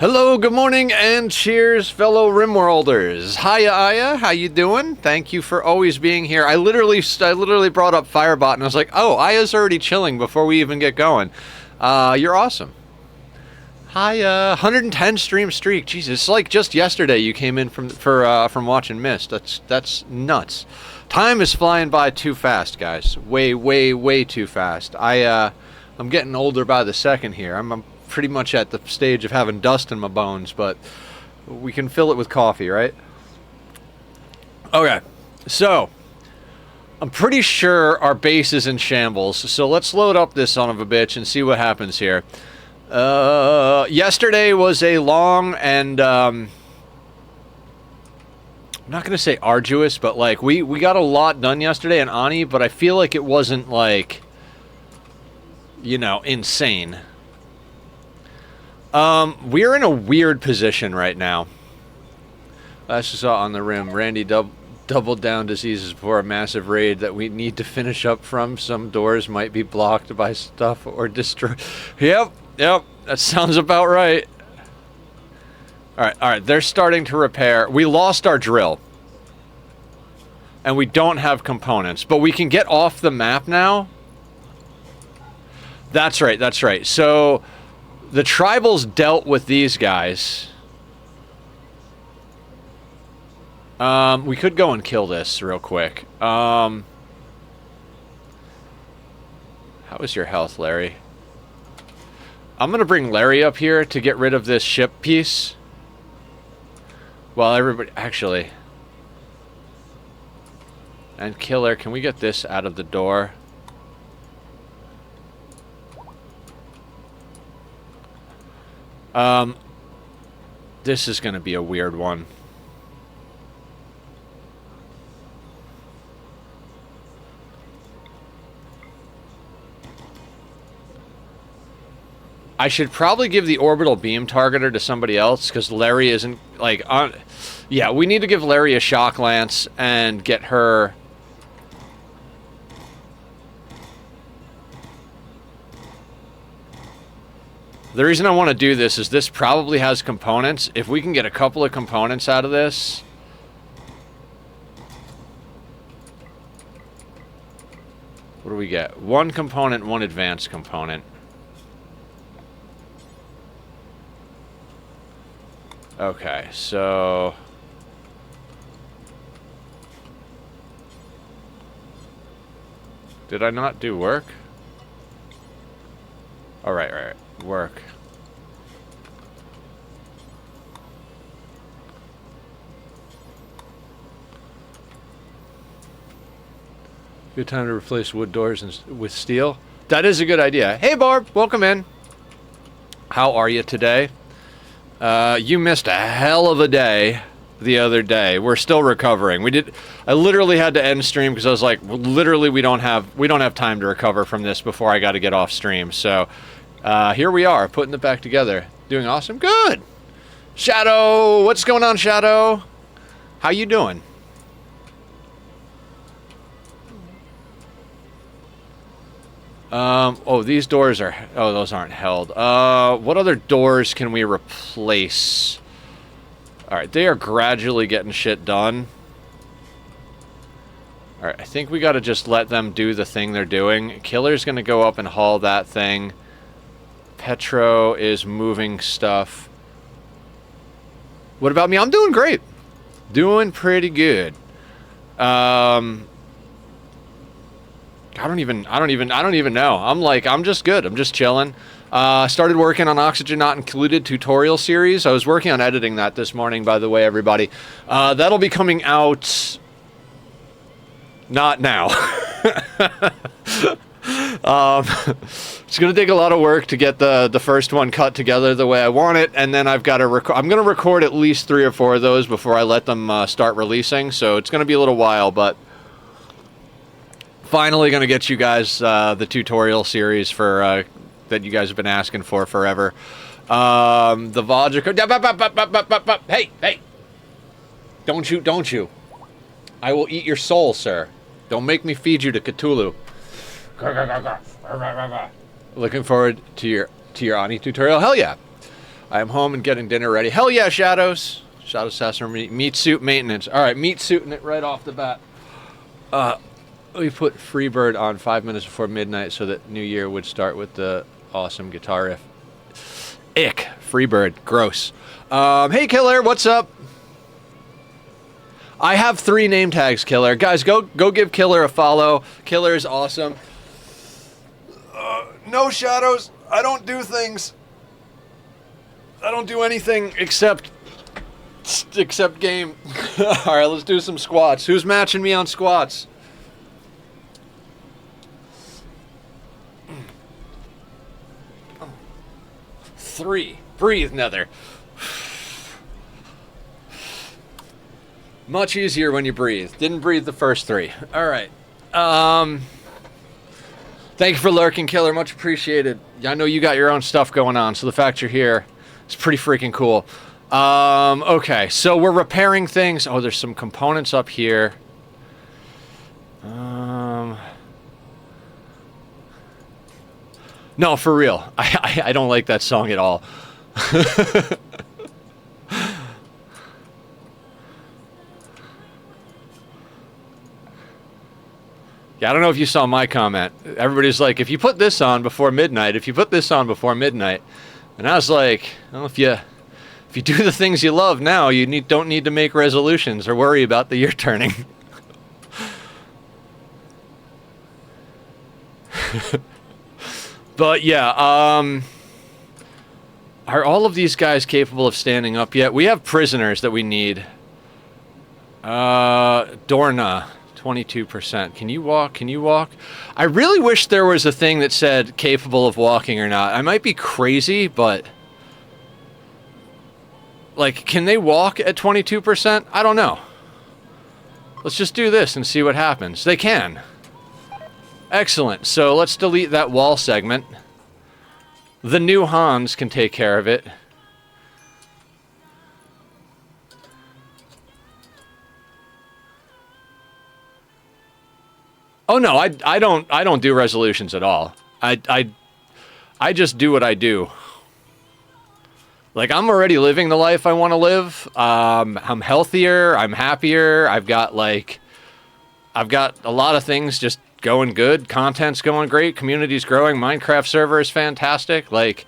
Hello, good morning, and cheers, fellow Rimworlders. Hiya, Aya, how you doing? Thank you for always being here. I literally brought up Firebot, and I was like, oh, Aya's already chilling before we even get going. You're awesome. Hiya, 110 stream streak. Jesus, it's like just yesterday you came in from watching Mist. That's nuts. Time is flying by too fast, guys. Way, way, way too fast. I'm getting older by the second here. I'm pretty much at the stage of having dust in my bones, but we can fill it with coffee, right? Okay, so I'm pretty sure our base is in shambles, so let's load up this son of a bitch and see what happens here. Yesterday was a long and I'm not gonna say arduous, but like we got a lot done yesterday in Ani, but I feel like it wasn't like, you know, insane. We're in a weird position right now. Last I saw on the rim, Randy doubled down diseases before a massive raid that we need to finish up from. Some doors might be blocked by stuff or destroyed. Yep, that sounds about right. Alright, they're starting to repair. We lost our drill. And we don't have components, but we can get off the map now. That's right. So the tribals dealt with these guys. We could go and kill this real quick. How is your health, Larry? I'm gonna bring Larry up here to get rid of this ship piece. While everybody... Actually... And Killer, can we get this out of the door? This is gonna be a weird one. I should probably give the orbital beam targeter to somebody else, because Larry isn't, like, on... Yeah, we need to give Larry a shock lance and get her... The reason I want to do this is this probably has components. If we can get a couple of components out of this... What do we get? One component, one advanced component. Okay, so... Did I not do work? Oh, right. Work. Good time to replace wood doors with steel. That is a good idea. Hey, Barb, welcome in. How are you today? You missed a hell of a day the other day. We're still recovering. I literally had to end stream because I was like, literally, we don't have time to recover from this before I got to get off stream. So. Here we are, putting it back together. Doing awesome. Good! Shadow! What's going on, Shadow? How you doing? Oh, these doors are... Oh, those aren't held. What other doors can we replace? Alright, they are gradually getting shit done. Alright, I think we gotta just let them do the thing they're doing. Killer's gonna go up and haul that thing. Petro is moving stuff. What about me? I'm doing great. Doing pretty good. I don't even know. I'm just good. I'm just chilling. Started working on Oxygen Not Included tutorial series. I was working on editing that this morning, by the way, everybody. That'll be coming out not now. It's gonna take a lot of work to get the first one cut together the way I want it, and then I've got to I'm gonna record at least 3 or 4 of those before I let them start releasing. So it's gonna be a little while, but finally gonna get you guys the tutorial series for that you guys have been asking for forever. The Vodka. Hey! Don't you! I will eat your soul, sir. Don't make me feed you to Cthulhu. Looking forward to your Ani tutorial. Hell yeah. I am home and getting dinner ready. Hell yeah, Shadows. Shadow Assassin meat suit maintenance. All right, meat suiting it right off the bat. We put Freebird on 5 minutes before midnight so that New Year would start with the awesome guitar riff. Ick. Freebird. Gross. Hey, Killer. What's up? I have 3 name tags, Killer. Guys, go give Killer a follow. Killer is awesome. No, Shadows. I don't do things. I don't do anything except game. All right, let's do some squats. Who's matching me on squats? Three. Breathe, Nether. Much easier when you breathe. Didn't breathe the first 3. All right. Thank you for lurking, Killer. Much appreciated. I know you got your own stuff going on, so the fact you're here is pretty freaking cool. Okay, so we're repairing things. Oh, there's some components up here. No, for real. I don't like that song at all. Yeah, I don't know if you saw my comment. Everybody's like, if you put this on before midnight, if you put this on before midnight. And I was like, well, if you do the things you love now, you don't need to make resolutions or worry about the year turning. But yeah, are all of these guys capable of standing up yet? We have prisoners that we need. Dorna, 22%. Can you walk? Can you walk? I really wish there was a thing that said capable of walking or not. I might be crazy, but like, can they walk at 22%? I don't know. Let's just do this and see what happens. They can. Excellent. So let's delete that wall segment. The new Hans can take care of it. Oh no, I don't do resolutions at all. I just do what I do. Like, I'm already living the life I want to live. I'm healthier, I'm happier. I've got a lot of things just going good. Content's going great. Community's growing. Minecraft server is fantastic. Like,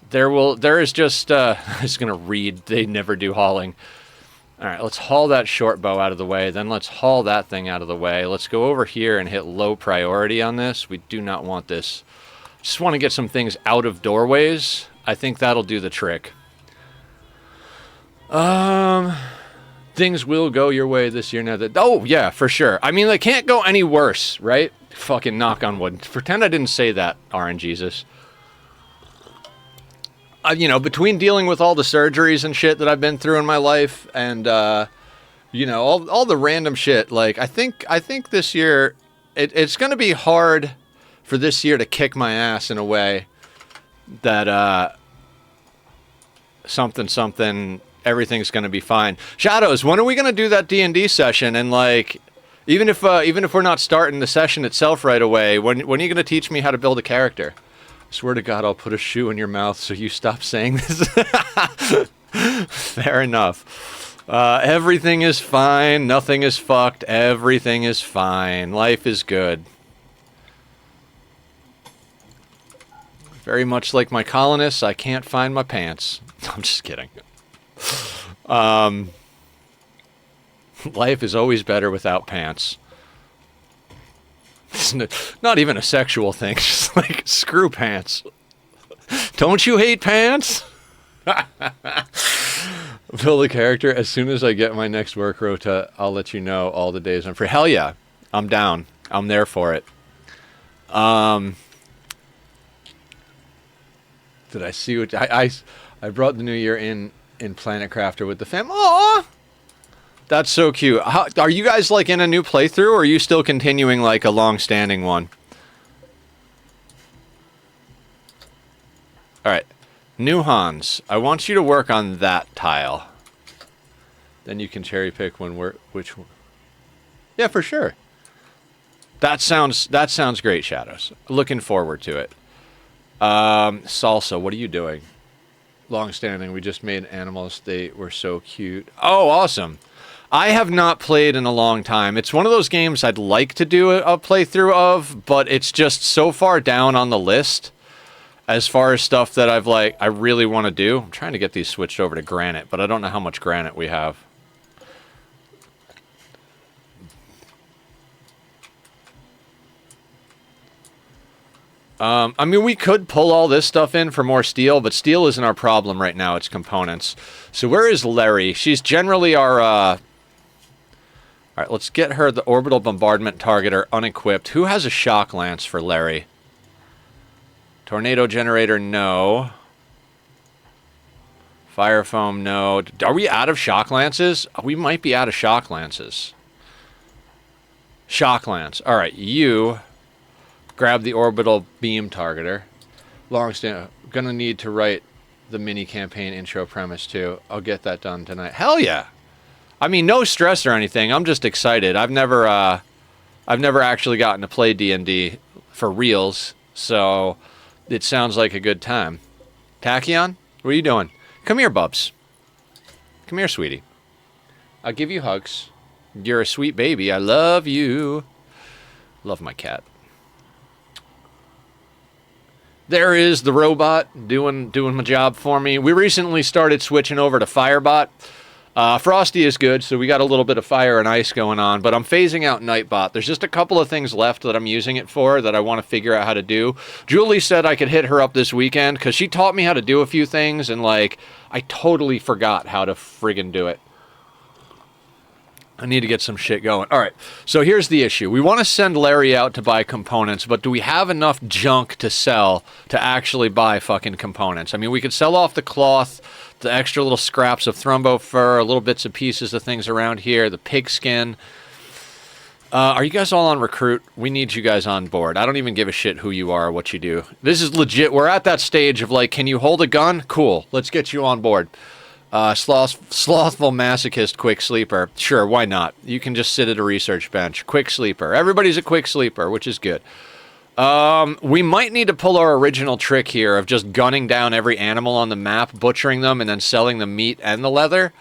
there is just I'm just gonna read. They never do hauling. All right, let's haul that short bow out of the way. Then let's haul that thing out of the way. Let's go over here and hit low priority on this. We do not want this. Just want to get some things out of doorways. I think that'll do the trick. Things will go your way this year now. Oh, yeah, for sure. I mean, they can't go any worse, right? Fucking knock on wood. Pretend I didn't say that, RNGesus. You know, between dealing with all the surgeries and shit that I've been through in my life and, you know, all the random shit, like, I think this year, it's going to be hard for this year to kick my ass in a way that, something, everything's going to be fine. Shadows, when are we going to do that D&D session? And, like, even if we're not starting the session itself right away, when are you going to teach me how to build a character? Swear to God, I'll put a shoe in your mouth so you stop saying this. Fair enough. Everything is fine. Nothing is fucked. Everything is fine. Life is good. Very much like my colonists, I can't find my pants. I'm just kidding. Life is always better without pants. It's not even a sexual thing, just like, screw pants. Don't you hate pants? Build a character. As soon as I get my next work rota, I'll let you know all the days I'm free. Hell yeah, I'm down. I'm there for it. Did I see what... I brought the new year in Planet Crafter with the fam. Aww! That's so cute. Are you guys, like, in a new playthrough, or are you still continuing, like, a long-standing one? Alright. New Hans. I want you to work on that tile. Then you can cherry-pick which one. Yeah, for sure. That sounds great, Shadows. Looking forward to it. Salsa, what are you doing? Long-standing. We just made Animal Estate. We're so cute. Oh, awesome. I have not played in a long time. It's one of those games I'd like to do a playthrough of, but it's just so far down on the list as far as stuff that I really want to do. I'm trying to get these switched over to granite, but I don't know how much granite we have. I mean, we could pull all this stuff in for more steel, but steel isn't our problem right now. It's components. So where is Larry? She's generally our... All right, let's get her the orbital bombardment targeter unequipped. Who has a shock lance for Larry? Tornado generator, no. Fire foam, no. Are we out of shock lances? We might be out of shock lances. Shock lance. All right, you... grab the orbital beam targeter. Gonna need to write the mini campaign intro premise too. I'll get that done tonight. Hell yeah! I mean, no stress or anything. I'm just excited. I've never actually gotten to play D&D for reals, so it sounds like a good time. Tachyon, what are you doing? Come here, Bubs. Come here, sweetie. I'll give you hugs. You're a sweet baby. I love you. Love my cat. There is the robot doing my job for me. We recently started switching over to Firebot. Frosty is good, so we got a little bit of fire and ice going on, but I'm phasing out Nightbot. There's just a couple of things left that I'm using it for that I want to figure out how to do. Julie said I could hit her up this weekend because she taught me how to do a few things, and like I totally forgot how to friggin' do it. I need to get some shit going. All right, so here's the issue. We want to send Larry out to buy components, but do we have enough junk to sell to actually buy fucking components? I mean, we could sell off the cloth, the extra little scraps of thrumbo fur, little bits and pieces of things around here, the pigskin. Are you guys all on recruit? We need you guys on board. I don't even give a shit who you are or what you do. This is legit. We're at that stage of like, can you hold a gun? Cool. Let's get you on board. Slothful masochist quick sleeper. Sure, why not? You can just sit at a research bench. Quick sleeper. Everybody's a quick sleeper, which is good. We might need to pull our original trick here of just gunning down every animal on the map, butchering them, and then selling the meat and the leather.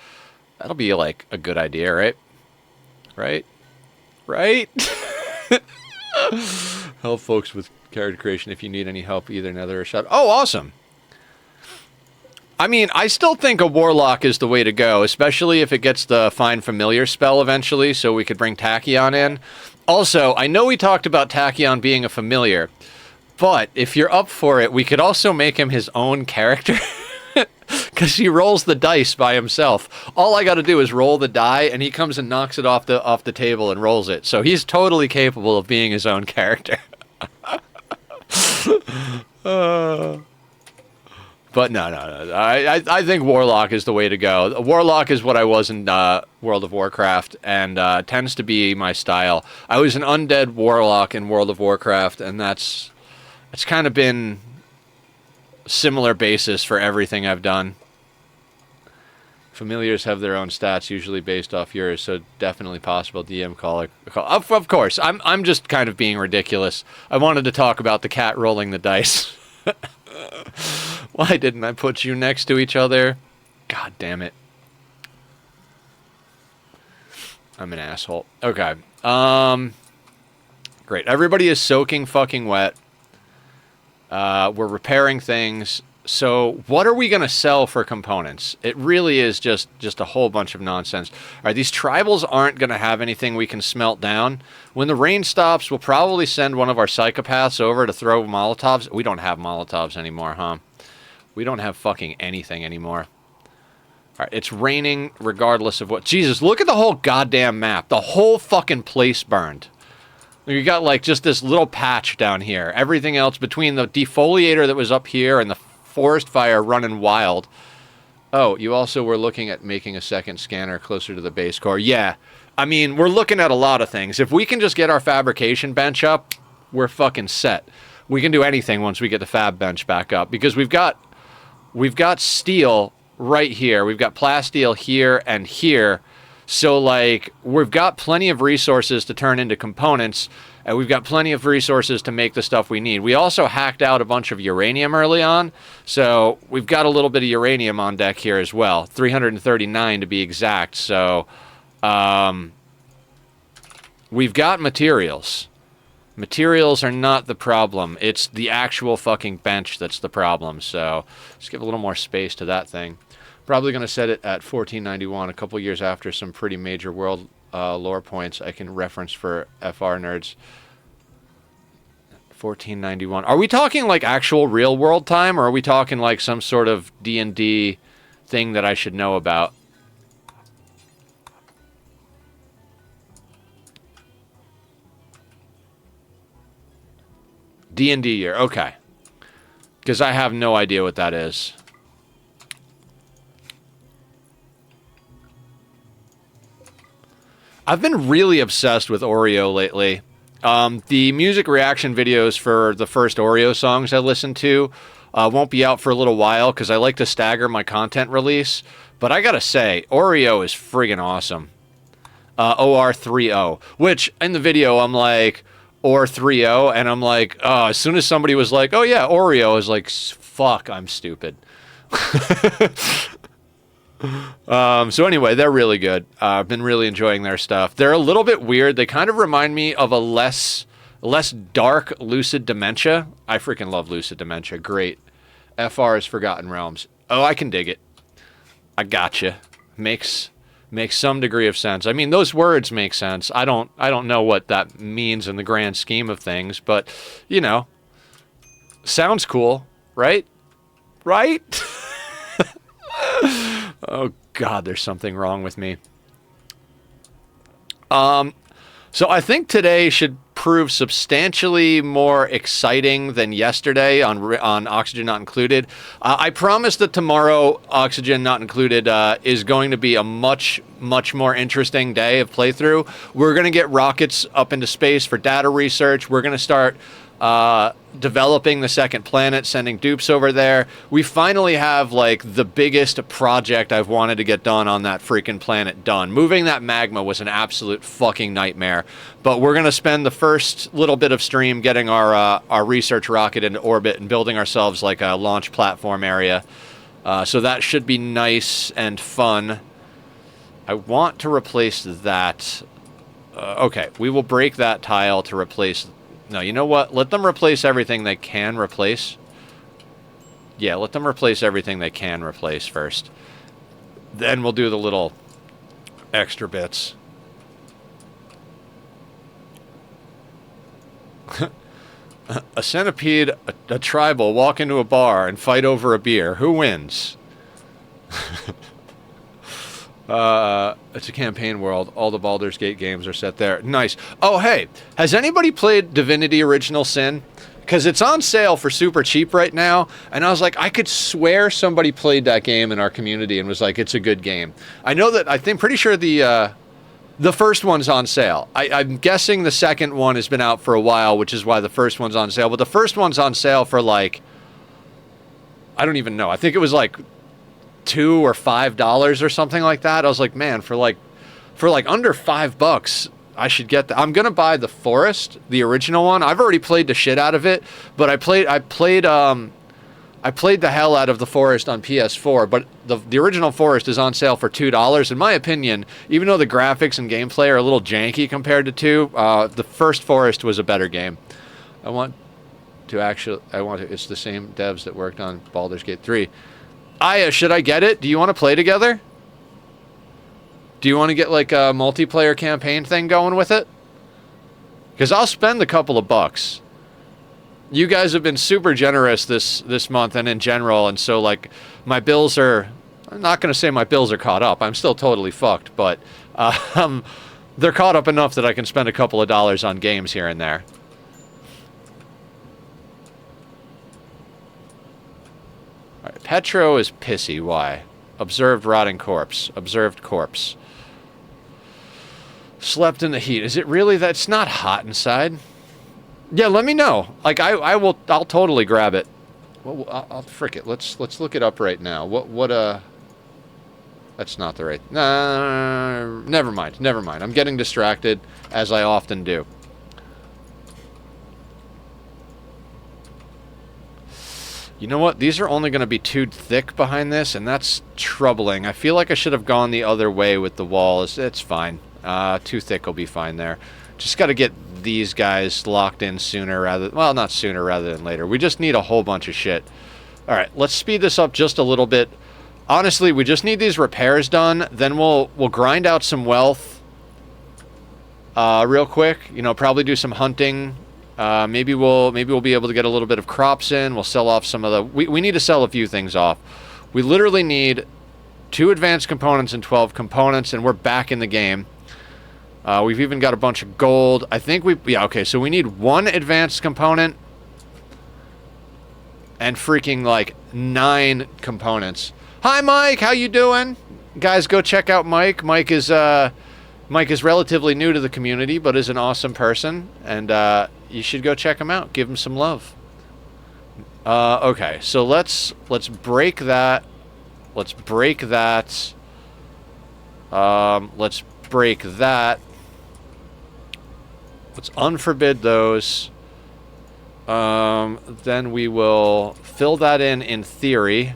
That'll be like a good idea, right? Right? Help folks with character creation if you need any help, either nether or shop. Oh, awesome. I mean, I still think a warlock is the way to go, especially if it gets the Find Familiar spell eventually, so we could bring Tachyon in. Also, I know we talked about Tachyon being a familiar, but if you're up for it, we could also make him his own character, because he rolls the dice by himself. All I got to do is roll the die, and he comes and knocks it off the table and rolls it. So he's totally capable of being his own character. But no. I think Warlock is the way to go. Warlock is what I was in World of Warcraft, and tends to be my style. I was an undead Warlock in World of Warcraft, and it's kind of been similar basis for everything I've done. Familiars have their own stats, usually based off yours, so definitely possible DM call. Of course, I'm just kind of being ridiculous. I wanted to talk about the cat rolling the dice. Why didn't I put you next to each other? God damn it. I'm an asshole. Okay. Great. Everybody is soaking fucking wet. We're repairing things. So what are we going to sell for components? It really is just a whole bunch of nonsense. All right, these tribals aren't going to have anything we can smelt down. When the rain stops, we'll probably send one of our psychopaths over to throw Molotovs. We don't have Molotovs anymore, huh? We don't have fucking anything anymore. All right, it's raining regardless of what... Jesus, look at the whole goddamn map. The whole fucking place burned. You got like just this little patch down here. Everything else between the defoliator that was up here and the forest fire running wild. Oh, you also were looking at making a second scanner closer to the base core. Yeah, I mean, we're looking at a lot of things. If we can just get our fabrication bench up, we're fucking set. We can do anything once we get the fab bench back up, because we've got steel right here. We've got plasteel here and here. So, like, we've got plenty of resources to turn into components, And we've got plenty of resources to make the stuff we need. We also hacked out a bunch of uranium early on, so we've got a little bit of uranium on deck here as well. 339 to be exact, so we've got materials. Materials are not the problem. It's the actual fucking bench that's the problem, so let's give a little more space to that thing. Probably going to set it at 1491, a couple years after some pretty major world lore points I can reference for FR nerds. 1491. Are we talking like actual real world time, or are we talking like some sort of D&D thing that I should know about? D&D year, okay. Because I have no idea what that is. I've been really obsessed with Oreo lately. The music reaction videos for the first Oreo songs I listened to won't be out for a little while because I like to stagger my content release. But I gotta say, Oreo is friggin' awesome. OR30, which in the video I'm like, OR30, and I'm like, oh, as soon as somebody was like, oh yeah, Oreo, I was like, fuck, I'm stupid. So anyway, they're really good. I've been really enjoying their stuff. They're a little bit weird. They kind of remind me of a less dark Lucid Dementia. I freaking love Lucid Dementia. Great. FR is Forgotten Realms. Oh, I can dig it. I gotcha. Makes some degree of sense. I mean, those words make sense. I don't know what that means in the grand scheme of things, but you know, sounds cool, right? Right? Oh God, there's something wrong with me. So I think today should prove substantially more exciting than yesterday on Oxygen Not Included. I promise that tomorrow, Oxygen Not Included, is going to be a much more interesting day of playthrough. We're going to get rockets up into space for data research. We're going to start developing the second planet, sending dupes over there. We finally have like the biggest project I've wanted to get done on that freaking planet done. Moving that magma was an absolute fucking nightmare, but we're gonna spend the first little bit of stream getting our research rocket into orbit and building ourselves like a launch platform area. So that should be nice and fun. I want to replace that. Okay, we will break that tile to replace. No, you know what? Let them replace everything they can replace. Yeah, let them replace everything they can replace first. Then we'll do the little extra bits. A centipede, a tribal walk into a bar and fight over a beer. Who wins? It's a campaign world. All the Baldur's Gate games are set there. Nice. Oh, hey, has anybody played Divinity Original Sin? Because it's on sale for super cheap right now, and I was like, I could swear somebody played that game in our community and was like, it's a good game. I know that, pretty sure the first one's on sale. I'm guessing the second one has been out for a while, which is why the first one's on sale. But the first one's on sale for like, I don't even know. I think it was like $2 or $5 or something like that. I was like, man, for like under $5, I should get that. I'm gonna buy the Forest, the original one. I've already played the shit out of it, but I played the hell out of the Forest on PS4. But the original Forest is on sale for $2. In my opinion, even though the graphics and gameplay are a little janky compared to 2, the first Forest was a better game. It's the same devs that worked on Baldur's Gate 3. Aya, should I get it? Do you want to play together? Do you want to get like a multiplayer campaign thing going with it? Because I'll spend a couple of bucks. You guys have been super generous this month and in general, and so like my bills are, I'm not going to say my bills are caught up. I'm still totally fucked, but they're caught up enough that I can spend a couple of dollars on games here and there. All right, Petro is pissy. Why? Observed rotting corpse. Observed corpse. Slept in the heat. Is it really that? It's not hot inside. Yeah, let me know. Like I'll totally grab it. Well, I'll frick it. Let's look it up right now. That's not the right. Never mind. I'm getting distracted as I often do. You know what? These are only going to be too thick behind this, and that's troubling. I feel like I should have gone the other way with the wall. It's fine. Too thick will be fine there. Just got to get these guys locked in sooner rather... Well, not sooner rather than later. We just need a whole bunch of shit. All right, let's speed this up just a little bit. Honestly, we just need these repairs done. Then we'll grind out some wealth real quick. You know, probably do some hunting. Maybe we'll be able to get a little bit of crops in. We'll sell off some of the... We need to sell a few things off. We literally need 2 advanced components and 12 components, and we're back in the game. We've even got a bunch of gold. I think we... Yeah, okay, so we need 1 advanced component and freaking, like, 9 components. Hi, Mike! How you doing? Guys, go check out Mike. Mike is relatively new to the community, but is an awesome person, and you should go check him out. Give him some love. Okay, so let's break that. Let's break that. Let's break that. Let's unforbid those. Then we will fill that in theory.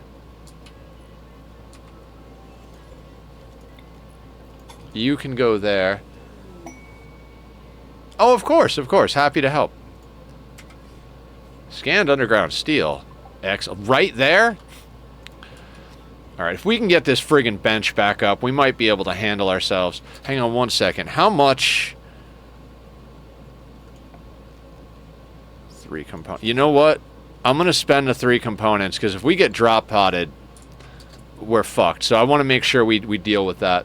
You can go there. Oh, of course. Happy to help. Scanned underground steel. Right there? Alright, if we can get this friggin' bench back up, we might be able to handle ourselves. Hang on one second. How much... 3 components. You know what? I'm going to spend the 3 components, because if we get drop potted, we're fucked. So I want to make sure we deal with that.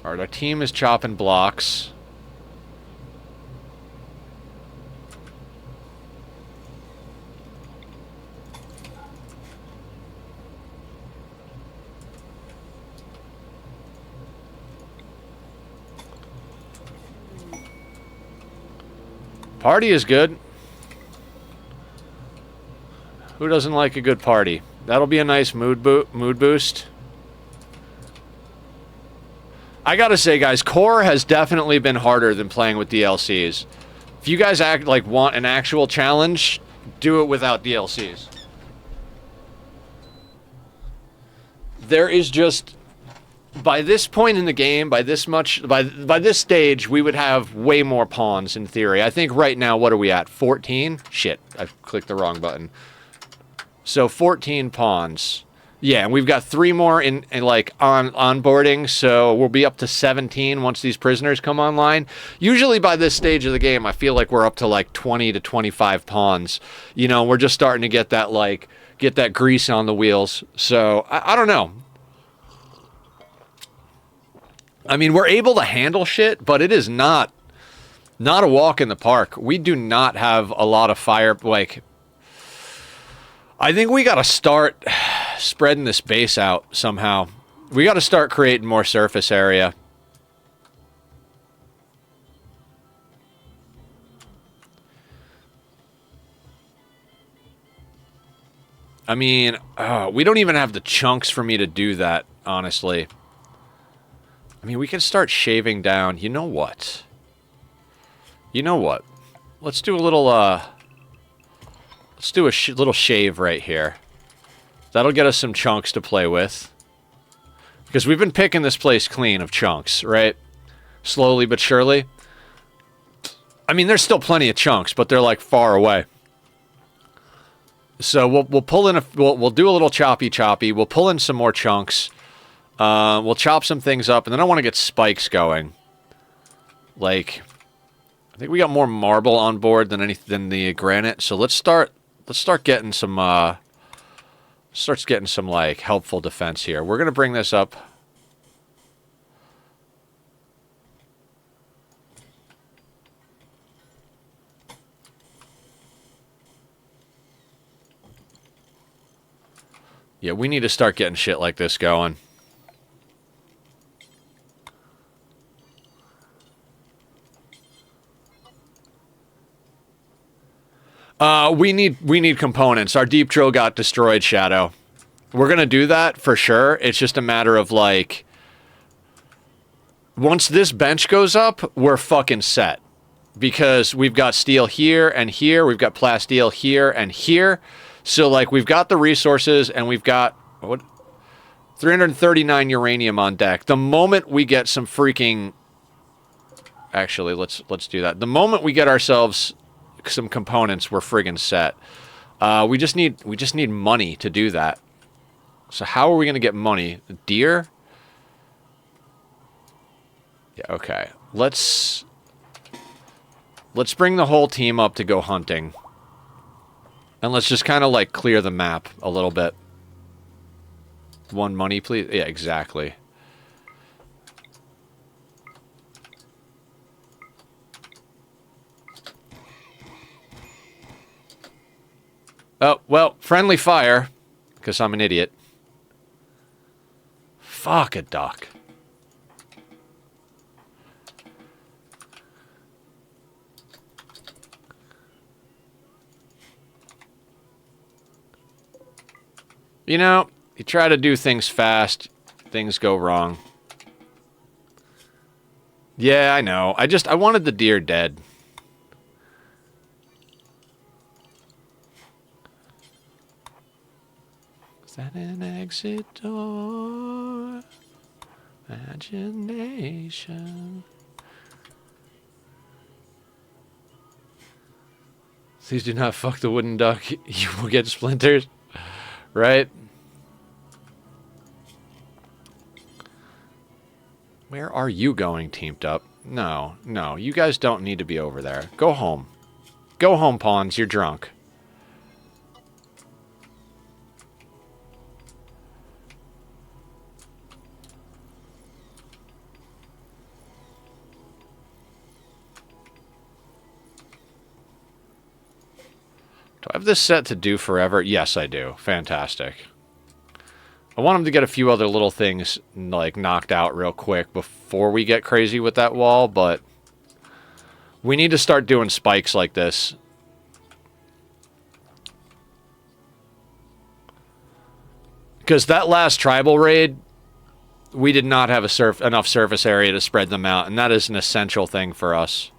Alright, our team is chopping blocks. Party is good. Who doesn't like a good party? That'll be a nice mood boost. I gotta say, guys, core has definitely been harder than playing with DLCs. If you guys want an actual challenge, do it without DLCs. There is just... By this point in the game, by this stage, we would have way more pawns in theory. I think right now, what are we at? 14? Shit, I clicked the wrong button. So 14 pawns. Yeah, and we've got 3 more in onboarding, so we'll be up to 17 once these prisoners come online. Usually by this stage of the game, I feel like we're up to like 20 to 25 pawns. You know, we're just starting to get that grease on the wheels. So I don't know. I mean, we're able to handle shit, but it is not a walk in the park. We do not have a lot of fire. I think we got to start spreading this base out somehow. We got to start creating more surface area. I mean, we don't even have the chunks for me to do that, honestly. I mean, we can start shaving down. You know what? Let's do a little, let's do a little shave right here. That'll get us some chunks to play with. Because we've been picking this place clean of chunks, right? Slowly but surely. I mean, there's still plenty of chunks, but they're, like, far away. So we'll pull in we'll do a little choppy. We'll pull in some more chunks. We'll chop some things up, and then I want to get spikes going. Like, I think we got more marble on board than the granite. So let's start getting some like helpful defense here. We're gonna bring this up. Yeah, we need to start getting shit like this going. We need components. Our deep drill got destroyed, Shadow. We're gonna do that for sure. It's just a matter of like Once this bench goes up, we're fucking set. Because we've got steel here and here. We've got plasteel here and here. So, like, we've got the resources and we've got... what? 339 uranium on deck. The moment we get some freaking... Actually, let's do that. The moment we get ourselves some components, we're friggin' set. We just need money to do that. So how are we going to get money? Deer? Yeah, okay. Let's bring the whole team up to go hunting. And let's just kind of like clear the map a little bit. One money, please. Yeah, exactly. Oh, well, friendly fire, because I'm an idiot. Fuck a duck. You know, you try to do things fast, things go wrong. Yeah, I know. I wanted the deer dead. Is that an exit door? Imagination. Please do not fuck the wooden duck. You will get splinters. Right? Where are you going, Teamed Up? No, no, you guys don't need to be over there. Go home. Go home, pawns. You're drunk. Do I have this set to do forever? Yes, I do. Fantastic. I want him to get a few other little things, like, knocked out real quick before we get crazy with that wall, but we need to start doing spikes like this. Because that last tribal raid, we did not have enough surface area to spread them out, and that is an essential thing for us.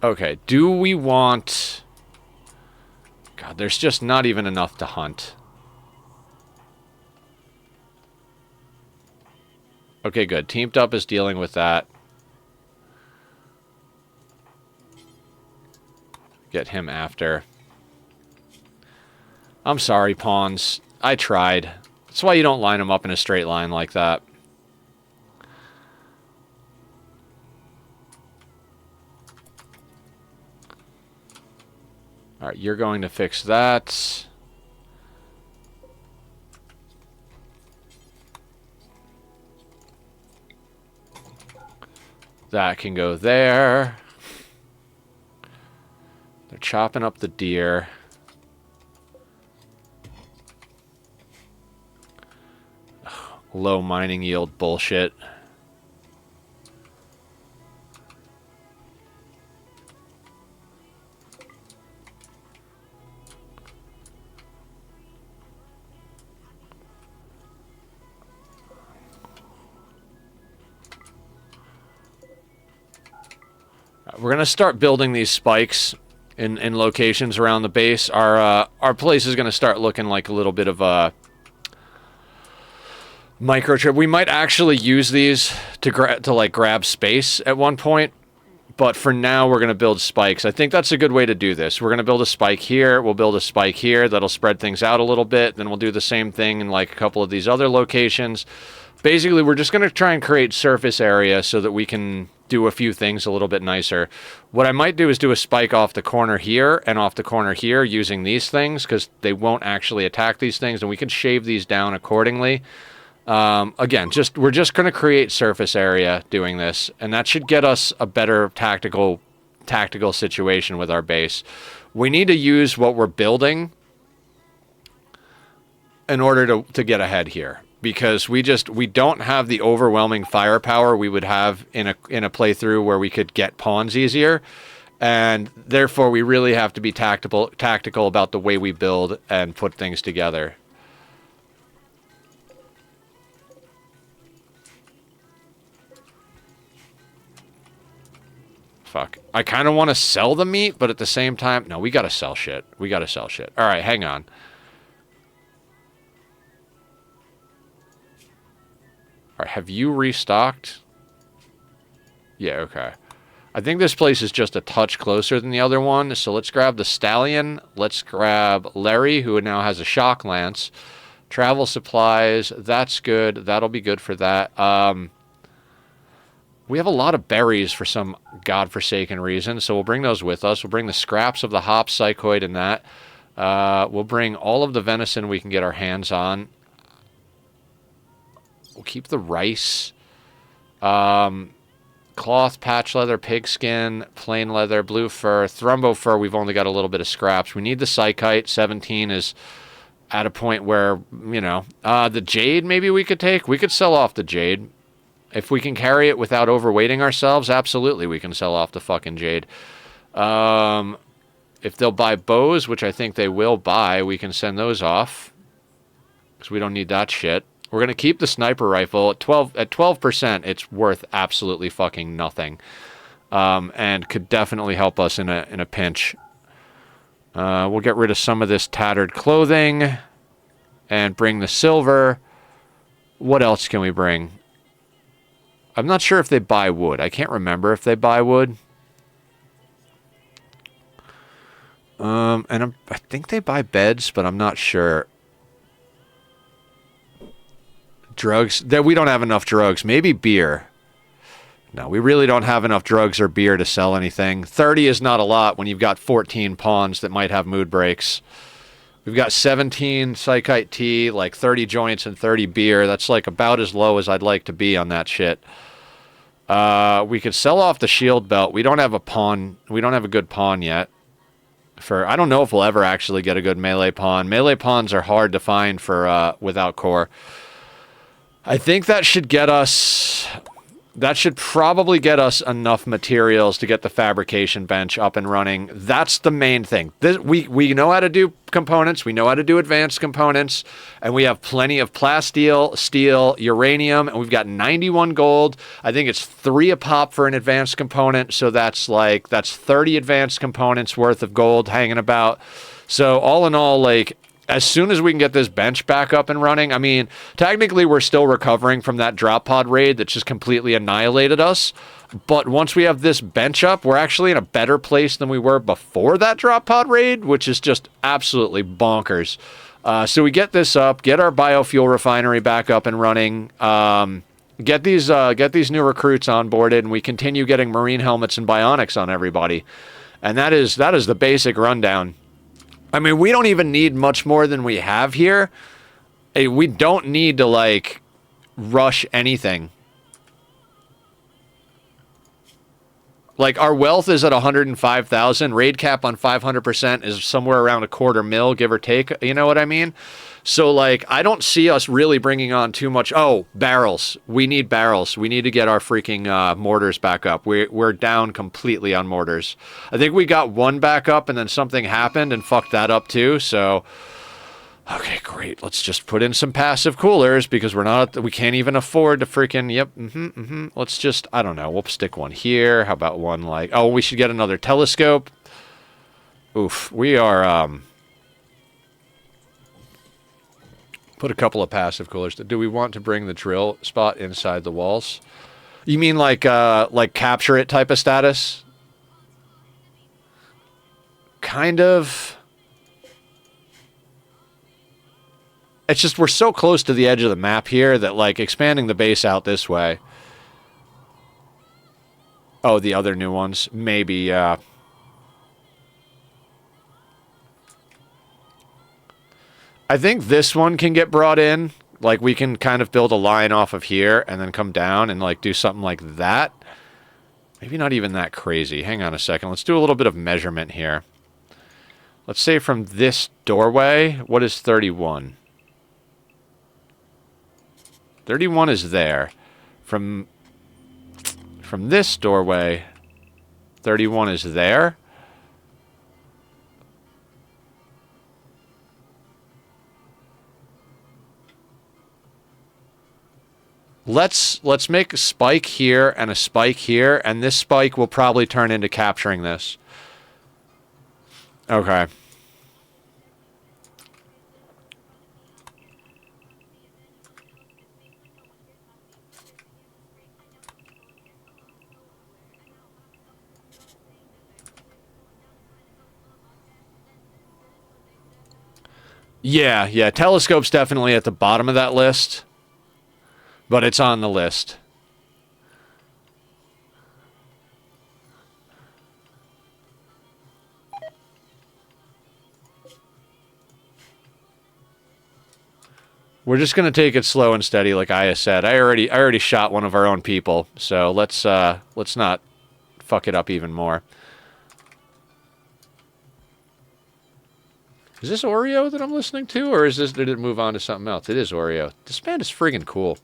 Okay, do we want... God, there's just not even enough to hunt. Okay, good. Teamed Up is dealing with that. Get him after. I'm sorry, pawns. I tried. That's why you don't line them up in a straight line like that. Alright, you're going to fix that. That can go there. They're chopping up the deer. Low mining yield bullshit. We're going to start building these spikes in locations around the base. Our place is going to start looking like a little bit of a microchip. We might actually use these to grab space at one point, but for now we're going to build spikes. I think that's a good way to do this. We're going to build a spike here. We'll build a spike here. That'll spread things out a little bit. Then we'll do the same thing in like a couple of these other locations. Basically, we're just going to try and create surface area so that we can do a few things a little bit nicer. What I might do is do a spike off the corner here and off the corner here using these things because they won't actually attack these things, and we can shave these down accordingly. Again, we're just going to create surface area doing this, and that should get us a better tactical situation with our base. We need to use what we're building in order to get ahead here, because we don't have the overwhelming firepower we would have in a playthrough where we could get pawns easier. And therefore, we really have to be tactical about the way we build and put things together. Fuck. I kind of want to sell the meat, but at the same time... No, we gotta sell shit. We gotta sell shit. Alright, hang on. Alright, have you restocked? Yeah, okay. I think this place is just a touch closer than the other one, so let's grab the Stallion. Let's grab Larry, who now has a Shock Lance. Travel supplies, that's good. That'll be good for that. We have a lot of berries for some godforsaken reason, so we'll bring those with us. We'll bring the scraps of the hop, psychoid, and that. We'll bring all of the venison we can get our hands on. We'll keep the rice. Cloth, patch leather, pigskin, plain leather, blue fur, thrumbo fur. We've only got a little bit of scraps. We need the psychite. 17 is at a point where, you know, the jade maybe we could take. We could sell off the jade. If we can carry it without overweighting ourselves, absolutely we can sell off the fucking jade. If they'll buy bows, which I think they will buy, we can send those off. Because we don't need that shit. We're going to keep the sniper rifle. At 12%, it's worth absolutely fucking nothing. And could definitely help us in a pinch. We'll get rid of some of this tattered clothing. And bring the silver. What else can we bring? I'm not sure if they buy wood. I can't remember if they buy wood. And I think they buy beds, but I'm not sure. Drugs. We don't have enough drugs. Maybe beer. No, we really don't have enough drugs or beer to sell anything. 30 is not a lot when you've got 14 pawns that might have mood breaks. We've got 17 psychite tea, like 30 joints and 30 beer. That's like about as low as I'd like to be on that shit. We could sell off the shield belt. We don't have a pawn. We don't have a good pawn yet. I don't know if we'll ever actually get a good melee pawn. Melee pawns are hard to find for without core. I think that should get us... That should probably get us enough materials to get the fabrication bench up and running. That's the main thing. We know how to do components. We know how to do advanced components. And we have plenty of plasteel, steel, uranium. And we've got 91 gold. I think it's 3 a pop for an advanced component. So that's 30 advanced components worth of gold hanging about. So all in all, like... As soon as we can get this bench back up and running, I mean, technically we're still recovering from that drop pod raid that just completely annihilated us. But once we have this bench up, we're actually in a better place than we were before that drop pod raid, which is just absolutely bonkers. So we get this up, get our biofuel refinery back up and running, get these new recruits onboarded, and we continue getting marine helmets and bionics on everybody. And that is the basic rundown. I mean, we don't even need much more than we have here. We don't need to, like, rush anything. Like, our wealth is at 105,000. Raid cap on 500% is somewhere around $250,000, give or take. You know what I mean? So, like, I don't see us really bringing on too much. Oh, barrels. We need barrels. We need to get our freaking mortars back up. We're down completely on mortars. I think we got one back up and then something happened and fucked that up too. So, okay, great. Let's just put in some passive coolers because we can't even afford to freaking, Let's just, I don't know. We'll stick one here. How about one like, oh, we should get another telescope. Oof. We are, put a couple of passive coolers. Do we want to bring the drill spot inside the walls? You mean like capture it type of status? Kind of. It's just we're so close to the edge of the map here that like expanding the base out this way. Oh, the other new ones. Maybe, yeah. I think this one can get brought in. Like, we can kind of build a line off of here and then come down and, like, do something like that. Maybe not even that crazy. Hang on a second. Let's do a little bit of measurement here. Let's say from this doorway, what is 31? 31 is there. From this doorway, 31 is there. Let's make a spike here and a spike here, and this spike will probably turn into capturing this. Okay. Yeah, telescope's definitely at the bottom of that list, but it's on the list. We're just gonna take it slow and steady, like Aya said. I already shot one of our own people, so let's not fuck it up even more. Is this Oreo that I'm listening to, or did it move on to something else? It is Oreo. This band is friggin' cool.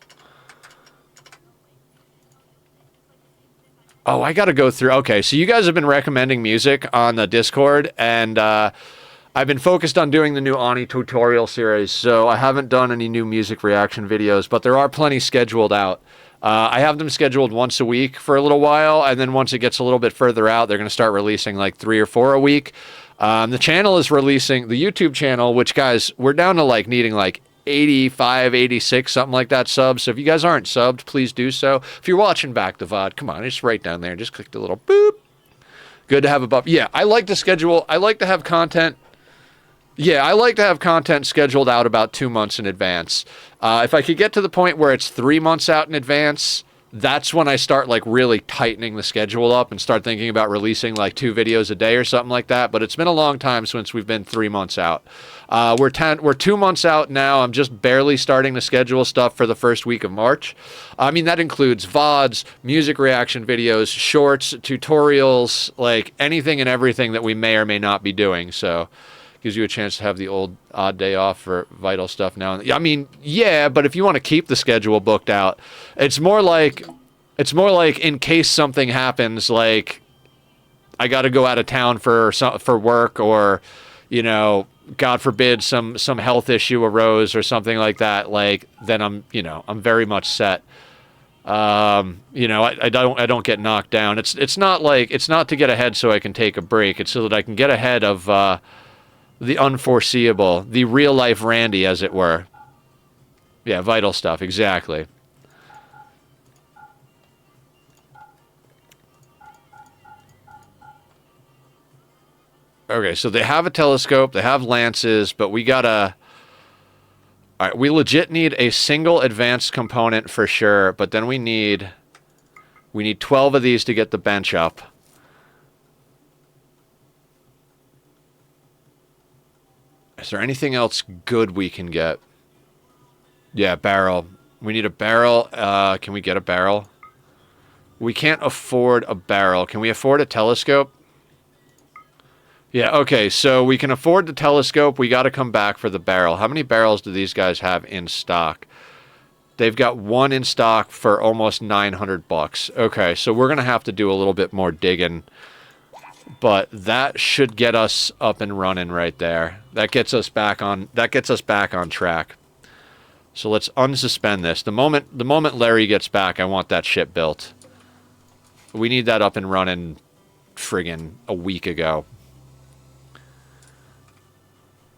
Oh, I gotta go through. Okay, so you guys have been recommending music on the Discord, and I've been focused on doing the new Ani tutorial series, so I haven't done any new music reaction videos, but there are plenty scheduled out. I have them scheduled once a week for a little while, and then once it gets a little bit further out, they're going to start releasing like 3 or 4 a week. The channel is releasing, the YouTube channel, which, guys, we're down to like needing like 85, 86, something like that subs. So if you guys aren't subbed, please do so. If you're watching back the VOD, come on, just right down there. Just click the little boop. Good to have a buff. Yeah, I like to schedule, I like to have content. Yeah, I like to have content scheduled out about 2 months in advance. If I could get to the point where it's 3 months out in advance, that's when I start like really tightening the schedule up and start thinking about releasing like 2 videos a day or something like that. But it's been a long time since we've been 3 months out. We're 2 months out now. I'm just barely starting to schedule stuff for the first week of March. I mean, that includes VODs, music reaction videos, shorts, tutorials, like anything and everything that we may or may not be doing. So gives you a chance to have the old odd day off for vital stuff now. I mean, yeah, but if you want to keep the schedule booked out, it's more like in case something happens, like I got to go out of town for work, or you know, God forbid some health issue arose or something like that. Like then I'm very much set. You know, I don't get knocked down. It's not to get ahead so I can take a break. It's so that I can get ahead of the unforeseeable, the real life Randy, as it were. Yeah, vital stuff, exactly. Okay, so they have a telescope, they have lances, but we gotta... Alright, we legit need a single advanced component for sure, but then we need 12 of these to get the bench up. Is there anything else good we can get? Yeah, barrel. We need a barrel. Can we get a barrel? We can't afford a barrel. Can we afford a telescope? Yeah, okay, so we can afford the telescope. We got to come back for the barrel. How many barrels do these guys have in stock? They've got 1 in stock for almost $900. Okay, so we're going to have to do a little bit more digging. But that should get us up and running right there. That gets us back on track. So let's unsuspend this. The moment Larry gets back, I want that ship built. We need that up and running friggin' a week ago.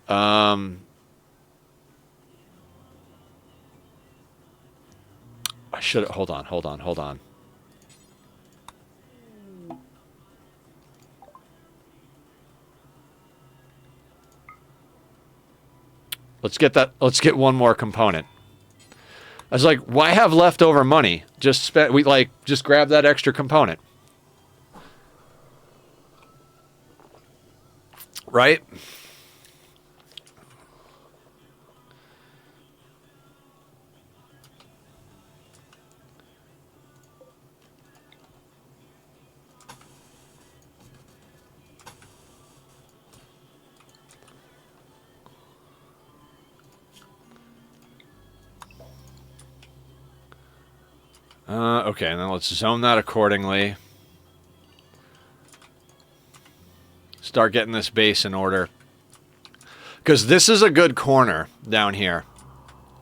I should hold on. Let's get one more component. I was like, why have leftover money? Just grab that extra component. Right? Okay, and then let's zone that accordingly. Start getting this base in order. Because this is a good corner down here.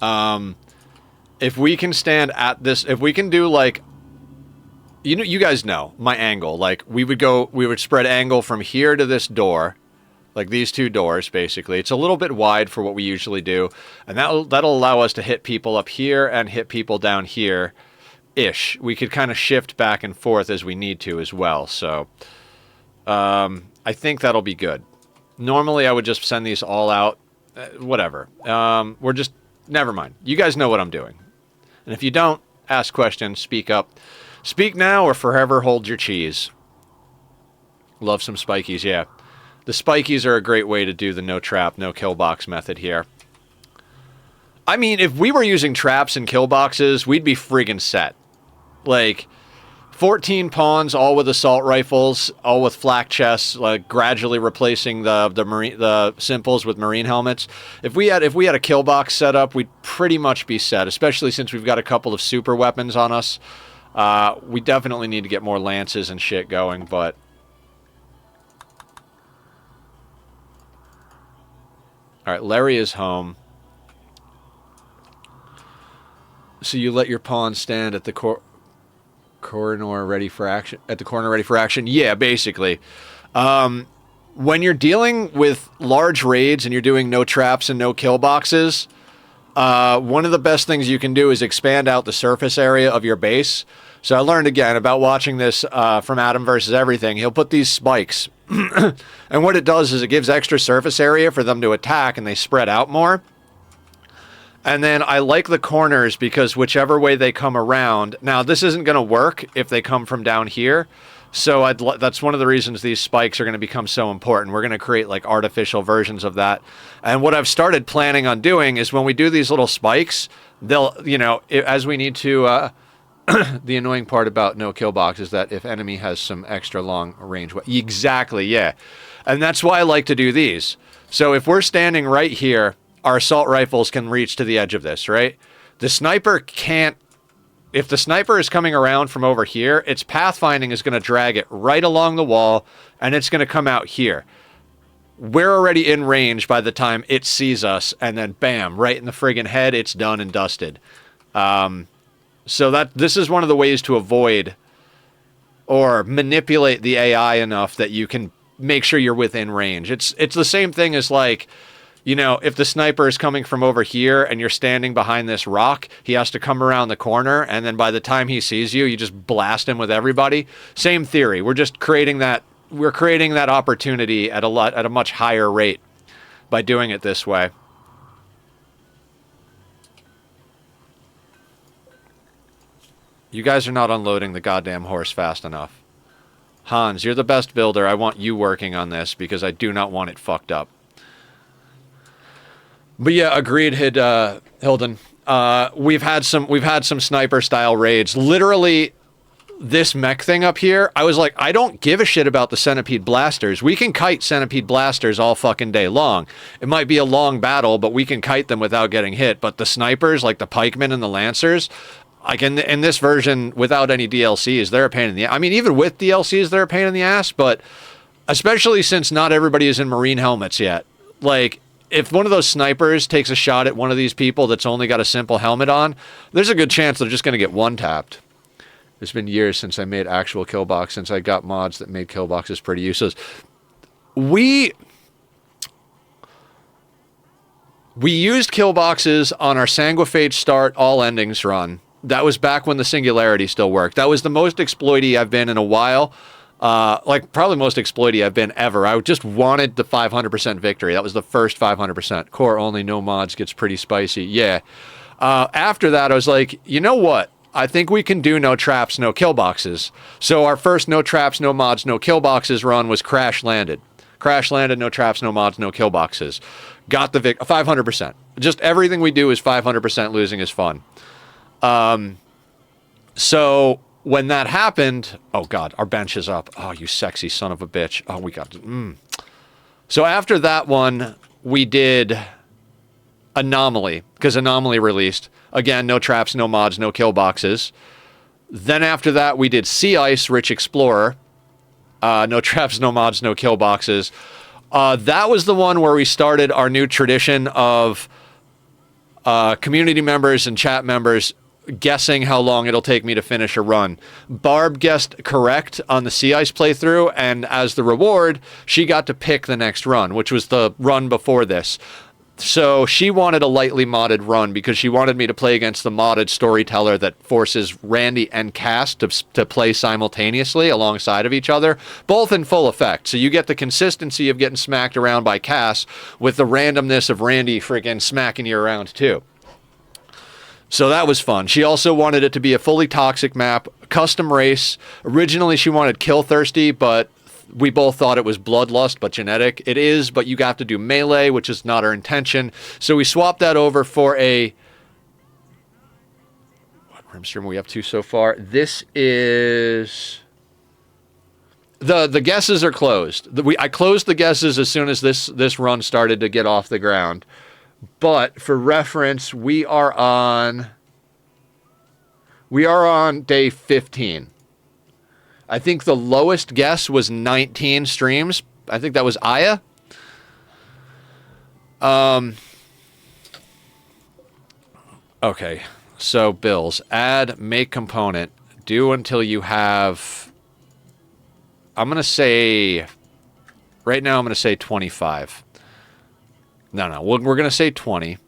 If we can stand at this, if we can do like, you guys know my angle. Like we would spread angle from here to this door, like these two doors. Basically, it's a little bit wide for what we usually do, and that'll allow us to hit people up here and hit people down here. Ish. We could kind of shift back and forth as we need to as well. So, I think that'll be good. Normally, I would just send these all out. Whatever. Never mind. You guys know what I'm doing. And if you don't, ask questions, speak up. Speak now or forever hold your cheese. Love some spikies, yeah. The spikies are a great way to do the no trap, no kill box method here. I mean, if we were using traps and kill boxes, we'd be friggin' set. Like, 14 pawns, all with assault rifles, all with flak chests, like gradually replacing the simples with marine helmets. If we had a kill box set up, we'd pretty much be set, especially since we've got a couple of super weapons on us. We definitely need to get more lances and shit going, but all right, Larry is home. So you let your pawn stand at the corner ready for action. Yeah, basically. When you're dealing with large raids and you're doing no traps and no kill boxes, one of the best things you can do is expand out the surface area of your base. So I learned again about watching this from Adam versus Everything. He'll put these spikes, and what it does is it gives extra surface area for them to attack, and they spread out more. And then I like the corners because whichever way they come around... Now, this isn't going to work if they come from down here. So that's one of the reasons these spikes are going to become so important. We're going to create like artificial versions of that. And what I've started planning on doing is when we do these little spikes, they'll, as we need to... the annoying part about no kill box is that if enemy has some extra long range... Exactly, yeah. And that's why I like to do these. So if we're standing right here... Our assault rifles can reach to the edge of this, right? The sniper can't... If the sniper is coming around from over here, its pathfinding is going to drag it right along the wall, and it's going to come out here. We're already in range by the time it sees us, and then bam, right in the friggin' head, it's done and dusted. So this is one of the ways to avoid or manipulate the AI enough that you can make sure you're within range. It's the same thing as like... if the sniper is coming from over here and you're standing behind this rock, he has to come around the corner, and then by the time he sees you, you just blast him with everybody. Same theory. We're just creating that opportunity at a much higher rate by doing it this way. You guys are not unloading the goddamn horse fast enough. Hans, you're the best builder. I want you working on this because I do not want it fucked up. But yeah, agreed, Hilden. We've had some sniper style raids. Literally, this mech thing up here, I was like, I don't give a shit about the centipede blasters. We can kite centipede blasters all fucking day long. It might be a long battle, but we can kite them without getting hit. But the snipers, like the pikemen and the lancers, like in this version, without any DLCs, they're a pain in the ass. I mean, even with DLCs, they're a pain in the ass. But especially since not everybody is in marine helmets yet, like. If one of those snipers takes a shot at one of these people that's only got a simple helmet on, there's a good chance they're just going to get one-tapped. It's been years since I made actual Killbox, since I got mods that made Killboxes pretty useless. We used Killboxes on our Sanguiphage Start All Endings run. That was back when the Singularity still worked. That was the most exploity I've been in a while. Like probably most exploity I've been ever. I just wanted the 500% victory. That was the first 500%. Core only, no mods gets pretty spicy. Yeah. After that, I was like, you know what? I think we can do no traps, no kill boxes. So our first no traps, no mods, no kill boxes run was Crash Landed. Crash Landed, no traps, no mods, no kill boxes. Got the 500%. Just everything we do is 500%. Losing is fun. So when that happened, oh God, our bench is up. Oh, you sexy son of a bitch. Oh, we got So after that one, we did Anomaly, because Anomaly released. Again, no traps, no mods, no kill boxes. Then after that, we did Sea Ice, Rich Explorer. No traps, no mods, no kill boxes. That was the one where we started our new tradition of community members and chat members guessing how long it'll take me to finish a run. Barb guessed correct on the Sea Ice playthrough, and as the reward, she got to pick the next run, which was the run before this. So she wanted a lightly modded run because she wanted me to play against the modded storyteller that forces Randy and Cass to play simultaneously alongside of each other, both in full effect. So you get the consistency of getting smacked around by Cass with the randomness of Randy freaking smacking you around too. So that was fun. She also wanted it to be a fully toxic map, custom race. Originally she wanted Kill Thirsty, but we both thought it was Bloodlust, but genetic. It is, but you have to do melee, which is not our intention. So we swapped that over for a... What rimstream are we up to so far? This is... The guesses are closed. I closed the guesses as soon as this run started to get off the ground. But for reference, we are on day 15. I think the lowest guess was 19 streams. I think that was Aya. Okay, so bills. Add, make component. Do until you have... I'm going to say... Right now I'm going to say 25. No, we're going to say 20.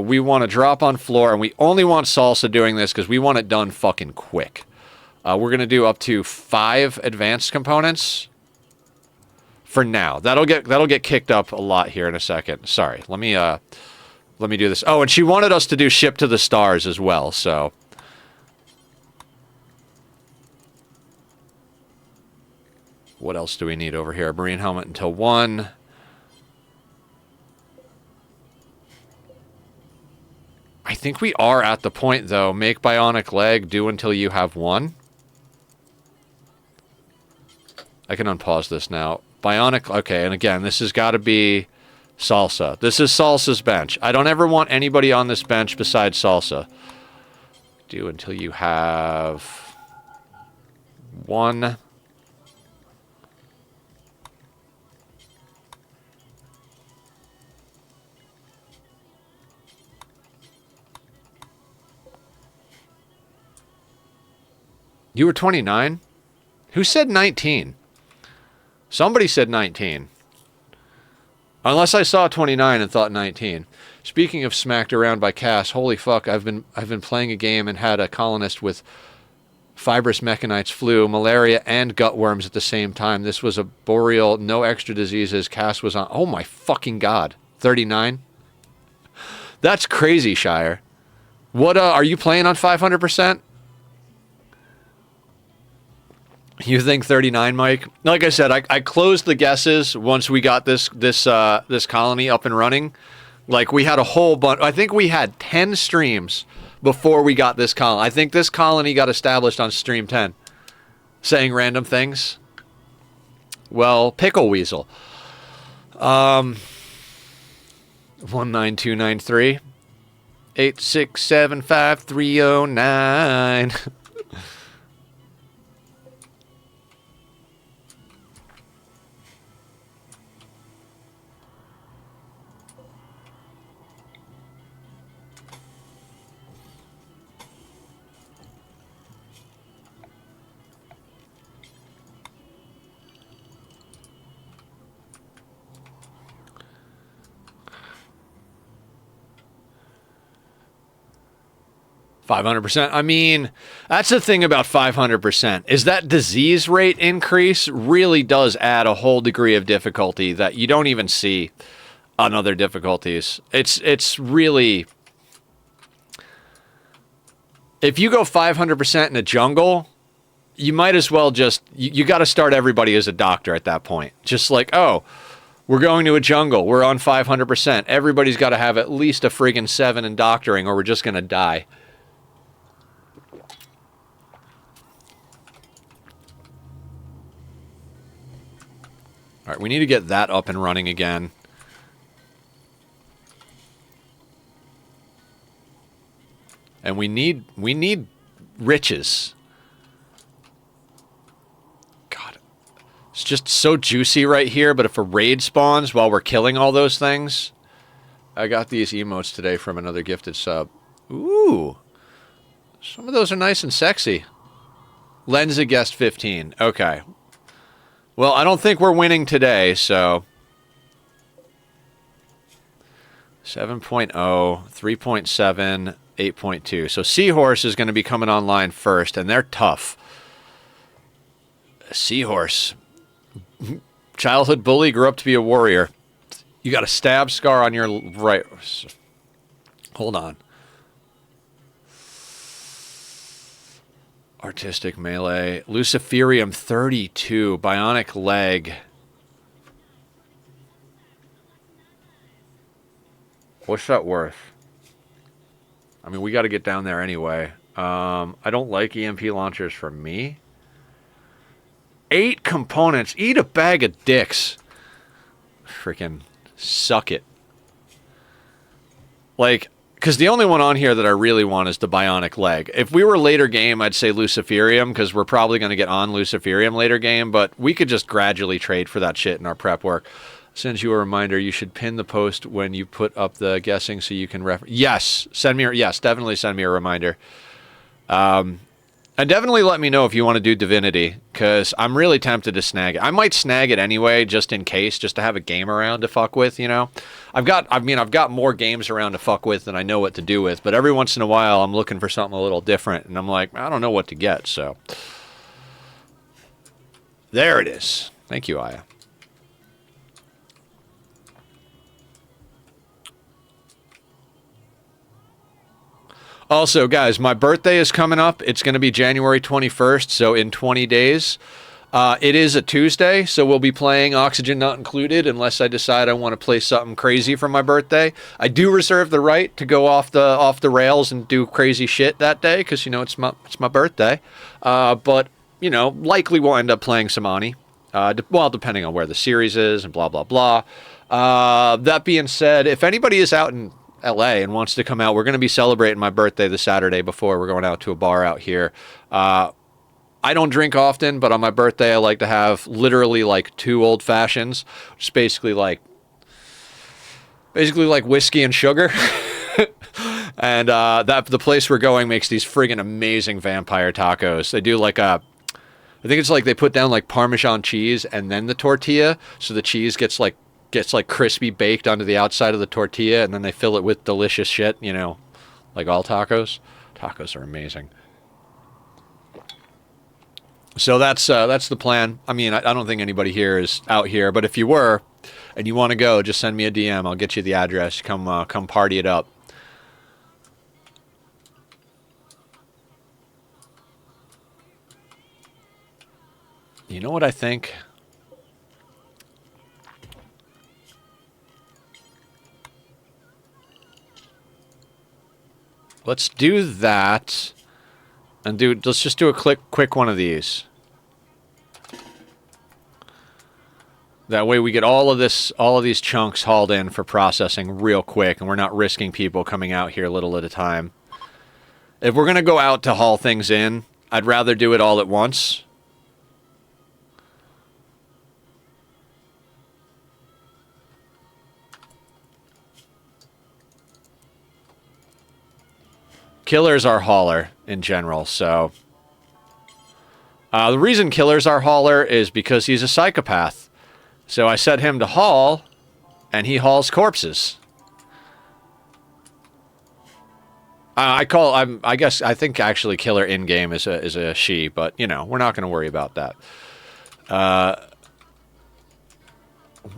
We want to drop on floor, and we only want Salsa doing this because we want it done fucking quick. We're going to do up to 5 advanced components for now. That'll get kicked up a lot here in a second. Sorry. Let me do this. Oh, and she wanted us to do ship to the stars as well, so what else do we need over here? Marine helmet until 1. I think we are at the point though. Make bionic leg, do until you have 1. I can unpause this now. Bionic, okay, and again, this has got to be Salsa. This is Salsa's bench. I don't ever want anybody on this bench besides Salsa. Do until you have 1. You were 29? Who said 19? Somebody said 19. Unless I saw 29 and thought 19. Speaking of smacked around by Cass, holy fuck, I've been playing a game and had a colonist with fibrous mechanites, flu, malaria, and gutworms at the same time. This was a boreal, no extra diseases. Cass was on... Oh my fucking god. 39? That's crazy, Shire. What, are you playing on 500%? You think 39, Mike? Like I said, I closed the guesses once we got this colony up and running. Like, we had a whole bunch. I think we had 10 streams before we got this colony. I think this colony got established on stream 10. Saying random things. Well, Pickle Weasel. 19293 8675309. 500%. I mean, that's the thing about 500%, is that disease rate increase really does add a whole degree of difficulty that you don't even see on other difficulties. It's really... If you go 500% in a jungle, you might as well just... You got to start everybody as a doctor at that point. Just like, oh, we're going to a jungle. We're on 500%. Everybody's got to have at least a friggin' 7 in doctoring or we're just going to die. All right, we need to get that up and running again. And we need riches. It's just so juicy right here, but if a raid spawns while we're killing all those things... I got these emotes today from another gifted sub. Ooh. Some of those are nice and sexy. Lenza guessed 15. Okay. Well, I don't think we're winning today, so... 7.0, 3.7, 8.2. So Seahorse is going to be coming online first, and they're tough. Seahorse. Childhood bully, grew up to be a warrior. You got a stab scar on your right. Hold on. Artistic melee. Luciferium 32. Bionic leg. What's that worth? I mean, we got to get down there anyway. I don't like EMP launchers for me. 8 components. Eat a bag of dicks. Freaking suck it. Like, because the only one on here that I really want is the bionic leg. If we were later game, I'd say Luciferium, because we're probably going to get on Luciferium later game, but we could just gradually trade for that shit in our prep work. Send you a reminder, you should pin the post when you put up the guessing so you can yes, definitely send me a reminder. And definitely let me know if you want to do Divinity, because I'm really tempted to snag it. I might snag it anyway, just in case, just to have a game around to fuck with, you know? I've got more games around to fuck with than I know what to do with, but every once in a while I'm looking for something a little different, and I'm like, I don't know what to get, so. There it is. Thank you, Aya. Also, guys, my birthday is coming up. It's going to be January 21st, so in 20 days. It is a Tuesday, so we'll be playing Oxygen Not Included unless I decide I want to play something crazy for my birthday. I do reserve the right to go off the rails and do crazy shit that day because, you know, it's my birthday. But, you know, likely we'll end up playing some Ani. Well, depending on where the series is and blah, blah, blah. That being said, if anybody is out in LA and wants to come out, we're going to be celebrating my birthday the Saturday before. We're going out to a bar out here. I don't drink often, but on my birthday I like to have literally like 2 old fashions, which is basically like whiskey and sugar. And the place we're going makes these friggin' amazing vampire tacos. They do like I think it's like they put down like Parmesan cheese and then the tortilla, so the cheese gets like crispy baked onto the outside of the tortilla, and then they fill it with delicious shit, you know, like all tacos. Tacos are amazing. So that's the plan. I mean, I don't think anybody here is out here, but if you were and you want to go, just send me a DM. I'll get you the address. Come party it up. You know what I think? Let's do that, and let's just do a quick one of these. That way we get all of these chunks hauled in for processing real quick, and we're not risking people coming out here little at a time. If we're gonna go out to haul things in, I'd rather do it all at once. Killer's our hauler in general, so... the reason Killer's our hauler is because he's a psychopath. So I set him to haul, and he hauls corpses. I think actually Killer in-game is a she, but, you know, we're not going to worry about that.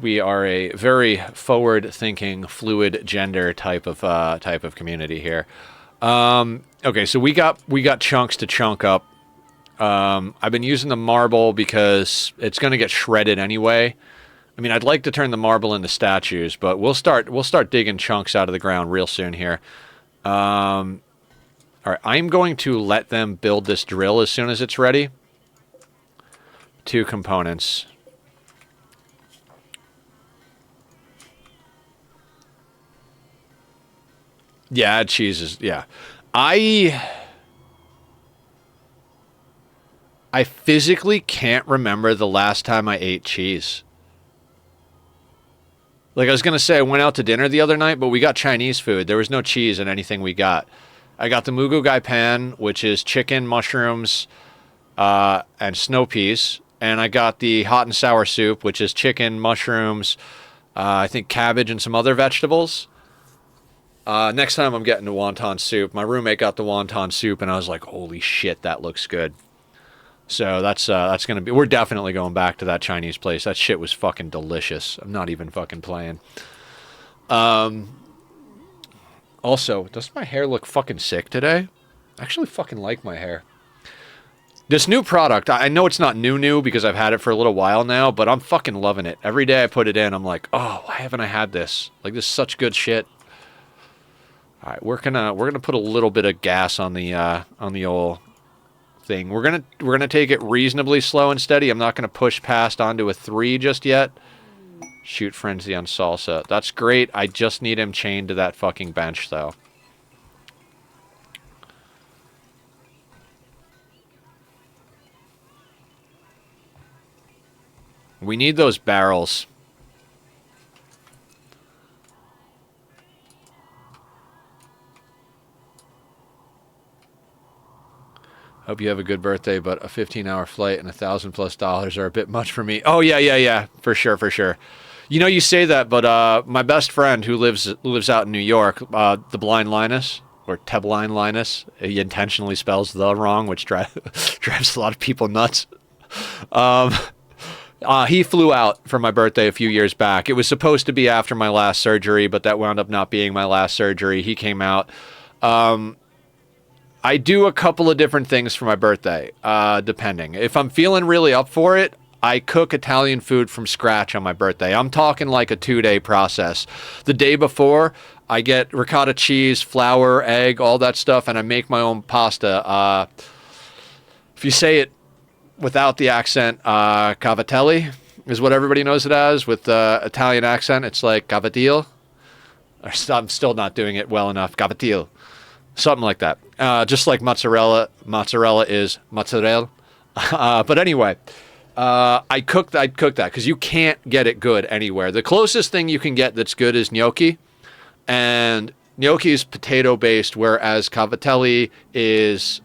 We are a very forward-thinking, fluid gender type of community here. Okay, so we got chunks to chunk up. I've been using the marble because it's going to get shredded anyway. I mean, I'd like to turn the marble into statues, but we'll start digging chunks out of the ground real soon here. All right, I'm going to let them build this drill as soon as it's ready. 2 components. Yeah, cheese is, yeah. I I physically can't remember the last time I ate cheese. Like I was going to say, I went out to dinner the other night, but we got Chinese food. There was no cheese in anything we got. I got the mugu gai pan, which is chicken, mushrooms, and snow peas. And I got the hot and sour soup, which is chicken, mushrooms, I think cabbage and some other vegetables. Next time I'm getting the wonton soup. My roommate got the wonton soup, and I was like, holy shit, that looks good. So that's going to be... We're definitely going back to that Chinese place. That shit was fucking delicious. I'm not even fucking playing. Also, does my hair look fucking sick today? I actually fucking like my hair. This new product, I know it's not new because I've had it for a little while now, but I'm fucking loving it. Every day I put it in, I'm like, oh, why haven't I had this? Like, this is such good shit. All right, we're gonna put a little bit of gas on the old thing. We're gonna take it reasonably slow and steady. I'm not gonna push past onto a 3 just yet. Shoot frenzy on salsa. That's great. I just need him chained to that fucking bench though. We need those barrels. Hope you have a good birthday, but a 15-hour flight and $1,000+ are a bit much for me. Oh, yeah. For sure. You know, you say that, but my best friend who lives out in New York, the Blind Linus, or Tebline Linus, he intentionally spells the wrong, which drives a lot of people nuts. He flew out for my birthday a few years back. It was supposed to be after my last surgery, but that wound up not being my last surgery. He came out. I do a couple of different things for my birthday, depending. If I'm feeling really up for it, I cook Italian food from scratch on my birthday. I'm talking like a 2-day process. The day before, I get ricotta cheese, flour, egg, all that stuff, and I make my own pasta. If you say it without the accent, cavatelli is what everybody knows it as. With the Italian accent, it's like cavatello. I'm still not doing it well enough. Cavatello. Something like that. Just like mozzarella. Mozzarella is mozzarella. But anyway, I'd cook that because you can't get it good anywhere. The closest thing you can get that's good is gnocchi. And gnocchi is potato-based, whereas cavatelli is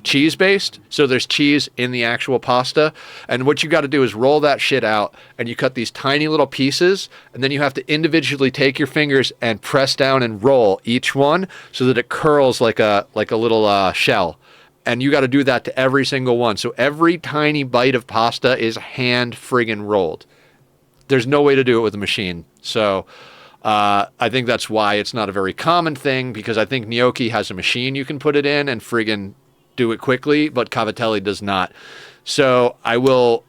cheese-based. So there's cheese in the actual pasta. And what you got to do is roll that shit out, and you cut these tiny little pieces, and then you have to individually take your fingers and press down and roll each one so that it curls like a little shell. And you got to do that to every single one. So every tiny bite of pasta is hand friggin' rolled. There's no way to do it with a machine. So I think that's why it's not a very common thing, because I think gnocchi has a machine you can put it in and friggin' do it quickly, but cavatelli does not. So I will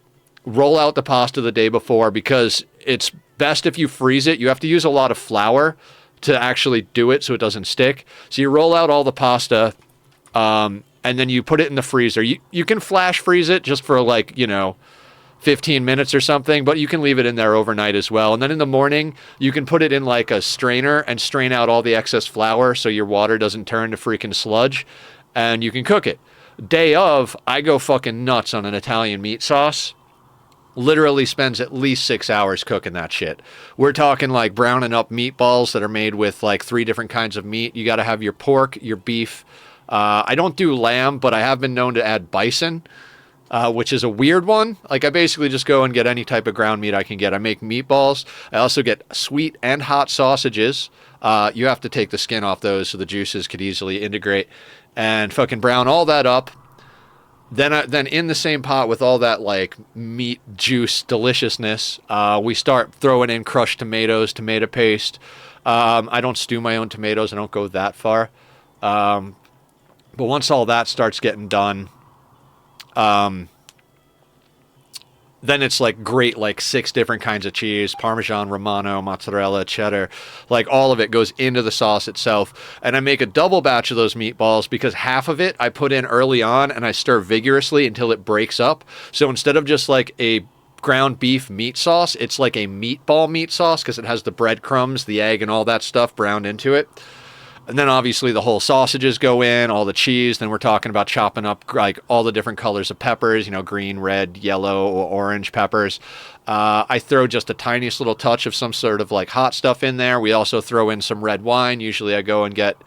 roll out the pasta the day before, because it's best if you freeze it. You have to use a lot of flour to actually do it so it doesn't stick. So you roll out all the pasta, and then you put it in the freezer. You can flash freeze it just for 15 minutes or something, but you can leave it in there overnight as well. And then in the morning, you can put it in like a strainer and strain out all the excess flour so your water doesn't turn to freaking sludge, and you can cook it. Day of, I go fucking nuts on an Italian meat sauce. Literally spends at least 6 hours cooking that shit. We're talking like browning up meatballs that are made with like 3 different kinds of meat. You got to have your pork, your beef. I don't do lamb, but I have been known to add bison, which is a weird one. Like, I basically just go and get any type of ground meat I can get. I make meatballs. I also get sweet and hot sausages. You have to take the skin off those so the juices could easily integrate, and fucking brown all that up. Then in the same pot with all that like meat juice deliciousness, we start throwing in crushed tomatoes, tomato paste. I don't stew my own tomatoes. I don't go that far. But once all that starts getting done, then it's like great, like 6 different kinds of cheese, Parmesan, Romano, mozzarella, cheddar, like all of it goes into the sauce itself. And I make a double batch of those meatballs because half of it I put in early on and I stir vigorously until it breaks up. So instead of just like a ground beef meat sauce, it's like a meatball meat sauce because it has the breadcrumbs, the egg, and all that stuff browned into it. And then obviously the whole sausages go in, all the cheese. Then we're talking about chopping up like all the different colors of peppers, you know, green, red, yellow, or orange peppers. I throw just a tiniest little touch of some sort of like hot stuff in there. We also throw in some red wine. Usually I go and get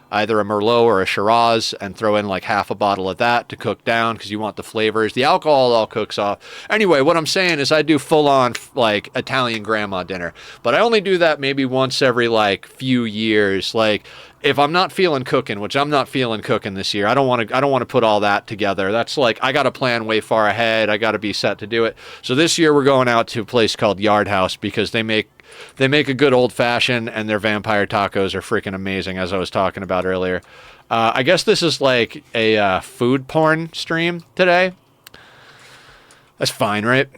either a Merlot or a Shiraz and throw in like half a bottle of that to cook down because you want the flavors. The alcohol all cooks off. Anyway, what I'm saying is I do full on like Italian grandma dinner, but I only do that maybe once every like few years. Like if I'm not feeling cooking, which I'm not feeling cooking this year, I don't want to put all that together. That's like, I got to plan way far ahead. I got to be set to do it. So this year we're going out to a place called Yard House because they make a good old-fashioned, and their vampire tacos are freaking amazing, as I was talking about earlier. I guess this is like a food porn stream today. That's fine, right?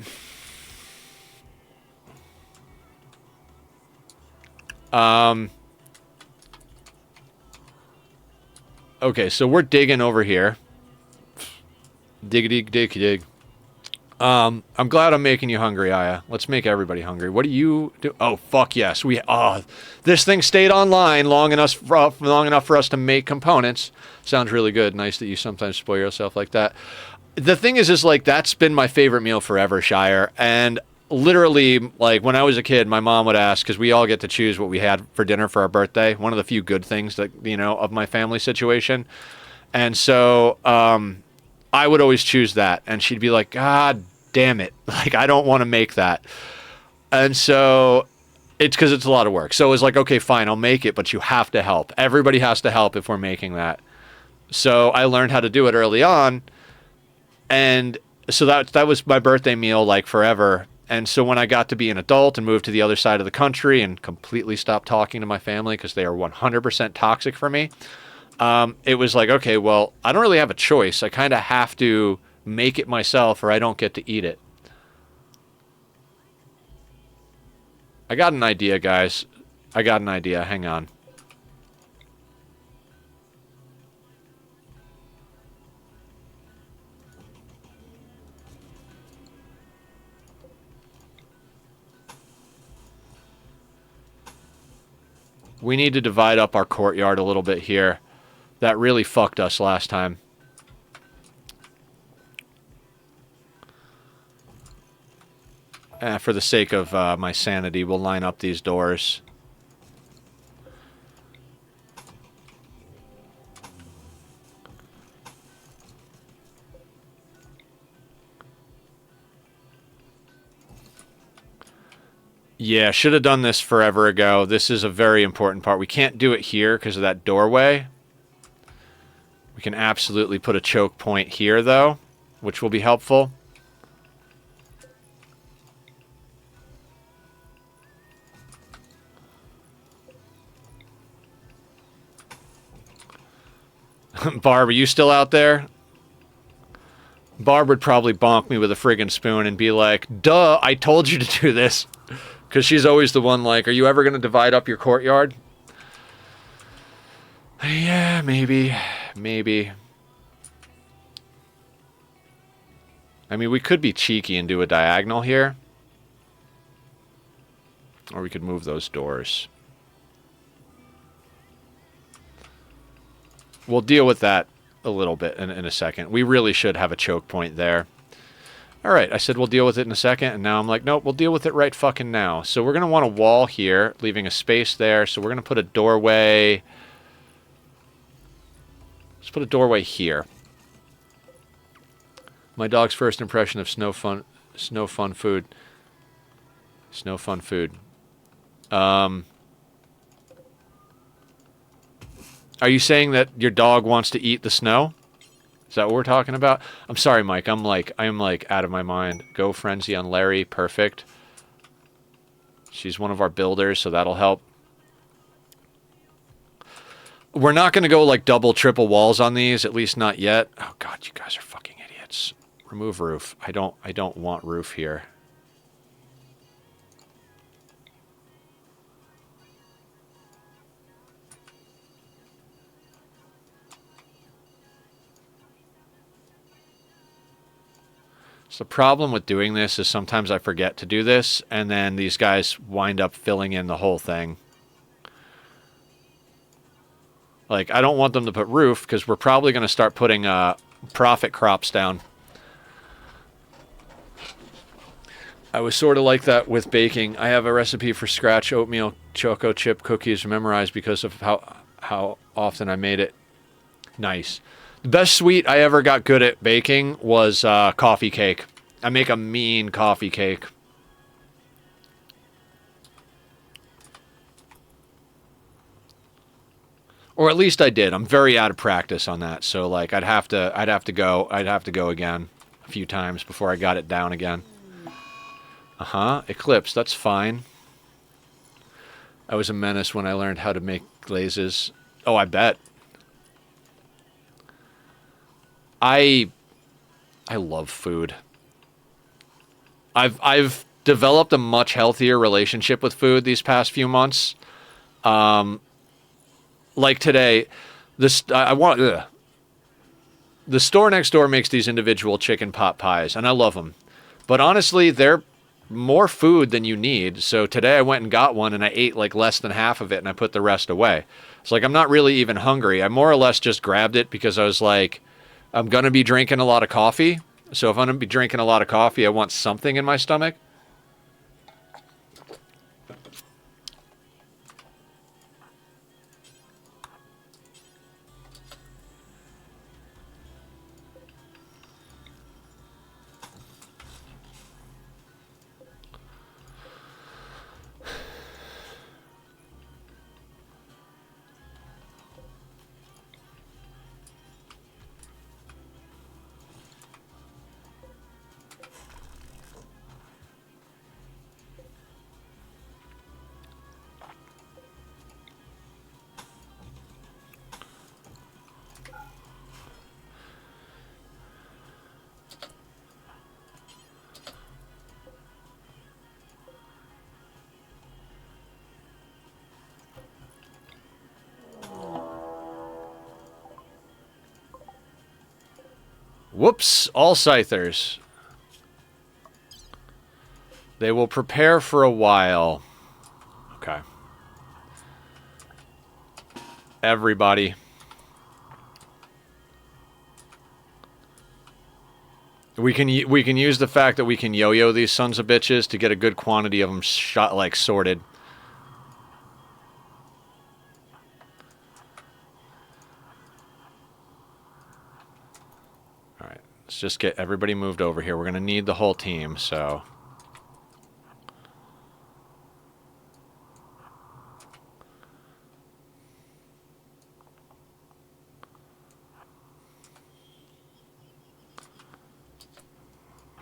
Okay, so we're digging over here. Dig. I'm glad I'm making you hungry, Aya. Let's make everybody hungry. What do you do? Oh, fuck yes. This thing stayed online long enough for us to make components. Sounds really good. Nice that you sometimes spoil yourself like that. The thing is like, that's been my favorite meal forever, Shire. And literally, like, when I was a kid, my mom would ask, because we all get to choose what we had for dinner for our birthday. One of the few good things that, you know, of my family situation. And so, I would always choose that. And she'd be like, God damn it. Like, I don't want to make that. And so it's because it's a lot of work. So it was like, okay, fine, I'll make it, but you have to help. Everybody has to help if we're making that. So I learned how to do it early on. And so that was my birthday meal, like, forever. And so when I got to be an adult and moved to the other side of the country and completely stopped talking to my family because they are 100% toxic for me, it was like, okay, well, I don't really have a choice. I kind of have to make it myself or I don't get to eat it. I got an idea, guys. I got an idea. Hang on. We need to divide up our courtyard a little bit here. That really fucked us last time. For the sake of my sanity, we'll line up these doors. Yeah, should have done this forever ago. This is a very important part. We can't do it here because of that doorway. We can absolutely put a choke point here, though, which will be helpful. Barb, are you still out there? Barb would probably bonk me with a friggin' spoon and be like, duh, I told you to do this. Because she's always the one like, are you ever going to divide up your courtyard? Yeah, maybe. Maybe. I mean, we could be cheeky and do a diagonal here. Or we could move those doors. We'll deal with that a little bit in a second. We really should have a choke point there. All right, I said we'll deal with it in a second, and now I'm like, nope, we'll deal with it right fucking now. So we're going to want a wall here, leaving a space there. So we're going to put a doorway. Let's put a doorway here. My dog's first impression of snow fun food. Snow fun food. Are you saying that your dog wants to eat the snow? Is that what we're talking about? I'm sorry, Mike. I'm like out of my mind. Go frenzy on Larry. Perfect. She's one of our builders, so that'll help. We're not going to go like double, triple walls on these, at least not yet. Oh God, you guys are fucking idiots. Remove roof. I don't want roof here. So the problem with doing this is sometimes I forget to do this, and then these guys wind up filling in the whole thing. Like, I don't want them to put roof, because we're probably going to start putting profit crops down. I was sort of like that with baking. I have a recipe for scratch oatmeal choco chip cookies memorized because of how often I made it. Nice. The best sweet I ever got good at baking was coffee cake. I make a mean coffee cake. Or at least I did. I'm very out of practice on that. So like I'd have to go again a few times before I got it down again. Eclipse, that's fine. I was a menace when I learned how to make glazes. Oh, I bet. I love food. I've developed a much healthier relationship with food these past few months. Like today, the store next door makes these individual chicken pot pies, and I love them. But honestly, they're more food than you need. So today I went and got one, and I ate like less than half of it, and I put the rest away. It's like I'm not really even hungry. I more or less just grabbed it because I was like, I'm going to be drinking a lot of coffee. So if I'm going to be drinking a lot of coffee, I want something in my stomach. Whoops, all scythers. They will prepare for a while. Okay. Everybody. We can use the fact that we can yo-yo these sons of bitches to get a good quantity of them shot, like, sorted. Let's just get everybody moved over here. We're going to need the whole team, so...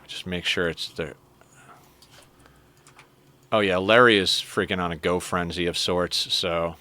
Just make sure it's there. Oh yeah, Larry is freaking on a go frenzy of sorts, so...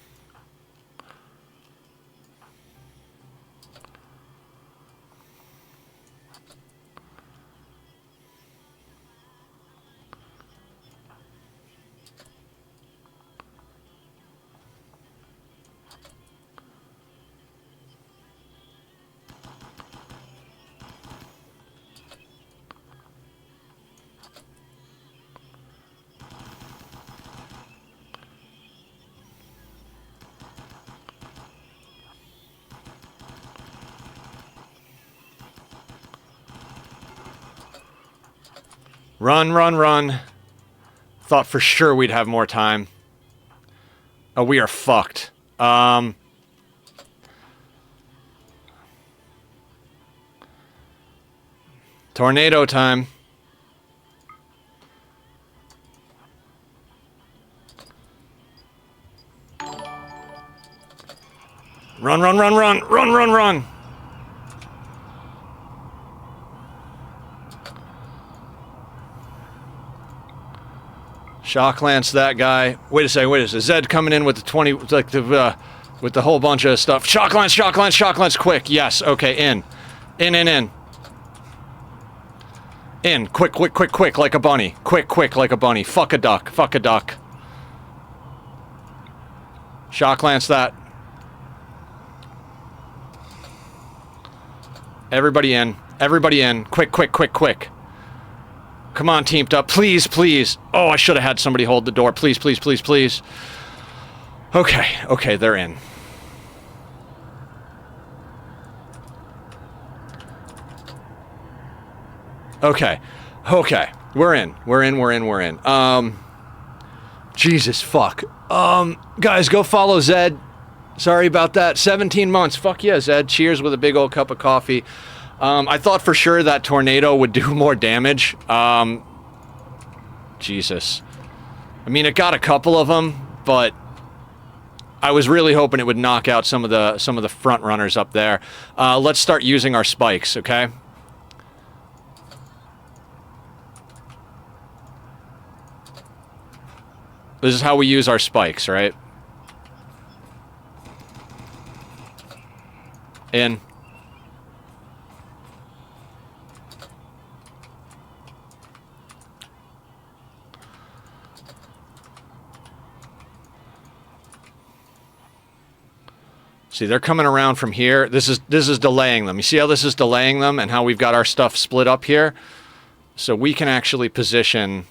Run, run, run. Thought for sure we'd have more time. Oh, we are fucked. Tornado time. Run, run, run, run, run, run, run. Shock lance that guy. Wait a second, wait a second. Zed coming in with the 20, like the, with the whole bunch of stuff. Shock lance, shock lance, shock lance, quick. Yes, okay, in. In, in, in. In, quick, quick, quick, quick, like a bunny. Quick, quick, like a bunny. Fuck a duck, fuck a duck. Shock lance that. Everybody in. Everybody in. Quick, quick, quick, quick. Come on, teamed up. Please, please. Oh, I should have had somebody hold the door. Please, please, please, please. Okay, okay, they're in. Okay. Okay. We're in. Jesus fuck. Guys, go follow Zed. Sorry about that. 17 months. Fuck yeah, Zed. Cheers with a big old cup of coffee. I thought for sure that tornado would do more damage. Jesus. I mean, it got a couple of them, but I was really hoping it would knock out some of the front runners up there. Let's start using our spikes, okay? This is how we use our spikes, right? In. See, they're coming around from here. This is delaying them. You see how this is delaying them and how we've got our stuff split up here? So we can actually position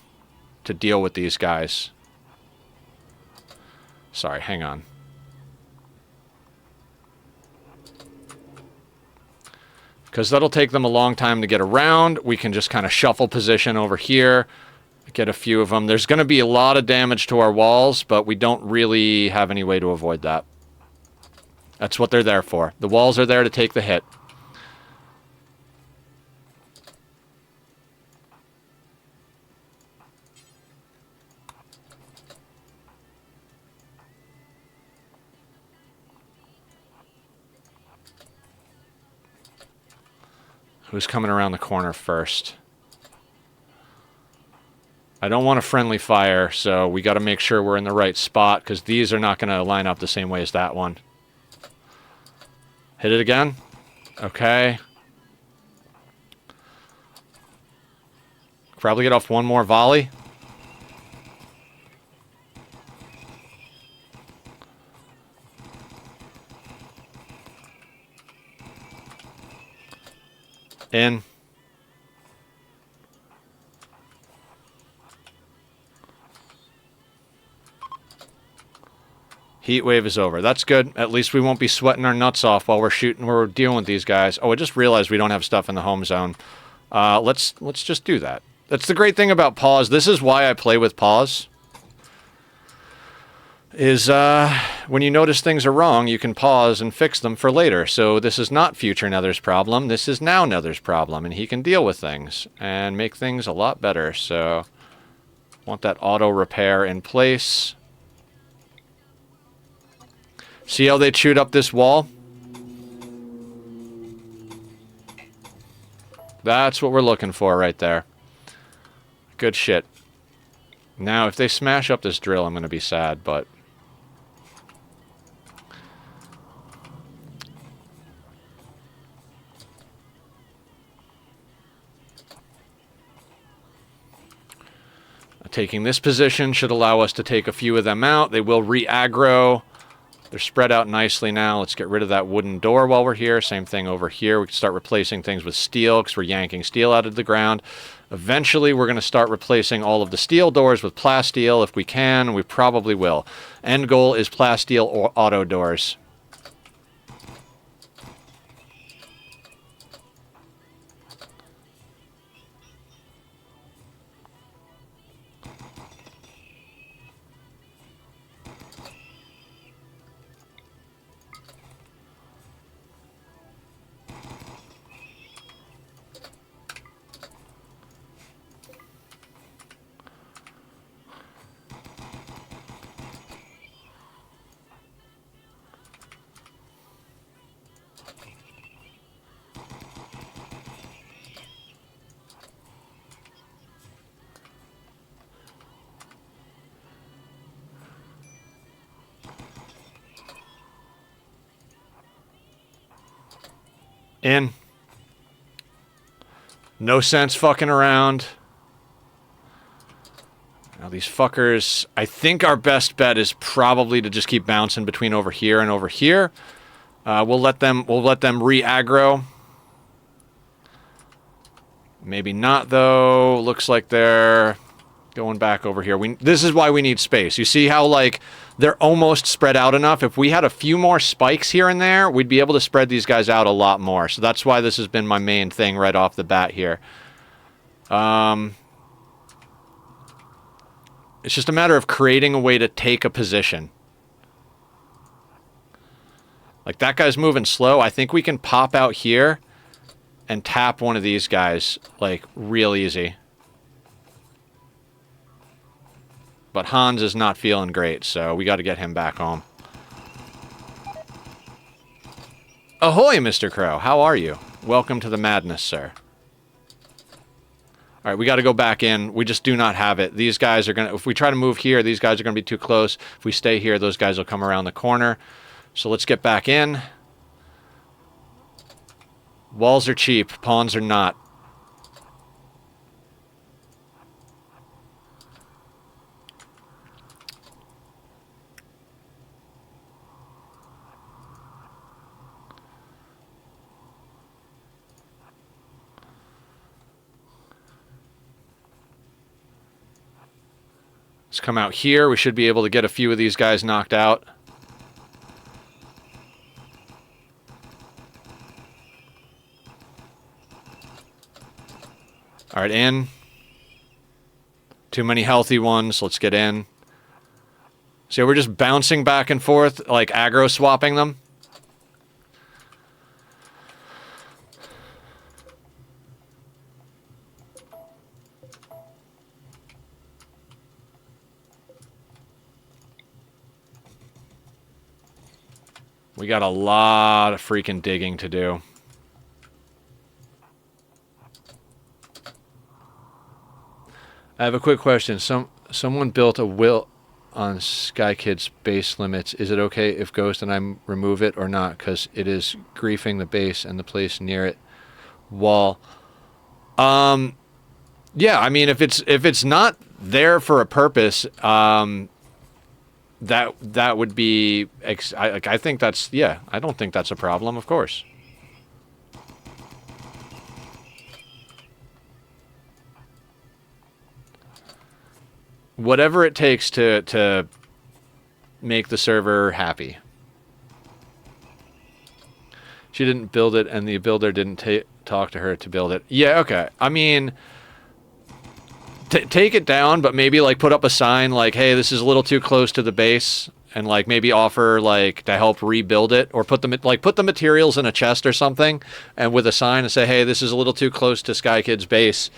to deal with these guys. Sorry, hang on. Because that'll take them a long time to get around. We can just kind of shuffle position over here. Get a few of them. There's going to be a lot of damage to our walls, but we don't really have any way to avoid that. That's what they're there for. The walls are there to take the hit. Who's coming around the corner first? I don't want a friendly fire, so we got to make sure we're in the right spot, because these are not going to line up the same way as that one. Hit it again. Okay. Probably get off one more volley. In. Heat wave is over. That's good. At least we won't be sweating our nuts off while we're dealing with these guys. Oh, I just realized we don't have stuff in the home zone. Let's just do that. That's the great thing about pause. This is why I play with pause. Is when you notice things are wrong, you can pause and fix them for later. So this is not future Nether's problem. This is now Nether's problem, and he can deal with things and make things a lot better. So want that auto repair in place. See how they chewed up this wall? That's what we're looking for right there. Good shit. Now, if they smash up this drill, I'm going to be sad, but... Taking this position should allow us to take a few of them out. They will re-aggro. They're spread out nicely now. Let's get rid of that wooden door while we're here. Same thing over here. We can start replacing things with steel because we're yanking steel out of the ground. Eventually, we're going to start replacing all of the steel doors with plasteel if we can. We probably will. End goal is plasteel or auto doors. In. No sense fucking around. Now these fuckers, I think our best bet is probably to just keep bouncing between over here and over here. We'll let them re-aggro. Maybe not though. Looks like they're going back over here. This is why we need space. You see how like they're almost spread out enough. If we had a few more spikes here and there, we'd be able to spread these guys out a lot more. So that's why this has been my main thing right off the bat here. It's just a matter of creating a way to take a position. Like, that guy's moving slow. I think we can pop out here and tap one of these guys, like, real easy. But Hans is not feeling great, so we got to get him back home. Ahoy, Mr. Crow. How are you? Welcome to the madness, sir. All right, we got to go back in. We just do not have it. These guys are going to... If we try to move here, these guys are going to be too close. If we stay here, those guys will come around the corner. So let's get back in. Walls are cheap. Pawns are not. Let's come out here. We should be able to get a few of these guys knocked out. All right, in. Too many healthy ones. Let's get in. So we're just bouncing back and forth, like aggro swapping them. We got a lot of freaking digging to do. I have a quick question. Someone built a will on Sky Kid's base limits. Is it okay if Ghost and I remove it or not? Because it is griefing the base and the place near it. Wall. Yeah, I mean, if it's not there for a purpose, that would be... I think that's... Yeah, I don't think that's a problem, of course. Whatever it takes to make the server happy. She didn't build it, and the builder didn't talk to her to build it. Yeah, okay. I mean... take it down, but maybe like put up a sign like, hey, this is a little too close to the base, and like maybe offer like to help rebuild it, or put the materials in a chest or something, and with a sign and say, hey, this is a little too close to Sky Kid's base.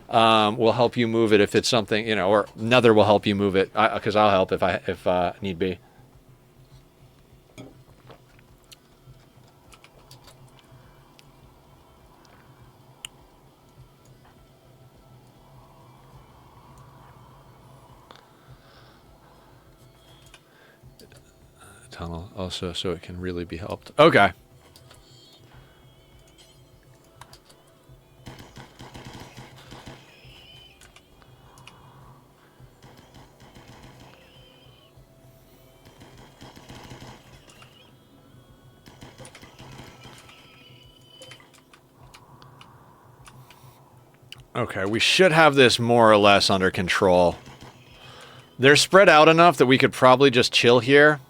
We'll help you move it if it's something, you know, or Nether will help you move it, because I'll help if need be. Tunnel also, so it can really be helped. Okay. Okay, we should have this more or less under control. They're spread out enough that we could probably just chill here.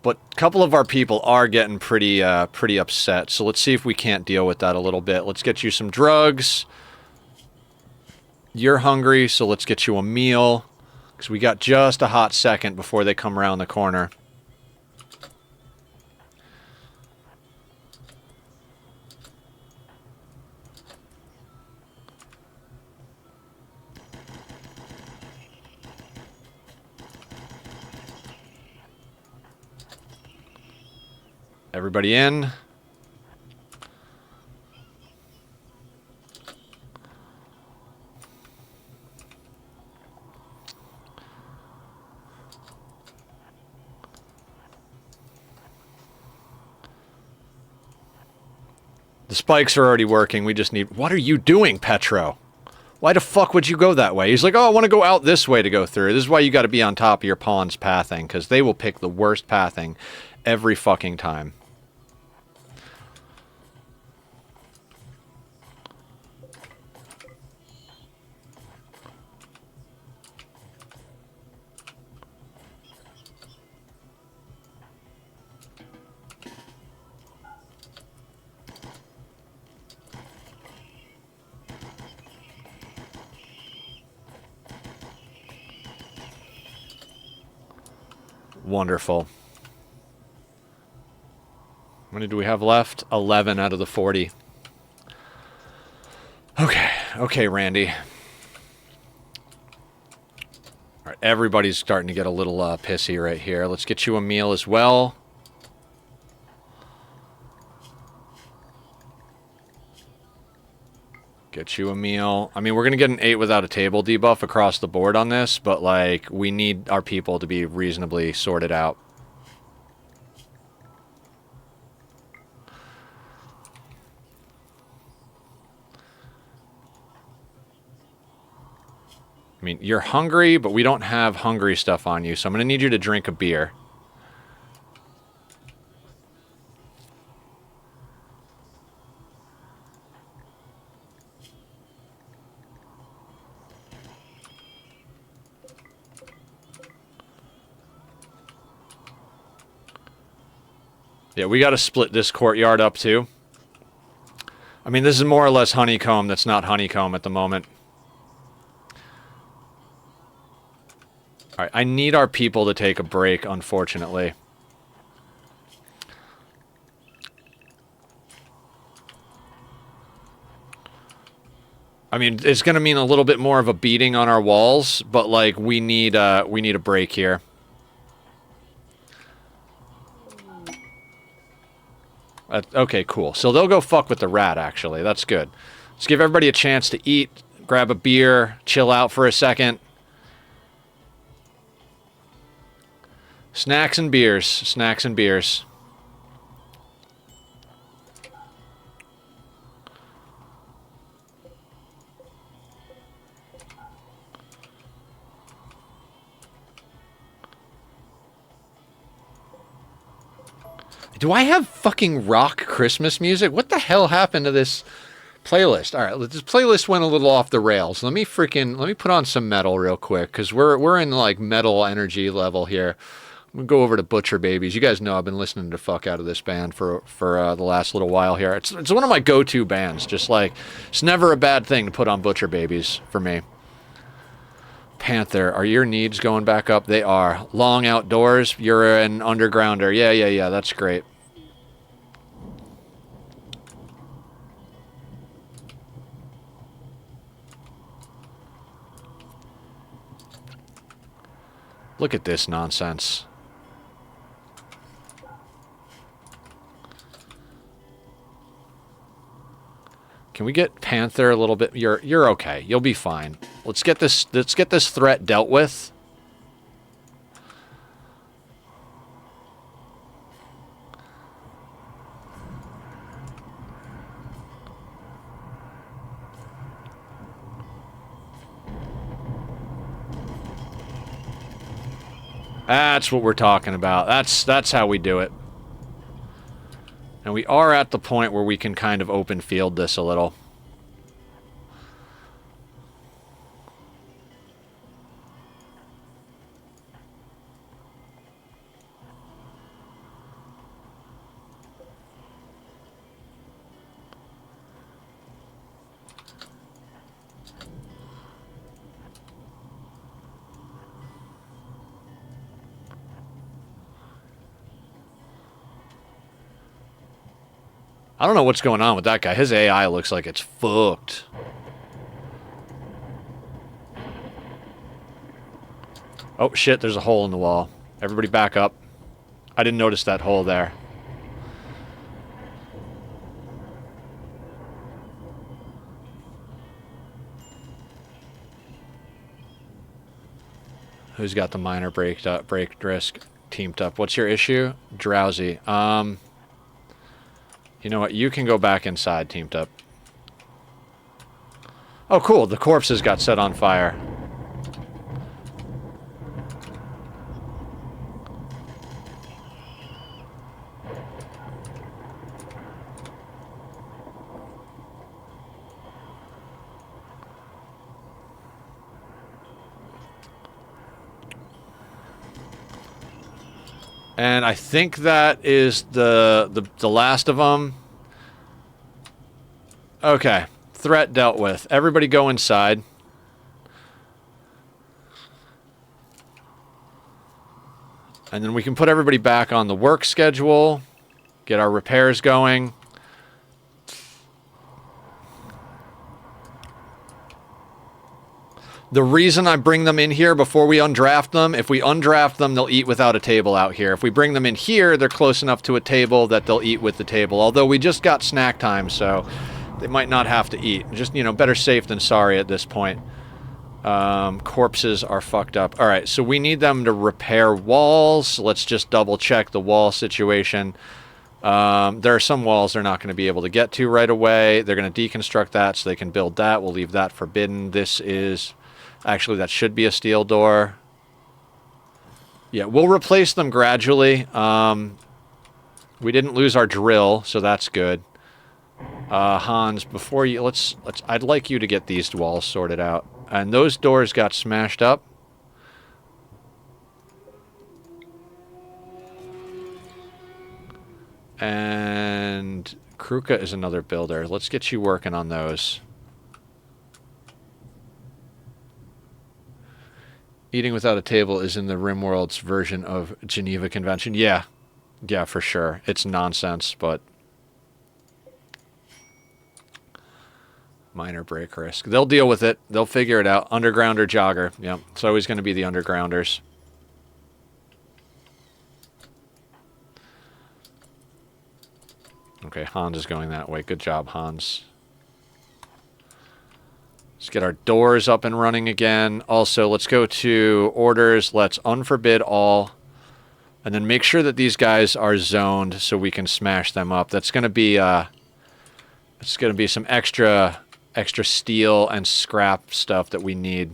But a couple of our people are getting pretty upset, so let's see if we can't deal with that a little bit. Let's get you some drugs. You're hungry, so let's get you a meal. Because we got just a hot second before they come around the corner. Everybody in. The spikes are already working. We just need... What are you doing, Petro? Why the fuck would you go that way? He's like, oh, I want to go out this way to go through. This is why you got to be on top of your pawn's pathing, because they will pick the worst pathing every fucking time. Wonderful. How many do we have left? 11 out of the 40. Okay. Okay, Randy. All right, everybody's starting to get a little pissy right here. Let's get you a meal as well. Get you a meal. I mean, we're going to get an 8 without a table debuff across the board on this, but, like, we need our people to be reasonably sorted out. I mean, you're hungry, but we don't have hungry stuff on you, so I'm going to need you to drink a beer. Yeah, we got to split this courtyard up, too. I mean, this is more or less honeycomb that's not honeycomb at the moment. All right, I need our people to take a break, unfortunately. I mean, it's going to mean a little bit more of a beating on our walls, but, like, we need a break here. Okay, cool. So they'll go fuck with the rat, actually. That's good. Let's give everybody a chance to eat, grab a beer, chill out for a second. Snacks and beers. Snacks and beers. Do I have fucking rock Christmas music? What the hell happened to this playlist? All right, this playlist went a little off the rails. Let me put on some metal real quick, because we're in, like, metal energy level here. I'm gonna go over to Butcher Babies. You guys know I've been listening to fuck out of this band for the last little while here. It's one of my go-to bands. Just like, it's never a bad thing to put on Butcher Babies for me. Panther, are your needs going back up? They are. Long outdoors. You're an undergrounder. Yeah. That's great. Look at this nonsense. Can we get Panther a little bit? You're okay. You'll be fine. Let's get this threat dealt with. That's what we're talking about. That's how we do it. And we are at the point where we can kind of open field this a little. I don't know what's going on with that guy. His AI looks like it's fucked. Oh, shit, there's a hole in the wall. Everybody back up. I didn't notice that hole there. Who's got the minor break risk teamed up? What's your issue? Drowsy. You know what? You can go back inside, teamed up. Oh, cool. The corpses got set on fire. And I think that is the last of them. Okay. Threat dealt with. Everybody go inside. And then we can put everybody back on the work schedule, get our repairs going. The reason I bring them in here before we undraft them, if we undraft them, they'll eat without a table out here. If we bring them in here, they're close enough to a table that they'll eat with the table. Although we just got snack time, so they might not have to eat. Just, you know, better safe than sorry at this point. Corpses are fucked up. All right, so we need them to repair walls. Let's just double check the wall situation. There are some walls they're not going to be able to get to right away. They're going to deconstruct that so they can build that. We'll leave that forbidden. This is... Actually, that should be a steel door. Yeah, we'll replace them gradually. We didn't lose our drill, so that's good. Hans, before you... Let's... I'd like you to get these walls sorted out. And those doors got smashed up. And Kruka is another builder. Let's get you working on those. Eating without a table is in the Rimworld's version of Geneva Convention. Yeah. Yeah, for sure. It's nonsense, but... Minor break risk. They'll deal with it. They'll figure it out. Underground or jogger. Yep. It's always going to be the undergrounders. Okay, Hans is going that way. Good job, Hans. Let's get our doors up and running again. Also, let's go to orders. Let's unforbid all. And then make sure that these guys are zoned so we can smash them up. That's going to be it's going to be some extra steel and scrap stuff that we need.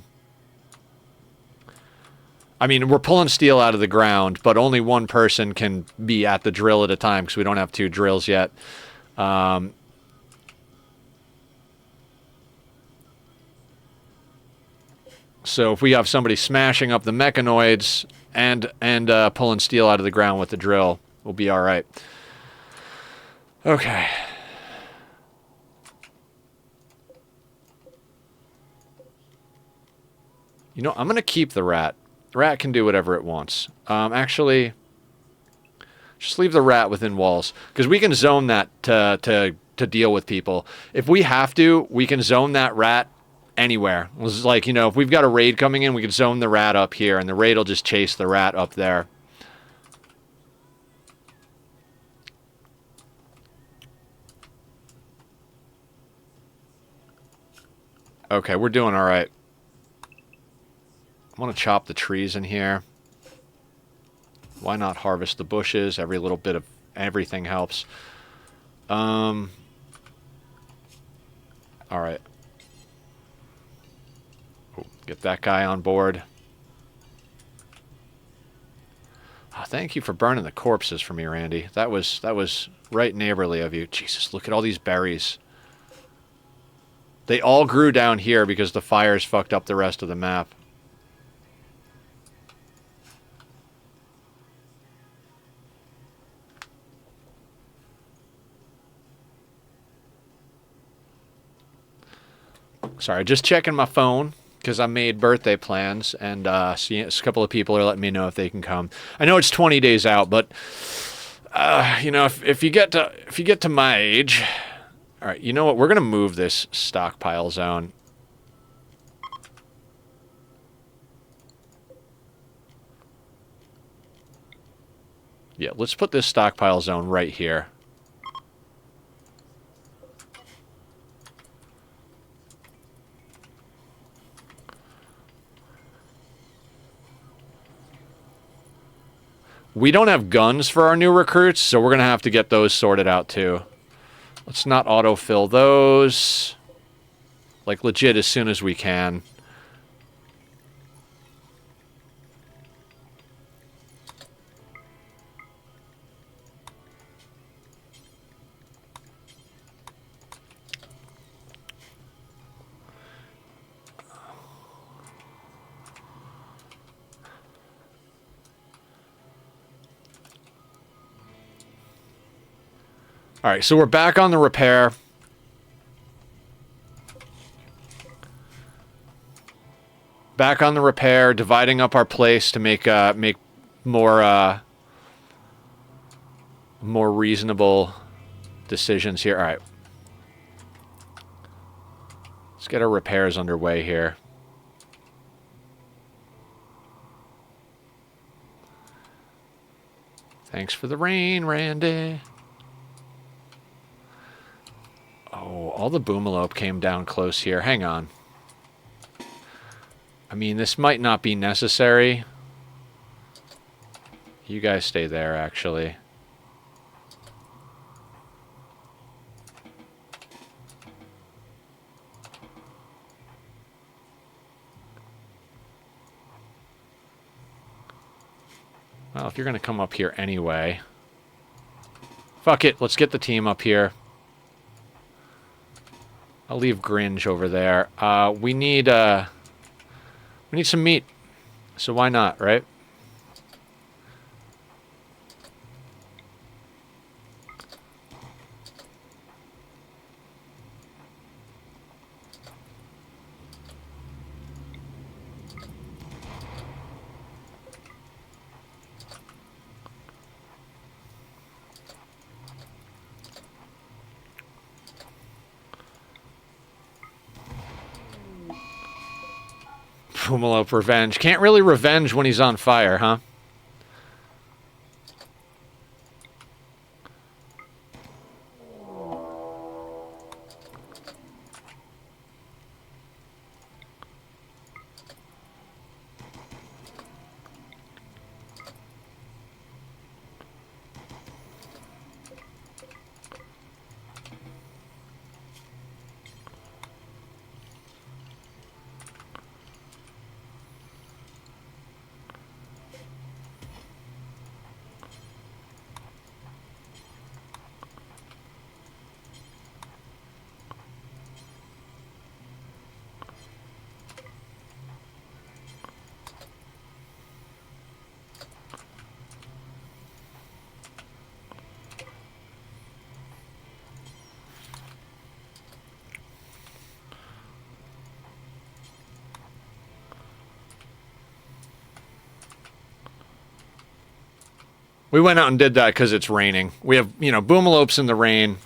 I mean, we're pulling steel out of the ground, but only one person can be at the drill at a time because we don't have 2 drills yet. So if we have somebody smashing up the mechanoids and pulling steel out of the ground with the drill, we'll be all right. Okay. You know, I'm going to keep the rat. The rat can do whatever it wants. Actually, just leave the rat within walls. Because we can zone that to deal with people. If we have to, we can zone that rat anywhere. It's like, you know, if we've got a raid coming in, we can zone the rat up here, and the raid will just chase the rat up there. Okay, we're doing all right. I want to chop the trees in here. Why not harvest the bushes? Every little bit of everything helps. All right. Ooh, get that guy on board. Oh, thank you for burning the corpses for me, Randy. That was right neighborly of you. Jesus, look at all these berries. They all grew down here because the fires fucked up the rest of the map. Sorry, just checking my phone because I made birthday plans, and a couple of people are letting me know if they can come. I know it's 20 days out, but you know, if you get to my age, all right. You know what? We're gonna move this stockpile zone. Yeah, let's put this stockpile zone right here. We don't have guns for our new recruits, so we're going to have to get those sorted out too. Let's not autofill those. Like, legit as soon as we can. All right, so we're back on the repair. Back on the repair, dividing up our place to make more more reasonable decisions here. All right. Let's get our repairs underway here. Thanks for the rain, Randy. Oh, all the boomalope came down close here. Hang on. I mean, this might not be necessary. You guys stay there, actually. Well, if you're going to come up here anyway... Fuck it, let's get the team up here. I'll leave Gringe over there. We need some meat. So why not, right? Boomalope revenge. Can't really revenge when he's on fire, huh? We went out and did that because it's raining. We have, you know, boomalopes in the rain.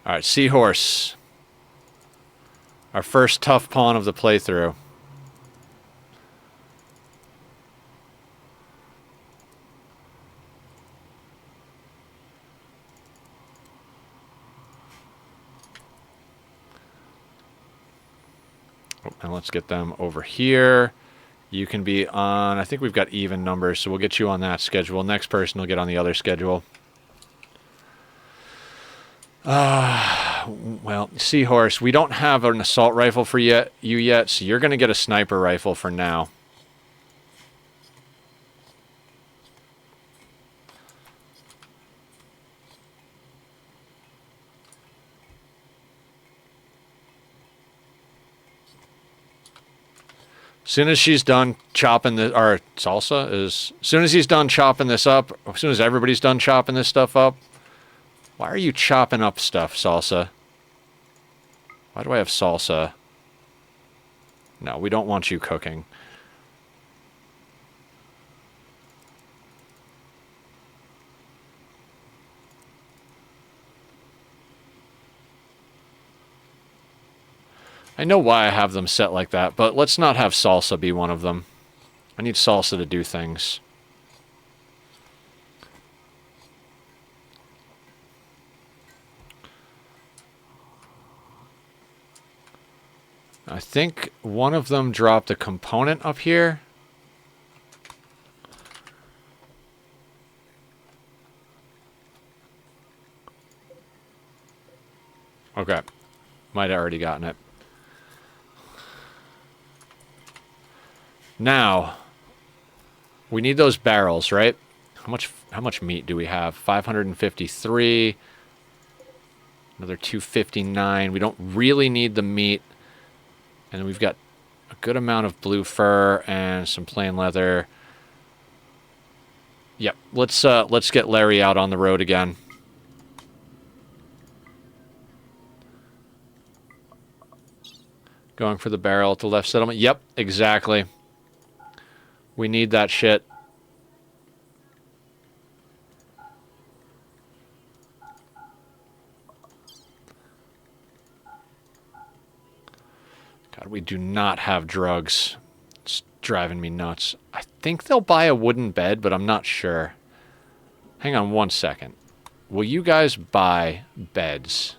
All right, Seahorse. Our first tough pawn of the playthrough. And let's get them over here. You can be on... I think we've got even numbers, so we'll get you on that schedule. Next person will get on the other schedule. Well, Seahorse, we don't have an assault rifle for you yet, so you're going to get a sniper rifle for now. As soon as she's done chopping the, or Salsa is, as soon as he's done chopping this up, as soon as everybody's done chopping this stuff up, why are you chopping up stuff, Salsa? Why do I have Salsa? No, we don't want you cooking. I know why I have them set like that, but let's not have Salsa be one of them. I need Salsa to do things. I think one of them dropped a component up here. Okay. Might have already gotten it. Now, we need those barrels, right? How much meat do we have? 553. Another 259. We don't really need the meat. And we've got a good amount of blue fur and some plain leather. Yep, let's get Larry out on the road again. Going for the barrel at the left settlement. Yep, exactly. We need that shit. God, we do not have drugs. It's driving me nuts. I think they'll buy a wooden bed, but I'm not sure. Hang on one second. Will you guys buy beds?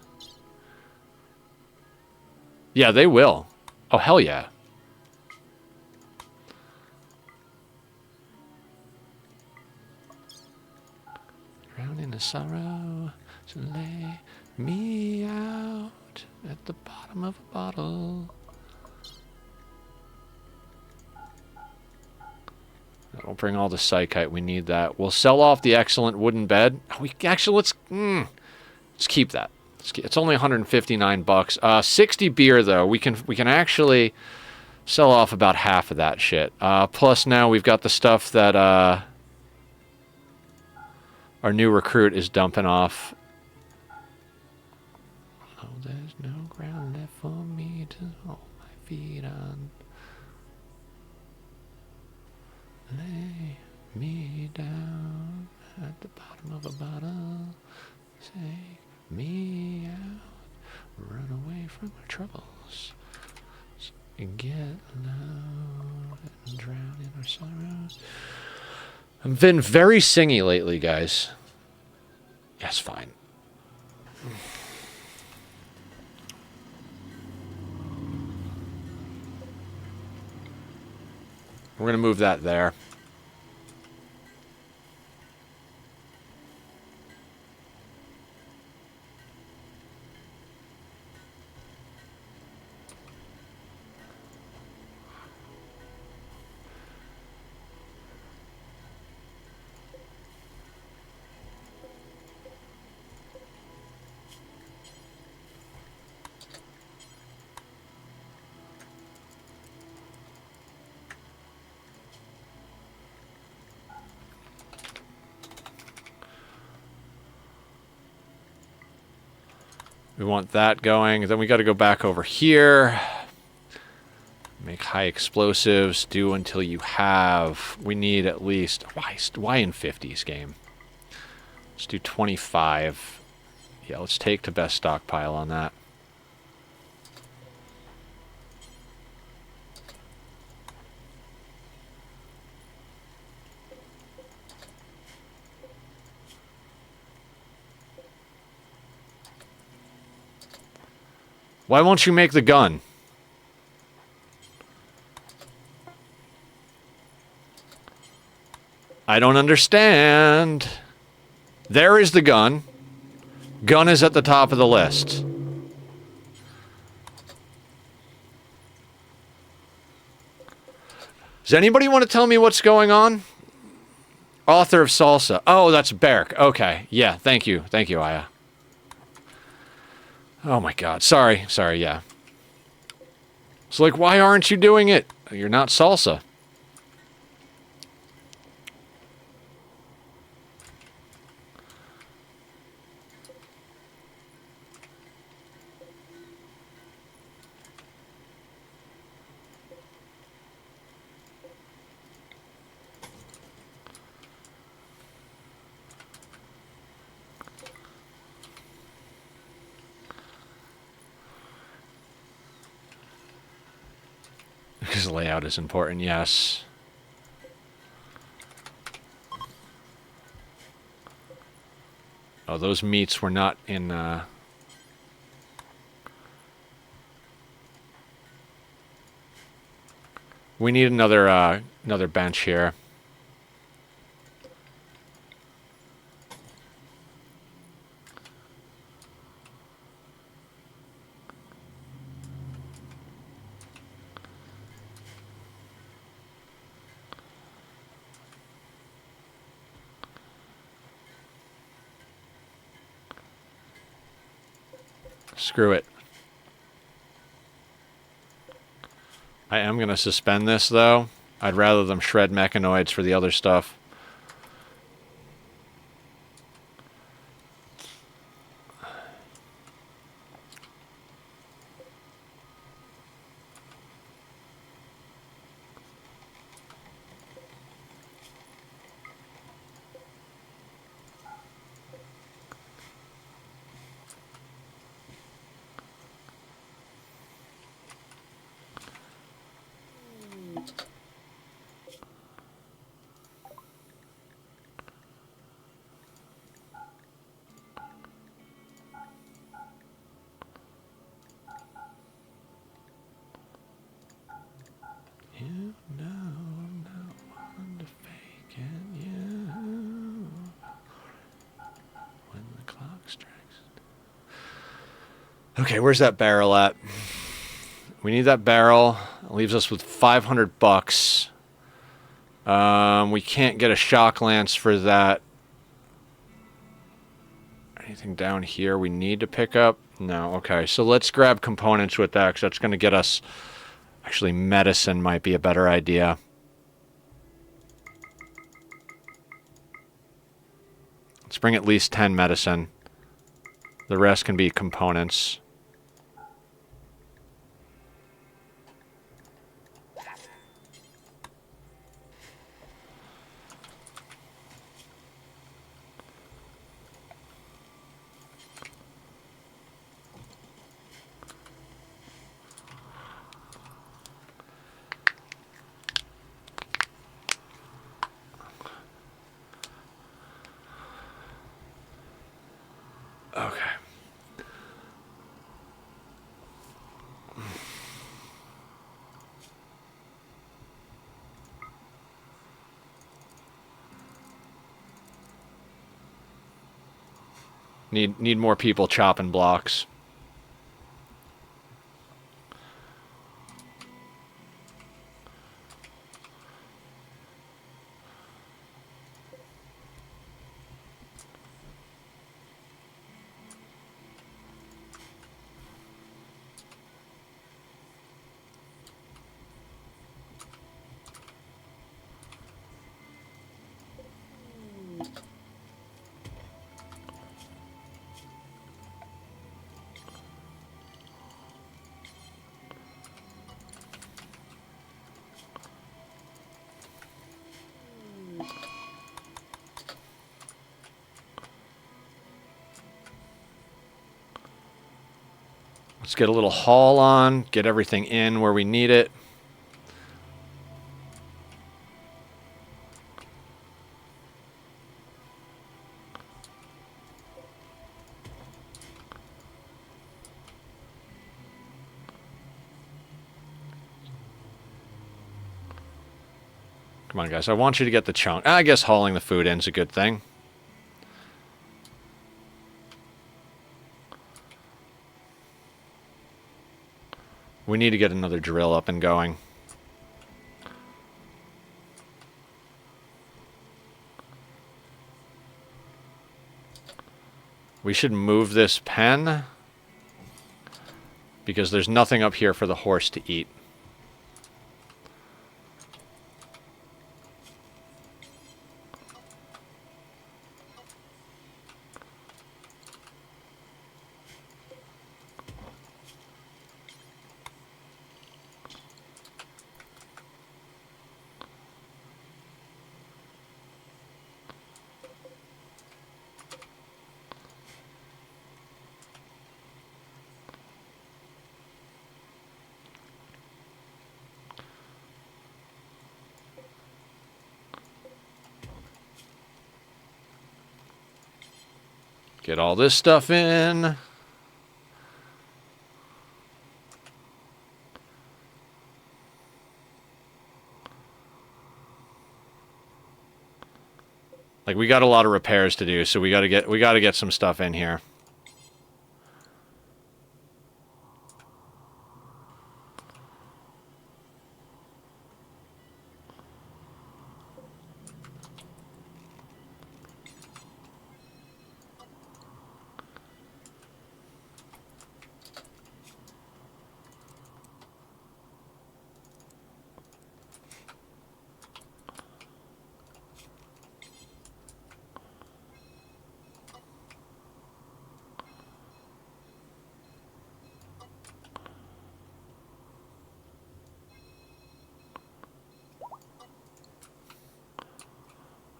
Yeah, they will. Oh, hell yeah. Drown in the sorrow to lay me out at the bottom of a bottle. We'll bring all the psychite. We need that. We'll sell off the excellent wooden bed. We actually let's keep that. It's only 159 bucks. 60 beer though. We can actually sell off about half of that shit. Plus now we've got the stuff that our new recruit is dumping off. Oh, there's no ground left for me to hold my feet on. Lay me down at the bottom of a bottle. Take me out. Run away from our troubles. Get loud and drown in our sorrows. I've been very singy lately, guys. Yes, fine. We're going to move that there. We want that going. Then we got to go back over here. Make high explosives. Do until you have. We need at least. Why in 50s game? Let's do 25. Yeah, let's take the best stockpile on that. Why won't you make the gun? I don't understand. There is the gun. Gun is at the top of the list. Does anybody want to tell me what's going on? Author of Salsa. Oh, that's Berk. Okay. Yeah, thank you. Thank you, Aya. Oh my god. Sorry, yeah. It's like, why aren't you doing it? You're not Salsa. Because layout is important, yes. Oh, those meats were not in, We need another bench here. Screw it. I am going to suspend this, though. I'd rather them shred mechanoids for the other stuff. Okay, where's that barrel at? We need that barrel. It leaves us with 500 bucks. We can't get a shock lance for that. Anything down here we need to pick up? No, okay. So let's grab components with that, because that's going to get us... Actually, medicine might be a better idea. Let's bring at least 10 medicine. The rest can be components. Okay. Need more people chopping blocks. Let's get a little haul on, get everything in where we need it. Come on, guys. I want you to get the chunk. I guess hauling the food in is a good thing. We need to get another drill up and going. We should move this pen, because there's nothing up here for the horse to eat. Get all this stuff in. Like, we got a lot of repairs to do, so we gotta get some stuff in here.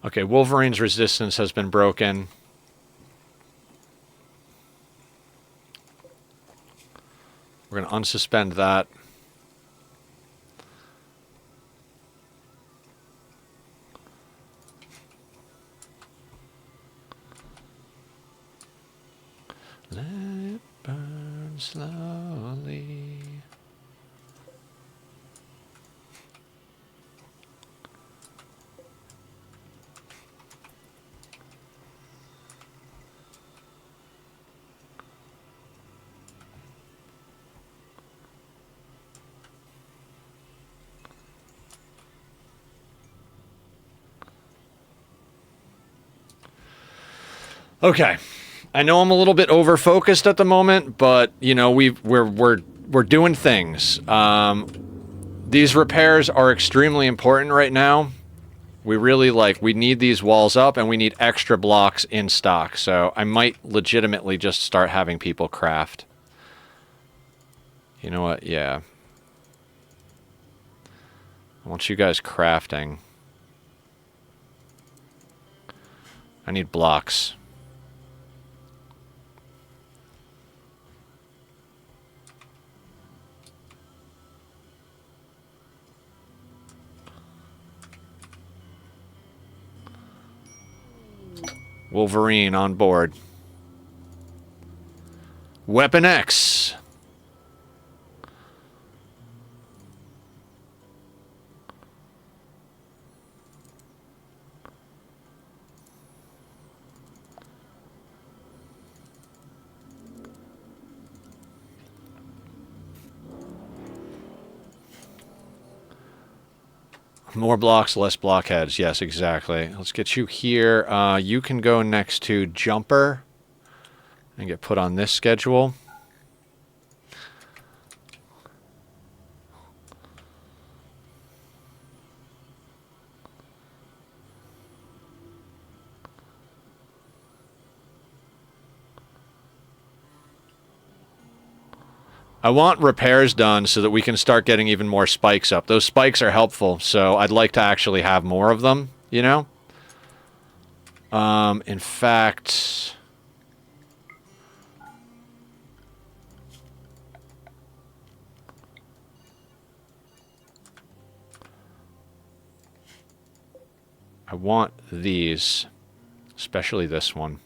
Okay, Wolverine's resistance has been broken. We're going to unsuspend that. Let it burn slowly. Okay. I know I'm a little bit over focused at the moment, but you know we're doing things. These repairs are extremely important right now. We really we need these walls up, and we need extra blocks in stock. So I might legitimately just start having people craft. You know what? Yeah. I want you guys crafting. I need blocks. Wolverine on board. Weapon X. More blocks, less blockheads. Yes, exactly. Let's get you here. You can go next to Jumper and get put on this schedule. I want repairs done so that we can start getting even more spikes up. Those spikes are helpful, so I'd like to actually have more of them, you know? In fact... I want these, especially this one.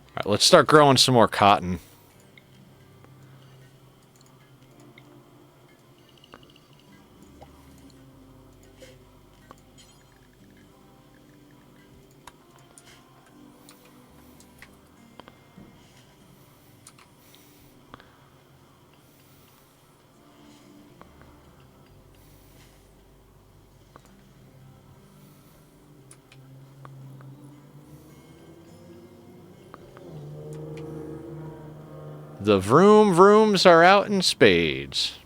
All right, let's start growing some more cotton. The vroom vrooms are out in spades.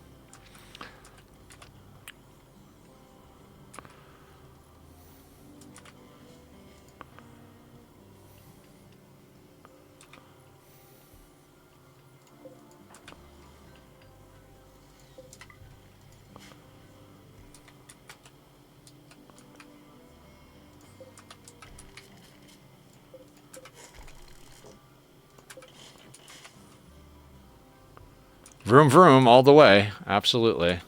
Vroom vroom all the way. Absolutely.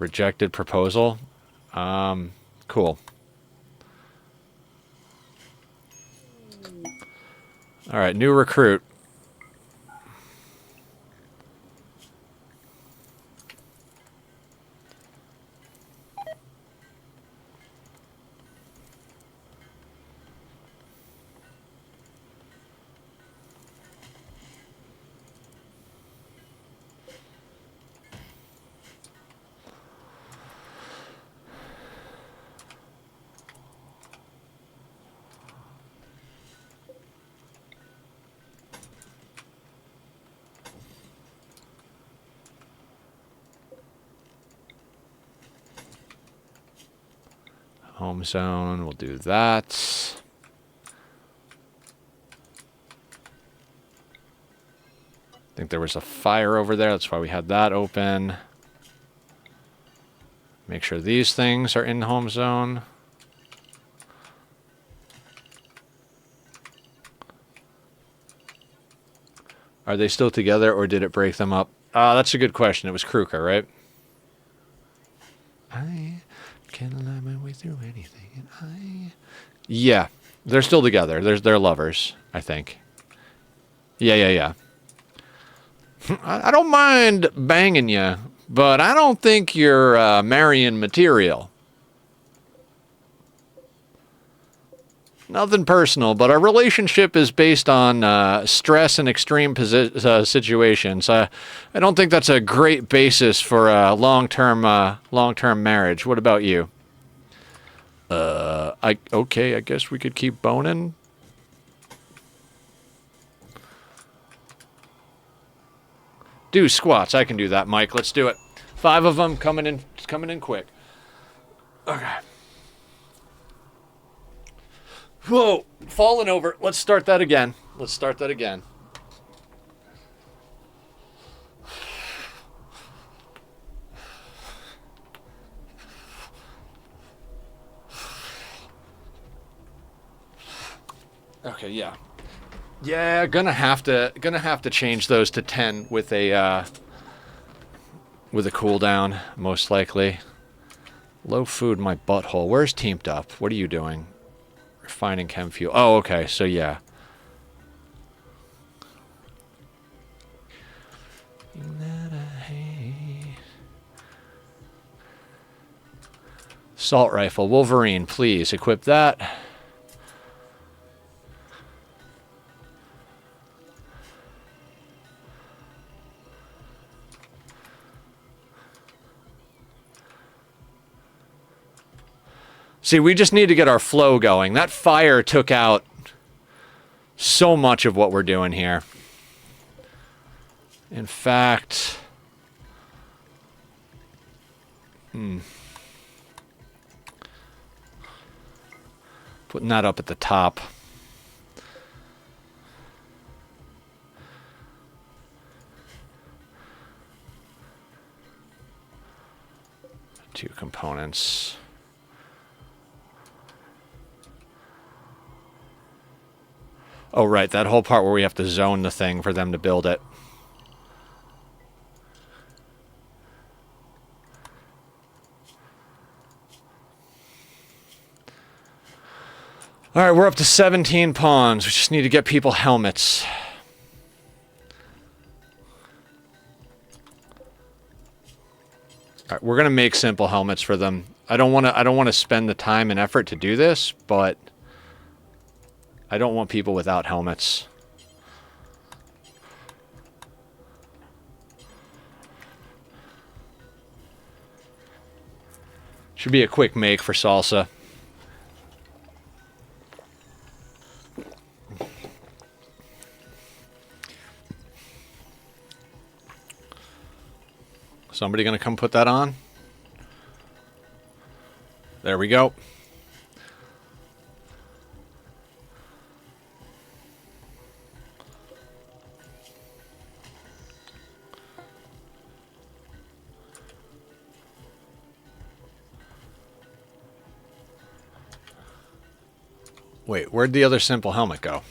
Rejected proposal. Cool. All right, new recruit. Home zone, we'll do that. I think there was a fire over there, that's why we had that open. Make sure these things are in home zone. Are they still together or did it break them up? That's a good question. It was Kruger, right? I can lie my way through anything, and yeah, they're still together. They're lovers, I think. Yeah. I don't mind banging you, but I don't think you're marrying material. Nothing personal, but our relationship is based on stress and extreme situations. I don't think that's a great basis for a long-term marriage. What about you? Okay, I guess we could keep boning. Do squats. I can do that, Mike. Let's do it. 5 of them coming in quick. Okay. Whoa, falling over. Let's start that again. Okay, yeah. Yeah, gonna have to change those to 10 with a cooldown, most likely. Low food, my butthole. Where's Teamed Up? What are you doing? Refining chem fuel. Oh, okay, so yeah. Assault rifle. Wolverine, please equip that. See, we just need to get our flow going. That fire took out so much of what we're doing here. In fact... Putting that up at the top. Two components. Oh, right, that whole part where we have to zone the thing for them to build it. All right, we're up to 17 pawns. We just need to get people helmets. All right, we're gonna make simple helmets for them. I don't want to spend the time and effort to do this, but I don't want people without helmets. Should be a quick make for salsa. Somebody gonna come put that on? There we go. Wait, where'd the other simple helmet go?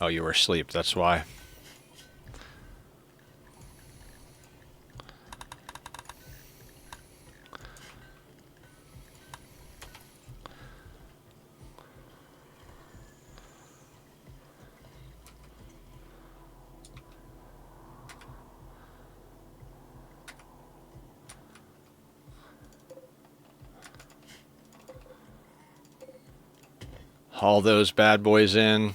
Oh, you were asleep, that's why. Haul those bad boys in.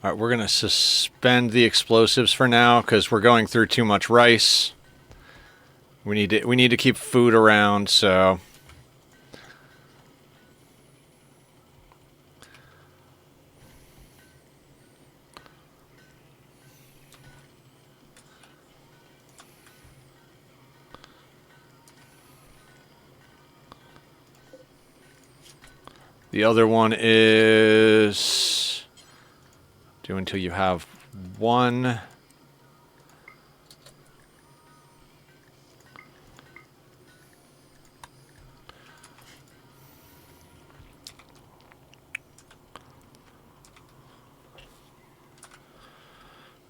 All right, we're going to suspend the explosives for now because we're going through too much rice. We need to keep food around, so the other one is do until you have one.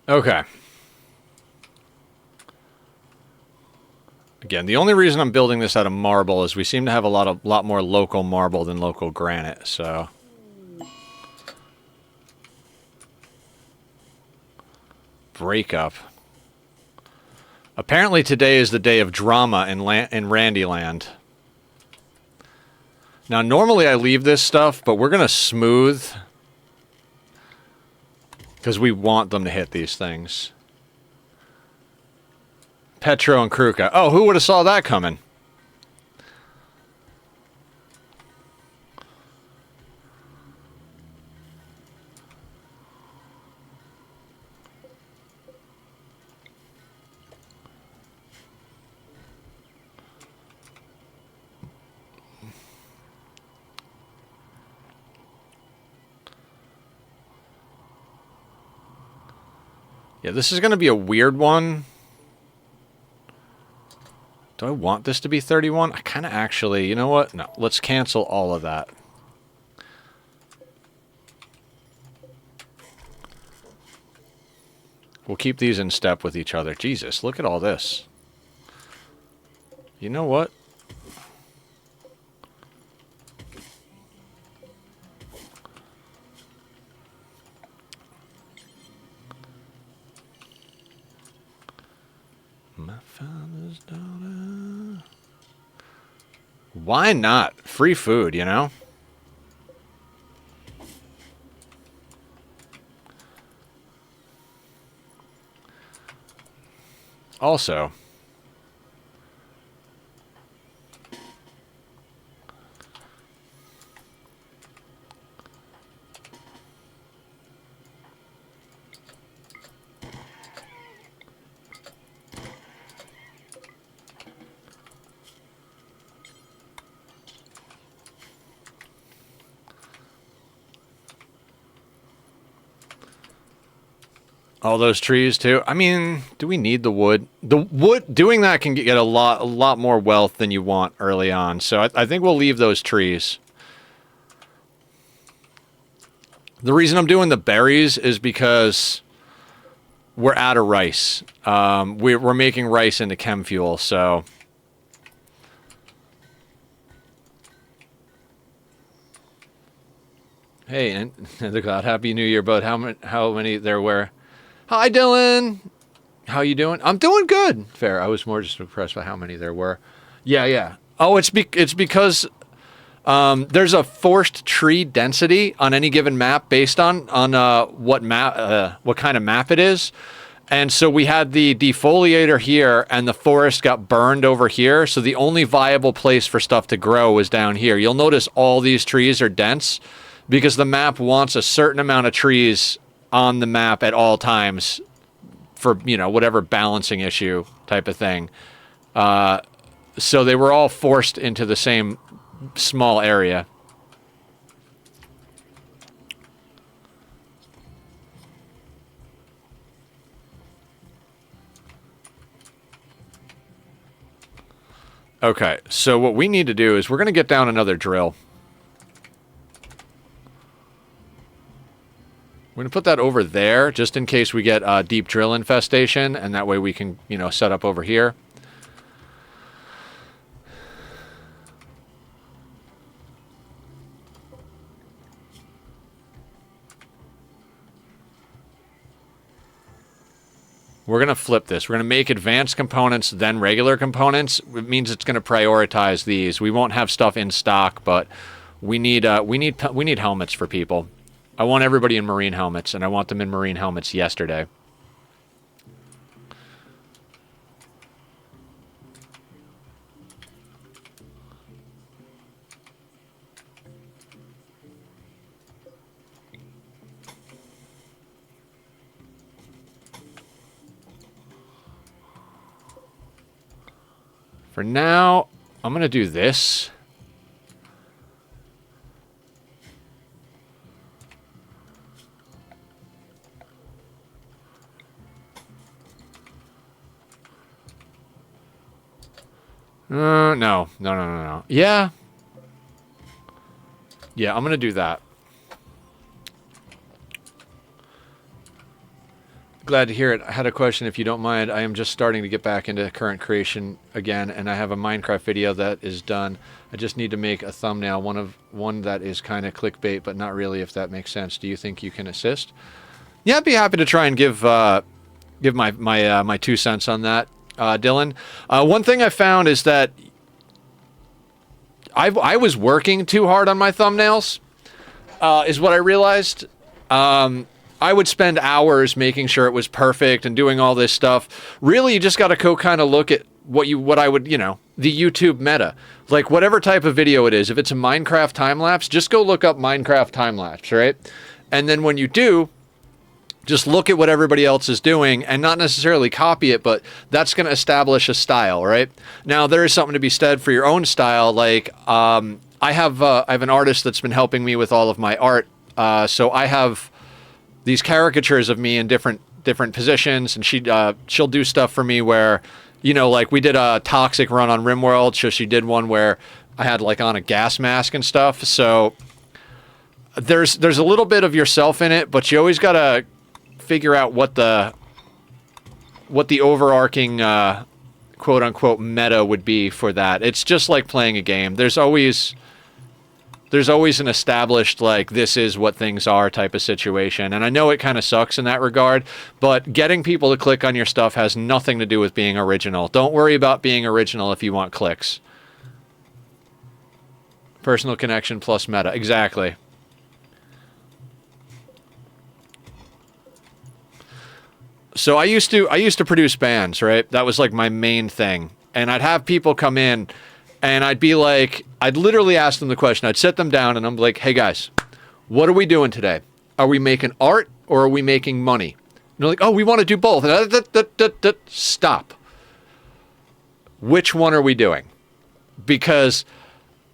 Okay. Again, the only reason I'm building this out of marble is we seem to have a lot more local marble than local granite, so breakup. Apparently today is the day of drama in Randyland. Now, normally I leave this stuff, but we're going to smooth because we want them to hit these things. Petro and Kruka. Oh, who would have saw that coming? Yeah, this is going to be a weird one. Do I want this to be 31? I kind of actually, you know what? No, let's cancel all of that. We'll keep these in step with each other. Jesus, look at all this. You know what? My father's daughter. Why not? Free food, you know? Also, all those trees too. I mean, do we need the wood? The wood, doing that can get a lot more wealth than you want early on. So I think we'll leave those trees. The reason I'm doing the berries is because we're out of rice. We're making rice into chem fuel, so. Hey, and the God, Happy New Year, bud. How many there were? Hi, Dylan. How you doing? I'm doing good. Fair. I was more just impressed by how many there were. Yeah. Oh, it's because there's a forced tree density on any given map based on what kind of map it is. And so we had the defoliator here, and the forest got burned over here. So the only viable place for stuff to grow was down here. You'll notice all these trees are dense because the map wants a certain amount of trees on the map at all times for, you know, whatever balancing issue type of thing. So they were all forced into the same small area. Okay, so what we need to do is we're going to get down another drill. We're going to put that over there, just in case we get a deep drill infestation, and that way we can, you know, set up over here. We're going to flip this. We're going to make advanced components, then regular components. It means it's going to prioritize these. We won't have stuff in stock, but we need helmets for people. I want everybody in marine helmets, and I want them in marine helmets yesterday. For now, I'm going to do this. No. Yeah. Yeah, I'm going to do that. Glad to hear it. I had a question, if you don't mind. I am just starting to get back into current creation again, and I have a Minecraft video that is done. I just need to make a thumbnail, one that is kind of clickbait, but not really, if that makes sense. Do you think you can assist? Yeah, I'd be happy to try and give my 2 cents on that, Dylan. One thing I found is that I was working too hard on my thumbnails, is what I realized. I would spend hours making sure it was perfect and doing all this stuff. Really, you just got to go kind of look at what I would, you know, the YouTube meta. Like, whatever type of video it is, if it's a Minecraft time-lapse, just go look up Minecraft time-lapse, right? And then when you do, just look at what everybody else is doing and not necessarily copy it, but that's going to establish a style, right? Now, there is something to be said for your own style. Like, I have an artist that's been helping me with all of my art. So I have these caricatures of me in different positions, and she'll do stuff for me where, you know, like we did a toxic run on Rimworld, so she did one where I had like on a gas mask and stuff. So there's a little bit of yourself in it, but you always gotta figure out what the overarching quote unquote meta would be for that. It's just like playing a game. There's always an established, like, this is what things are type of situation. And I know it kind of sucks in that regard, but getting people to click on your stuff has nothing to do with being original. Don't worry about being original if you want clicks. Personal connection plus meta. Exactly. So I used to produce bands, right? That was like my main thing. And I'd have people come in and I'd be like, I'd literally ask them the question. I'd sit them down and I'm like, hey guys, what are we doing today? Are we making art or are we making money? And they're like, oh, we want to do both. And stop. Which one are we doing? Because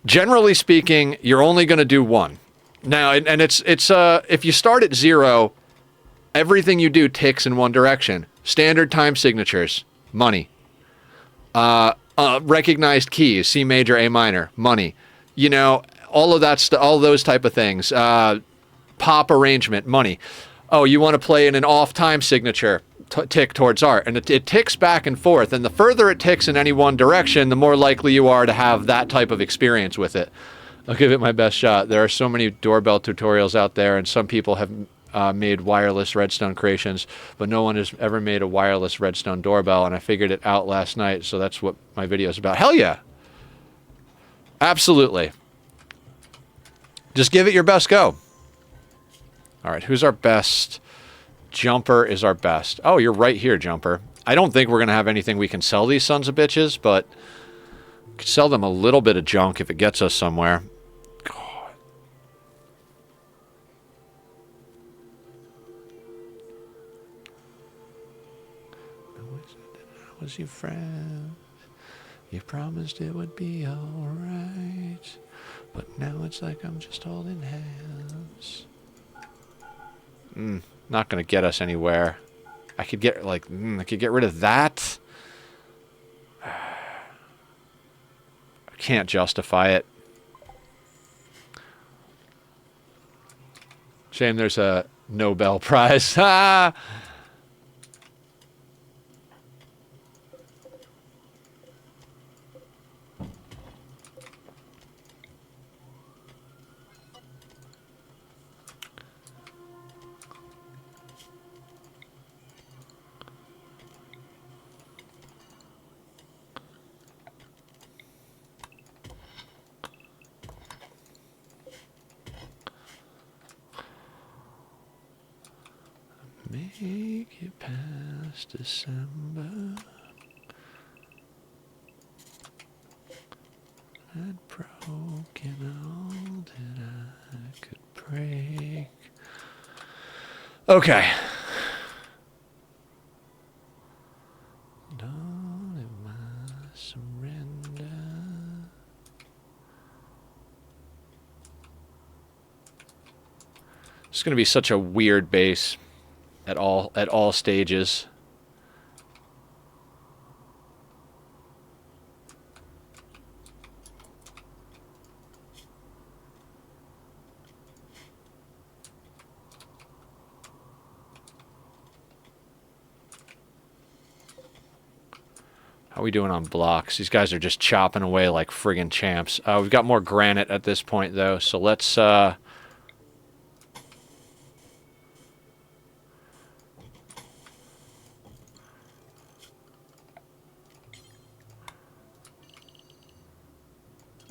generally speaking, you're only going to do one. Now, and it's if you start at 0, everything you do ticks in one direction. Standard time signatures, money. Recognized keys, C major, A minor, money. You know, all of that all those type of things. Pop arrangement, money. Oh, you want to play in an off time signature, tick towards art. And it ticks back and forth. And the further it ticks in any one direction, the more likely you are to have that type of experience with it. I'll give it my best shot. There are so many doorbell tutorials out there, and some people have made wireless redstone creations, but no one has ever made a wireless redstone doorbell, and I figured it out last night, so that's what my video is about. Hell yeah! Absolutely. Just give it your best go. All right, who's our best? Jumper is our best. Oh, you're right here, Jumper. I don't think we're going to have anything we can sell these sons of bitches, but we could sell them a little bit of junk if it gets us somewhere. was your friend. You promised it would be alright. But now it's like I'm just holding hands. Not gonna get us anywhere. I could get, like, I could get rid of that. I can't justify it. Shame there's a Nobel Prize. Ah! Make it past December. I'd broken all that I could break. Okay. Dawn of my surrender. It's going to be such a weird base. At all stages. How are we doing on blocks? These guys are just chopping away like friggin' champs. We've got more granite at this point though, so let's there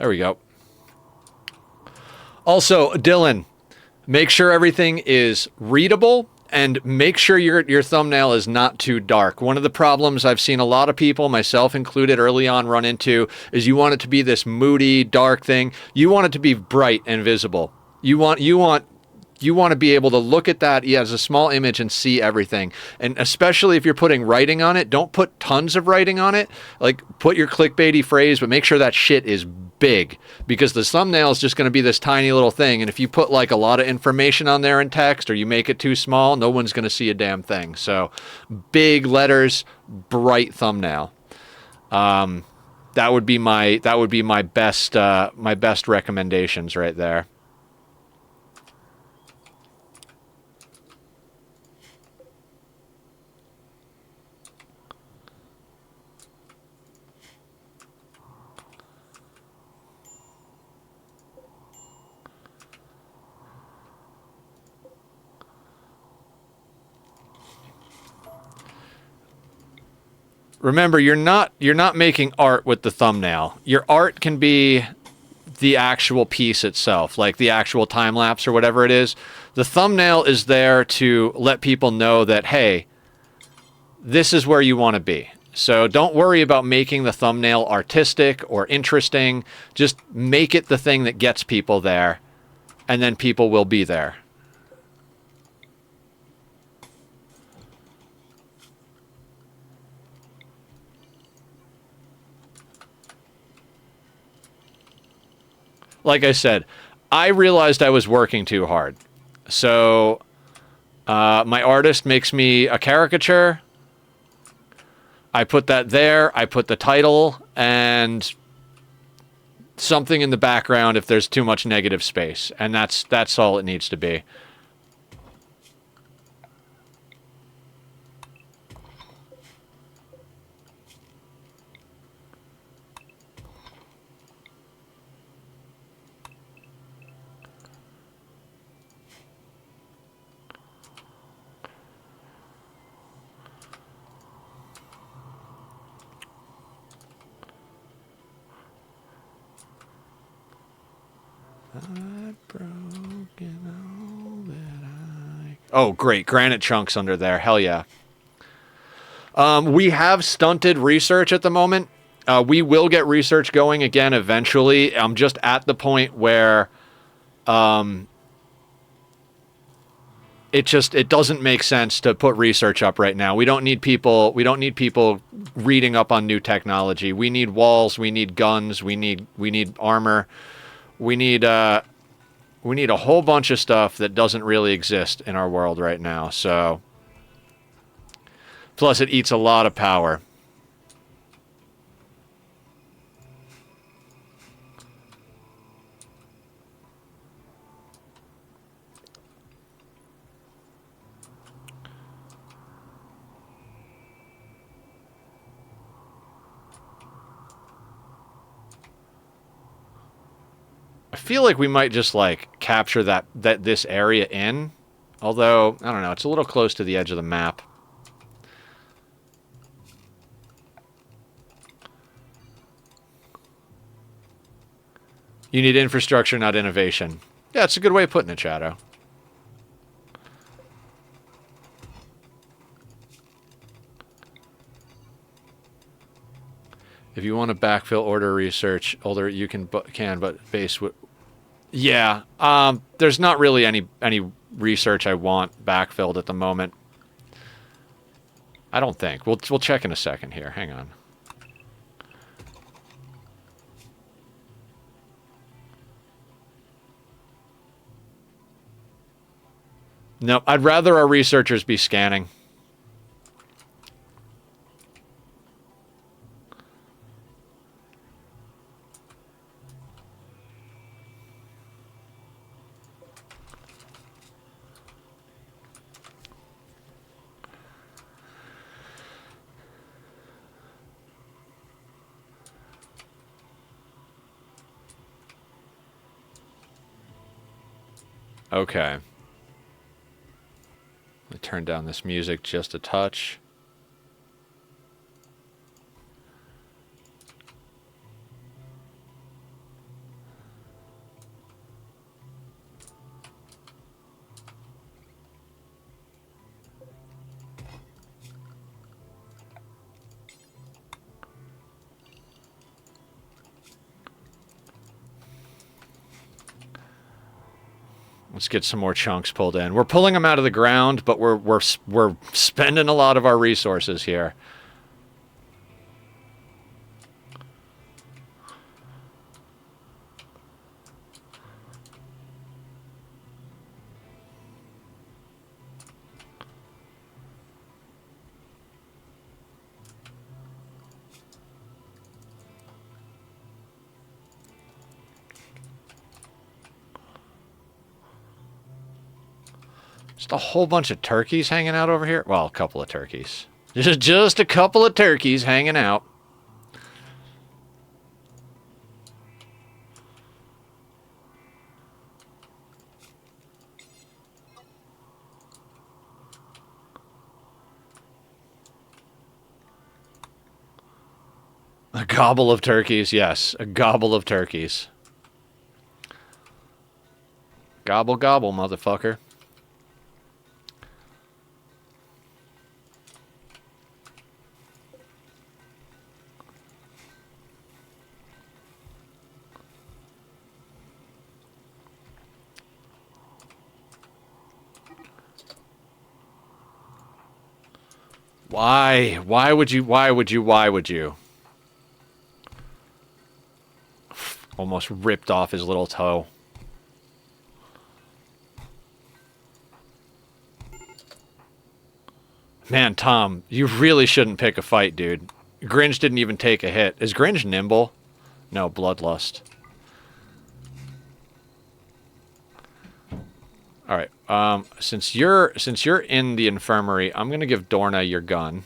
we go. Also, Dylan, make sure everything is readable and make sure your thumbnail is not too dark. One of the problems I've seen a lot of people, myself included, early on run into is you want it to be this moody, dark thing. You want it to be bright and visible. You want to be able to look at that as a small image and see everything. And especially if you're putting writing on it, don't put tons of writing on it. Like, put your clickbaity phrase, but make sure that shit is big, because the thumbnail is just going to be this tiny little thing. And if you put like a lot of information on there in text, or you make it too small, no one's going to see a damn thing. So big letters, bright thumbnail. That would be my best recommendations right there. Remember, you're not making art with the thumbnail. Your art can be the actual piece itself, like the actual time lapse or whatever it is. The thumbnail is there to let people know that, hey, this is where you want to be. So don't worry about making the thumbnail artistic or interesting. Just make it the thing that gets people there, and then people will be there. Like I said, I realized I was working too hard. So my artist makes me a caricature. I put that there. I put the title and something in the background if there's too much negative space. And that's all it needs to be. Oh, great. Granite chunks under there. Hell yeah. We have stunted research at the moment. We will get research going again eventually. I'm just at the point where it doesn't make sense to put research up right now. We don't need people reading up on new technology. We need walls, we need guns, we need armor. We need a whole bunch of stuff that doesn't really exist in our world right now. So plus it eats a lot of power. I feel like we might just like capture this area in, although I don't know, it's a little close to the edge of the map. You need infrastructure, not innovation. Yeah, it's a good way of putting it, Shadow. If you want to backfill order research, older you can but base with. Yeah, there's not really any research I want backfilled at the moment. I don't think. We'll check in a second here. Hang on. No, I'd rather our researchers be scanning. Okay. Let me turn down this music just a touch. Let's get some more chunks pulled in. We're pulling them out of the ground, but we're spending a lot of our resources here. Just a whole bunch of turkeys hanging out over here. Well, a couple of turkeys. Just a couple of turkeys hanging out. A gobble of turkeys, yes. A gobble of turkeys. Gobble, gobble, motherfucker. Why? Why would you? Why would you? Why would you? Almost ripped off his little toe. Man, Tom, you really shouldn't pick a fight, dude. Gringe didn't even take a hit. Is Gringe nimble? No, Bloodlust. All right. Since you're in the infirmary, I'm gonna give Dorna your gun.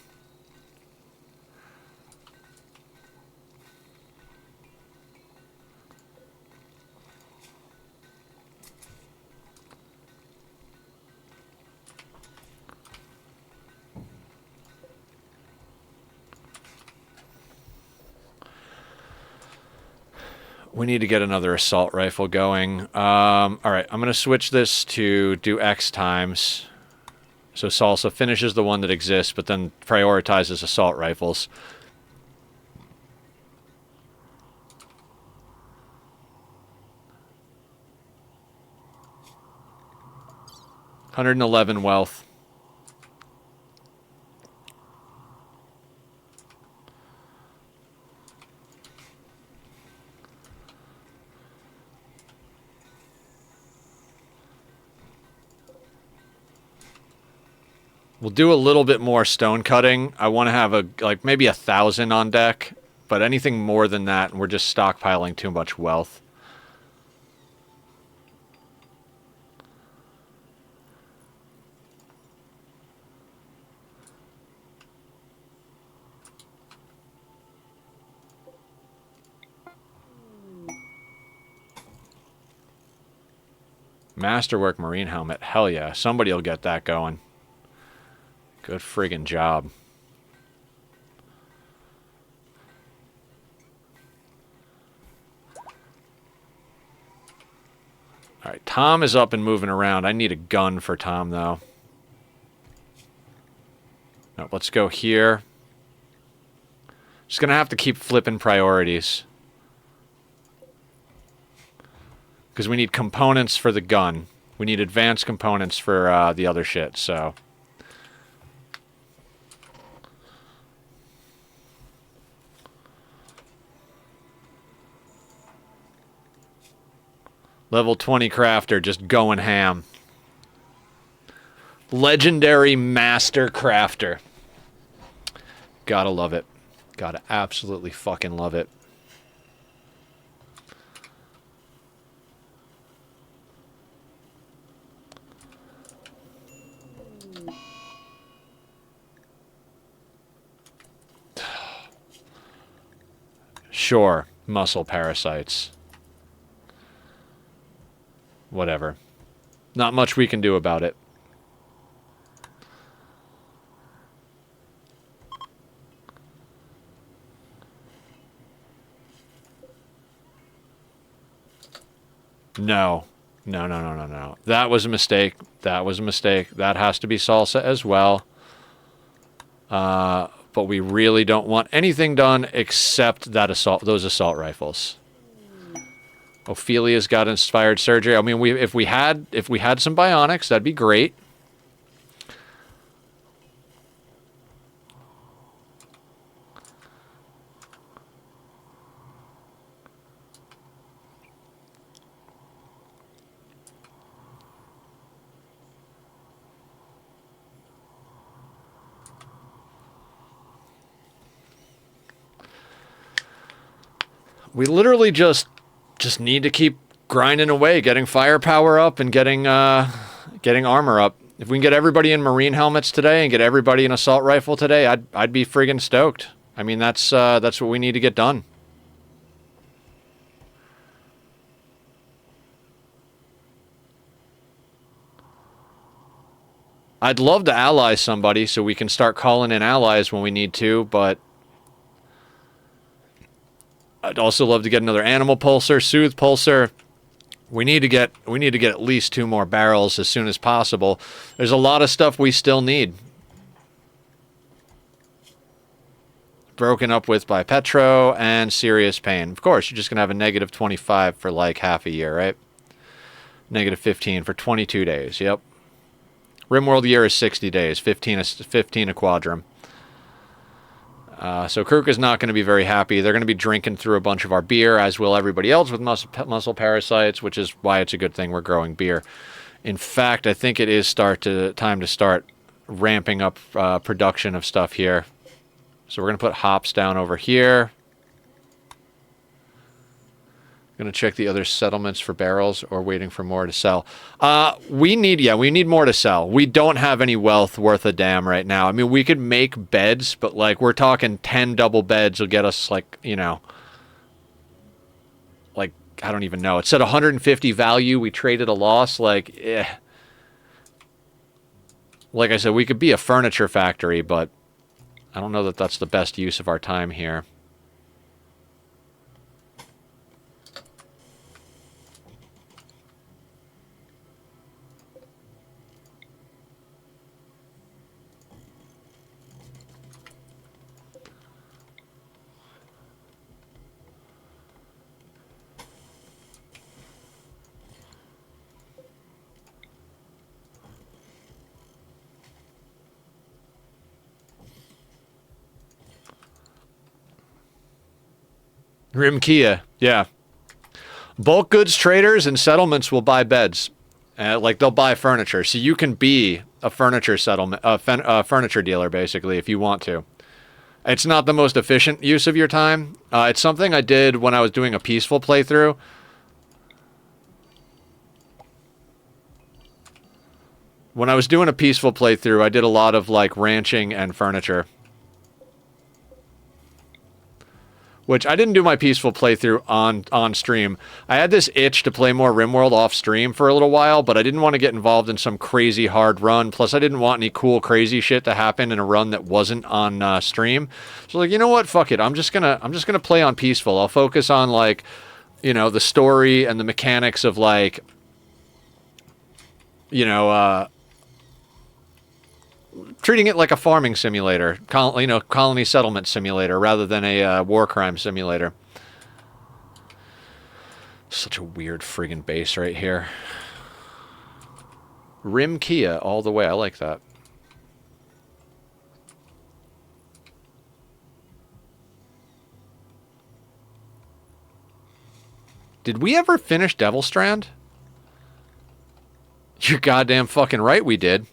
We need to get another assault rifle going. All right, I'm going to switch this to do X times. So Salsa finishes the one that exists, but then prioritizes assault rifles. 111 wealth. We'll do a little bit more stone cutting. I want to have like maybe 1,000 on deck, but anything more than that, and we're just stockpiling too much wealth. Masterwork marine helmet. Hell yeah. Somebody will get that going. Good friggin' job. Alright, Tom is up and moving around. I need a gun for Tom, though. No, let's go here. Just gonna have to keep flipping priorities. Because we need components for the gun. We need advanced components for the other shit, so... Level 20 crafter just going ham. Legendary master crafter. Gotta love it. Gotta absolutely fucking love it. Sure, muscle parasites. Whatever. Not much we can do about it. No. No, no, no, no, no. That was a mistake. That was a mistake. That has to be salsa as well. But we really don't want anything done except that those assault rifles. Ophelia's got inspired surgery. I mean, if we had some bionics, that'd be great. We literally just need to keep grinding away, getting firepower up and getting armor up. If we can get everybody in marine helmets today and get everybody in assault rifle today, I'd be friggin' stoked. I mean, that's what we need to get done. I'd love to ally somebody so we can start calling in allies when we need to, but I'd also love to get another animal pulsar, soothe pulsar. We need to get at least 2 more barrels as soon as possible. There's a lot of stuff we still need. Broken up with by Petro and serious pain. Of course, you're just going to have a negative 25 for like half a year, right? Negative 15 for 22 days, yep. Rimworld year is 60 days, 15 a quadrum. So Kruk is not going to be very happy. They're going to be drinking through a bunch of our beer, as will everybody else with muscle parasites, which is why it's a good thing we're growing beer. In fact, I think it is time to start ramping up production of stuff here. So we're going to put hops down over here. Going to check the other settlements for barrels or waiting for more to sell. We need more to sell. We don't have any wealth worth a damn right now. I mean, we could make beds, but like we're talking 10 double beds will get us like, you know, like I don't even know. It said 150 value. We traded a loss. Like, like I said, we could be a furniture factory, but I don't know that that's the best use of our time here. Rimkia, yeah. Bulk goods traders and settlements will buy beds. Like, they'll buy furniture. So you can be a furniture settlement, furniture dealer, basically, if you want to. It's not the most efficient use of your time. It's something I did when I was doing a peaceful playthrough. When I was doing a peaceful playthrough, I did a lot of, like, ranching and furniture. Which I didn't do my peaceful playthrough on stream. I had this itch to play more Rimworld off stream for a little while, but I didn't want to get involved in some crazy hard run. Plus, I didn't want any cool, crazy shit to happen in a run that wasn't on stream. So, like, you know what? Fuck it. I'm just gonna play on peaceful. I'll focus on, like, you know, the story and the mechanics of, like, you know, treating it like a farming simulator, colony settlement simulator, rather than a war crime simulator. Such a weird friggin' base right here. Rim Kia all the way. I like that. Did we ever finish Devil Strand? You're goddamn fucking right we did.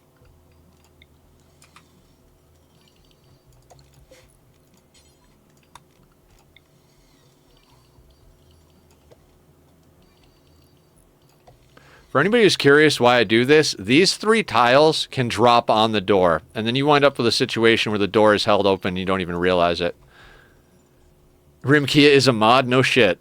For anybody who's curious why I do this, these 3 tiles can drop on the door, and then you wind up with a situation where the door is held open and you don't even realize it. Rimkia is a mod? No shit.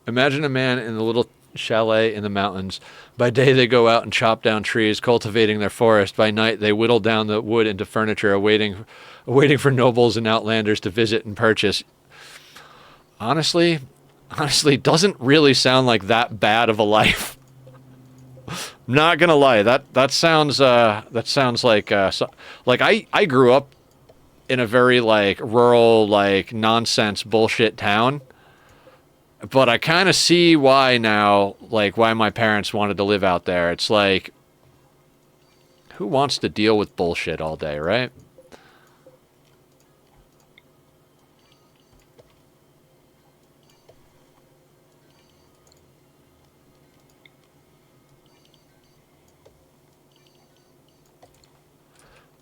Imagine a man in a little chalet in the mountains. By day they go out and chop down trees, cultivating their forest. By night they whittle down the wood into furniture, awaiting for nobles and outlanders to visit and purchase. Honestly, doesn't really sound like that bad of a life. Not gonna lie, that sounds like I grew up in a very, like, rural, like, nonsense bullshit town. But I kind of see why now, like, why my parents wanted to live out there. It's like, who wants to deal with bullshit all day, right?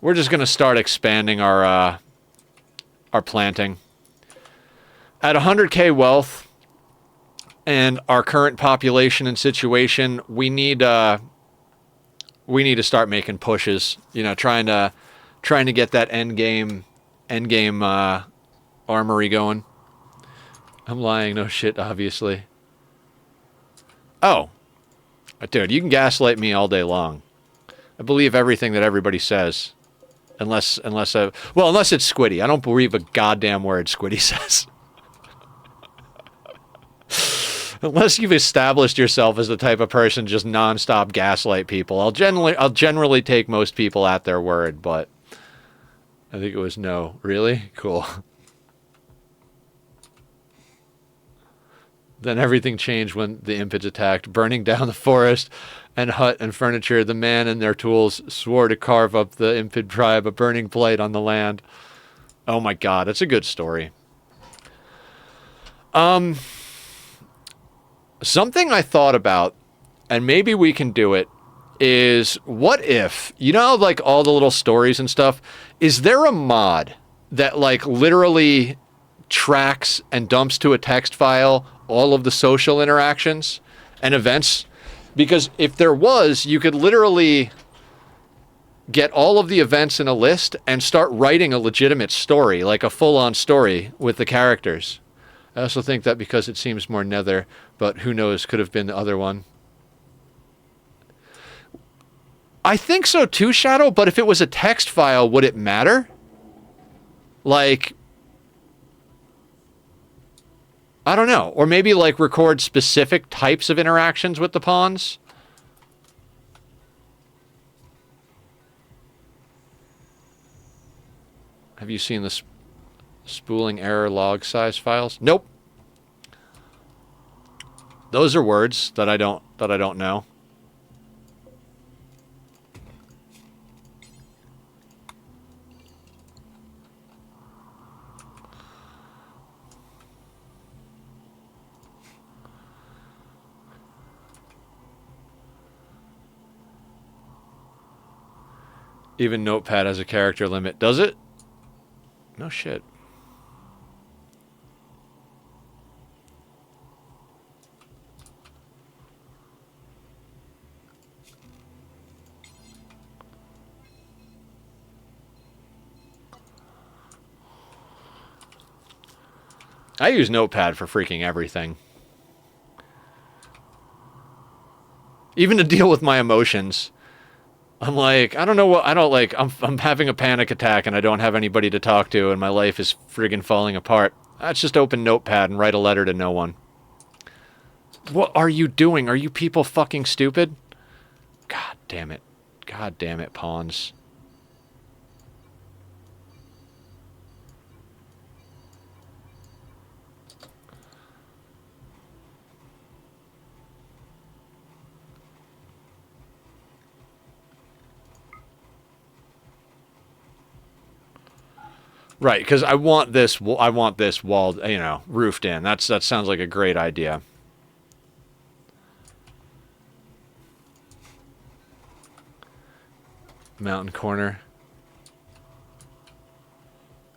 We're just going to start expanding our planting. At 100k wealth and our current population and situation, we need to start making pushes, you know, trying to get that end game armory going. I'm lying, no shit, obviously. Oh, dude, you can gaslight me all day long. I believe everything that everybody says. Unless it's Squiddy. I don't believe a goddamn word Squiddy says. Unless you've established yourself as the type of person just nonstop gaslight people. I'll generally take most people at their word, but I think it was no. Really? Cool. Then everything changed when the Impids attacked, burning down the forest and hut and furniture. The man and their tools swore to carve up the Impid tribe, a burning blight on the land. Oh my god, it's a good story. Something I thought about, and maybe we can do it, is what if, you know, like all the little stories and stuff, is there a mod that, like, literally tracks and dumps to a text file all of the social interactions and events? Because if there was, you could literally get all of the events in a list and start writing a legitimate story, like a full-on story with the characters. I also think that because it seems more nether, but who knows, could have been the other one. I think so too, Shadow, but if it was a text file, would it matter? Like, I don't know. Or maybe, like, record specific types of interactions with the pawns. Have you seen the spooling error log size files? Nope. Those are words that I don't know. Even Notepad has a character limit. Does it? No shit. I use Notepad for freaking everything. Even to deal with my emotions. I'm like, I don't know what, I don't like, I'm having a panic attack and I don't have anybody to talk to and my life is friggin' falling apart. Let's just open Notepad and write a letter to no one. What are you doing? Are you people fucking stupid? God damn it. God damn it, pawns. Right, because I want this walled, you know, roofed in. That sounds like a great idea. Mountain corner.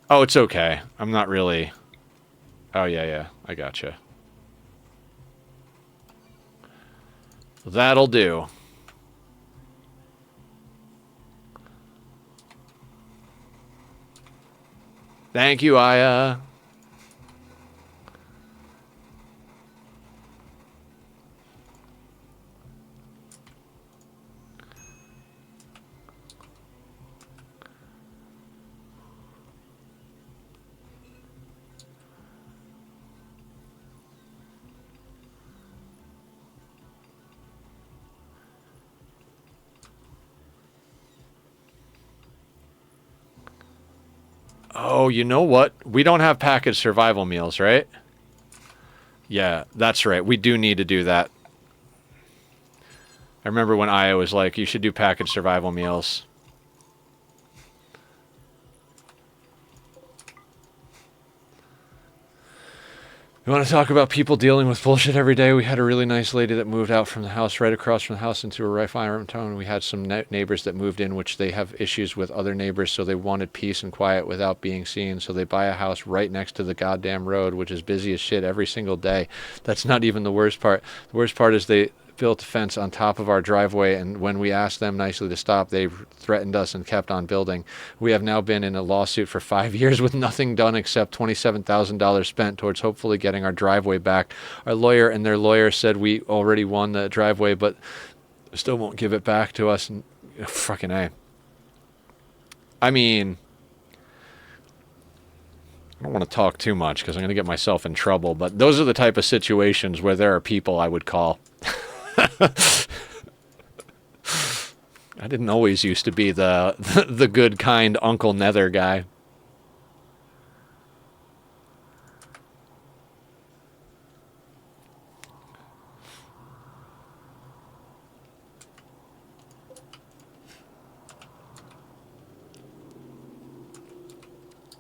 Oh, it's okay. I'm not really... Oh, yeah, I gotcha. That'll do. Thank you, Aya. Oh, you know what? We don't have packaged survival meals, right? Yeah, that's right. We do need to do that. I remember when Aya was like, you should do packaged survival meals. You want to talk about people dealing with bullshit every day? We had a really nice lady that moved out from the house right across from the house into a right fire town. We had some neighbors that moved in, which they have issues with other neighbors, so they wanted peace and quiet without being seen. So they buy a house right next to the goddamn road, which is busy as shit every single day. That's not even the worst part. The worst part is they built a fence on top of our driveway, and when we asked them nicely to stop, they threatened us and kept on building. We have now been in a lawsuit for 5 years with nothing done except $27,000 spent towards hopefully getting our driveway back. Our lawyer and their lawyer said we already won the driveway, but still won't give it back to us. And fucking A. I mean, I don't want to talk too much because I'm going to get myself in trouble, but those are the type of situations where there are people I would call. I didn't always used to be the good, kind Uncle Nether guy.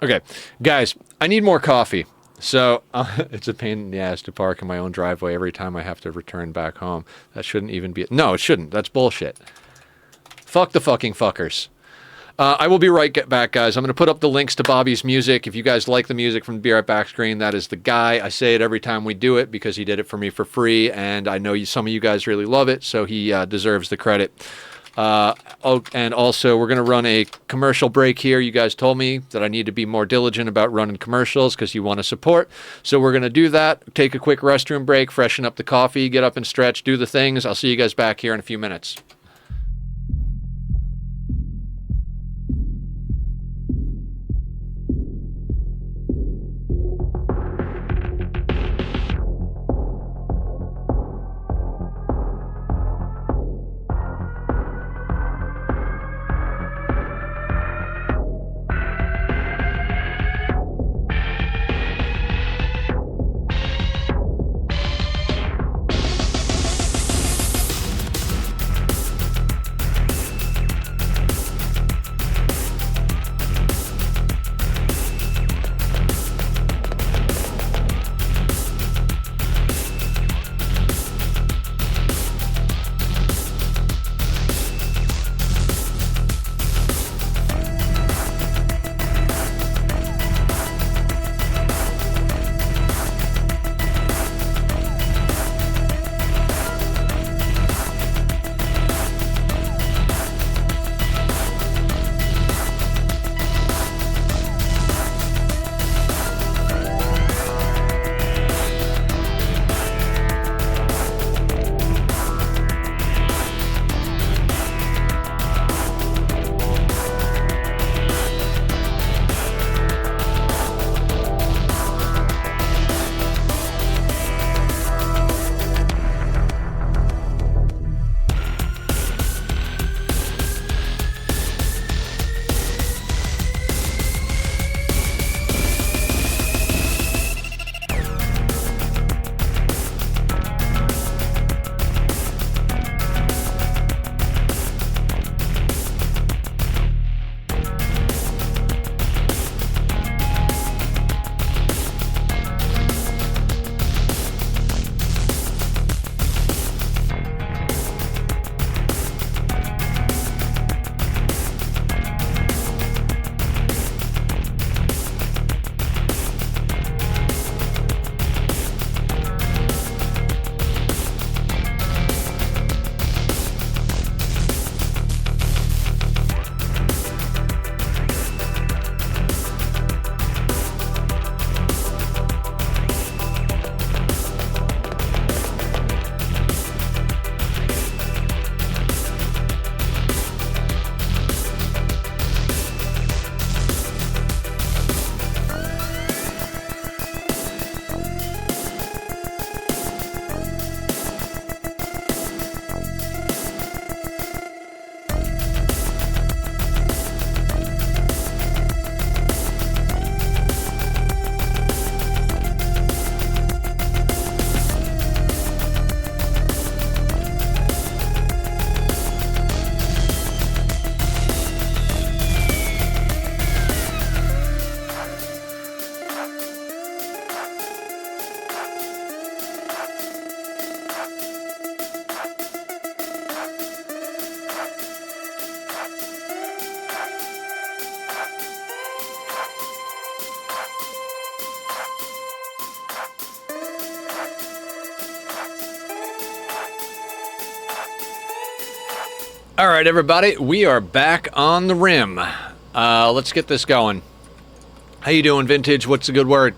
Okay, guys, I need more coffee. So, it's a pain in the ass to park in my own driveway every time I have to return back home. That shouldn't even be... No, it shouldn't. That's bullshit. Fuck the fucking fuckers. I will be right back, guys. I'm going to put up the links to Bobby's music. If you guys like the music from the Be Right Back screen, that is the guy. I say it every time we do it because he did it for me for free, and I know some of you guys really love it, so he deserves the credit. And also, we're going to run a commercial break here. You guys told me that I need to be more diligent about running commercials because you want to support. So we're going to do that. Take a quick restroom break, freshen up the coffee, get up and stretch, do the things. I'll see you guys back here in a few minutes. All right, everybody, we are back on the rim. Let's get this going. How you doing, Vintage? What's a good word?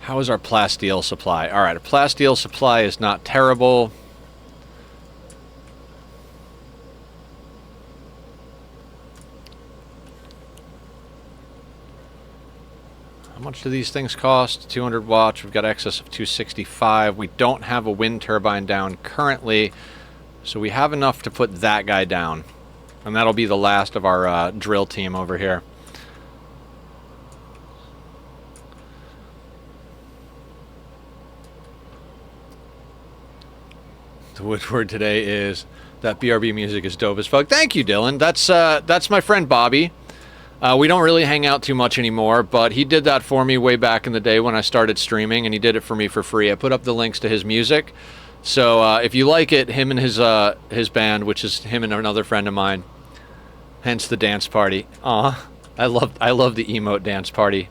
How is our plasteel supply? All right, a plasteel supply is not terrible. How much do these things cost? 200 watts. We've got excess of 265. We don't have a wind turbine down currently, so we have enough to put that guy down. And that'll be the last of our drill team over here. The wood word today is that BRB music is dope as fuck. Thank you, Dylan. That's my friend Bobby. We don't really hang out too much anymore, but he did that for me way back in the day when I started streaming, and he did it for me for free. I put up the links to his music, so if you like it, him and his band, which is him and another friend of mine, hence the dance party. Aw, I love the emote dance party.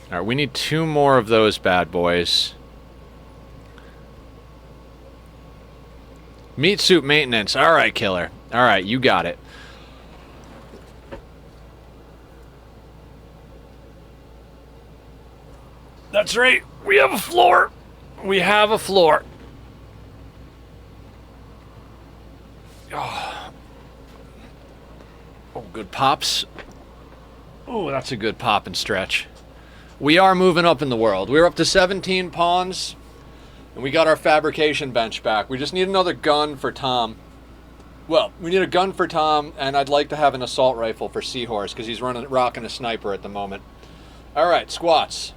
All right, we need 2 more of those bad boys. Meat suit maintenance. All right, killer. All right, you got it. That's right. We have a floor. We have a floor. Oh, good pops. Oh, that's a good pop and stretch. We are moving up in the world. We're up to 17 pawns, and we got our fabrication bench back. We just need another gun for Tom. Well, we need a gun for Tom, and I'd like to have an assault rifle for Seahorse, because he's rocking a sniper at the moment. All right, squats.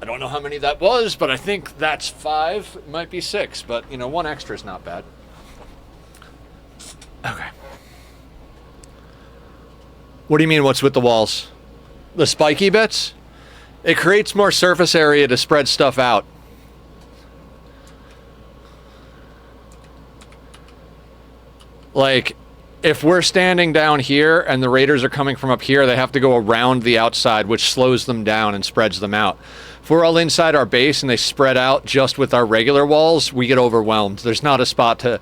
I don't know how many that was, but I think that's 5. It might be 6, but, you know, 1 extra is not bad. Okay. What do you mean, what's with the walls? The spiky bits? It creates more surface area to spread stuff out. Like, if we're standing down here and the raiders are coming from up here, they have to go around the outside, which slows them down and spreads them out. If we're all inside our base and they spread out just with our regular walls, we get overwhelmed. There's not a spot to...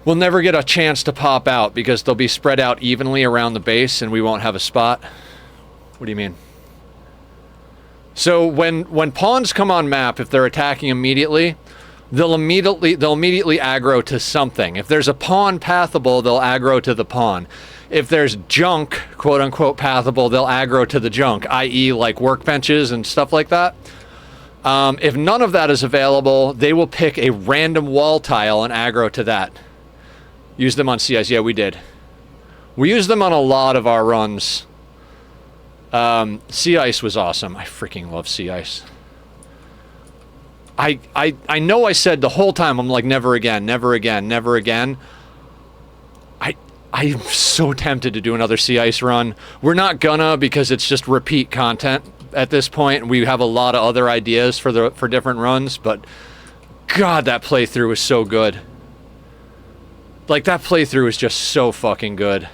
We'll never get a chance to pop out because they'll be spread out evenly around the base and we won't have a spot. What do you mean? So when pawns come on map, if they're attacking immediately, they'll immediately aggro to something. If there's a pawn pathable, they'll aggro to the pawn. If there's junk, quote unquote, pathable, they'll aggro to the junk, i.e. like workbenches and stuff like that. If none of that is available, they will pick a random wall tile and aggro to that. Use them on CIs. Yeah, we did. We used them on a lot of our runs. Sea Ice was awesome. I freaking love Sea Ice. I know I said the whole time, I'm like, never again, never again, never again. I'm so tempted to do another Sea Ice run. We're not gonna, because it's just repeat content at this point. We have a lot of other ideas for different runs, but God, that playthrough was so good. Like, that playthrough is just so fucking good.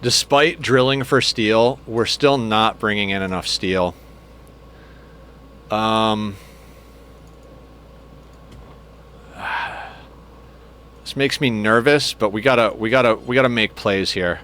Despite drilling for steel, we're still not bringing in enough steel. This makes me nervous, but we gotta make plays here.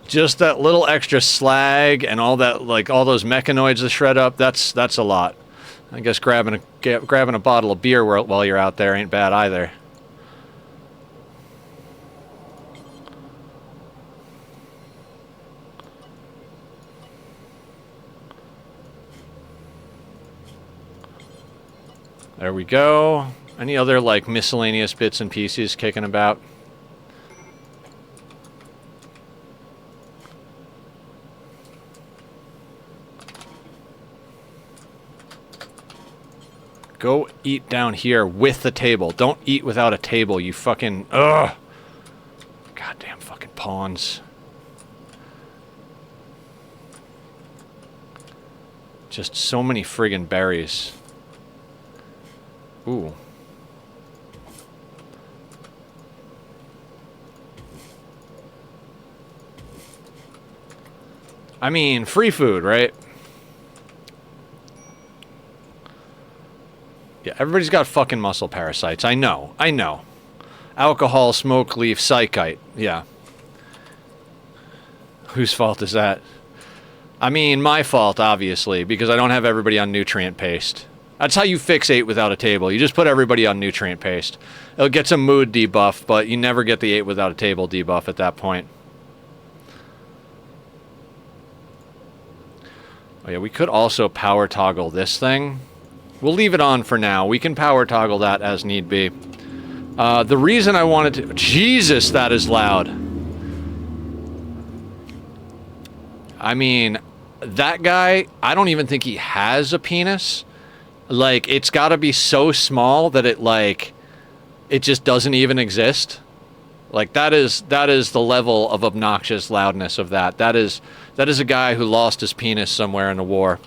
Just that little extra slag and all that, like all those mechanoids to shred up, that's a lot. I guess grabbing a bottle of beer while you're out there ain't bad either. There we go. Any other, like, miscellaneous bits and pieces kicking about? Go eat down here with the table. Don't eat without a table, you fucking... Ugh! Goddamn fucking pawns. Just so many friggin' berries. Ooh. I mean, free food, right? Yeah, everybody's got fucking muscle parasites. I know. I know. Alcohol, smoke leaf, psychite. Yeah. Whose fault is that? I mean, my fault, obviously, because I don't have everybody on nutrient paste. That's how you fix 8 without a table. You just put everybody on nutrient paste. It'll get some mood debuff, but you never get the 8 without a table debuff at that point. Oh yeah, we could also power toggle this thing. We'll leave it on for now. We can power toggle that as need be. The reason I wanted to... Jesus, that is loud. I mean, that guy, I don't even think he has a penis. Like, it's got to be so small that it, like, it just doesn't even exist. Like, that is the level of obnoxious loudness of that. That is a guy who lost his penis somewhere in a war.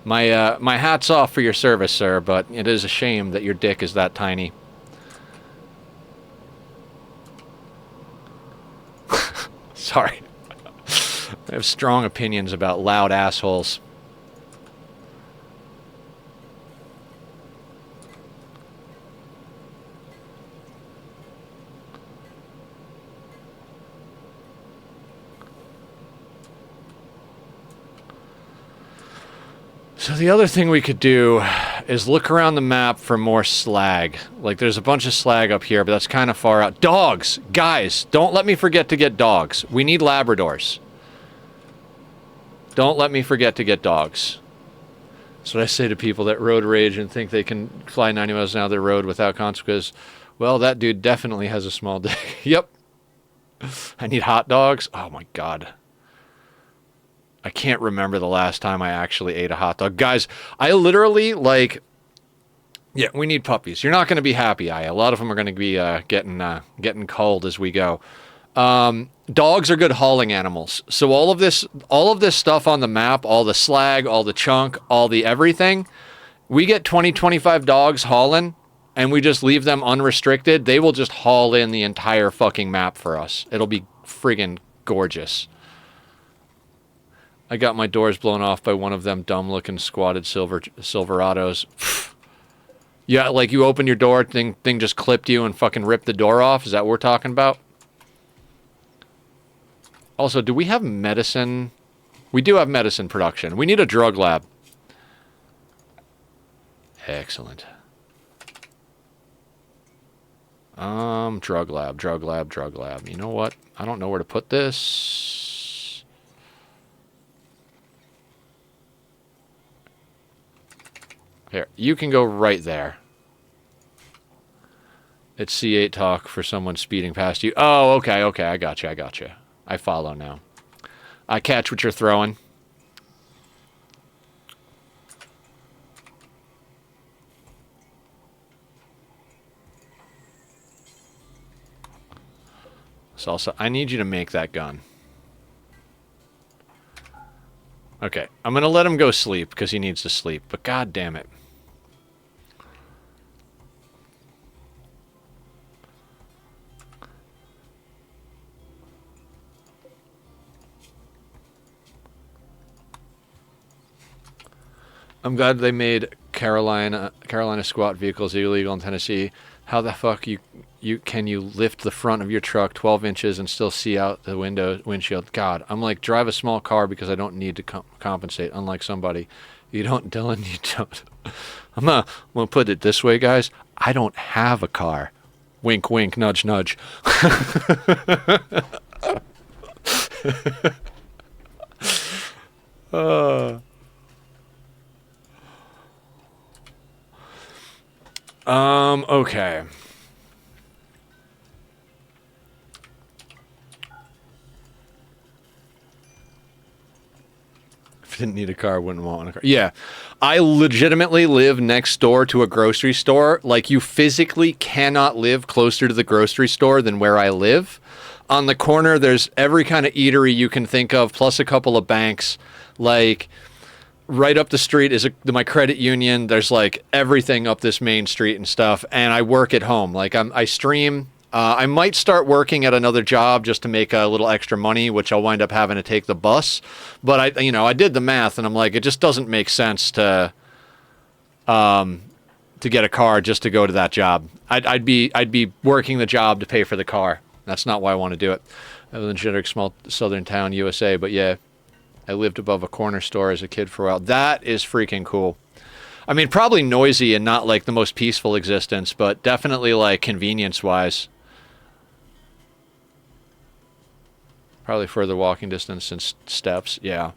My hat's off for your service, sir, but it is a shame that your dick is that tiny. Sorry. I have strong opinions about loud assholes. So the other thing we could do is look around the map for more slag. Like, there's a bunch of slag up here, but that's kind of far out. Dogs! Guys, don't let me forget to get dogs. We need Labradors. Don't let me forget to get dogs. That's what I say to people that road rage and think they can fly 90 miles an hour the road without consequences. Well, that dude definitely has a small dick. Yep. I need hot dogs. Oh my god. I can't remember the last time I actually ate a hot dog. Guys, I literally, like... Yeah, we need puppies. You're not going to be happy, A lot of them are going to be getting cold as we go. Dogs are good hauling animals. So all of this stuff on the map, all the slag, all the chunk, all the everything, we get 20, 25 dogs hauling, and we just leave them unrestricted. They will just haul in the entire fucking map for us. It'll be friggin' gorgeous. I got my doors blown off by one of them dumb-looking squatted Silverados. Yeah, like you open your door, thing just clipped you and fucking ripped the door off. Is that what we're talking about? Also, do we have medicine? We do have medicine production. We need a drug lab. Excellent. Drug lab. You know what? I don't know where to put this. Here, you can go right there. It's C8 talk for someone speeding past you. Oh, okay, I gotcha. I follow now. I catch what you're throwing. Salsa, I need you to make that gun. Okay, I'm gonna let him go sleep because he needs to sleep, but god damn it. I'm glad they made Carolina squat vehicles illegal in Tennessee. How the fuck you Can you lift the front of your truck 12 inches and still see out the windshield? God, I'm like, drive a small car because I don't need to compensate. Unlike somebody, you don't, Dylan. You don't. I'm gonna put it this way, guys. I don't have a car. Wink, wink, nudge, nudge. Okay. If I didn't need a car, I wouldn't want a car. Yeah. I legitimately live next door to a grocery store. Like, you physically cannot live closer to the grocery store than where I live. On the corner, there's every kind of eatery you can think of, plus a couple of banks. Like, right up the street is my credit union. There's like everything up this main street and stuff. And I work at home. Like, I stream. I might start working at another job just to make a little extra money, which I'll wind up having to take the bus. But I did the math, and I'm like, it just doesn't make sense to get a car just to go to that job. I'd be working the job to pay for the car. That's not why I want to do it. I live in a generic small southern town, USA. But yeah, I lived above a corner store as a kid for a while. That is freaking cool. I mean, probably noisy and not like the most peaceful existence, but definitely like convenience-wise. Probably further walking distance and steps, yeah.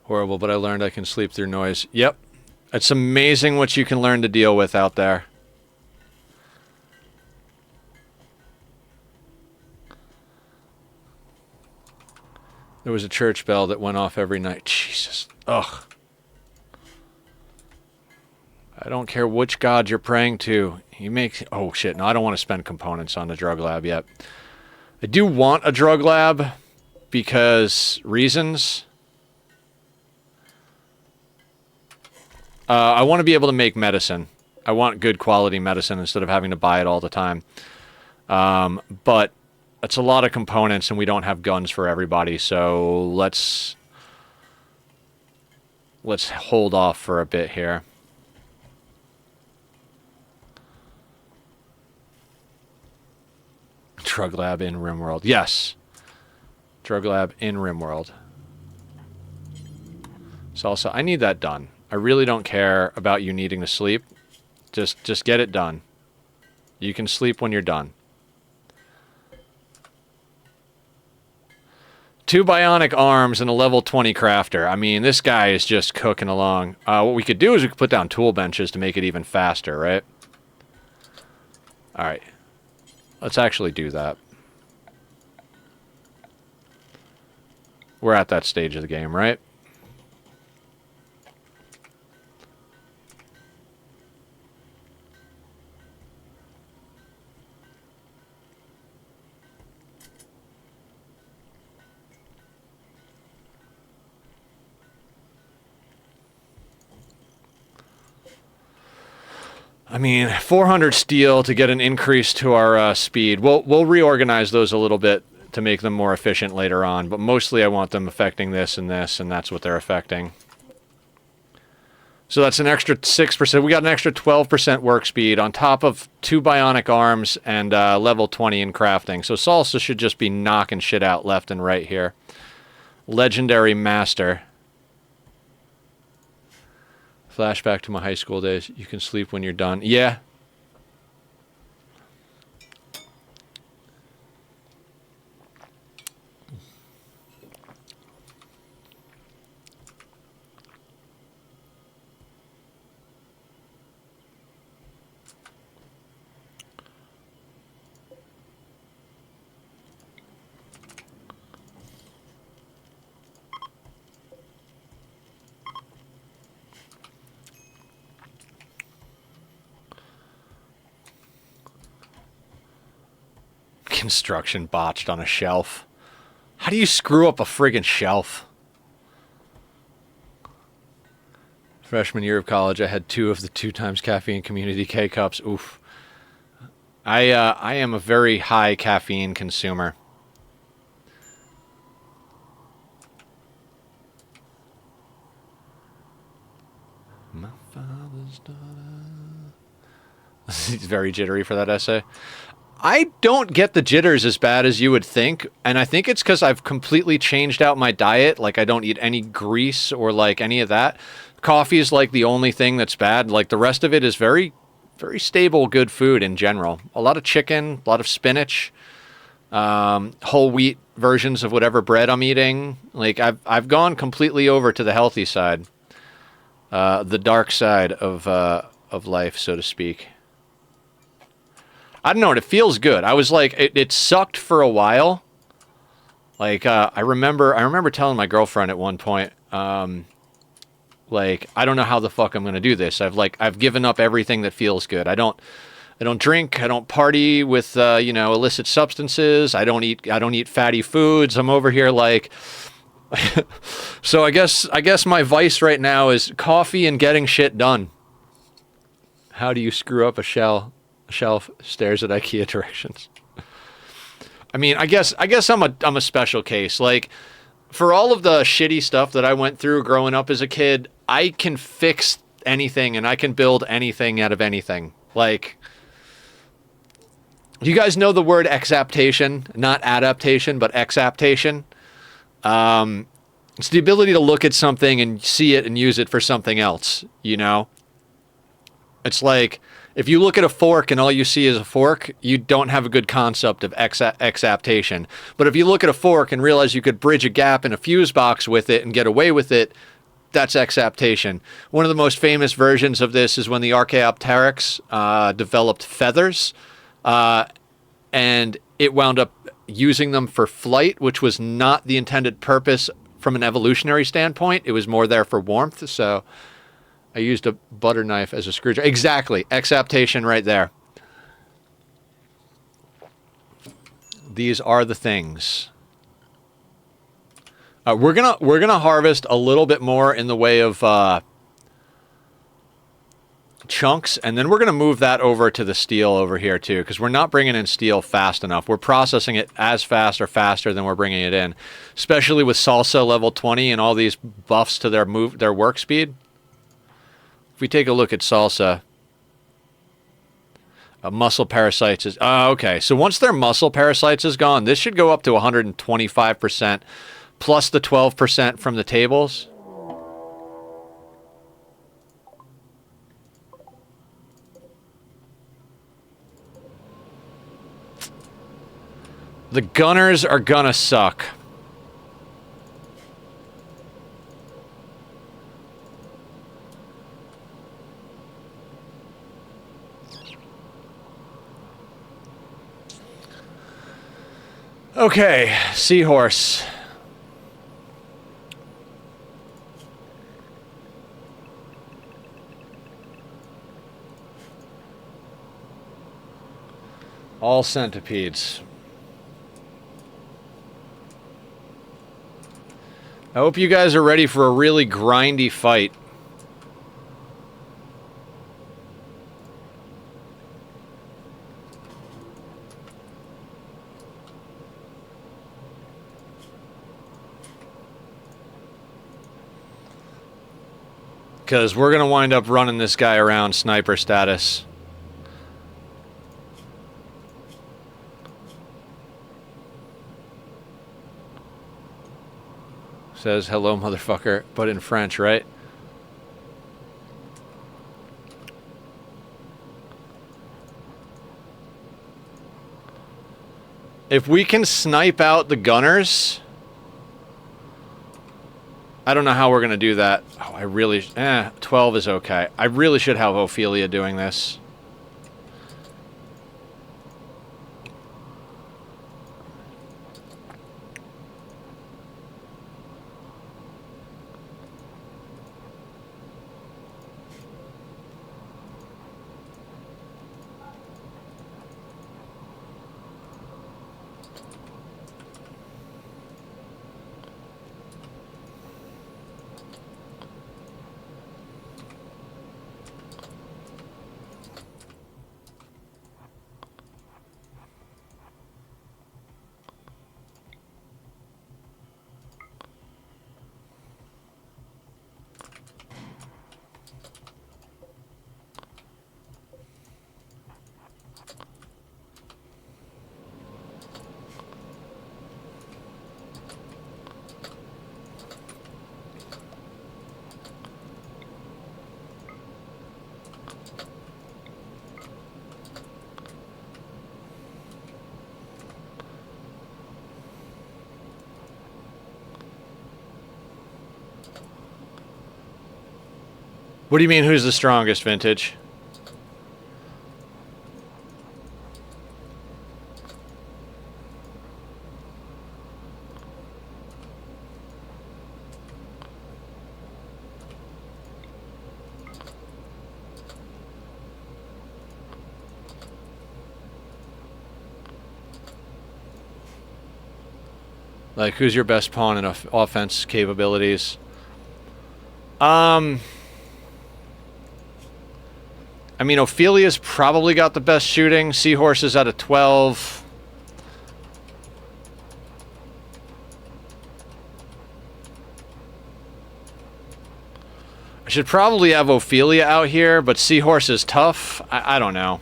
Horrible, but I learned I can sleep through noise. Yep. It's amazing what you can learn to deal with out there. There was a church bell that went off every night. Jesus. Ugh. I don't care which god you're praying to. You make... Oh, shit. No, I don't want to spend components on the drug lab yet. I do want a drug lab because reasons. I want to be able to make medicine. I want good quality medicine instead of having to buy it all the time. But it's a lot of components, and we don't have guns for everybody, so let's hold off for a bit here. Drug lab in Rimworld. Yes. Drug lab in Rimworld. So also, I need that done. I really don't care about you needing to sleep. Just get it done. You can sleep when you're done. 2 bionic arms and a level 20 crafter. I mean, this guy is just cooking along. What we could do is we could put down tool benches to make it even faster, right? Alright. Let's actually do that. We're at that stage of the game, right? I mean, 400 steel to get an increase to our speed. We'll reorganize those a little bit to make them more efficient later on, but mostly I want them affecting this, and that's what they're affecting. So that's an extra 6%. We got an extra 12% work speed on top of 2 bionic arms and level 20 in crafting. So Salsa should just be knocking shit out left and right here. Legendary Master. Flashback to my high school days. You can sleep when you're done. Yeah. Construction botched on a shelf. How do you screw up a friggin' shelf? Freshman year of college, I had 2 of the 2 times caffeine community K-cups. Oof. I am a very high caffeine consumer. My father's daughter. He's very jittery for that essay. I don't get the jitters as bad as you would think, and I think it's because I've completely changed out my diet. Like, I don't eat any grease or, like, any of that. Coffee is, like, the only thing that's bad. Like, the rest of it is very, very stable, good food in general. A lot of chicken, a lot of spinach, whole wheat versions of whatever bread I'm eating. Like, I've gone completely over to the healthy side, the dark side of life, so to speak. I don't know, it feels good. I was like, it sucked for a while. Like, I remember telling my girlfriend at one point, like, I don't know how the fuck I'm gonna do this. I've given up everything that feels good. I don't drink. I don't party with, illicit substances. I don't eat fatty foods. I'm over here like, so I guess my vice right now is coffee and getting shit done. How do you screw up a shelf stares at IKEA directions? I mean, I guess I'm a special case. Like, for all of the shitty stuff that I went through growing up as a kid, I can fix anything and I can build anything out of anything. Like, do you guys know the word exaptation? Not adaptation, but exaptation. It's the ability to look at something and see it and use it for something else, you know? It's like, if you look at a fork and all you see is a fork, you don't have a good concept of exaptation. But if you look at a fork and realize you could bridge a gap in a fuse box with it and get away with it, that's exaptation. One of the most famous versions of this is when the Archaeopteryx developed feathers, and it wound up using them for flight, which was not the intended purpose from an evolutionary standpoint. It was more there for warmth, so I used a butter knife as a screwdriver. Exactly. Exaptation right there. These are the things. We're gonna harvest a little bit more in the way of chunks, and then we're gonna move that over to the steel over here too, because we're not bringing in steel fast enough. We're processing it as fast or faster than we're bringing it in, especially with salsa level 20 and all these buffs to their work speed. If we take a look at salsa, muscle parasites is... okay, so once their muscle parasites is gone, this should go up to 125%, plus the 12% from the tables. The gunners are gonna suck. Okay, seahorse. All centipedes. I hope you guys are ready for a really grindy fight. Because we're going to wind up running this guy around sniper status. Says, hello, motherfucker, but in French, right? If we can snipe out the gunners... I don't know how we're going to do that. Oh, I really... 12 is okay. I really should have Ophelia doing this. What do you mean, who's the strongest, Vintage? Like, who's your best pawn in offense capabilities? I mean, Ophelia's probably got the best shooting. Seahorse is at a 12. I should probably have Ophelia out here, but Seahorse is tough. I don't know.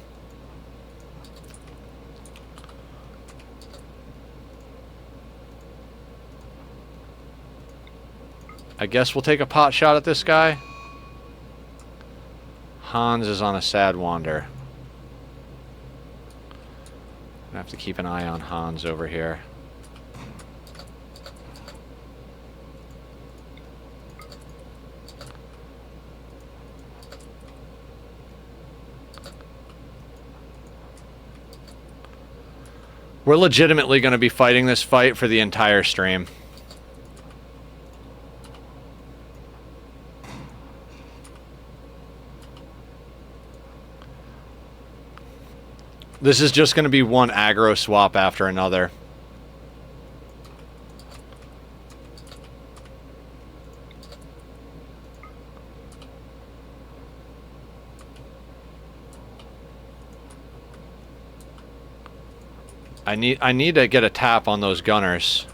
I guess we'll take a pot shot at this guy. Hans is on a sad wander. I have to keep an eye on Hans over here. We're legitimately going to be fighting this fight for the entire stream. This is just going to be one aggro swap after another. I need to get a tap on those gunners.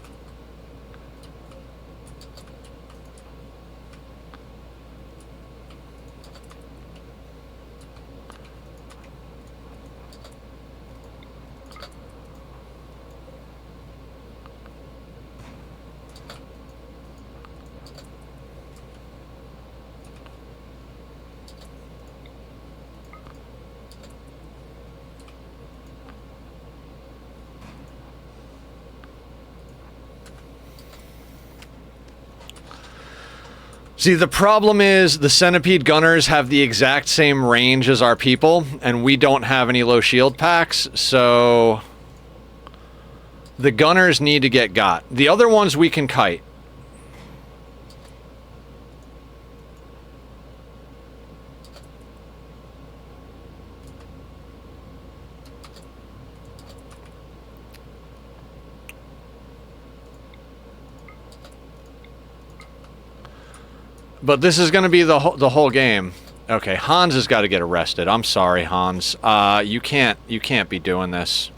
See, the problem is the Centipede Gunners have the exact same range as our people, and we don't have any low shield packs, so the Gunners need to get got. The other ones we can kite. But this is going to be the whole game. Okay, Hans has got to get arrested. I'm sorry, Hans. You can't be doing this.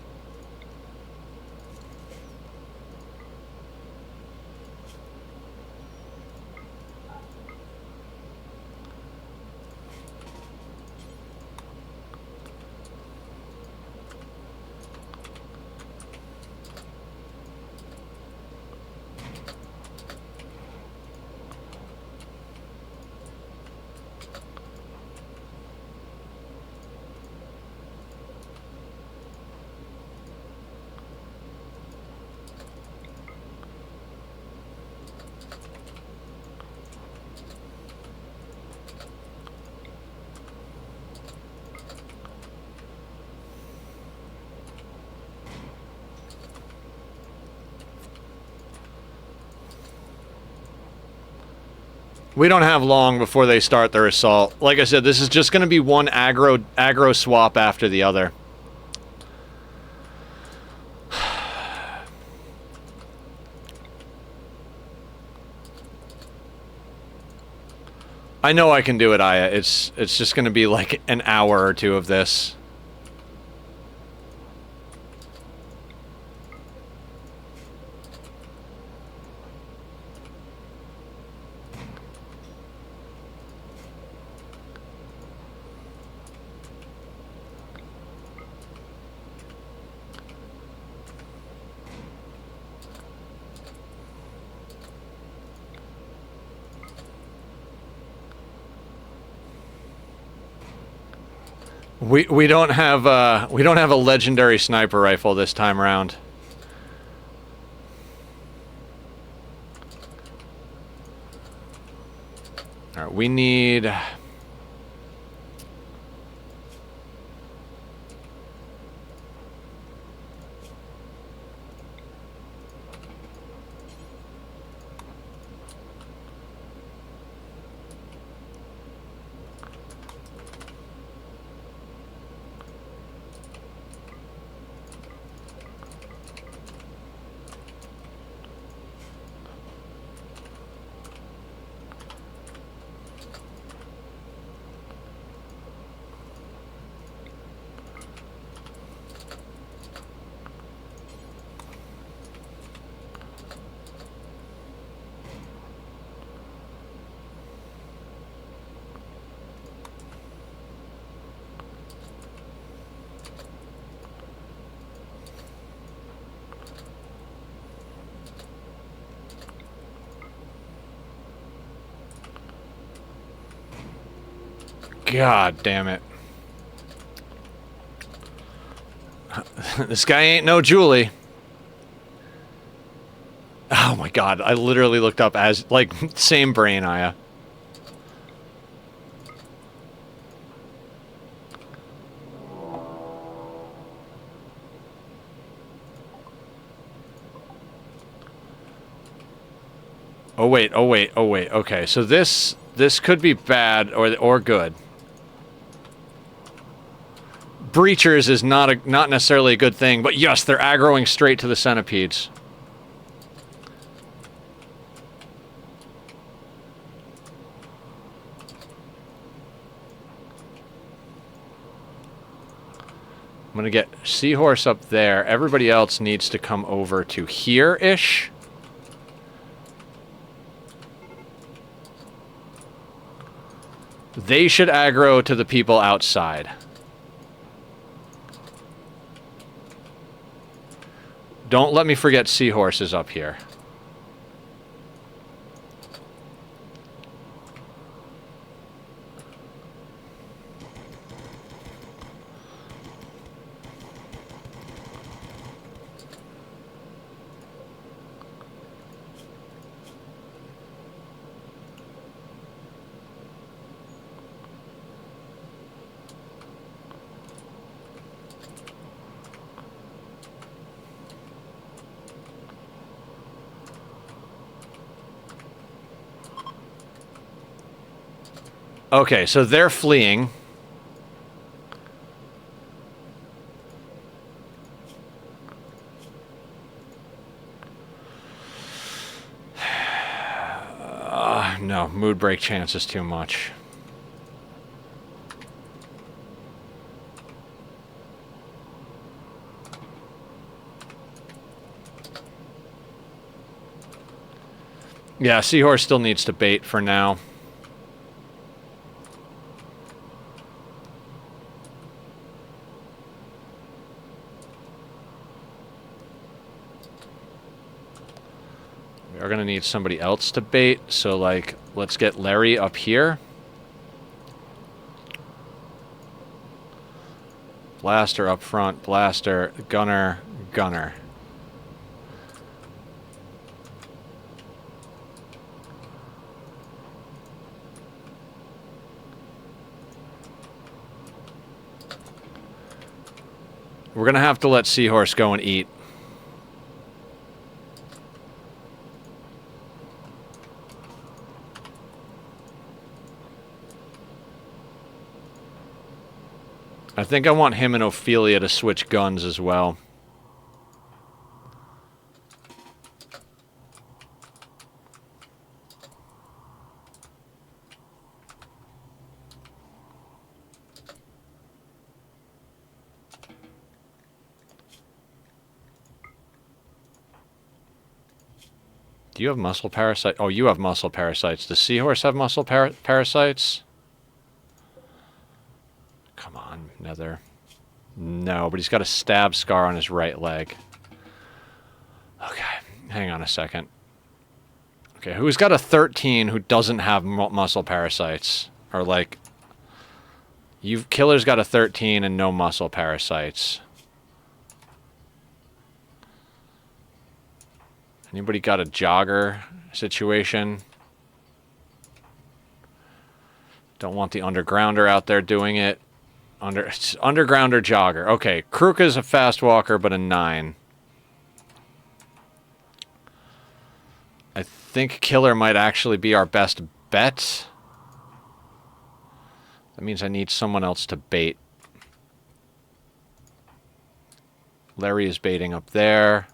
We don't have long before they start their assault. Like I said, this is just going to be one aggro swap after the other. I know I can do it, Aya. It's just going to be like an hour or two of this. We don't have a legendary sniper rifle this time around. All right, we need God damn it. This guy ain't no Julie. Oh my god, I literally looked up as, like, same brain, Aya. Oh wait, oh wait, oh wait, okay, so this could be bad or good. Breachers is not necessarily a good thing, but yes, they're aggroing straight to the centipedes. I'm gonna get Seahorse up there. Everybody else needs to come over to here-ish. They should aggro to the people outside. Don't let me forget Seahorse is up here. Okay, so they're fleeing. No, mood break chance is too much. Yeah, Seahorse still needs to bait for now. We are going to need somebody else to bait, so, like, let's get Larry up here. Blaster up front, Blaster, Gunner, Gunner. We're going to have to let Seahorse go and eat. I think I want him and Ophelia to switch guns as well. Do you have muscle parasite? Oh, you have muscle parasites. Does Seahorse have muscle parasites? Come on, Nether. No, but he's got a stab scar on his right leg. Okay, hang on a second. Okay, who's got a 13 who doesn't have muscle parasites? Or like... Killer's got a 13 and no muscle parasites. Anybody got a jogger situation? Don't want the undergrounder out there doing it. Undergrounder jogger. Okay, Kruka's a fast walker, but a 9. I think Killer might actually be our best bet. That means I need someone else to bait. Larry is baiting up there.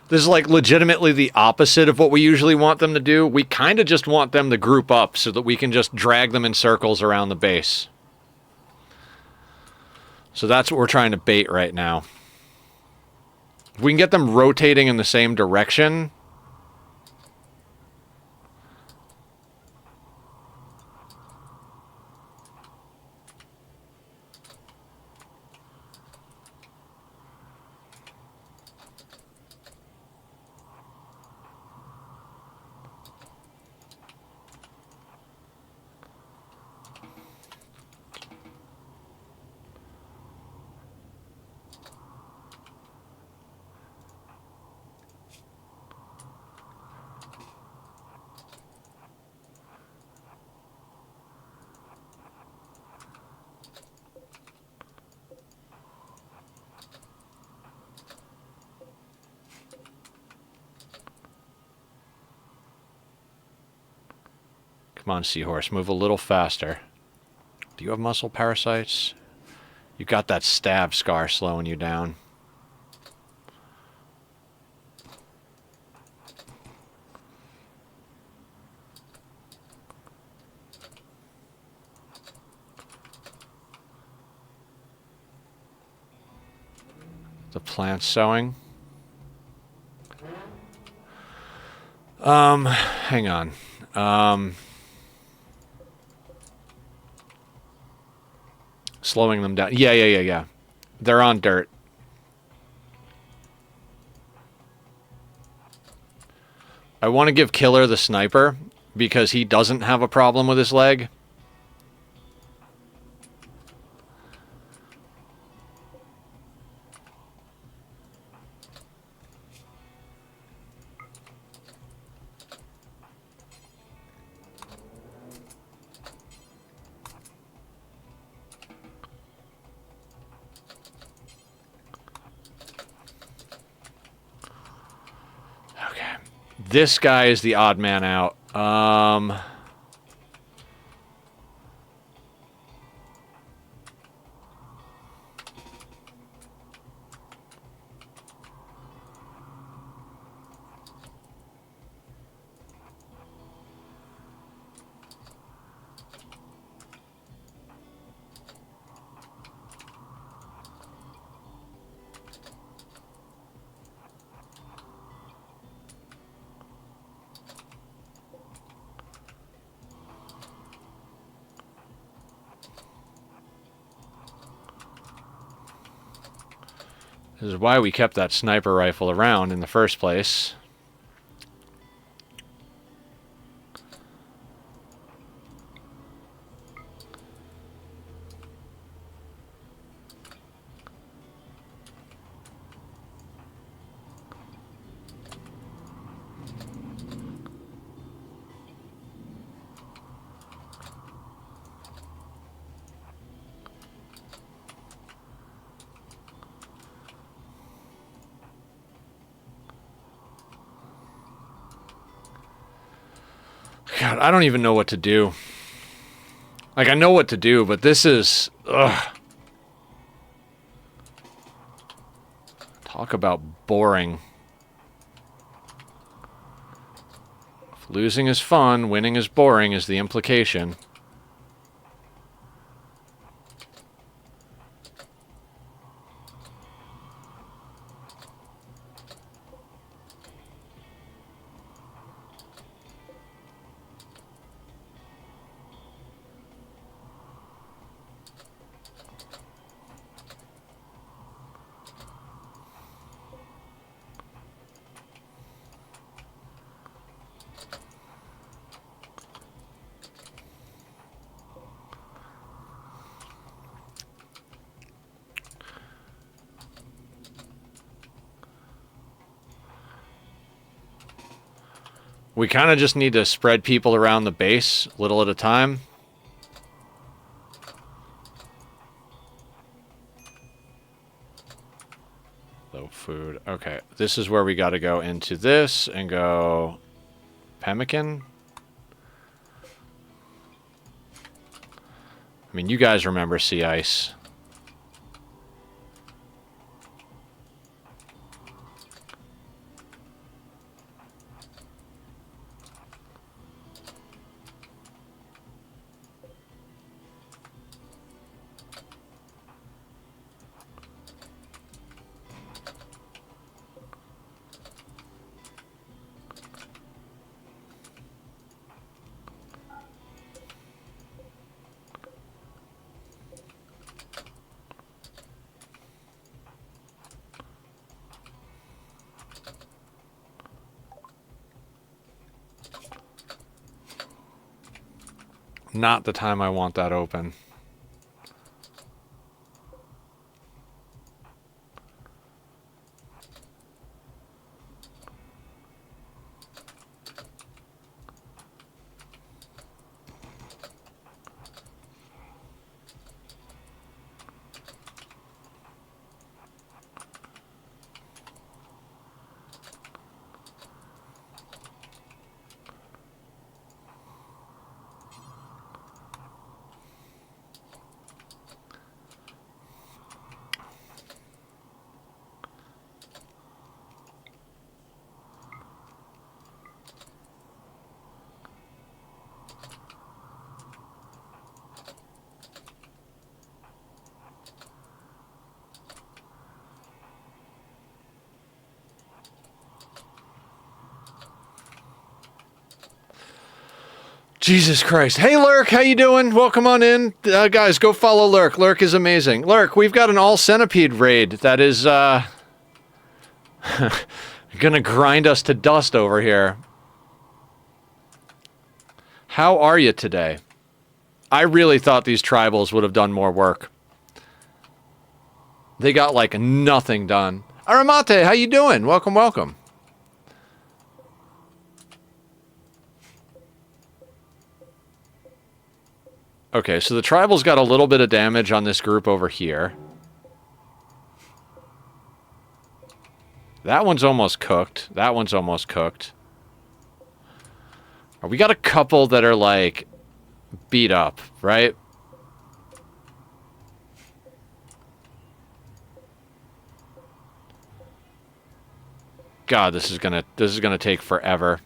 This is like legitimately the opposite of what we usually want them to do. We kind of just want them to group up so that we can just drag them in circles around the base. So that's what we're trying to bait right now. If we can get them rotating in the same direction, Come on, seahorse, move a little faster. Do you have muscle parasites? You got that stab scar slowing you down. The plant sowing. Hang on. Slowing them down. Yeah. They're on dirt. I want to give Killer the sniper because he doesn't have a problem with his leg. This guy is the odd man out. This is why we kept that sniper rifle around in the first place. God, I don't even know what to do. Like, I know what to do, but this is... Ugh. Talk about boring. If losing is fun, winning is boring is the implication. We kind of just need to spread people around the base, little at a time. Low food. Okay, this is where we got to go into this and go... Pemmican? I mean, you guys remember sea ice. Not the time I want that open. Jesus Christ. Hey, Lurk, how you doing? Welcome on in. Guys, go follow Lurk. Lurk is amazing. Lurk, we've got an all-centipede raid that is, gonna grind us to dust over here. How are you today? I really thought these tribals would have done more work. They got, like, nothing done. Aramate, how you doing? Welcome, welcome. Okay, so the tribals got a little bit of damage on this group over here. That one's almost cooked. That one's almost cooked. We got a couple that are, like, beat up, right? God, this is gonna take forever.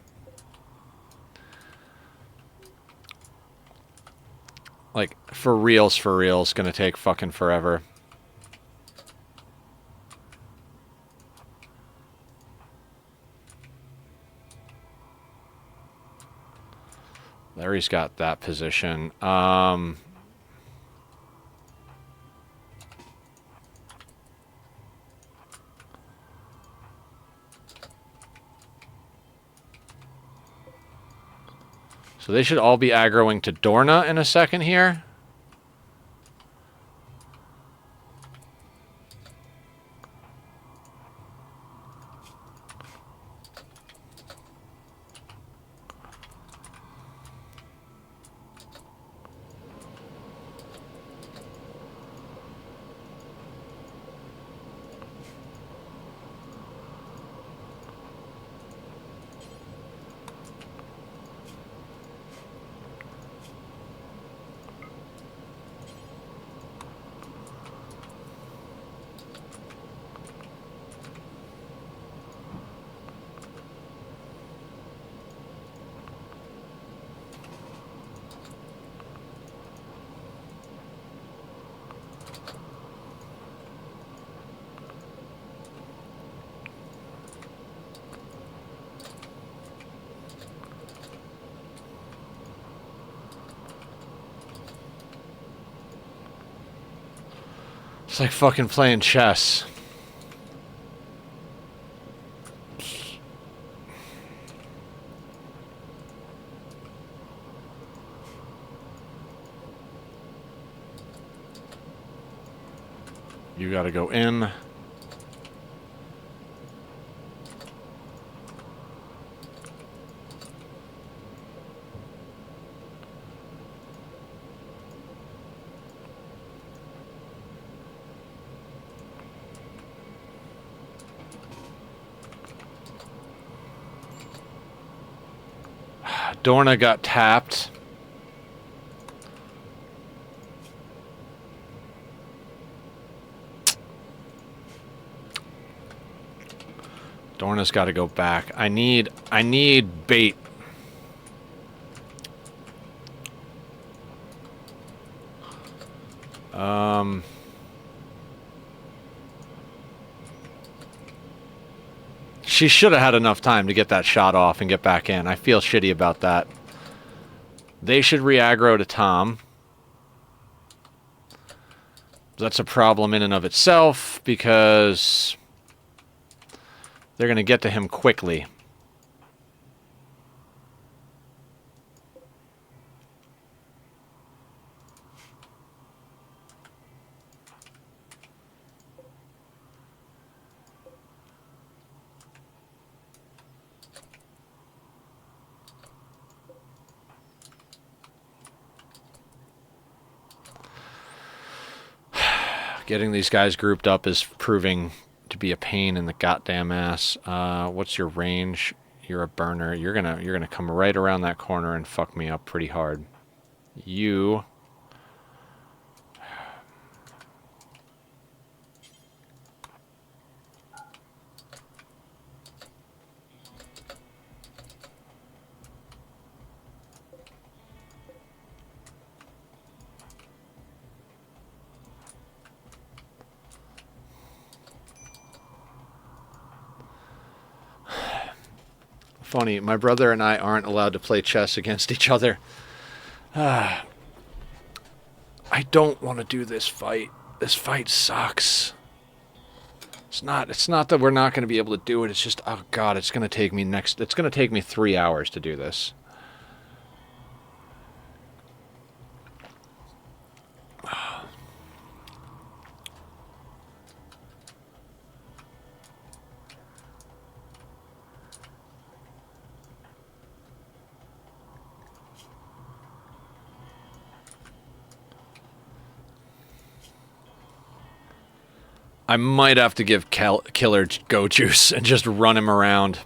Like, for reals, it's gonna take fucking forever. Larry's got that position. So they should all be aggroing to Dorna in a second here. It's like fucking playing chess. You gotta go in. Dorna got tapped. Dorna's got to go back. I need bait. She should have had enough time to get that shot off and get back in. I feel shitty about that. They should re-aggro to Tom. That's a problem in and of itself because they're going to get to him quickly. Getting these guys grouped up is proving to be a pain in the goddamn ass. What's your range? You're a burner. You're gonna come right around that corner and fuck me up pretty hard. You. Funny, my brother and I aren't allowed to play chess against each other. I don't want to do this fight. This fight sucks. It's not that we're not going to be able to do it. It's just, oh god, it's going to take me 3 hours to do this. I might have to give Killer go juice and just run him around.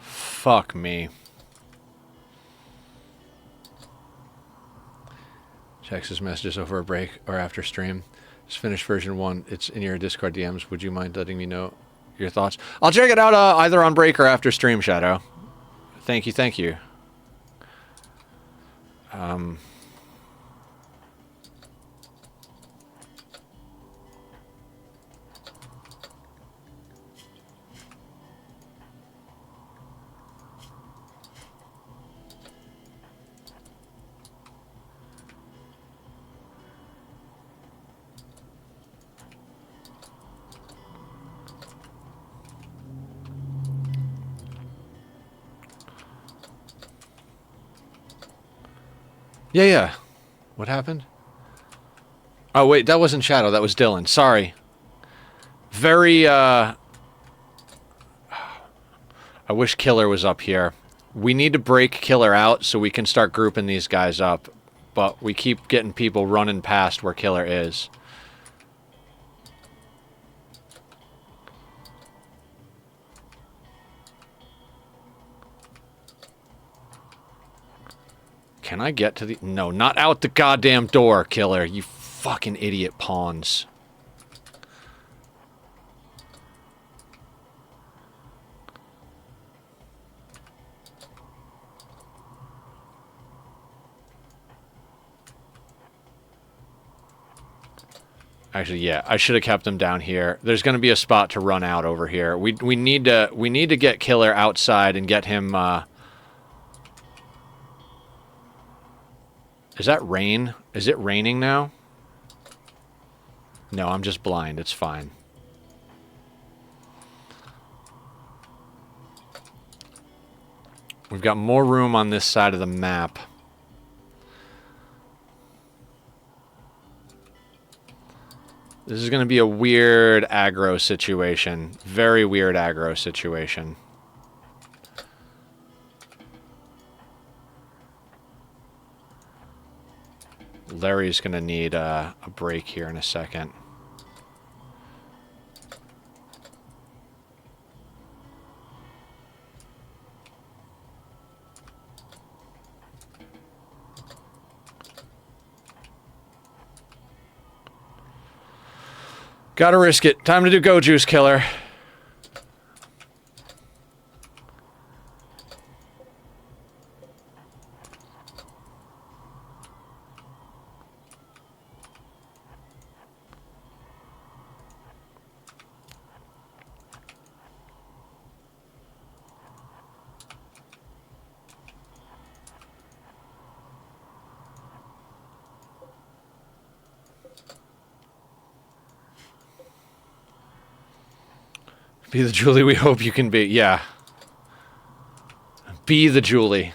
Fuck me. Checks his messages over a break or after stream. Just finished version 1. It's in your Discord DMs. Would you mind letting me know your thoughts? I'll check it out either on break or after stream, Shadow. Thank you, thank you. Yeah. What happened? Oh, wait, that wasn't Shadow. That was Dylan. Sorry. Very, I wish Killer was up here. We need to break Killer out so we can start grouping these guys up. But we keep getting people running past where Killer is. Can I get to the... No, not out the goddamn door, Killer. You fucking idiot pawns. Actually, yeah, I should have kept them down here. There's going to be a spot to run out over here. We need to get Killer outside and get him... Is that rain? Is it raining now? No, I'm just blind. It's fine. We've got more room on this side of the map. This is going to be a weird aggro situation. Very weird aggro situation. Larry's going to need a break here in a second. Gotta risk it. Time to do Go Juice, Killer. Be the Julie we hope you can be. Yeah. Be the Julie.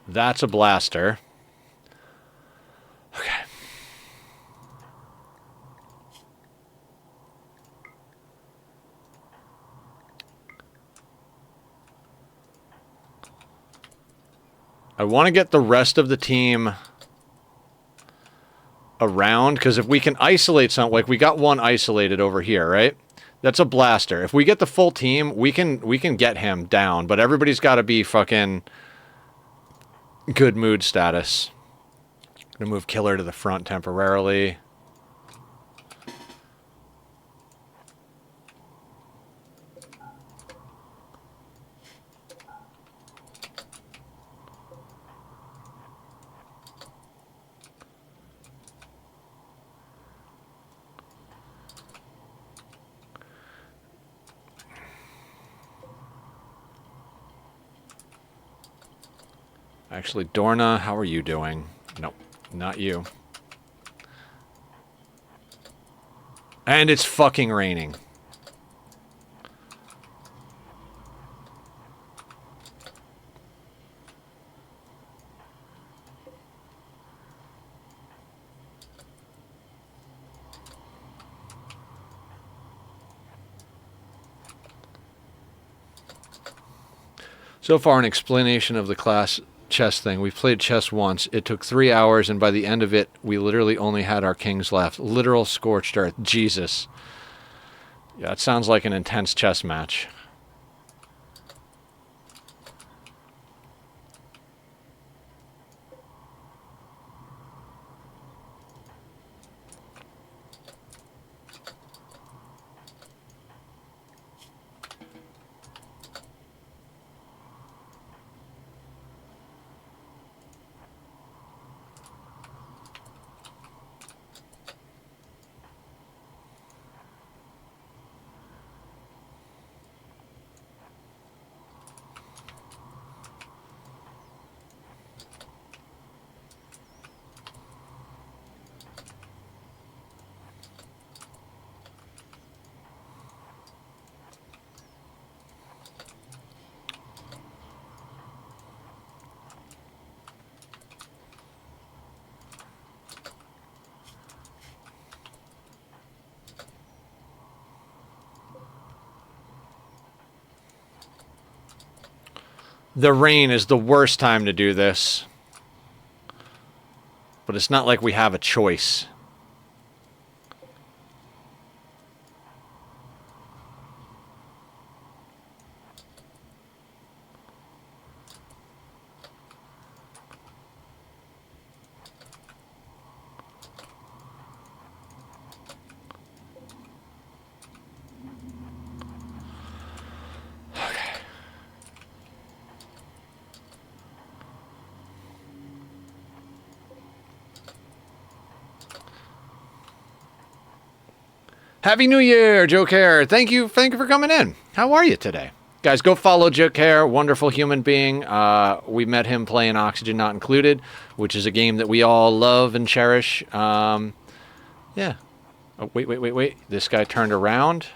That's a blaster. Okay. I want to get the rest of the team around, because if we can isolate something, like we got one isolated over here, right? That's a blaster. If we get the full team, we can get him down, but everybody's got to be fucking good mood status. Gonna move Killer to the front temporarily. Actually, Dorna, how are you doing? Nope, not you. And it's fucking raining. So far, an explanation of the class chess thing. We've played chess once. It took 3 hours, and by the end of it, we literally only had our kings left. Literal scorched earth. Jesus. Yeah, it sounds like an intense chess match. The rain is the worst time to do this. But it's not like we have a choice. Happy New Year, Joe Care. Thank you for coming in. How are you today? Guys, go follow Joe Care, wonderful human being. We met him playing Oxygen Not Included, which is a game that we all love and cherish. Yeah. Oh, wait. This guy turned around.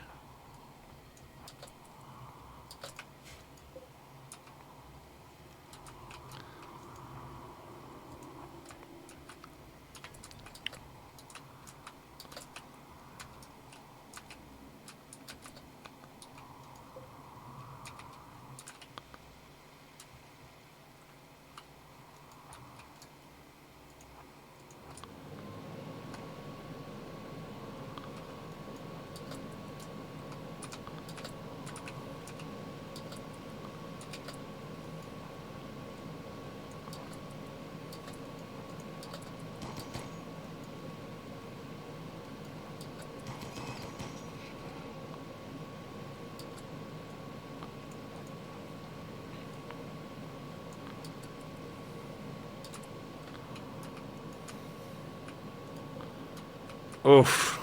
Oof.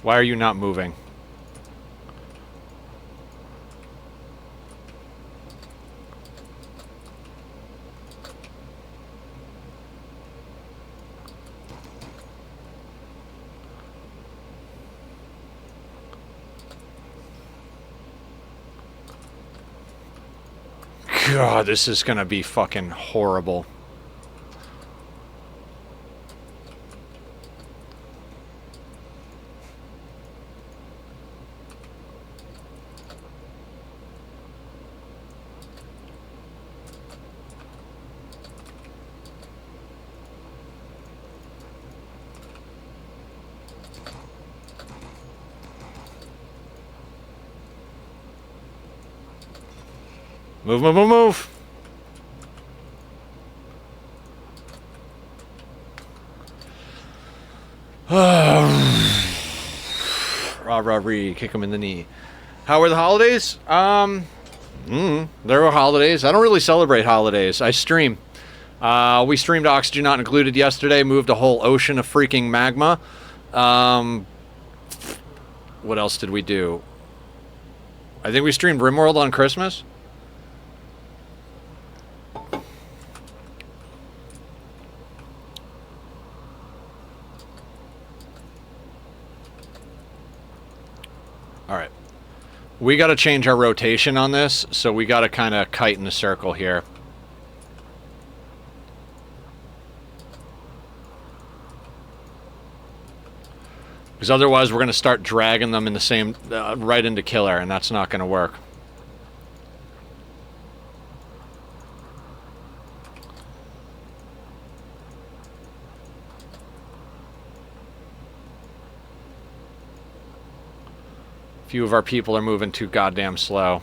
Why are you not moving? God, this is gonna be fucking horrible. Move, move, move, move! Rah-rah-ree, kick him in the knee. How were the holidays? There were holidays. I don't really celebrate holidays. I stream. We streamed Oxygen Not Included yesterday, moved a whole ocean of freaking magma. What else did we do? I think we streamed Rimworld on Christmas. Alright. We gotta change our rotation on this, so we gotta kind of kite in a circle here. Because otherwise we're gonna start dragging them in the same... right into killer, and that's not gonna work. Few of our people are moving too goddamn slow.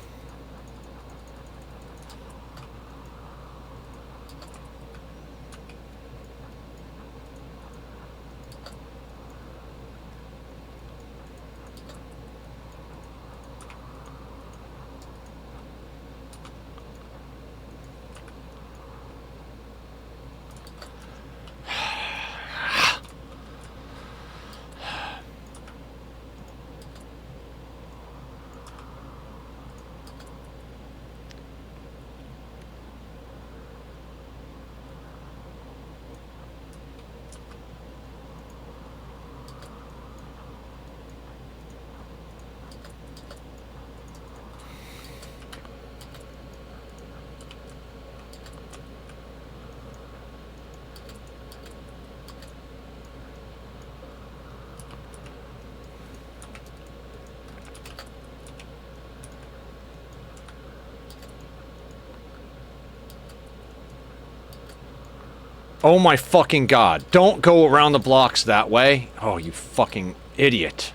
Oh my fucking god. Don't go around the blocks that way. Oh, you fucking idiot.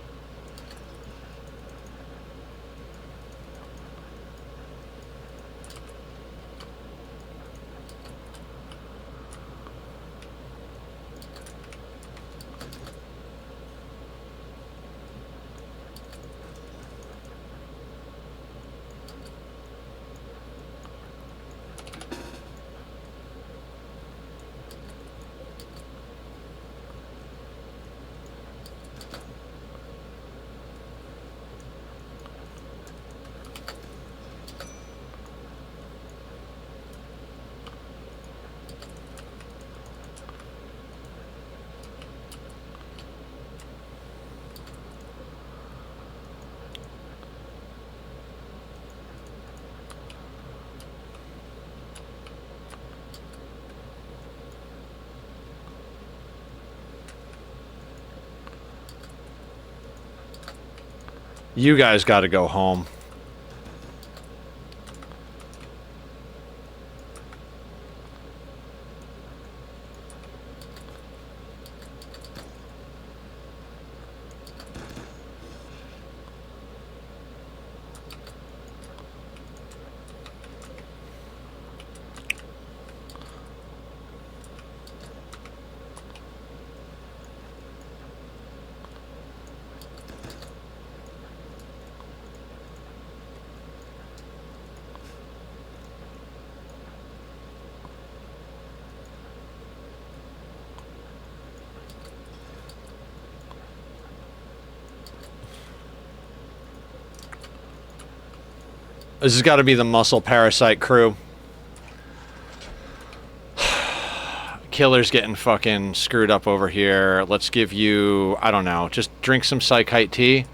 You guys gotta go home. This has got to be the muscle parasite crew. Killer's getting fucking screwed up over here. Let's give you, I don't know, just drink some psychite tea.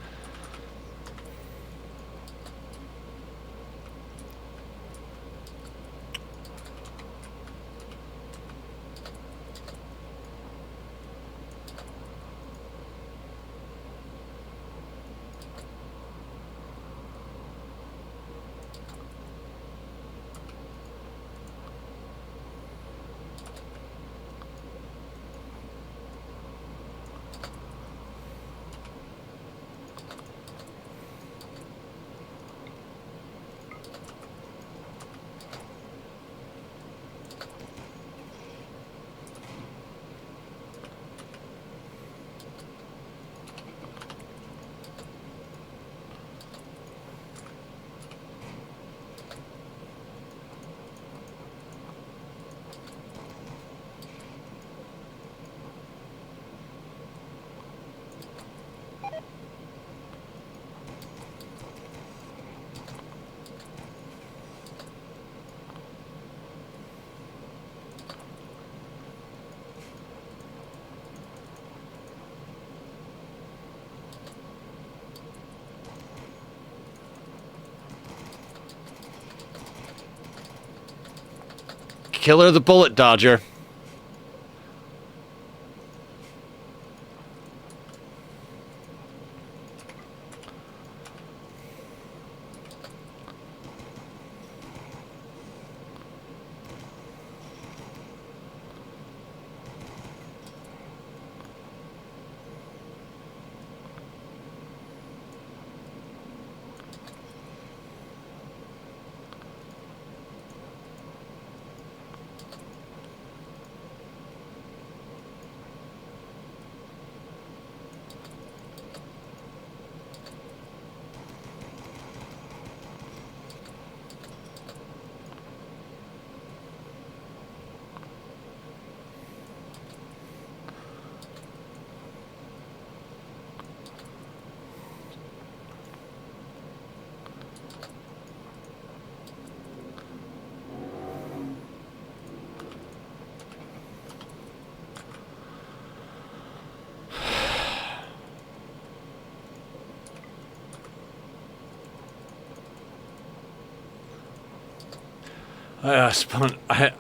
Killer the bullet dodger.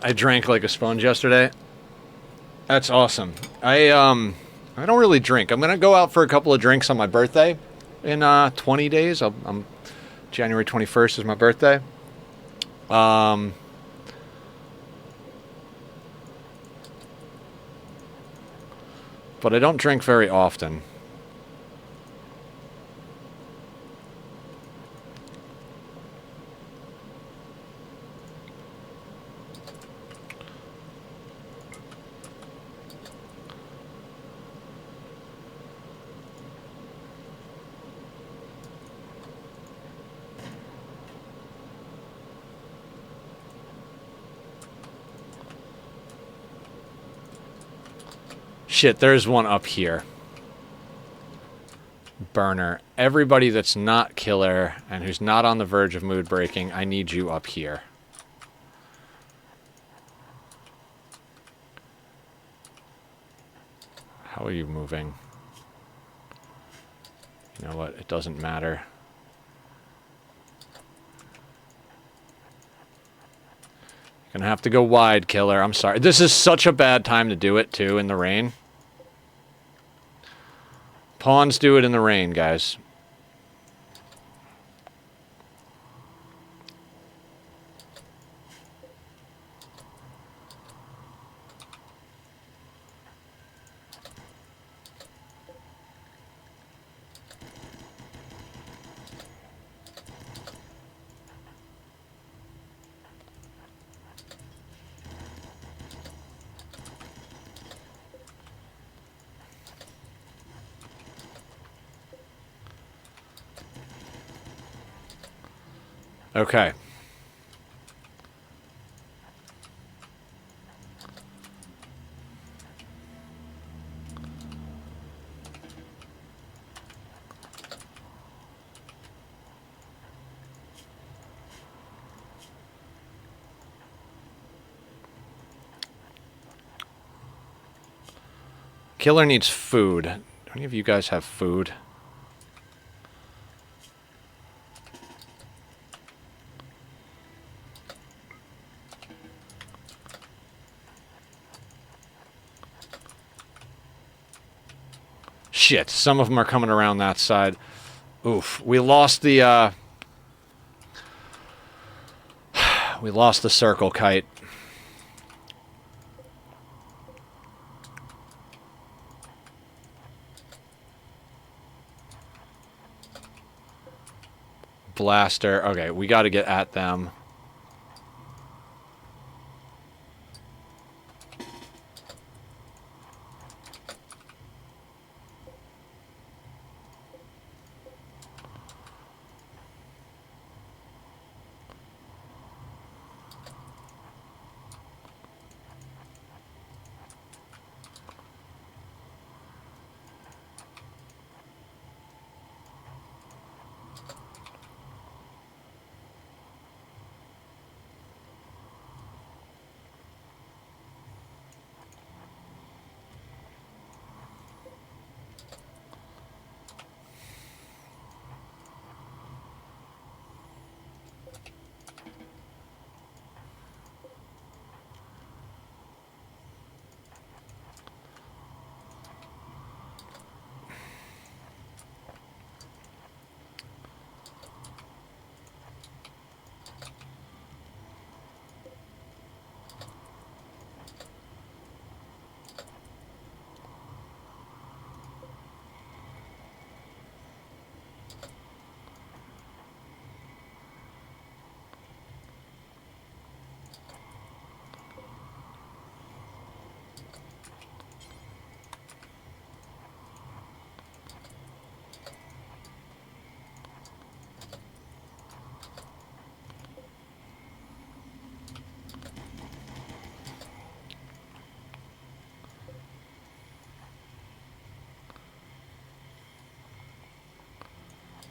I drank like a sponge yesterday. That's awesome. I don't really drink. I'm gonna go out for a couple of drinks on my birthday in 20 days. I'm January 21st is my birthday. But I don't drink very often. Shit, there's one up here. Burner. Everybody that's not killer and who's not on the verge of mood breaking, I need you up here. How are you moving? You know what? It doesn't matter. You're gonna have to go wide, killer. I'm sorry. This is such a bad time to do it, too, in the rain. Pawns do it in the rain, guys. Okay. Killer needs food. Do any of you guys have food? Shit, some of them are coming around that side. Oof, we lost the, we lost the circle kite. Blaster. Okay, we got to get at them.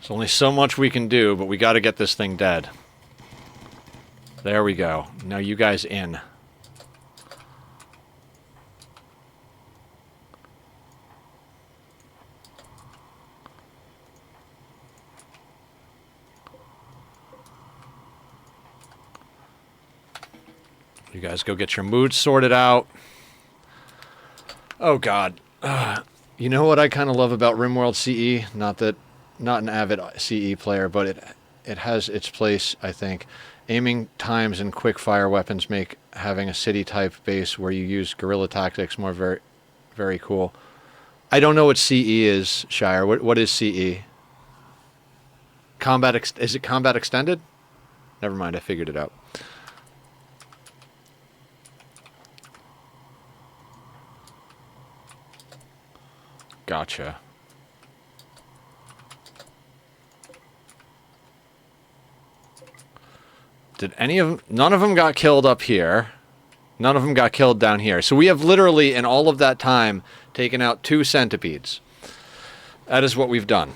There's only so much we can do, but we got to get this thing dead. There we go. Now you guys in. You guys go get your moods sorted out. Oh, God. You know what I kind of love about Rimworld CE? Not an avid CE player, but it has its place, I think. Aiming times and quick fire weapons make having a city type base where you use guerrilla tactics more very, very cool. I don't know what CE is, Shire. What is CE? Is it combat extended? Never mind, I figured it out. Gotcha. None of them got killed up here. None of them got killed down here. So we have literally, in all of that time, taken out 2 centipedes. That is what we've done.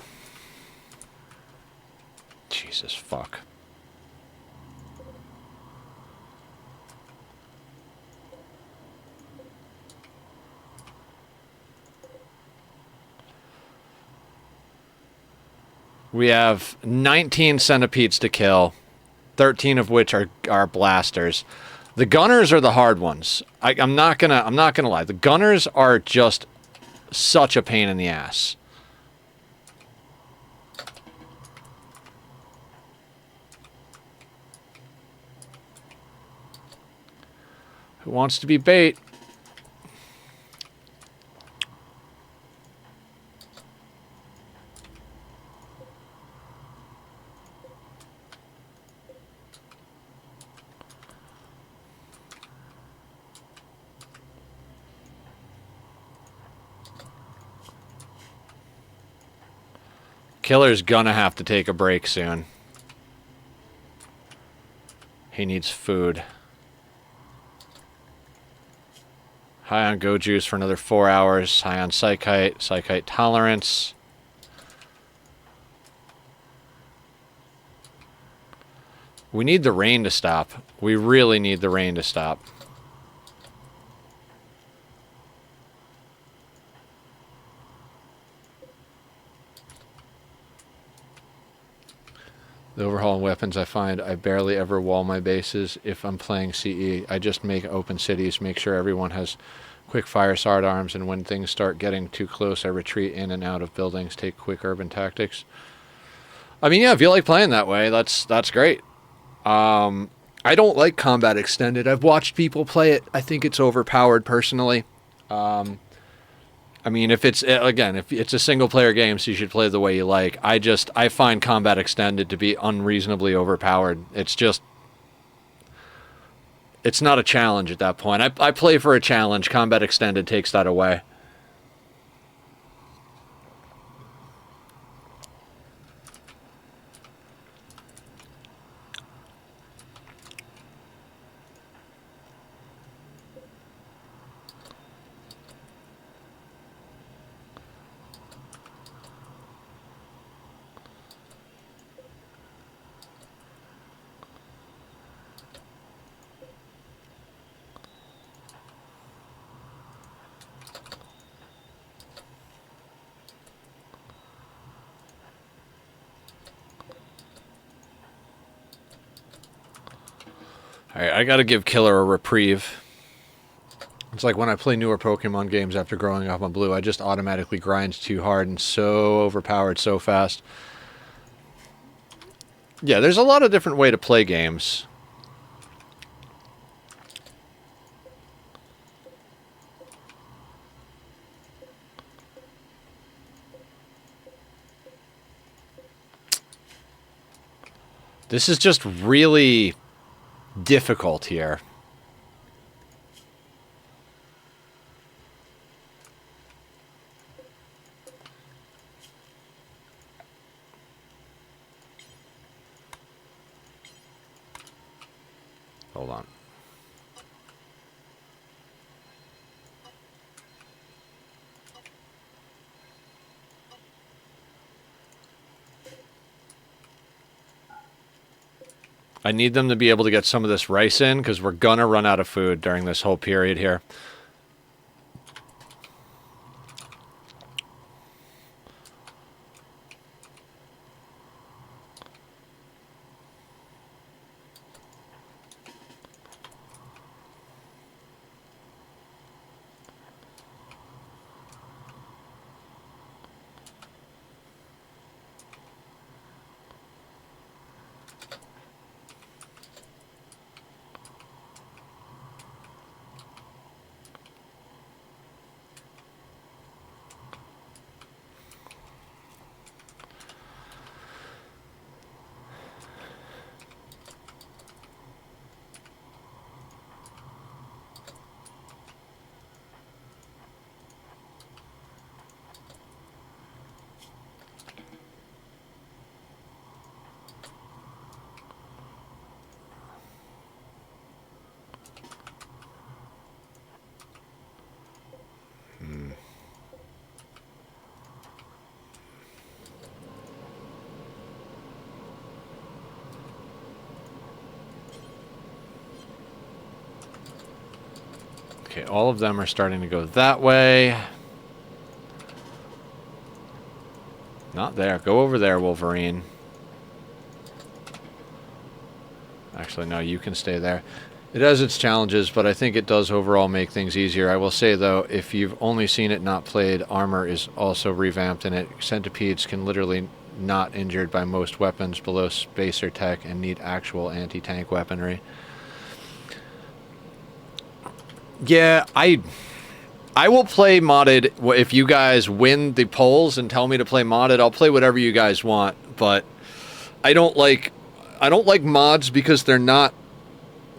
Jesus fuck. We have 19 centipedes to kill, 13 of which are blasters. The gunners are the hard ones. I'm not gonna lie. The gunners are just such a pain in the ass. Who wants to be bait? Killer's gonna have to take a break soon. He needs food. High on go juice for another 4 hours. High on psychite tolerance. We need the rain to stop. We really need the rain to stop. The overhaul weapons, I find I barely ever wall my bases if I'm playing CE. I just make open cities, make sure everyone has quick fire sword arms, and when things start getting too close, I retreat in and out of buildings, take quick urban tactics. I mean, yeah, if you like playing that way, that's great. I don't like combat extended. I've watched people play it. I think it's overpowered personally. I mean, if it's a single player game, so you should play the way you like. I find combat extended to be unreasonably overpowered. It's not a challenge at that point. I play for a challenge. Combat extended takes that away. Alright, I gotta give Killer a reprieve. It's like when I play newer Pokemon games after growing up on Blue, I just automatically grind too hard and so overpowered so fast. Yeah, there's a lot of different way to play games. This is just really difficult here. Hold on. I need them to be able to get some of this rice in, because we're gonna run out of food during this whole period here. Okay, all of them are starting to go that way. Not there. Go over there, Wolverine. Actually, no, you can stay there. It has its challenges, but I think it does overall make things easier. I will say, though, if you've only seen it, not played, armor is also revamped in it. Centipedes can literally not injured by most weapons below spacer tech and need actual anti-tank weaponry. Yeah, I will play modded. If you guys win the polls and tell me to play modded, I'll play whatever you guys want. But I don't like mods because they're not.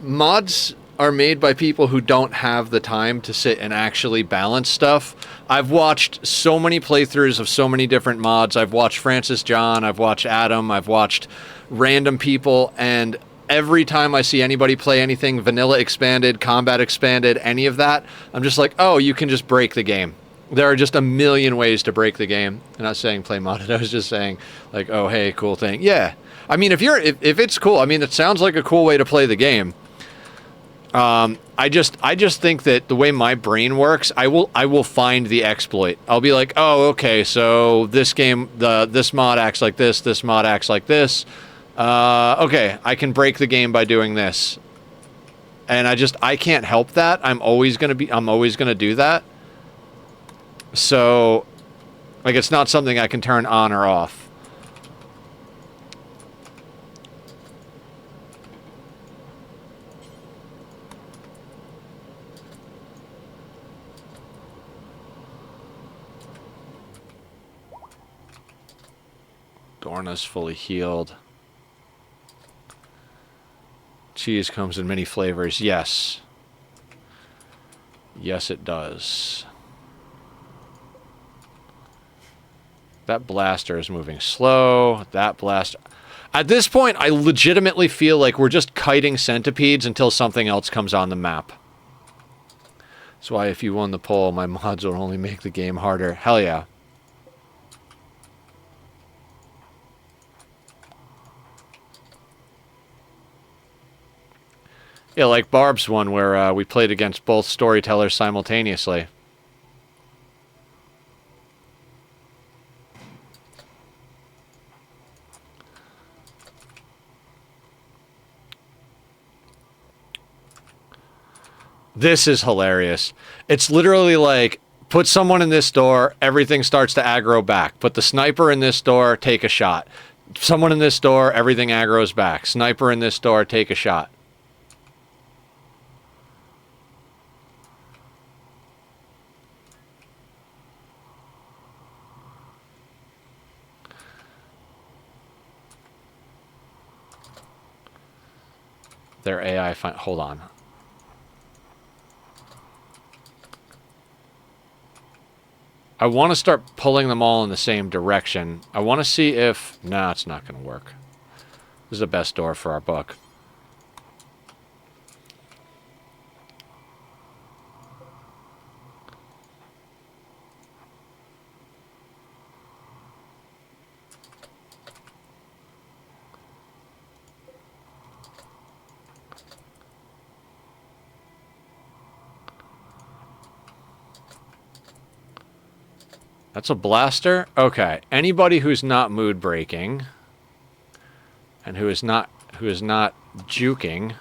Mods are made by people who don't have the time to sit and actually balance stuff. I've watched so many playthroughs of so many different mods. I've watched Francis John, I've watched Adam, I've watched random people, and every time I see anybody play anything vanilla expanded, combat expanded, any of that, I'm just like, oh, you can just break the game. There are just a million ways to break the game. I'm not saying play modded. I was just saying, like, oh, hey, cool thing. Yeah. I mean, if it's cool, I mean, it sounds like a cool way to play the game. I just think that the way my brain works, I will find the exploit. I'll be like, oh, okay, so this game, this mod acts like this mod acts like this. Okay, I can break the game by doing this. And I can't help that. I'm always gonna do that. So, like, it's not something I can turn on or off. Dorna's fully healed. Cheese comes in many flavors. Yes. Yes, it does. That blaster is moving slow. That blaster... At this point, I legitimately feel like we're just kiting centipedes until something else comes on the map. That's why if you won the poll, my mods will only make the game harder. Hell yeah. Yeah, like Barb's one where we played against both storytellers simultaneously. This is hilarious. It's literally like, put someone in this door, everything starts to aggro back. Put the sniper in this door, take a shot. Someone in this door, everything aggroes back. Sniper in this door, take a shot. Their AI... Hold on. I want to start pulling them all in the same direction. I want to see if... Nah, it's not going to work. This is the best door for our book. That's a blaster? Okay. Anybody who's not mood breaking and who is not juking.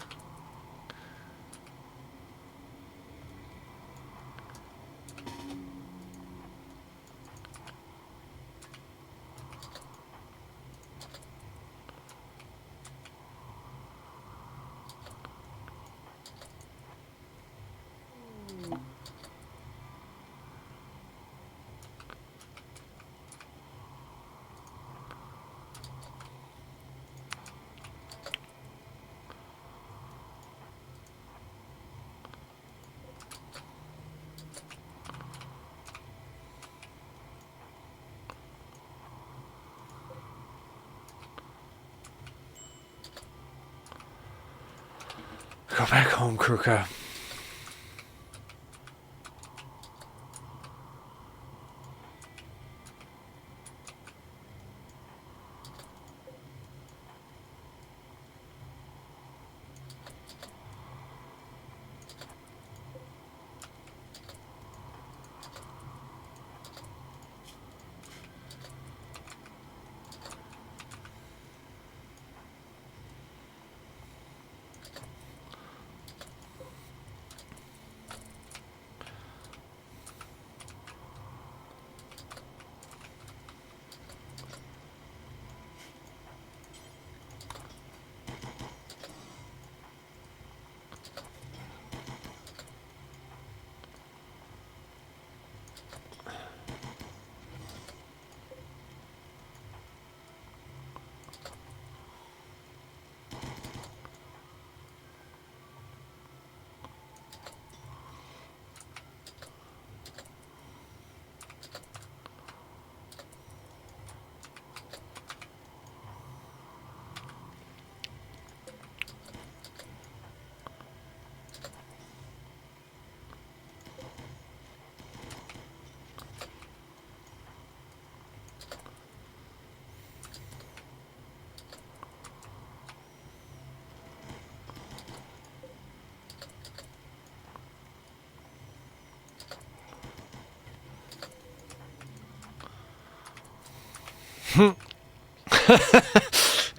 Go back home, Kruka.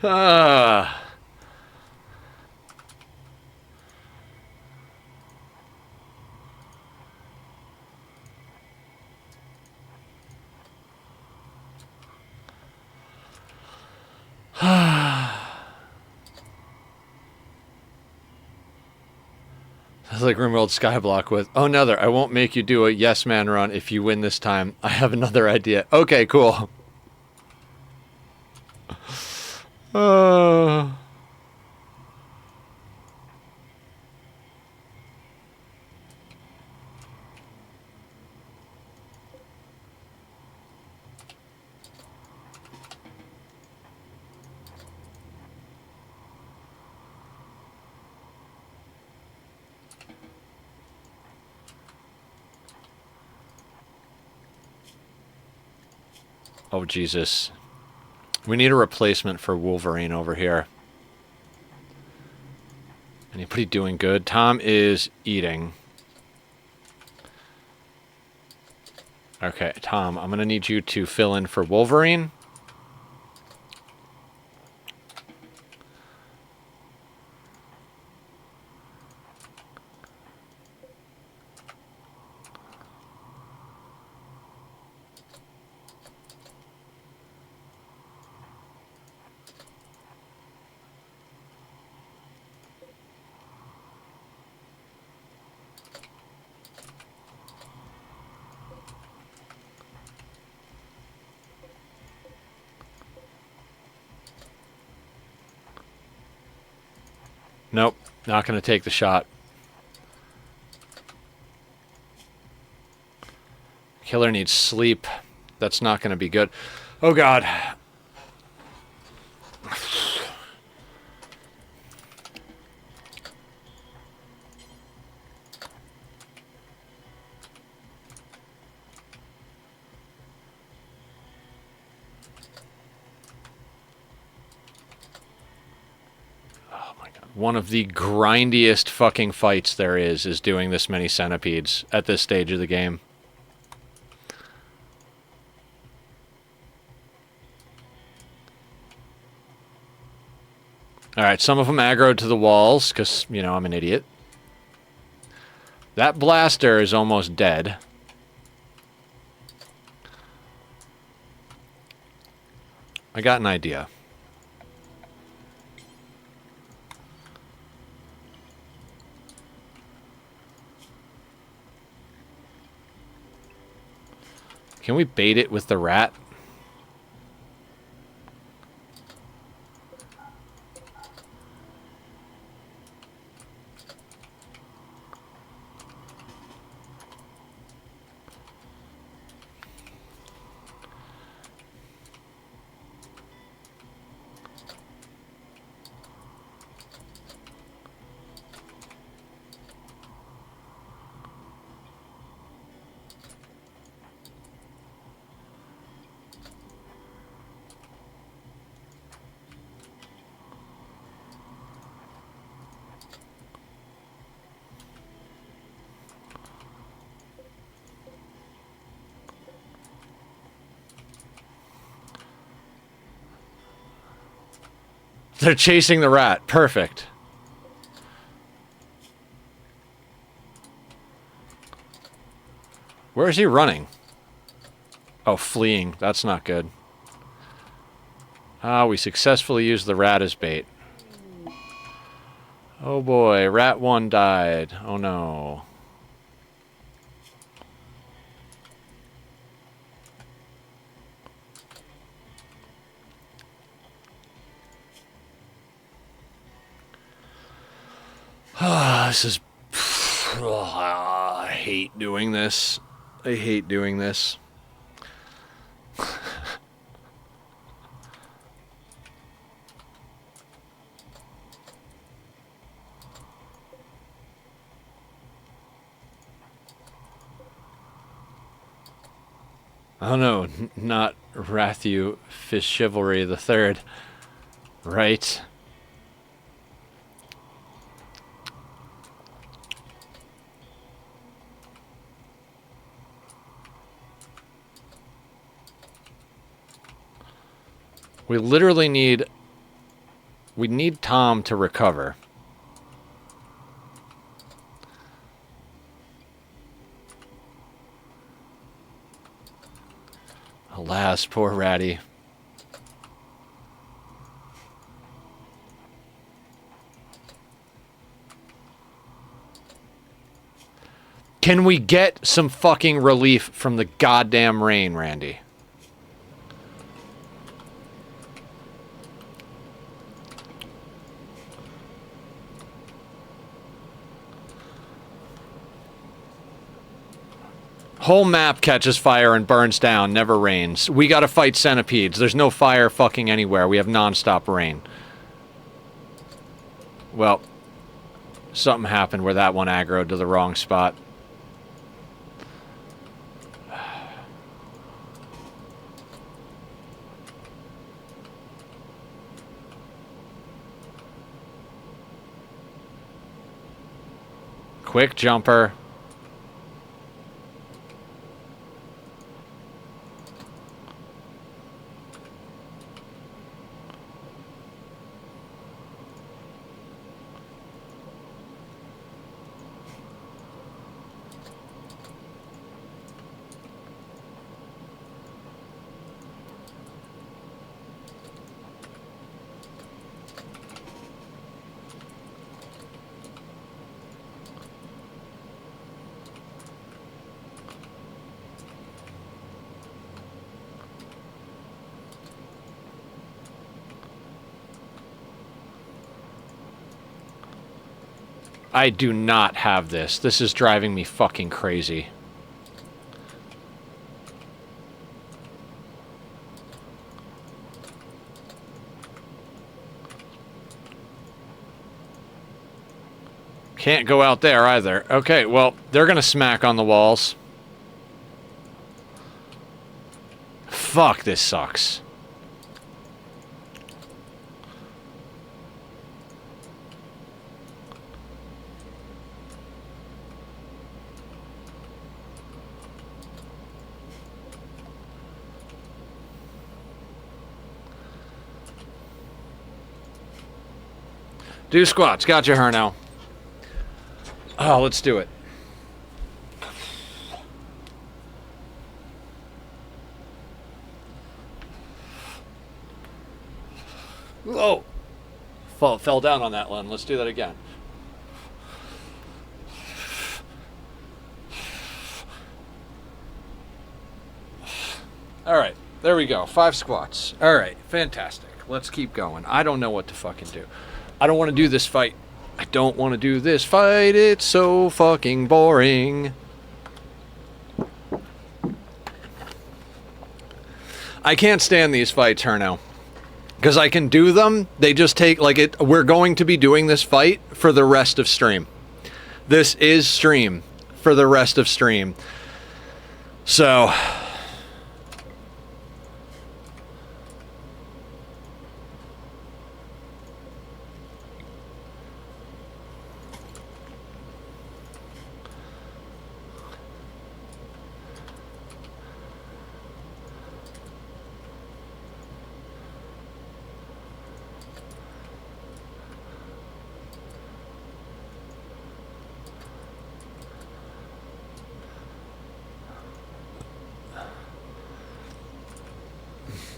Ah. It's like Rimworld Skyblock with, oh, another, I won't make you do a yes man run if you win this time. I have another idea. Okay, cool. Oh, Jesus. We need a replacement for Wolverine over here. Anybody doing good? Tom is eating. Okay, Tom, I'm going to need you to fill in for Wolverine. Nope, not going to take the shot. Killer needs sleep. That's not going to be good. Oh, God. One of the grindiest fucking fights there is doing this many centipedes at this stage of the game. Alright, some of them aggroed to the walls, because, you know, I'm an idiot. That blaster is almost dead. I got an idea. Can we bait it with the rat? They're chasing the rat. Perfect. Where is he running? Oh, fleeing. That's not good. Ah, we successfully used the rat as bait. Oh boy, rat 1 died. Oh no. This is... I hate doing this. I hate doing this. Oh no, not Rathu Fish Chivalry the Third. Right. We literally need... We need Tom to recover. Alas, poor Ratty. Can we get some fucking relief from the goddamn rain, Randy? Whole map catches fire and burns down, never rains. We gotta fight centipedes. There's no fire fucking anywhere. We have non-stop rain. Well, something happened where that one aggroed to the wrong spot. Quick jumper. I do not have this. This is driving me fucking crazy. Can't go out there either. Okay, well, they're gonna smack on the walls. Fuck, this sucks. Do squats. Gotcha, Herno. Oh, let's do it. Whoa. Fell down on that one. Let's do that again. All right. There we go. 5 squats. All right. Fantastic. Let's keep going. I don't know what to fucking do. I don't want to do this fight. I don't want to do this fight. It's so fucking boring. I can't stand these fights, Herno. Because I can do them. They just take, like, it. We're going to be doing this fight for the rest of stream. This is stream for the rest of stream. So...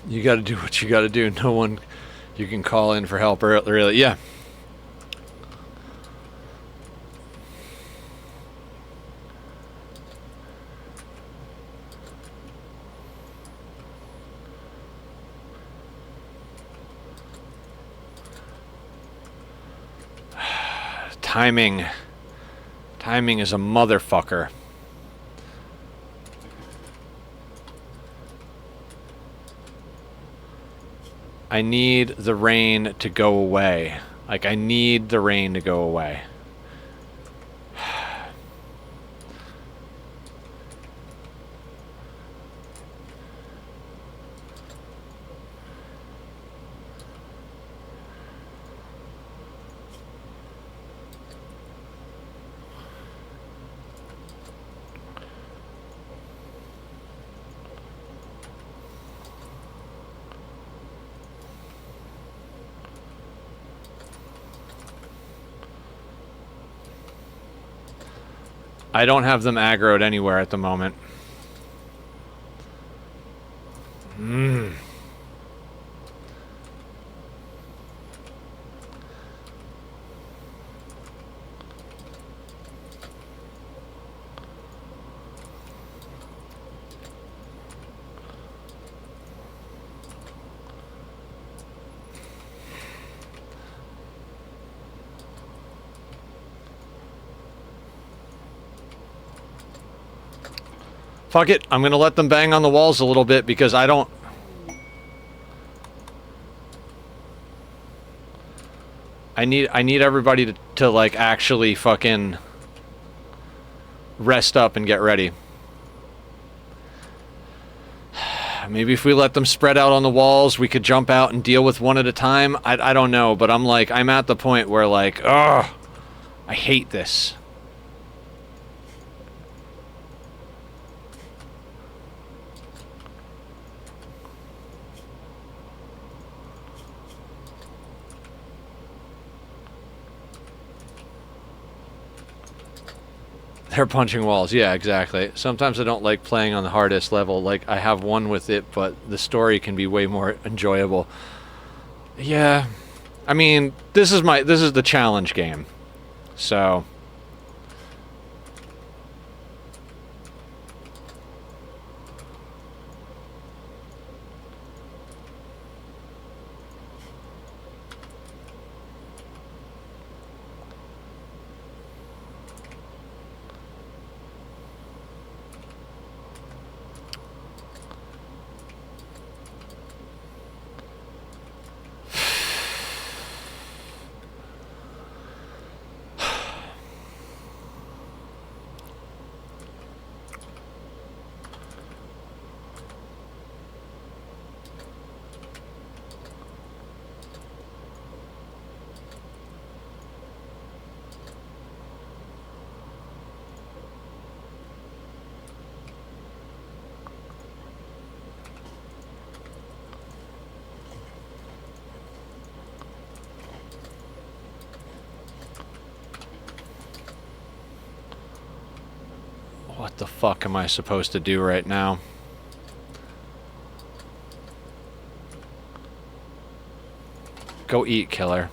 You got to do what you got to do. No one you can call in for help, or really, yeah. Timing is a motherfucker. I need the rain to go away. Like, I need the rain to go away. I don't have them aggroed anywhere at the moment. Fuck it, I'm gonna let them bang on the walls a little bit because I don't... I need everybody to like actually fucking rest up and get ready. Maybe if we let them spread out on the walls, we could jump out and deal with one at a time. I don't know, but I'm at the point where like, ugh, I hate this. They're punching walls. Yeah, exactly. Sometimes I don't like playing on the hardest level. Like, I have one with it, but the story can be way more enjoyable. Yeah. I mean, this is the challenge game. So... the fuck am I supposed to do right now? Go eat, killer.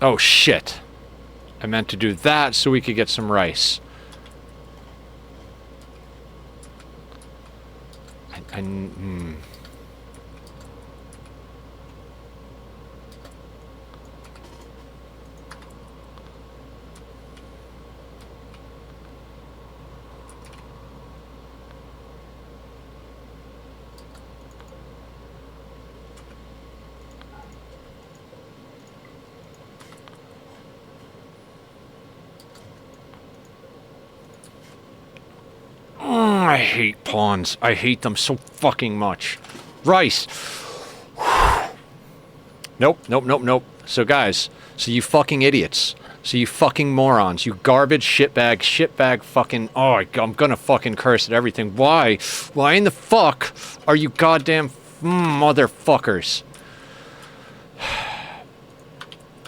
Oh, shit. I meant to do that so we could get some rice. I hate pawns. I hate them so fucking much. Rice. Nope, nope, nope, nope. So guys, so you fucking idiots. So you fucking morons. You garbage shitbag fucking... Oh, I'm gonna fucking curse at everything. Why? Why in the fuck are you goddamn motherfuckers?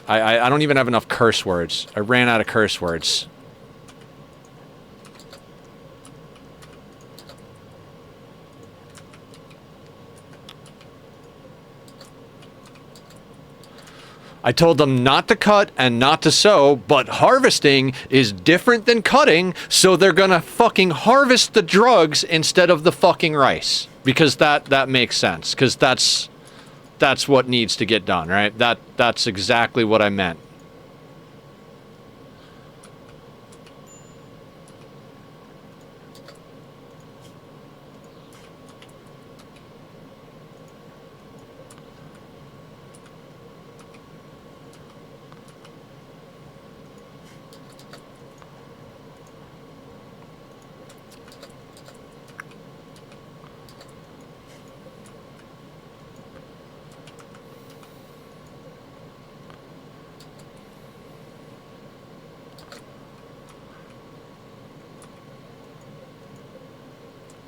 I don't even have enough curse words. I ran out of curse words. I told them not to cut and not to sow, but harvesting is different than cutting, so they're gonna fucking harvest the drugs instead of the fucking rice. Because that makes sense. Because that's what needs to get done, right? That's exactly what I meant.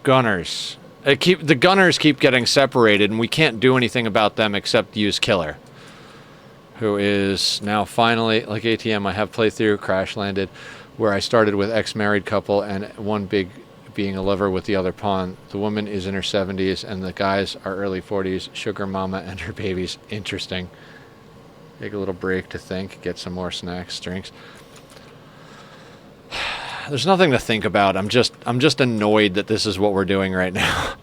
Gunners. The gunners keep getting separated, and we can't do anything about them except use Killer. Who is now finally, like ATM, I have playthrough, crash landed, where I started with ex-married couple, and one big being a lover with the other pawn. The woman is in her 70s, and the guys are early 40s, sugar mama and her babies. Interesting. Take a little break to think, get some more snacks, drinks. There's nothing to think about. I'm just annoyed that this is what we're doing right now.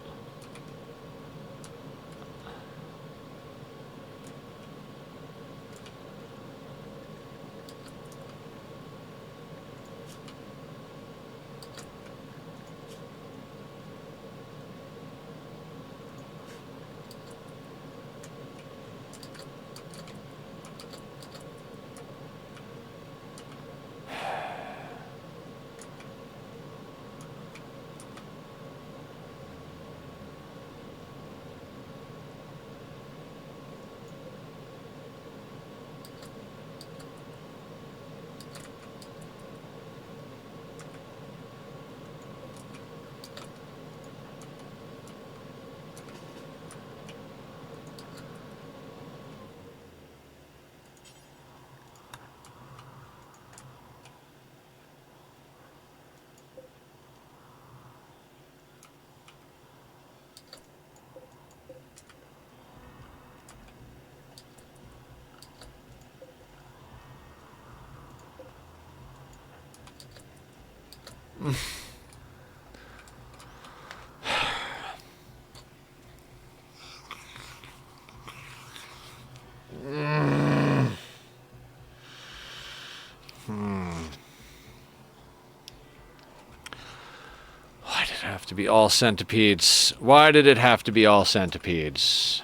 Why did it have to be all centipedes? Why did it have to be all centipedes?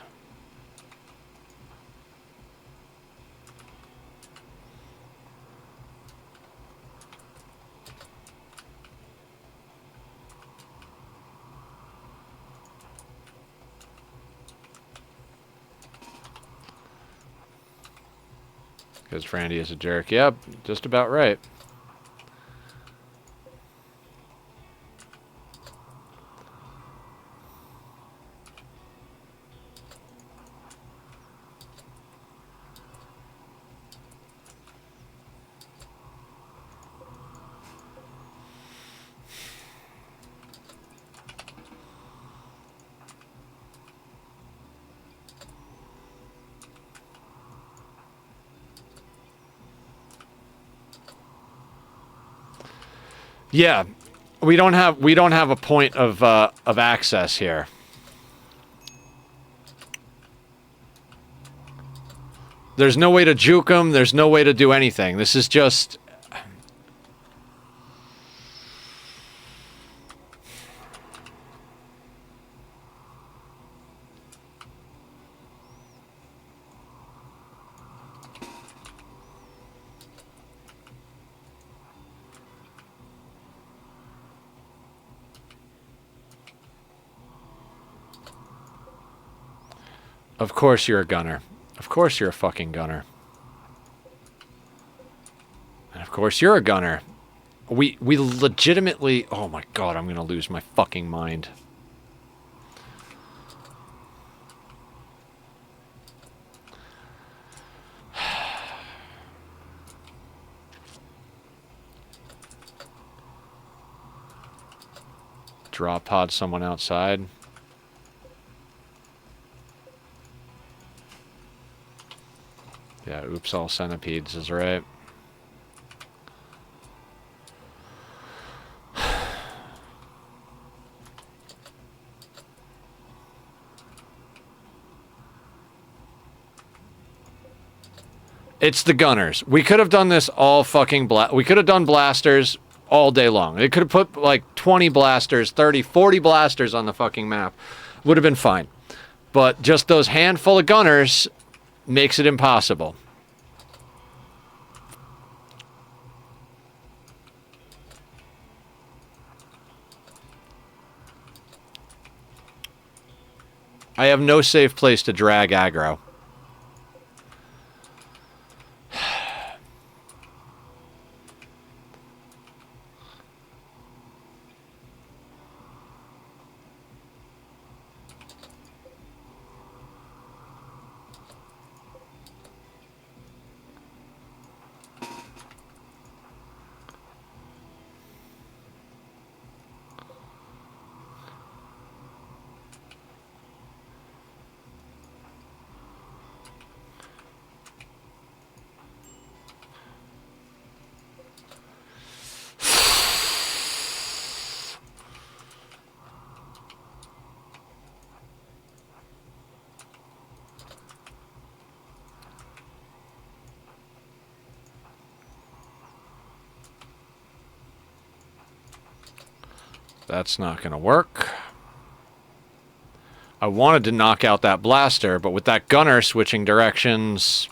Because Frandy is a jerk. Yep, just about right. Yeah, we don't have a point of access here. There's no way to juke him. There's no way to do anything. This is just... Of course you're a gunner. Of course you're a fucking gunner. And of course you're a gunner. We legitimately... Oh my god, I'm gonna lose my fucking mind. Drop pod someone outside. Yeah, oops, all centipedes is right. It's the gunners. We could have done this all fucking we could have done blasters all day long. They could have put like 20 blasters, 30, 40 blasters on the fucking map. Would have been fine. But just those handful of gunners makes it impossible. I have no safe place to drag aggro. That's not gonna work. I wanted to knock out that blaster, but with that gunner switching directions...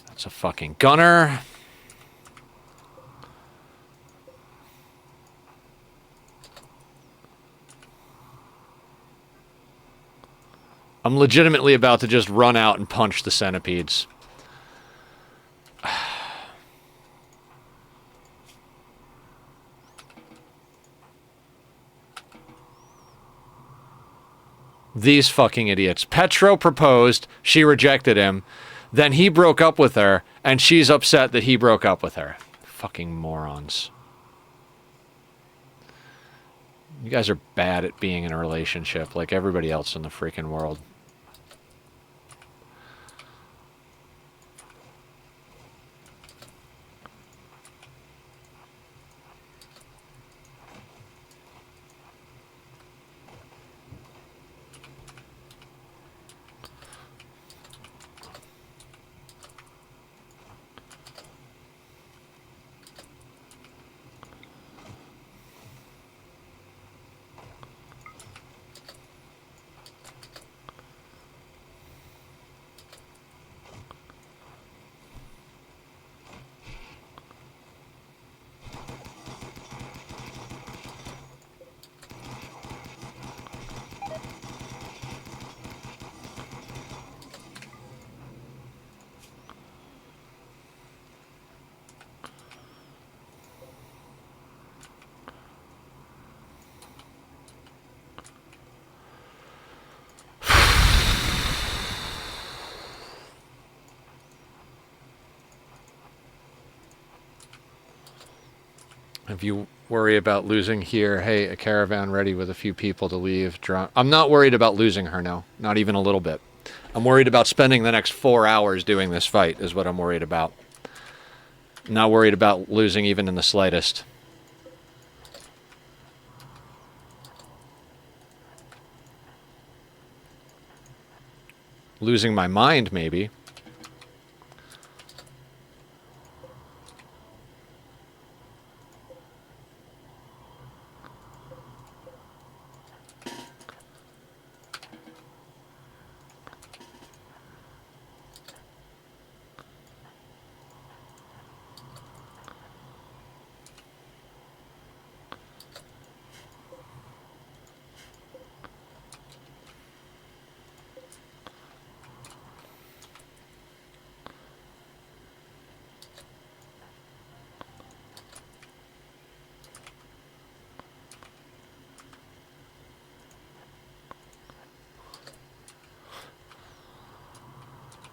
That's a fucking gunner. I'm legitimately about to just run out and punch the centipedes. These fucking idiots. Petro proposed, she rejected him, then he broke up with her, and she's upset that he broke up with her. Fucking morons. You guys are bad at being in a relationship like everybody else in the freaking world. If you worry about losing here, hey, a caravan ready with a few people to leave. I'm not worried about losing her, no. Not even a little bit. I'm worried about spending the next 4 hours doing this fight is what I'm worried about. Not worried about losing even in the slightest. Losing my mind, maybe.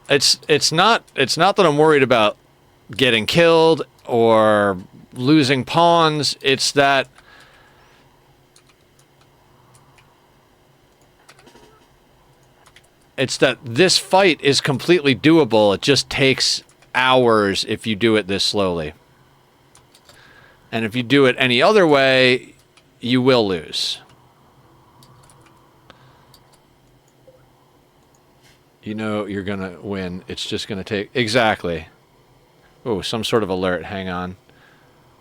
It's not that I'm worried about getting killed or losing pawns. It's that this fight is completely doable. It just takes hours if you do it this slowly. And if you do it any other way, you will lose. You know you're going to win. It's just going to take... Exactly. Oh, some sort of alert. Hang on.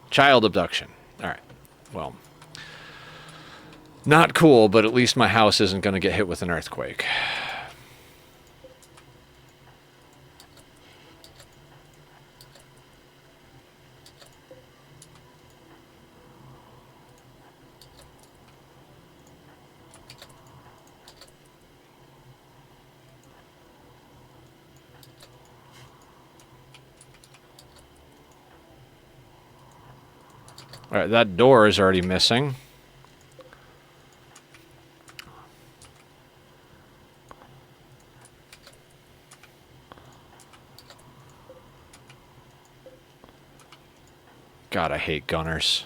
Child abduction. All right. Well, not cool, but at least my house isn't going to get hit with an earthquake. All right, that door is already missing. God, I hate gunners.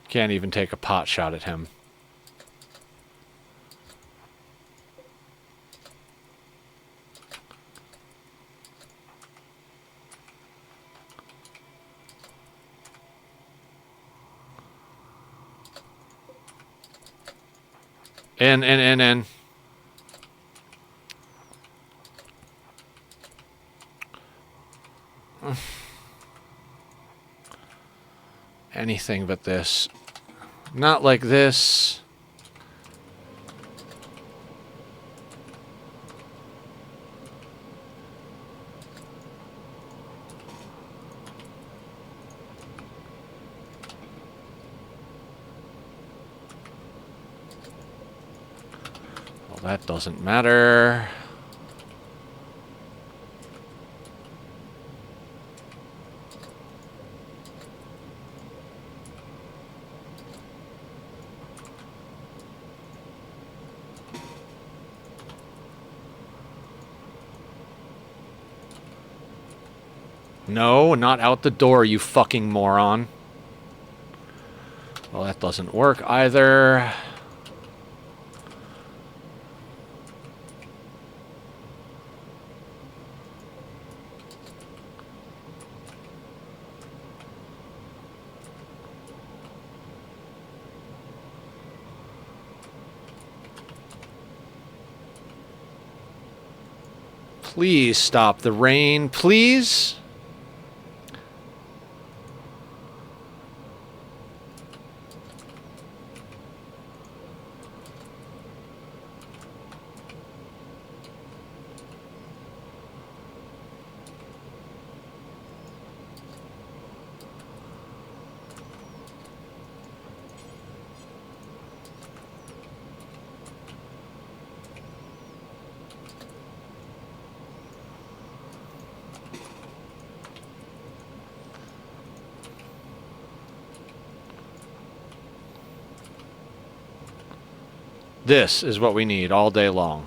Can't even take a pot shot at him. In. Anything but this. Not like this. Well, that doesn't matter. No, not out the door, you fucking moron. Well, that doesn't work either. Please stop the rain, please. This is what we need all day long.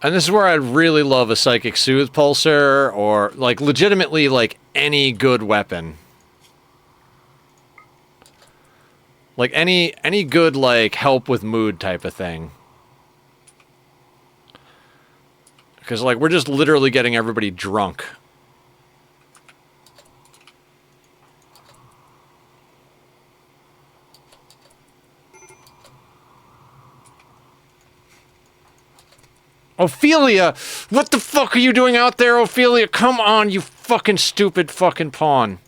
And this is where I'd really love a Psychic Soothe Pulsar, or, like, legitimately, like, any good weapon. Like, any good, like, help with mood type of thing. Because, like, we're just literally getting everybody drunk. Ophelia! What the fuck are you doing out there, Ophelia? Come on, you fucking stupid fucking pawn.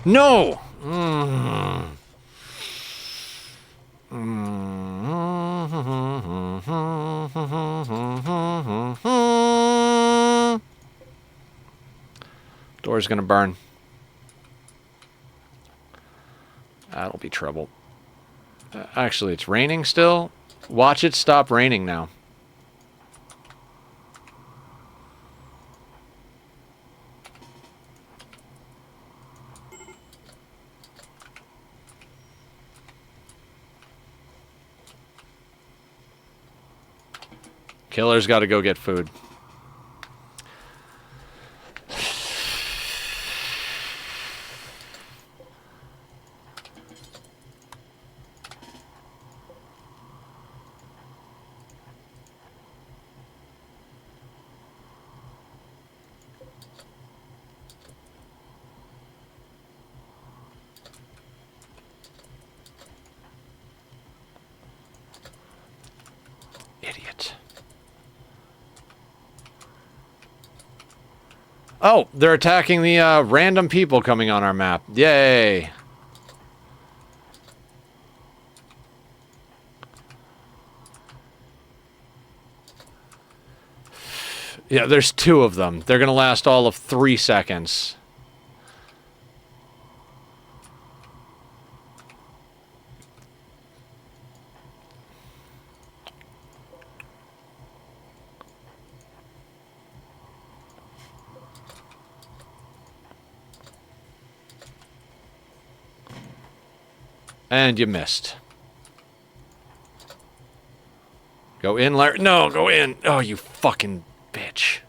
No! Door's gonna burn. That'll be trouble. Actually, it's raining still. Watch it stop raining now. Killer's got to go get food. Idiot. Oh, they're attacking the random people coming on our map. Yay. Yeah, there's 2 of them. They're going to last all of 3 seconds. And you missed. Go in, Larry. No, go in. Oh, you fucking bitch.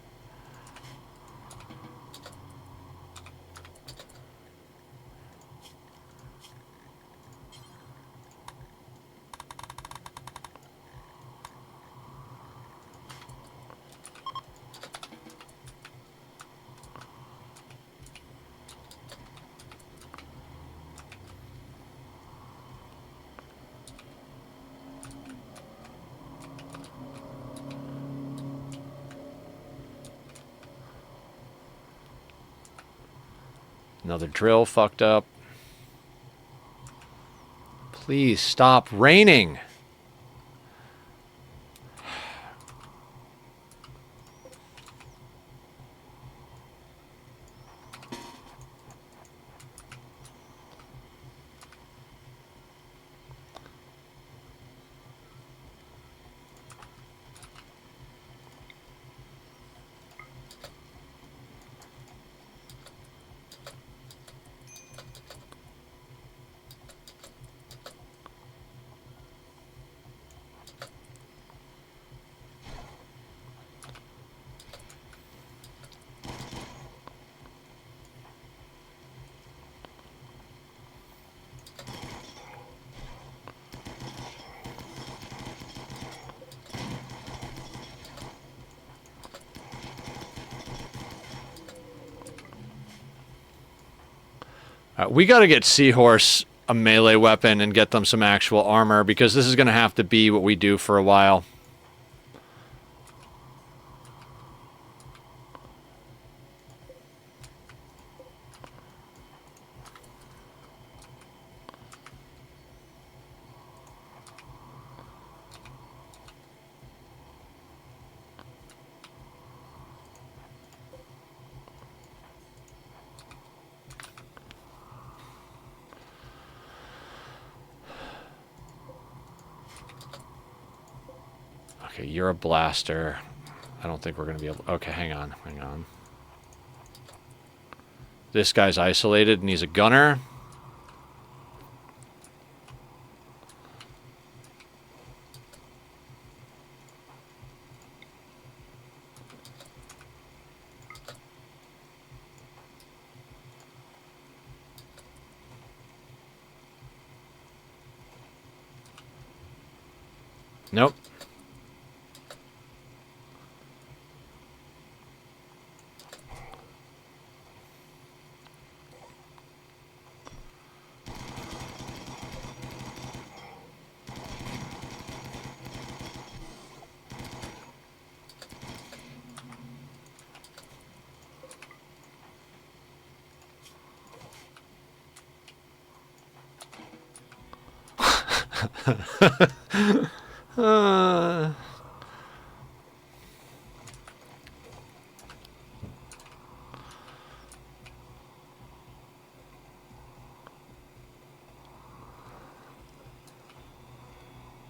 Another drill fucked up. Please stop raining. We got to get Seahorse a melee weapon and get them some actual armor, because this is going to have to be what we do for a while. Okay, you're a blaster. I don't think we're going to be able... Okay, hang on. This guy's isolated and he's a gunner. Nope.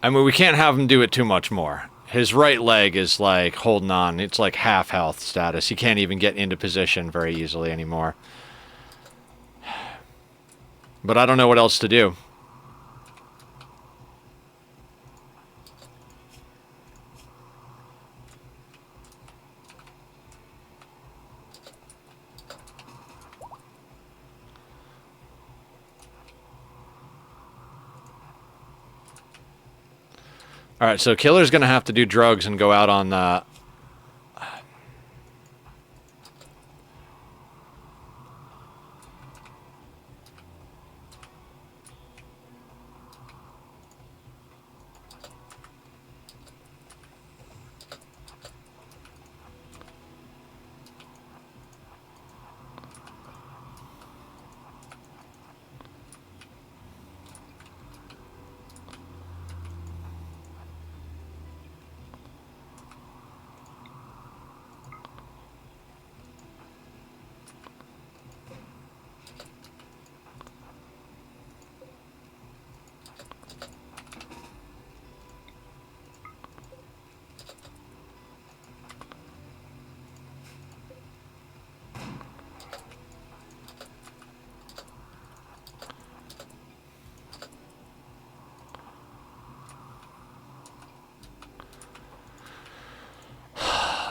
I mean, we can't have him do it too much more. His right leg is, like, holding on. It's, like, half health status. He can't even get into position very easily anymore. But I don't know what else to do. Alright, so Killer's gonna have to do drugs and go out on the...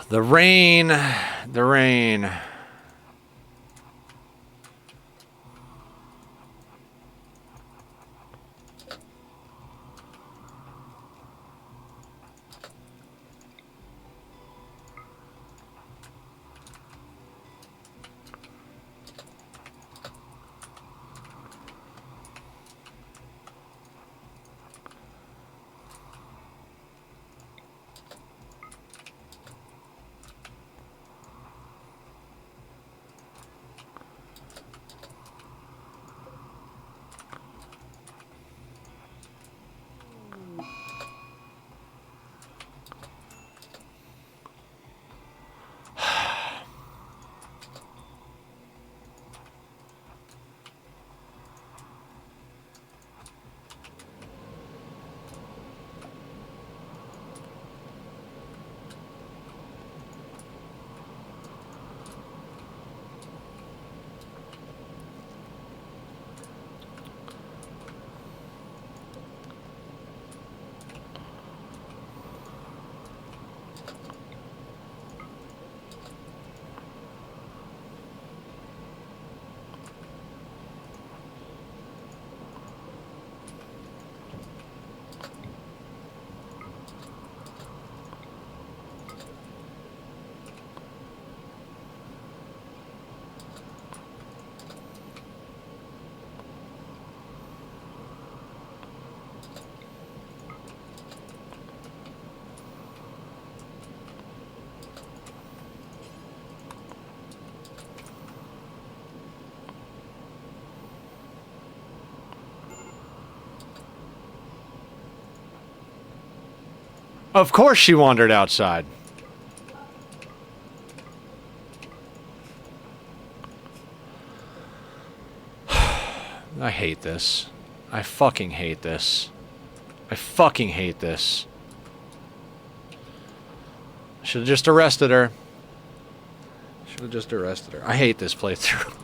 The rain. The rain. Of course she wandered outside. I hate this. I fucking hate this. I fucking hate this. Should have just arrested her. Should have just arrested her. I hate this playthrough.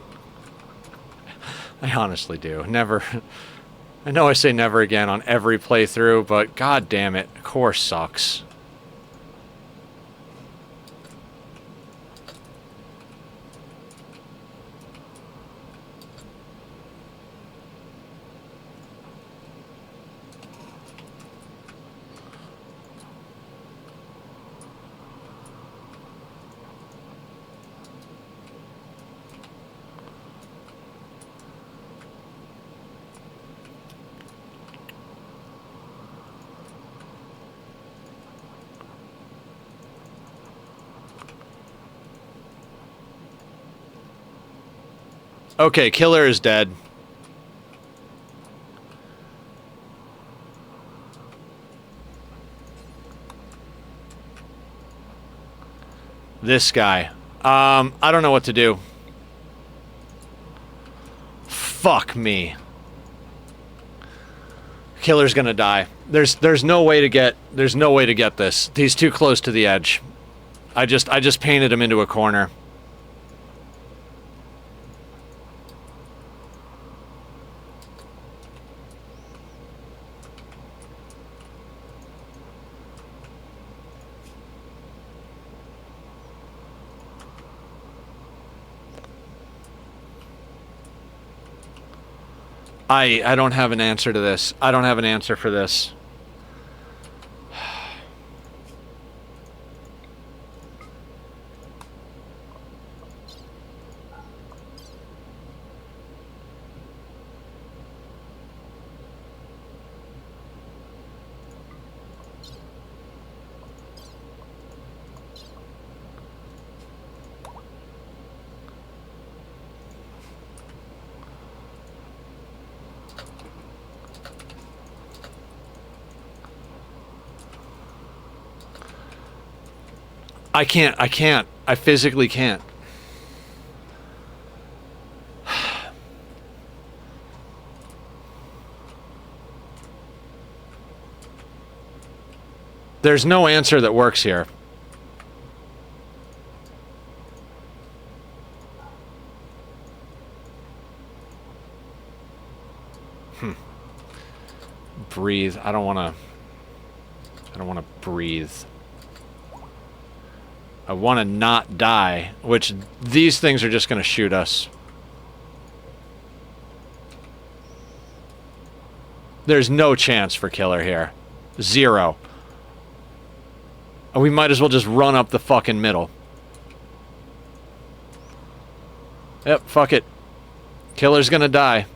I honestly do. Never... I know I say never again on every playthrough, but god damn it, core sucks. Okay, killer is dead. This guy. I don't know what to do. Fuck me. Killer's gonna die. There's no way to get this. He's too close to the edge. I just painted him into a corner. I don't have an answer to this. I don't have an answer for this. I can't. I physically can't. There's no answer that works here. Breathe. I don't want to breathe. I want to not die, which these things are just going to shoot us. There's no chance for killer here. Zero. We might as well just run up the fucking middle. Yep, fuck it. Killer's going to die.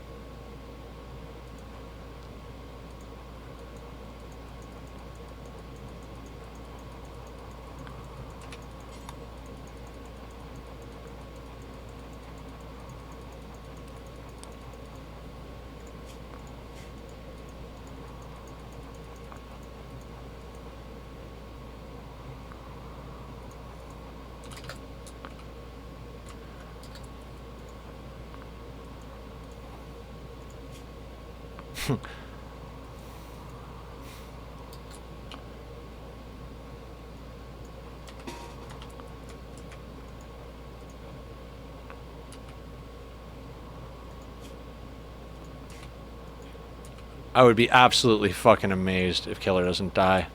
I would be absolutely fucking amazed if killer doesn't die.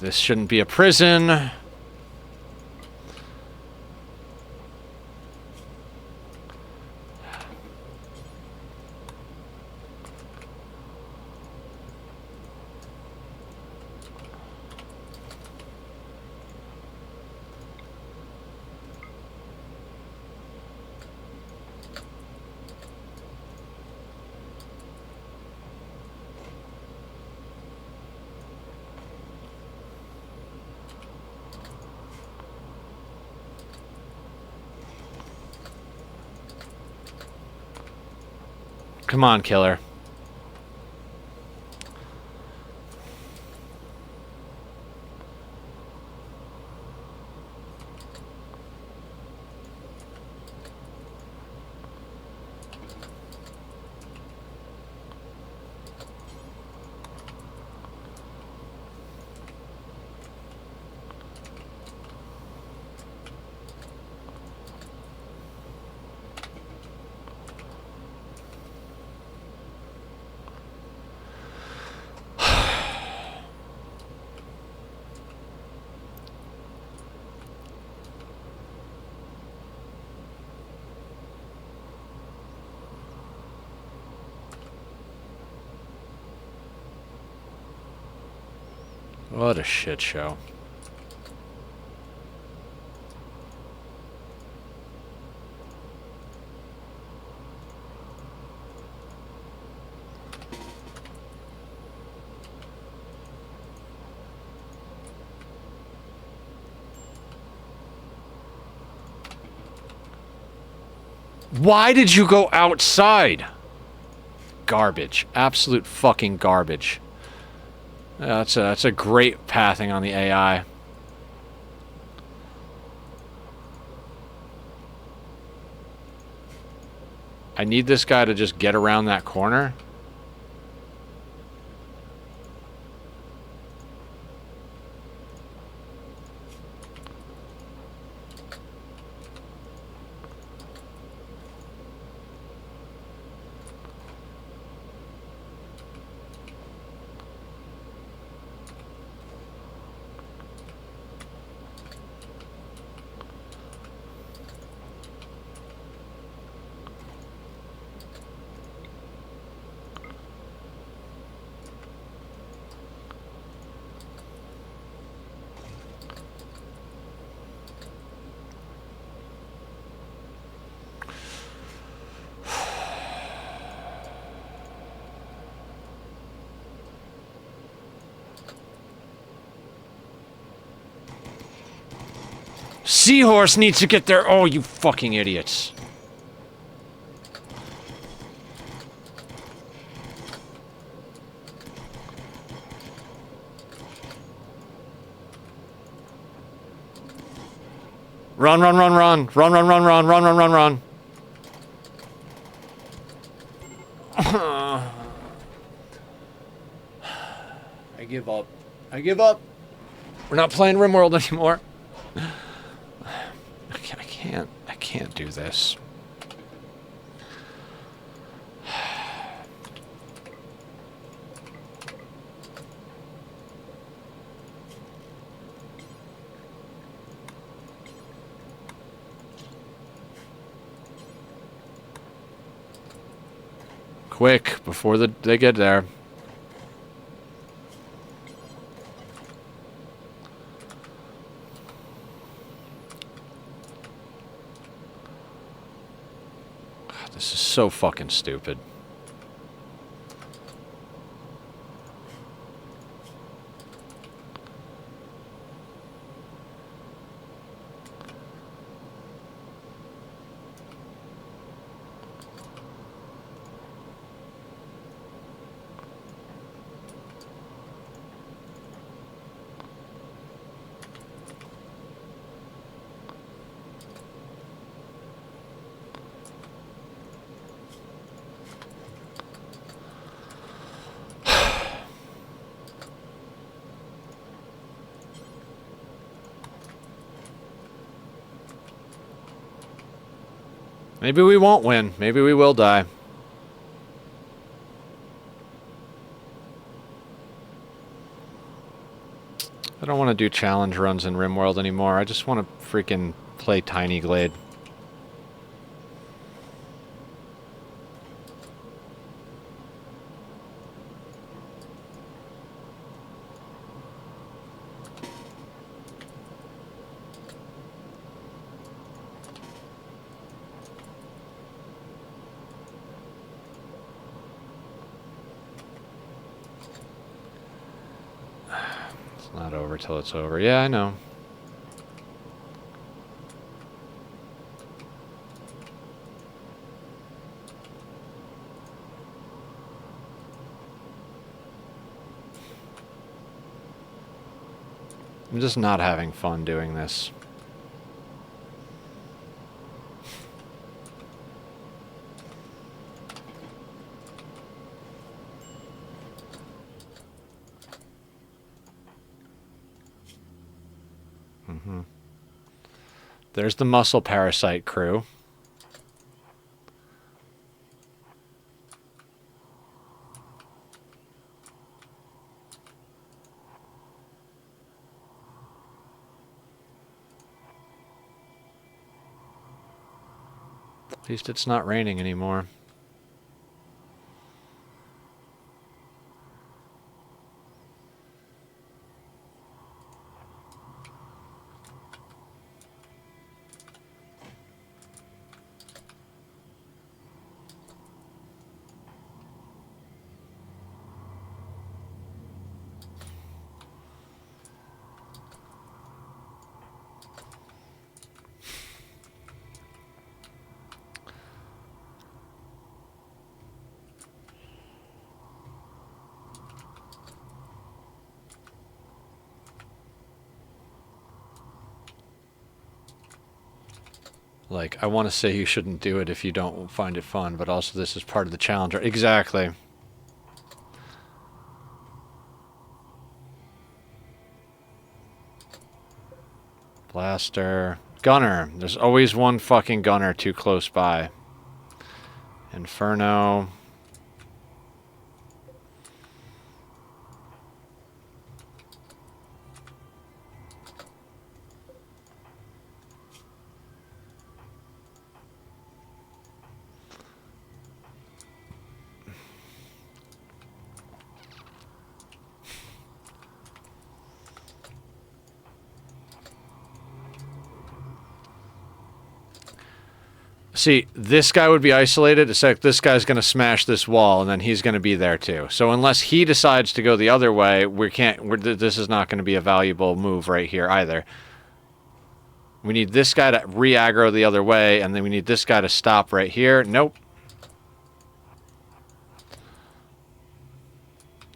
This shouldn't be a prison. Come on, killer. What a shit show. Why did you go outside? Garbage. Absolute fucking garbage. That's a great pathing on the AI. I need this guy to just get around that corner. Seahorse needs to get there. Oh, you fucking idiots. Run, run, run, run. Run, run, run, run, run, run, run, run. I give up. I give up. We're not playing Rimworld anymore. I can't do this. Quick, before they get there. This is so fucking stupid. Maybe we won't win. Maybe we will die. I don't want to do challenge runs in Rimworld anymore. I just want to freaking play Tiny Glade. Not over till it's over. Yeah, I know. I'm just not having fun doing this. There's the muscle parasite crew. At least it's not raining anymore. Like, I want to say you shouldn't do it if you don't find it fun, but also this is part of the challenge. Exactly. Blaster. Gunner. There's always one fucking gunner too close by. Inferno. See, this guy would be isolated. It's like this guy's going to smash this wall, and then he's going to be there too. So unless he decides to go the other way, this is not going to be a valuable move right here either. We need this guy to re-aggro the other way, and then we need this guy to stop right here. Nope.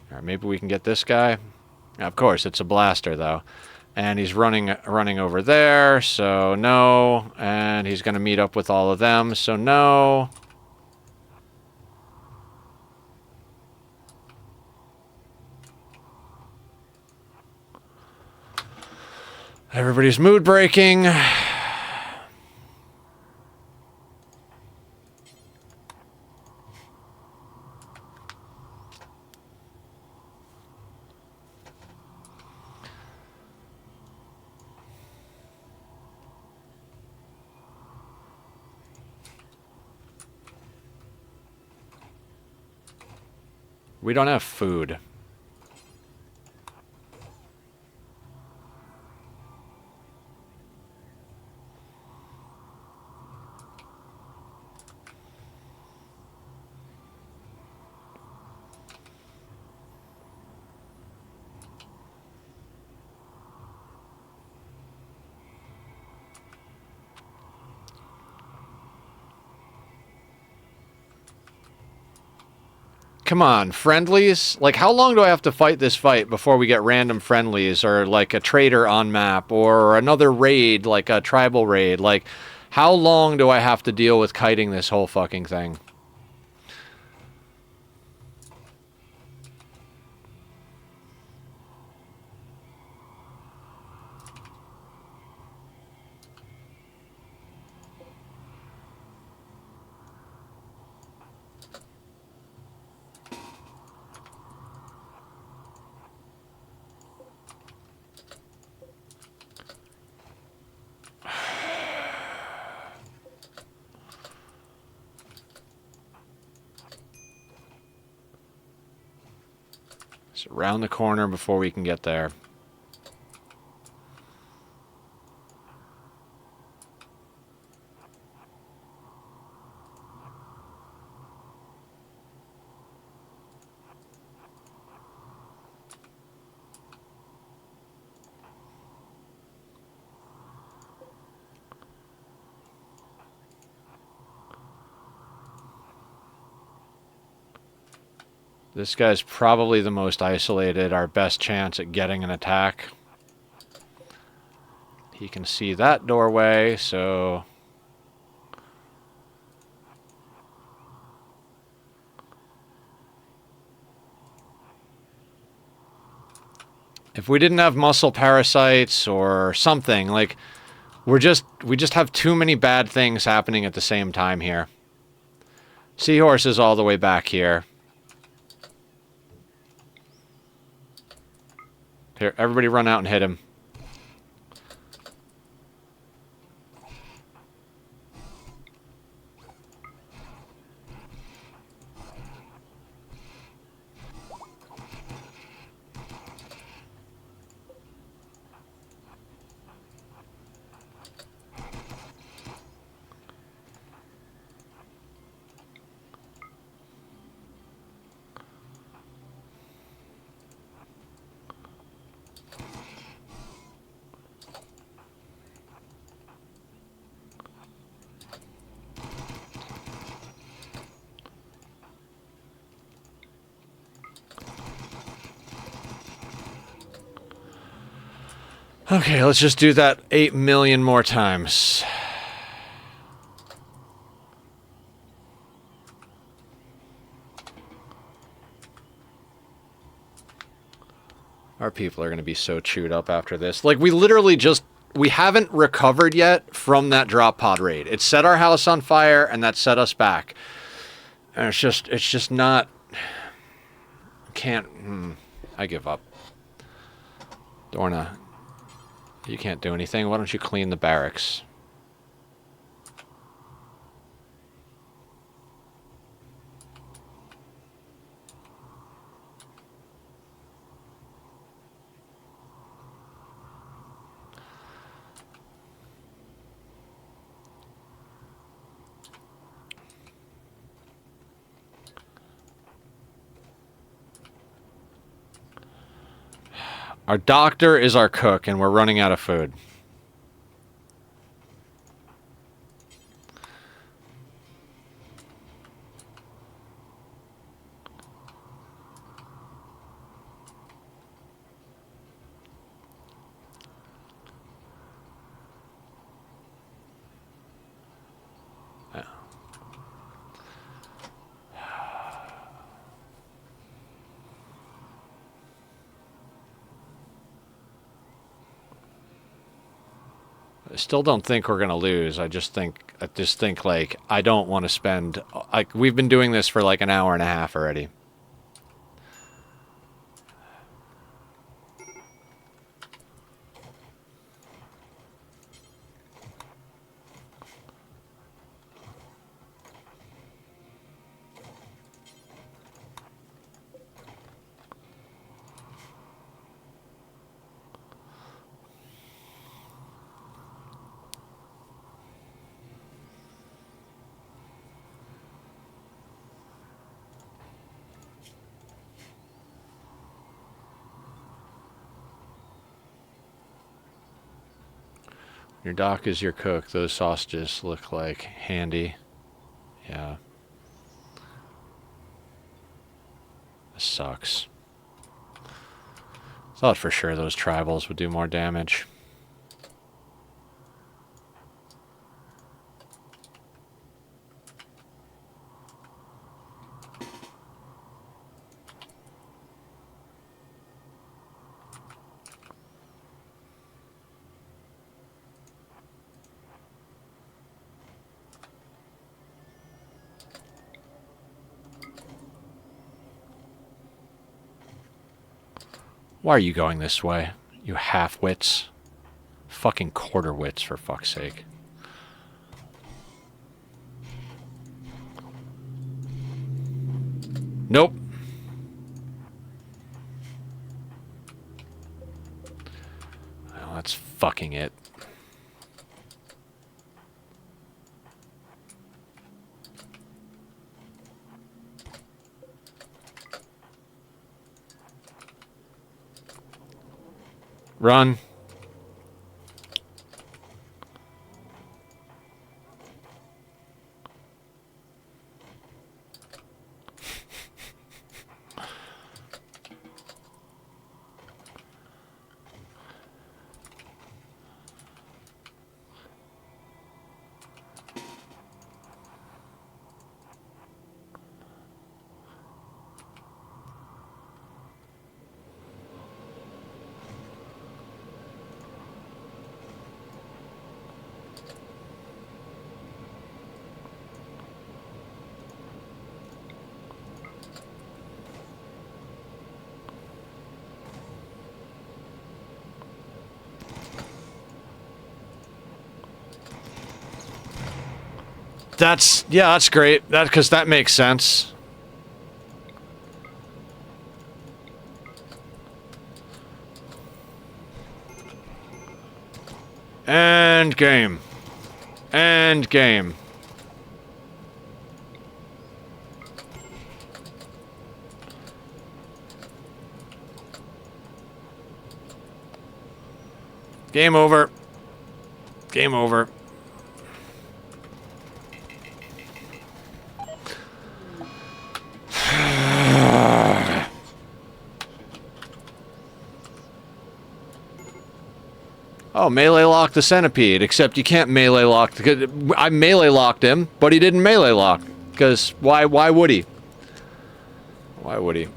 All right, maybe we can get this guy. Of course, it's a blaster, though. And he's running over there, so no. And he's going to meet up with all of them, so no. Everybody's mood breaking. We don't have food. Come on, friendlies? Like, how long do I have to fight this fight before we get random friendlies, or like a trader on map, or another raid, like a tribal raid? Like, how long do I have to deal with kiting this whole fucking thing? It's around the corner before we can get there. This guy's probably the most isolated, our best chance at getting an attack. He can see that doorway, so... If we didn't have muscle parasites or something, like, we just have too many bad things happening at the same time here. Seahorse is all the way back here. Here, everybody run out and hit him. Okay, let's just do that 8 million more times. Our people are going to be so chewed up after this. Like, we literally just... We haven't recovered yet from that drop pod raid. It set our house on fire, and that set us back. And it's just not... Can't... I give up. Dorna, you can't do anything. Why don't you clean the barracks? Our doctor is our cook, and we're running out of food. I still don't think we're gonna lose. I just think like I don't want to spend like we've been doing this for like an hour and a half already. Your doc is your cook. Those sausages look like handy. Yeah. This sucks. Thought for sure those tribals would do more damage. Why are you going this way, you half-wits? Fucking quarter-wits, for fuck's sake. Nope. Well, that's fucking it. Run. That's great. Because that makes sense. And game. And game. Game over. Game over. Oh, melee lock the centipede, except you can't melee lock... I melee locked him, but he didn't melee lock. Because why would he? Why would he?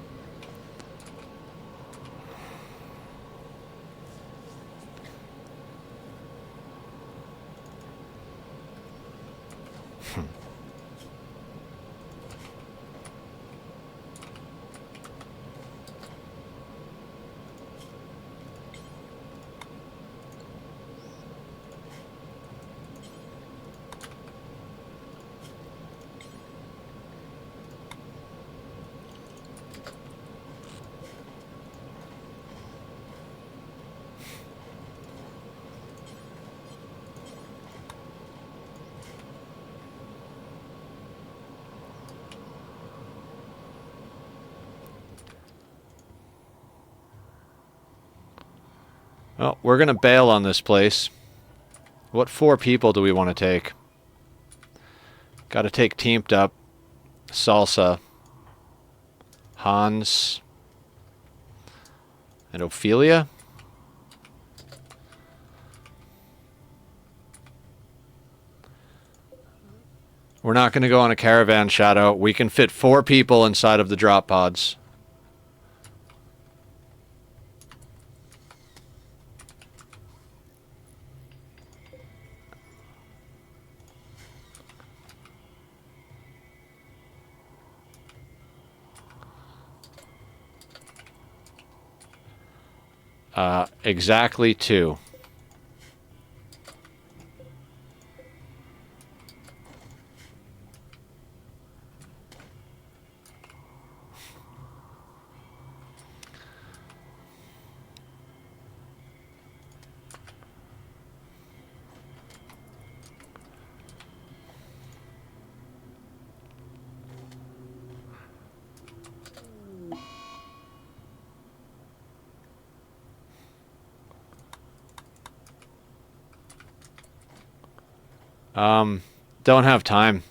Well, we're going to bail on this place. What 4 people do we want to take? Got to take Teamed Up, Salsa, Hans, and Ophelia. We're not going to go on a caravan, Shadow. We can fit 4 people inside of the drop pods. Exactly 2. Don't have time.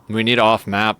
We need off map.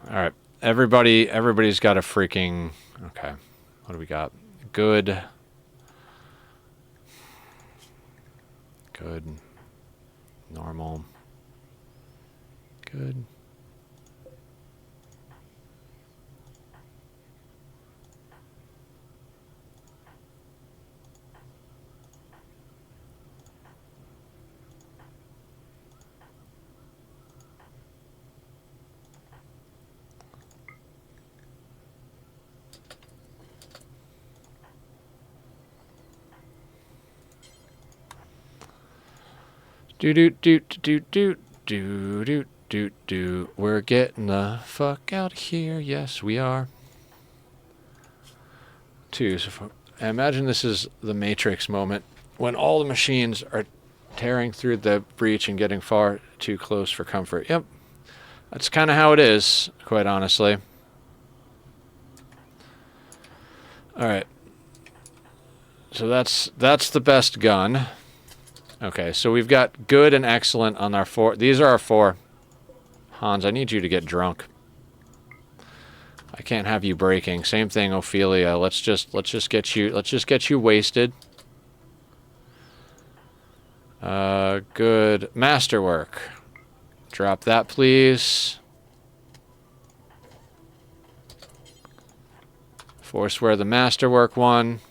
Alright. Everybody's got a freaking... Okay. What do we got? Good. Good. Normal. Good. Do do do do do do do do do. We're getting the fuck out of here. Yes, we are. 2. So I imagine this is the Matrix moment when all the machines are tearing through the breach and getting far too close for comfort. Yep, that's kind of how it is, quite honestly. All right. So that's the best gun. Okay, so we've got good and excellent on our 4. These are our 4. Hans, I need you to get drunk. I can't have you breaking. Same thing, Ophelia. Let's just get you wasted. Good masterwork. Drop that, please. Forswear the masterwork one.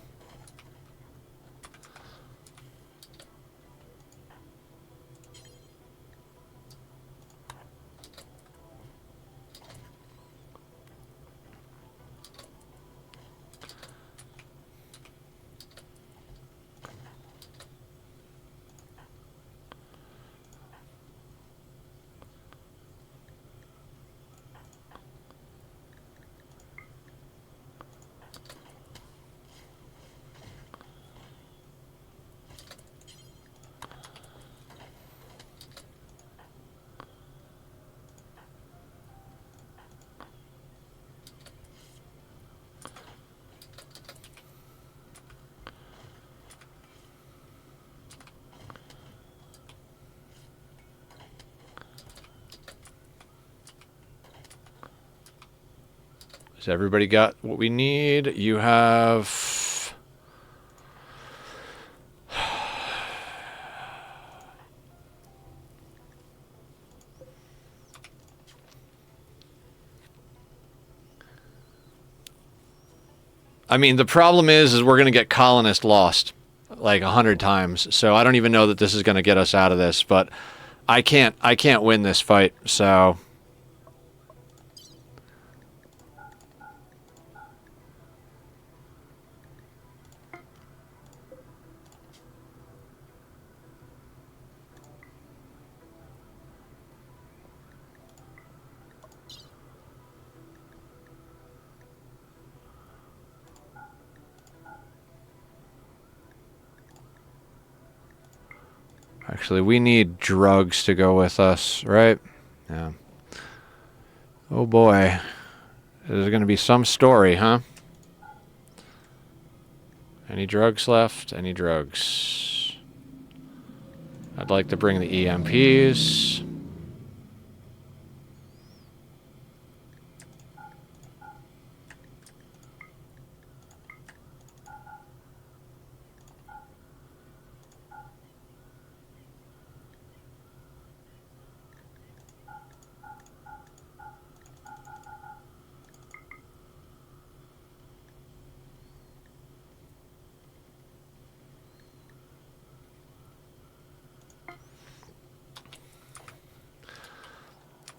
Has everybody got what we need? You have... I mean, the problem is we're going to get colonist lost like 100 times. So I don't even know that this is going to get us out of this, but I can't win this fight. So Actually, we need drugs to go with us, right? Yeah. Oh boy. There's going to be some story, huh? Any drugs left? Any drugs? I'd like to bring the EMPs.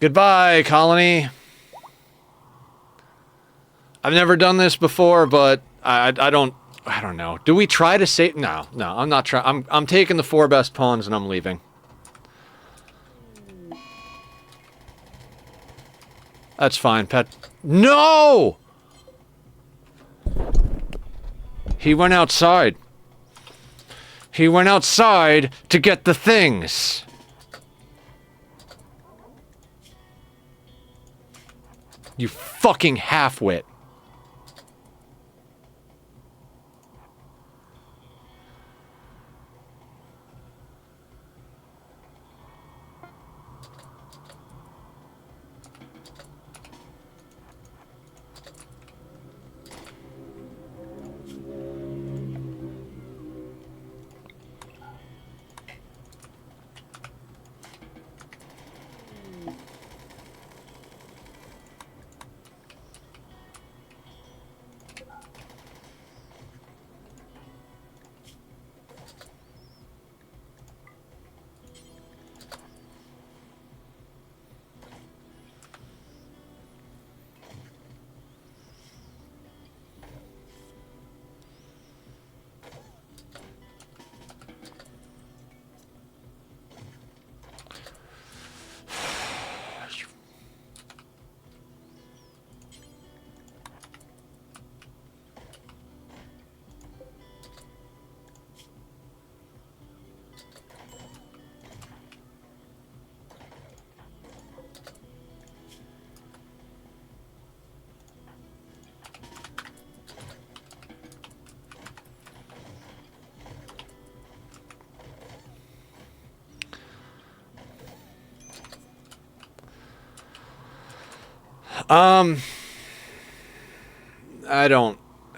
Goodbye, colony. I've never done this before, but I don't know. Do we try to save? No, I'm not trying. I'm taking the 4 best pawns and I'm leaving. That's fine, pet. No! He went outside. He went outside to get the things. You fucking half-wit.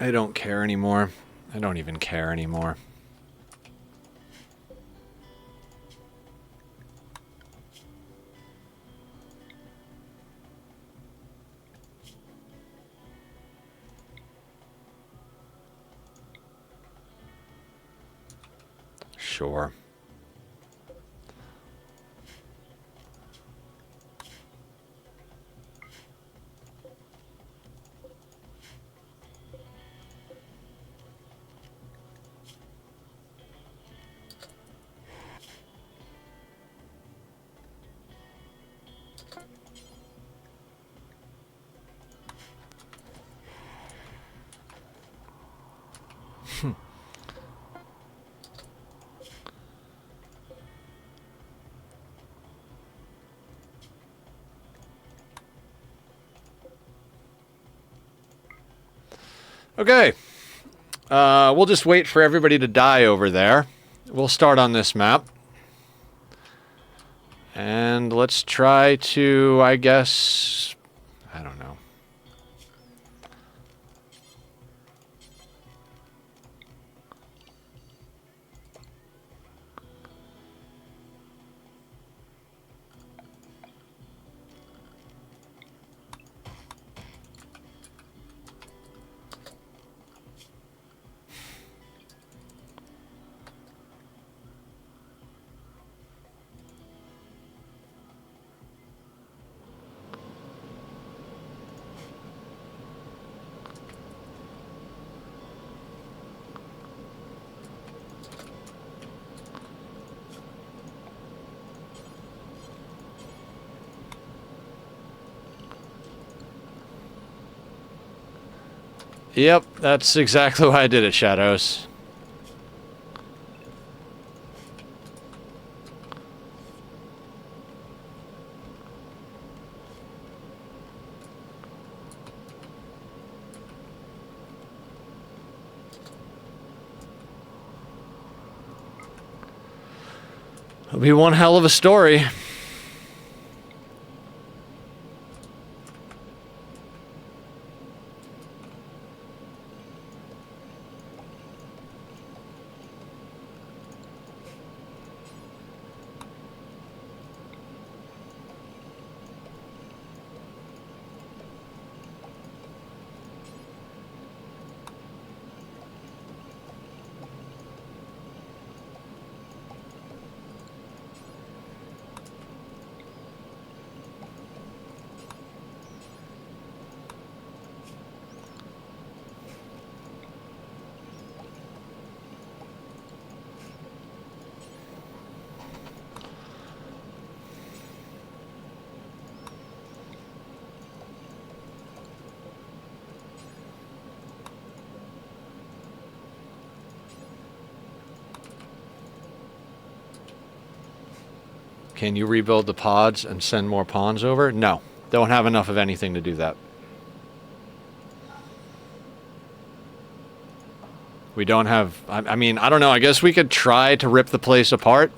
I don't care anymore. I don't even care anymore. Sure. Okay. We'll just wait for everybody to die over there. We'll start on this map. And let's try to, I guess, I don't know. Yep, that's exactly why I did it, Shadows. It'll be one hell of a story. Can you rebuild the pods and send more pawns over? No. Don't have enough of anything to do that. We don't have... I mean, I don't know. I guess we could try to rip the place apart.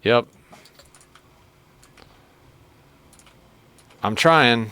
Yep. I'm trying.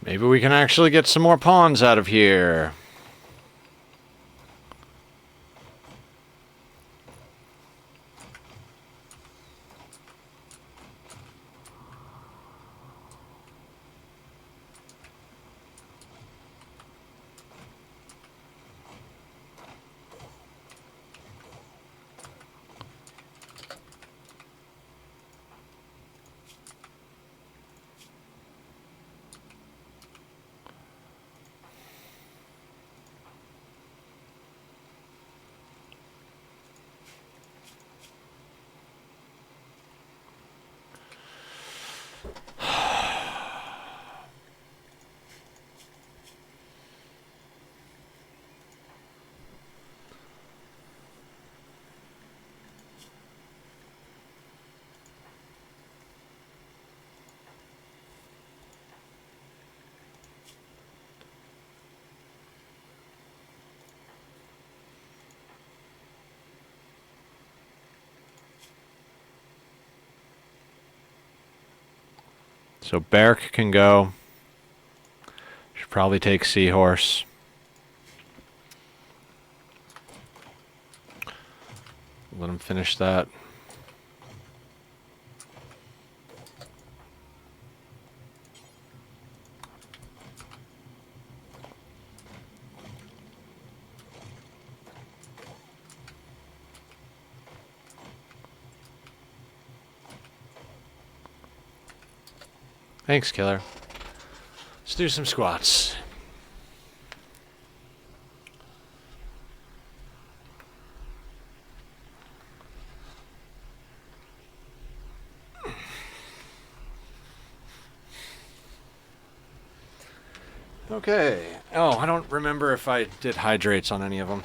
Maybe we can actually get some more pawns out of here. So Beric can go. Should probably take Seahorse. Let him finish that. Thanks, killer. Let's do some squats. Okay. Oh, I don't remember if I did hydrates on any of them.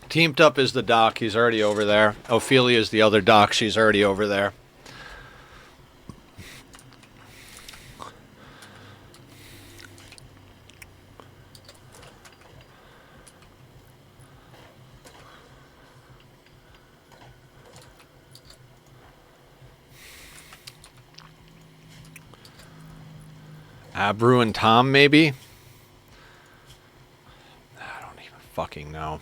Teamed up is the doc. He's already over there. Ophelia is the other doc. She's already over there. Abru and Tom, maybe? I don't even fucking know.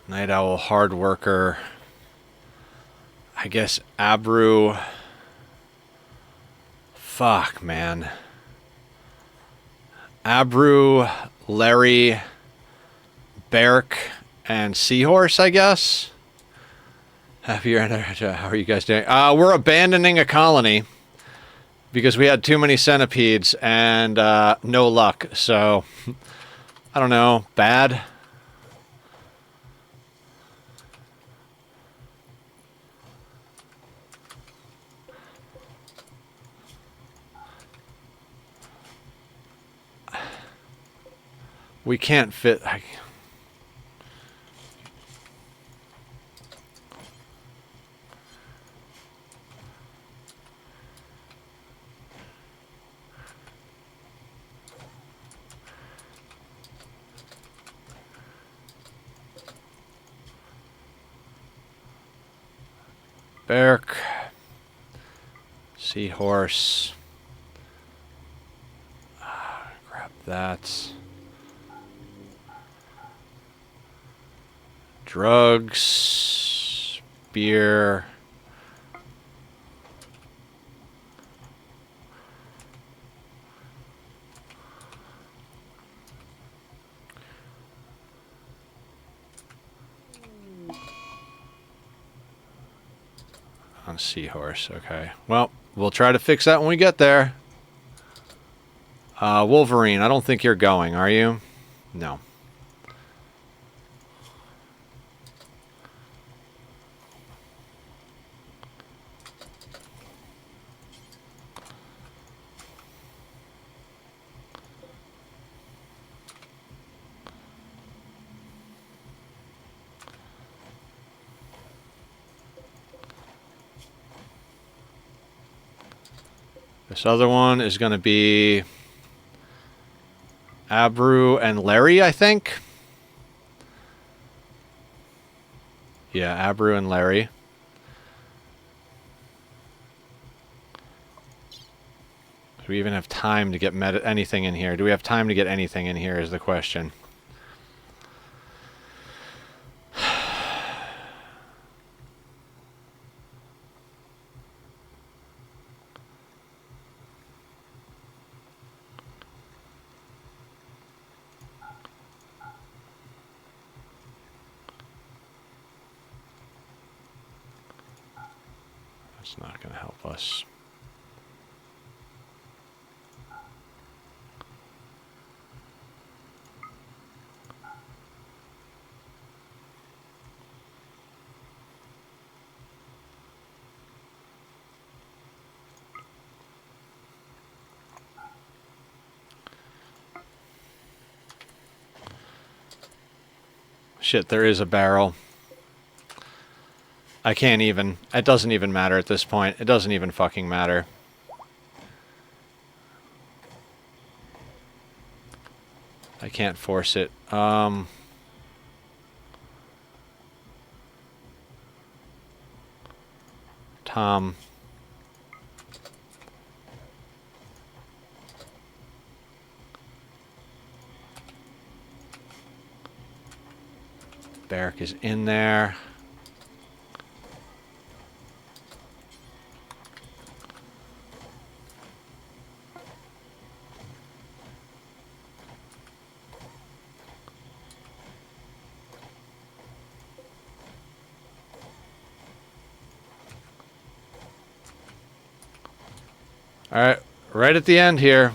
Night Owl, Hard Worker. I guess Abru. Fuck, man. Abru, Larry, Beric, and Seahorse, I guess. Happy anniversary. How are you guys doing? We're abandoning a colony because we had too many centipedes and no luck. So, I don't know. Bad? We can't fit... Beric, Seahorse, grab that. Drugs, beer. On Seahorse, okay. Well, we'll try to fix that when we get there. Wolverine, I don't think you're going, are you? No. This other one is going to be Abru and Larry, I think. Yeah, Abru and Larry. Do we even have time to get anything in here? Do we have time to get anything in here is the question. That's not going to help us. Shit, there is a barrel. I can't even. It doesn't even matter at this point. It doesn't even fucking matter. I can't force it. Tom. Barrack is in there. All right, right at the end here.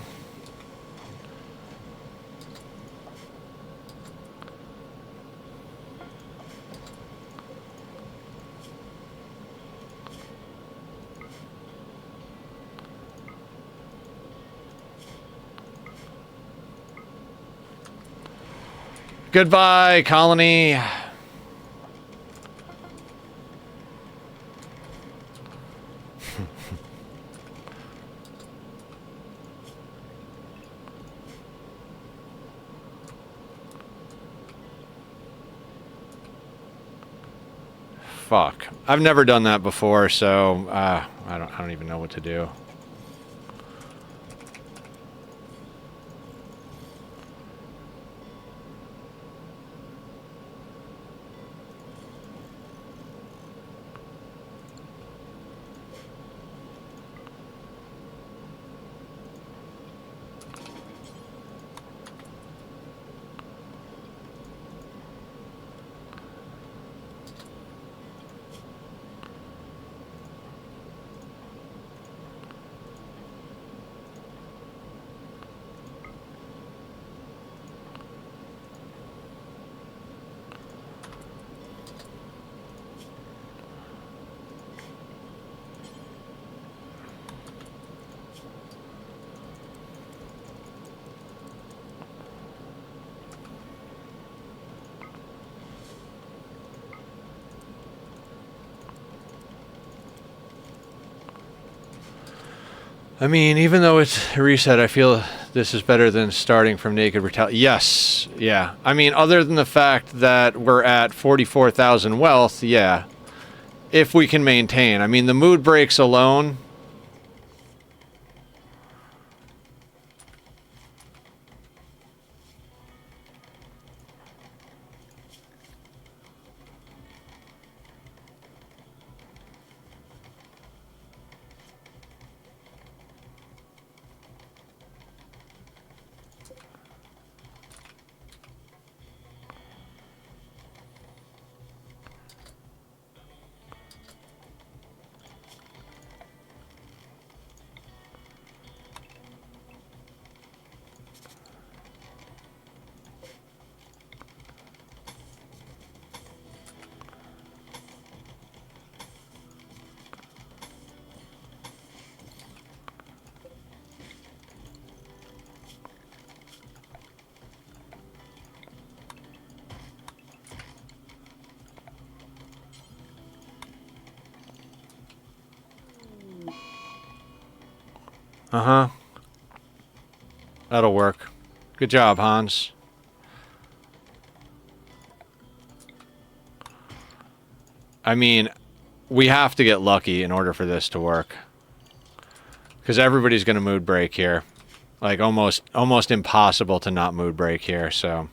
Goodbye, colony. Fuck. I've never done that before, so I don't even know what to do. I mean, even though it's a reset, I feel this is better than starting from naked brutality. Yes, yeah. I mean, other than the fact that we're at 44,000 wealth, yeah. If we can maintain. I mean, the mood breaks alone. Uh-huh. That'll work. Good job, Hans. I mean, we have to get lucky in order for this to work. Because everybody's going to mood break here. Like, almost impossible to not mood break here, so...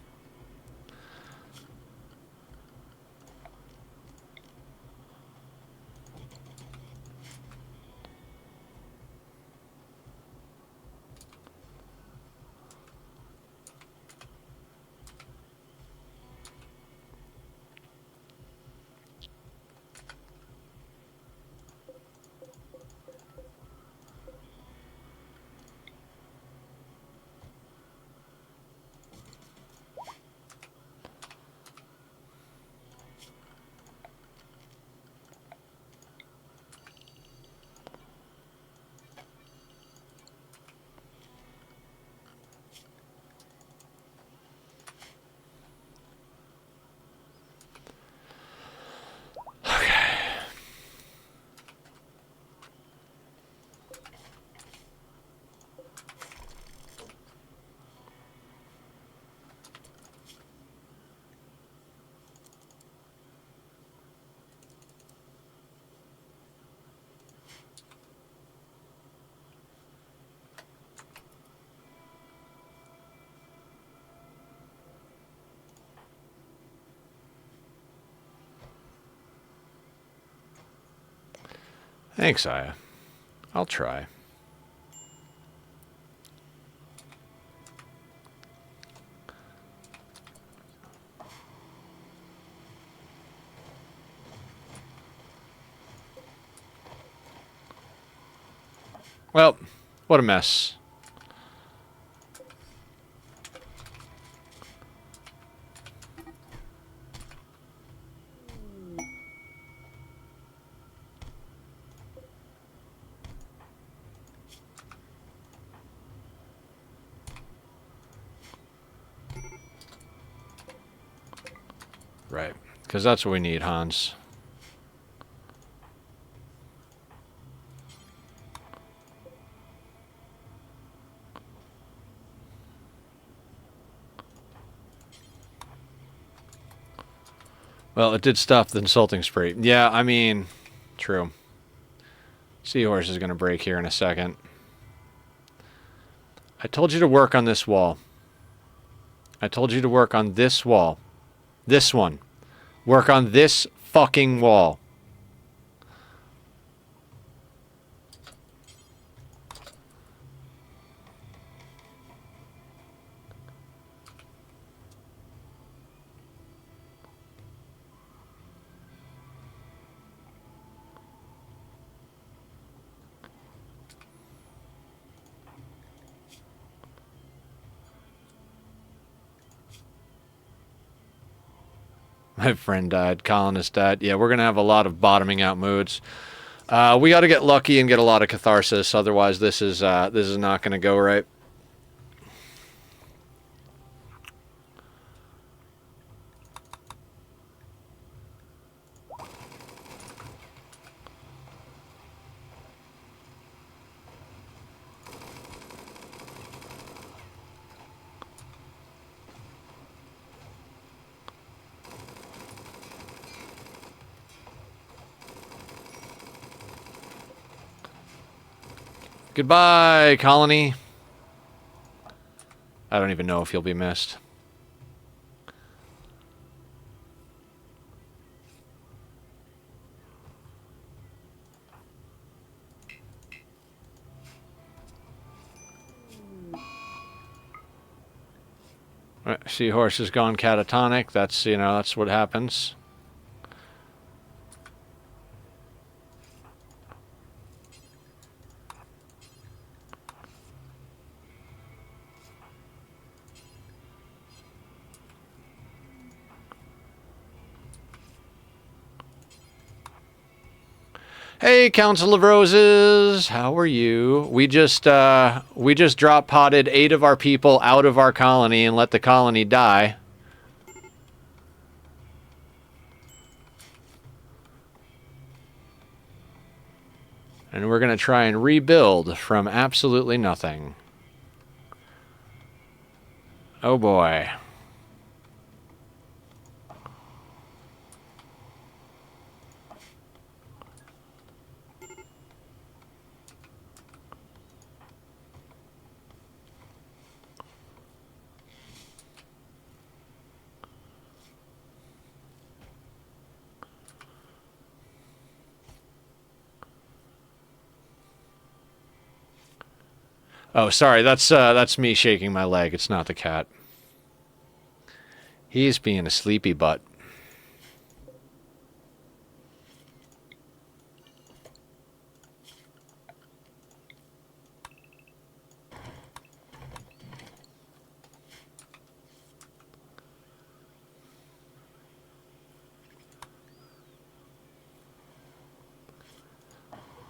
Thanks, Aya. I'll try. Well, what a mess. Right, because that's what we need, Hans. Well, it did stop the insulting spree. Yeah, I mean, true. Seahorse is going to break here in a second. I told you to work on this wall. I told you to work on this wall. This one. Work on this fucking wall. My friend died. Colonist died. Yeah, we're going to have a lot of bottoming out moods. We got to get lucky and get a lot of catharsis. Otherwise, this is not going to go right. Goodbye, colony. I don't even know if you'll be missed. Right, Seahorse has gone catatonic. That's, you know, that's what happens. Hey, Council of Roses, how are you? We just drop potted 8 of our people out of our colony and let the colony die. And we're going to try and rebuild from absolutely nothing. Oh boy. Oh, sorry, that's me shaking my leg. It's not the cat. He's being a sleepy butt.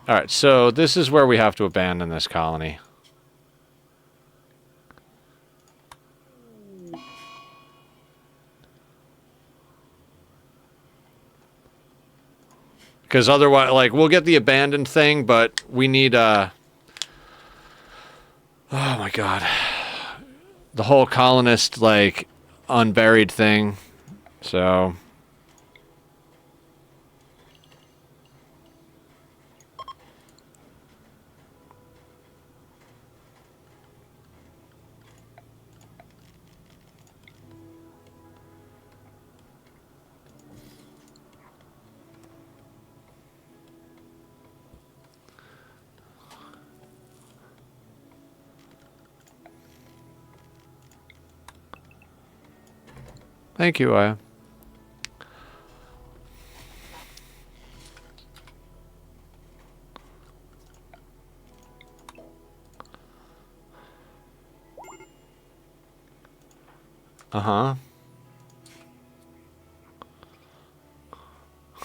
Alright, so this is where we have to abandon this colony. Because otherwise, like, we'll get the abandoned thing, but we need, oh my god. The whole colonist, like, unburied thing. So... Thank you, Aya. Uh-huh.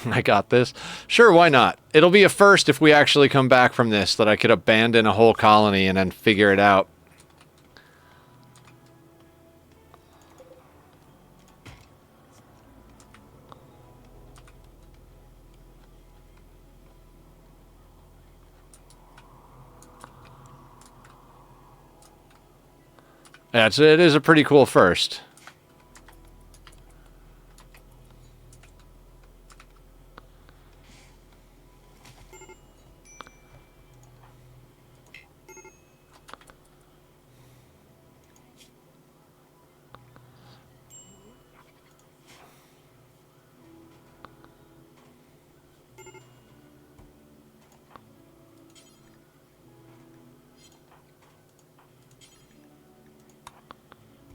I got this. Sure, why not? It'll be a first if we actually come back from this, that I could abandon a whole colony and then figure it out. Yeah, it is a pretty cool first.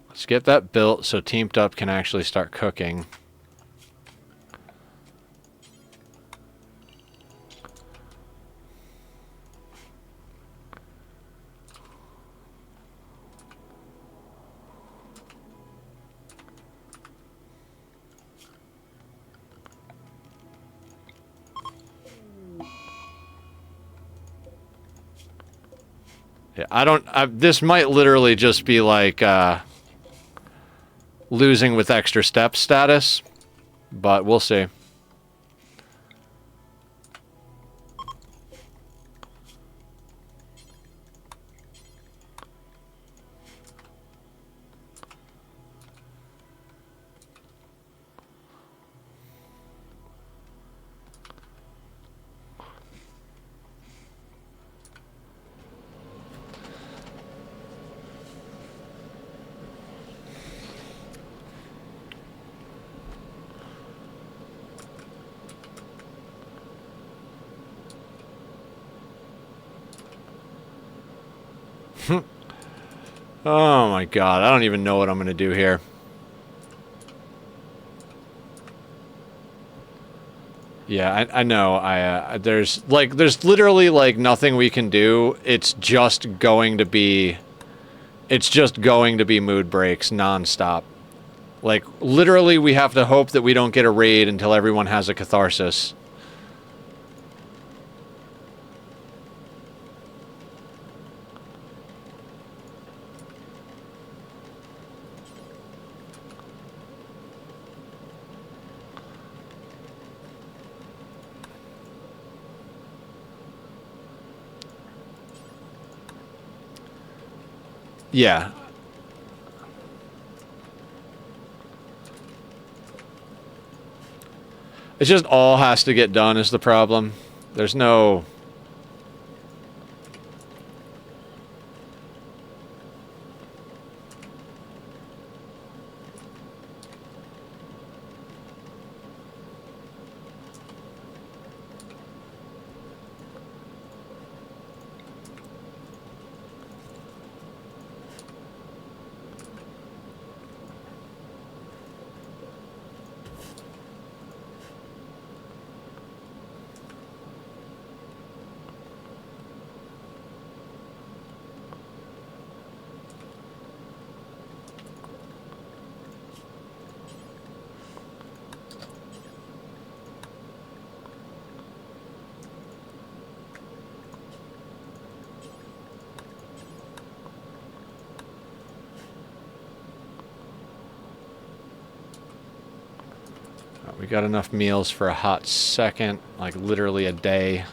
Let's get that built so Teamed Up can actually start cooking. Yeah, this might literally just be like losing with extra steps status, but we'll see. Oh my god, I don't even know what I'm gonna do here. Yeah, I know. There's literally like nothing we can do. It's just going to be mood breaks nonstop. Like literally, we have to hope that we don't get a raid until everyone has a catharsis. Yeah. It just all has to get done is the problem. There's no... We got enough meals for a hot second, like literally a day.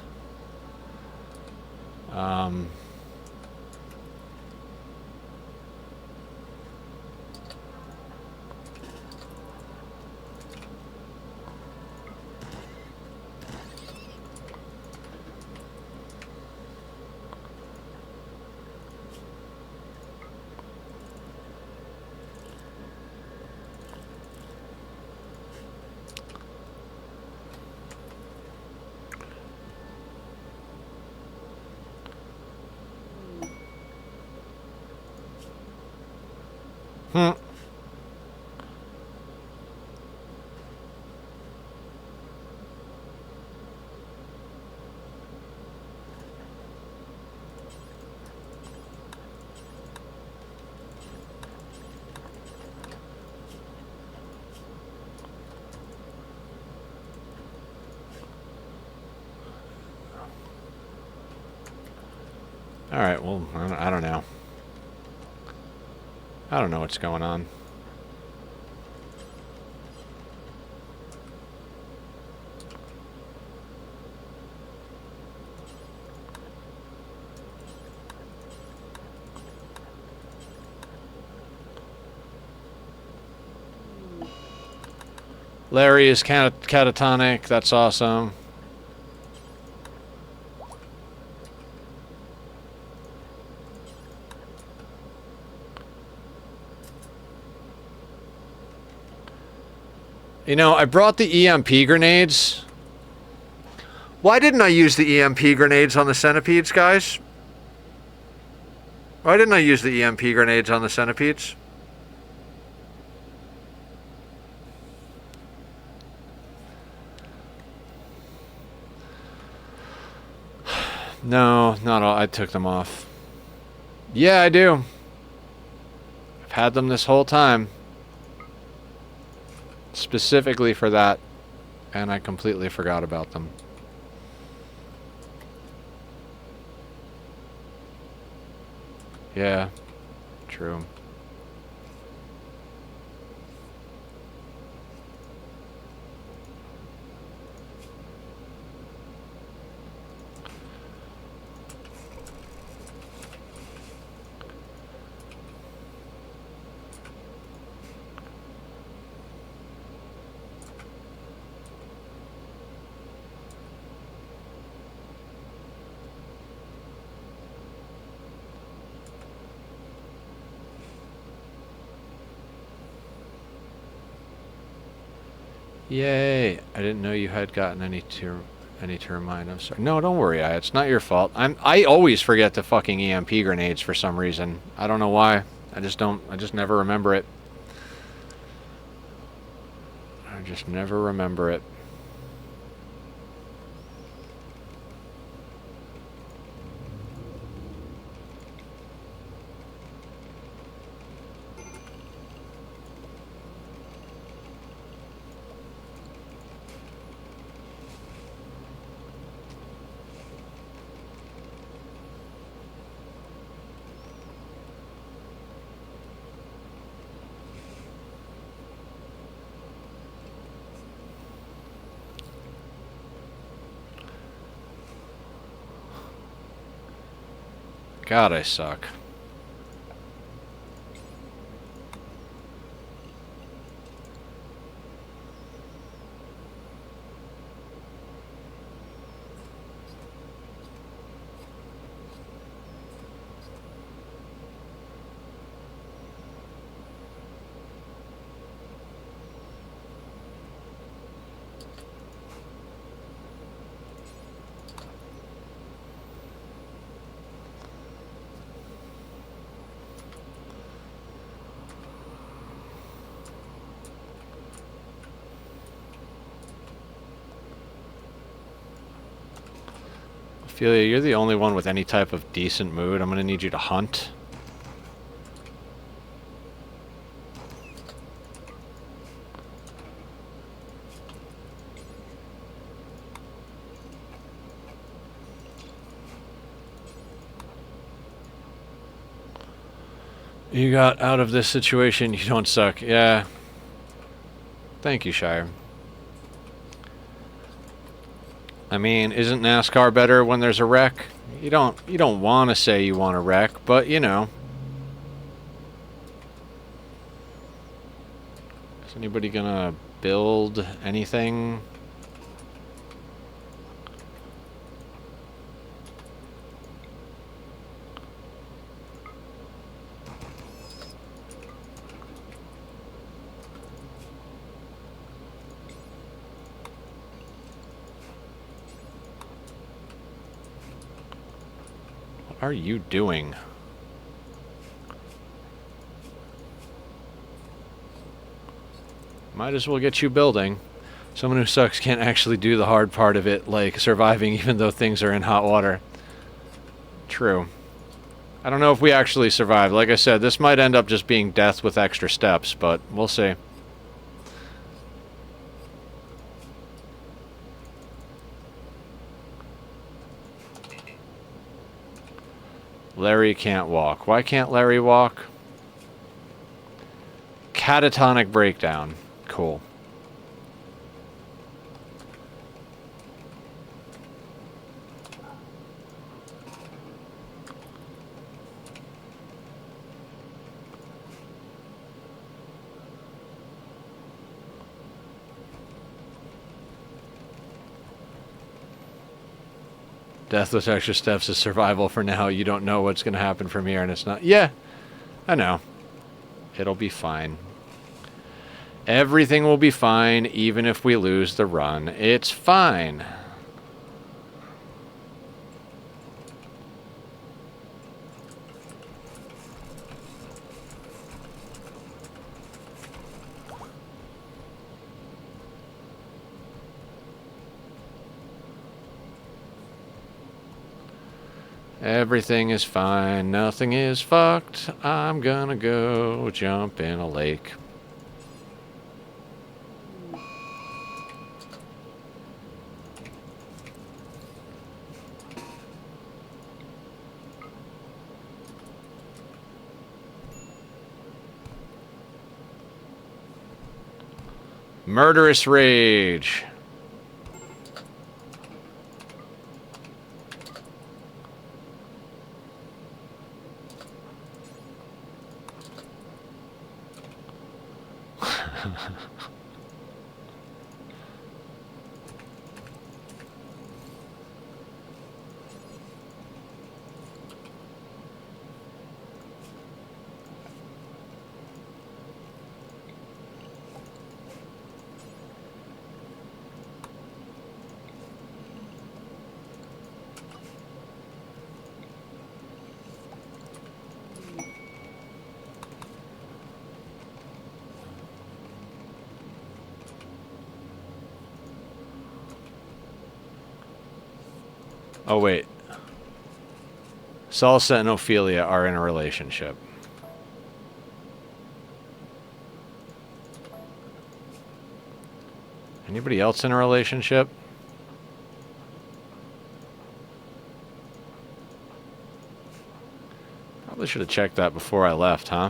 Alright, well, I don't know. I don't know what's going on. Larry is catatonic. That's awesome. You know, I brought the EMP grenades. Why didn't I use the EMP grenades on the centipedes, guys? Why didn't I use the EMP grenades on the centipedes? No, not all. I took them off. Yeah, I do. I've had them this whole time. Specifically for that. And I completely forgot about them. Yeah, true. Yay! I didn't know you had gotten any termite. I'm sorry. No, don't worry. It's not your fault. I always forget the fucking EMP grenades for some reason. I don't know why. I just never remember it. I just never remember it. God, I suck. Ophelia, you're the only one with any type of decent mood. I'm gonna need you to hunt. You got out of this situation, you don't suck. Yeah. Thank you, Shire. I mean, isn't NASCAR better when there's a wreck? You don't want to say you want a wreck, but you know. Is anybody gonna build anything? What are you doing? Might as well get you building. Someone who sucks can't actually do the hard part of it, like surviving even though things are in hot water. True. I don't know if we actually survive. Like I said, this might end up just being death with extra steps, but we'll see. Larry can't walk. Why can't Larry walk? Catatonic breakdown. Cool. Death with extra steps is survival for now. You don't know what's going to happen from here, and it's not... Yeah, I know. It'll be fine. Everything will be fine, even if we lose the run. It's fine. Everything is fine, nothing is fucked. I'm gonna go jump in a lake. Murderous rage. Oh, wait. Salsa and Ophelia are in a relationship. Anybody else in a relationship? Probably should have checked that before I left, huh?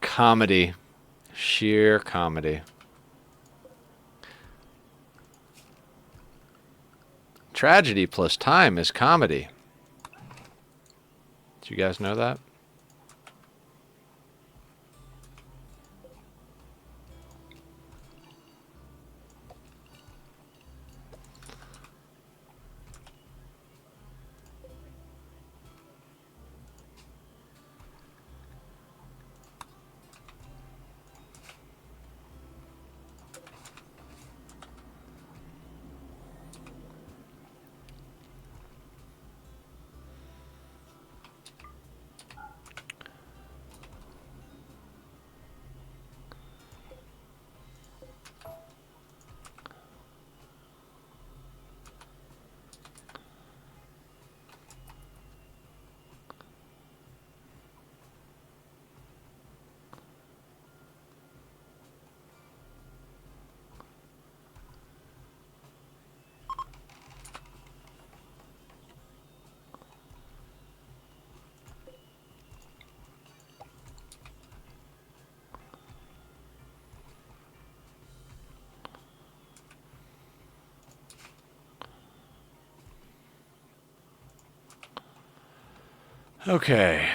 Comedy. Sheer comedy. Tragedy plus time is comedy. Did you guys know that? Okay.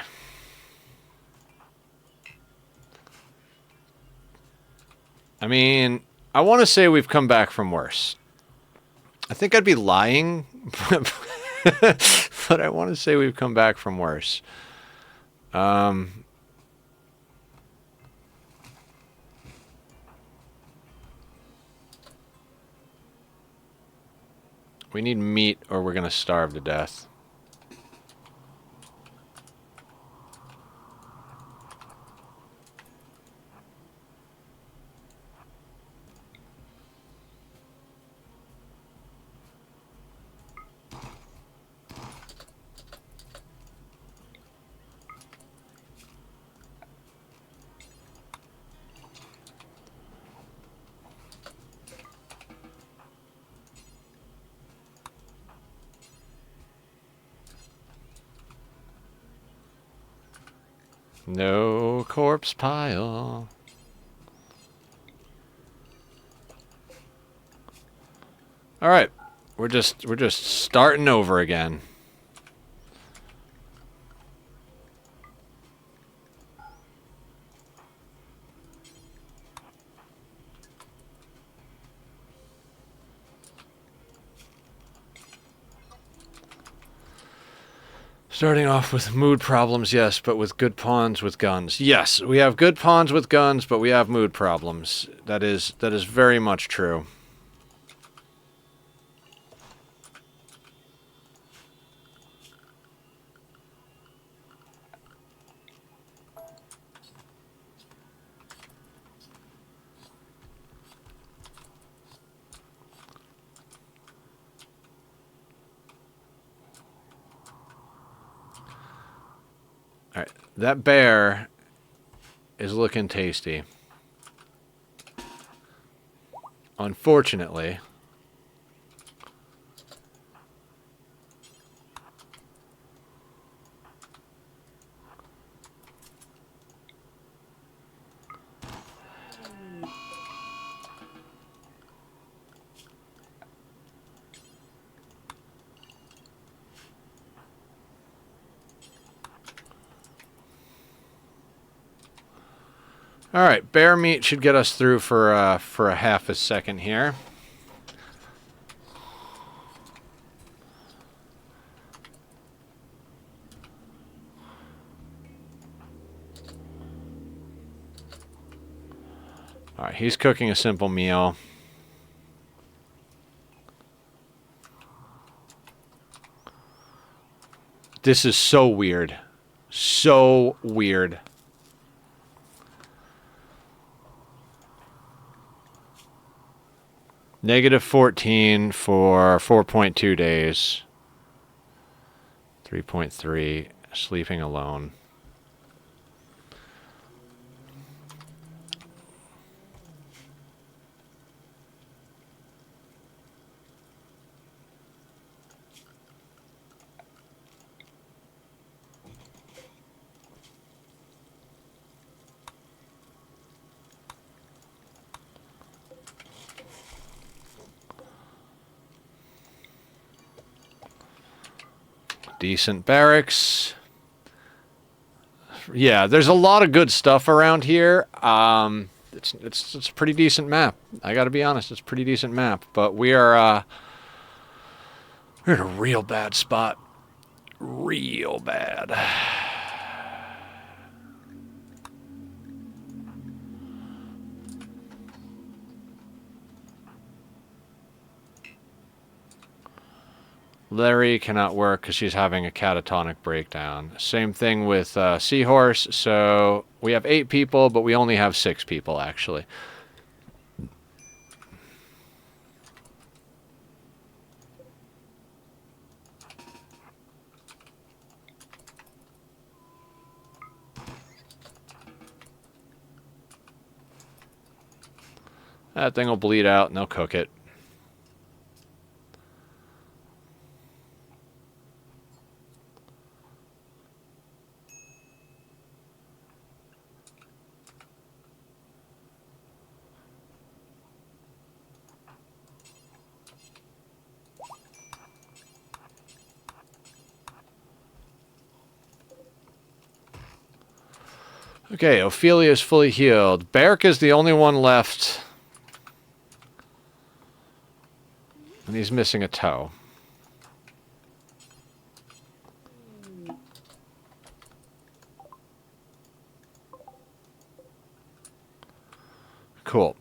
I mean, I want to say we've come back from worse. I think I'd be lying, but I want to say we've come back from worse. We need meat or we're going to starve to death. No corpse pile. All right, we're just starting over again. Starting off with mood problems, yes, but with good pawns with guns. Yes, we have good pawns with guns, but we have mood problems. That is very much true. All right, that bear is looking tasty. Unfortunately, all right, bear meat should get us through for a half a second here. All right, he's cooking a simple meal. This is so weird. So weird. -14 for 4.2 days. 3.3, sleeping alone. Decent barracks. Yeah, there's a lot of good stuff around here. It's a pretty decent map. I got to be honest, it's a pretty decent map. But we're in a real bad spot. Real bad. Larry cannot work because she's having a catatonic breakdown. Same thing with Seahorse. So we have 8 people, but we only have 6 people, actually. That thing will bleed out and they'll cook it. Okay, Ophelia is fully healed. Beric is the only one left. And he's missing a toe. Cool.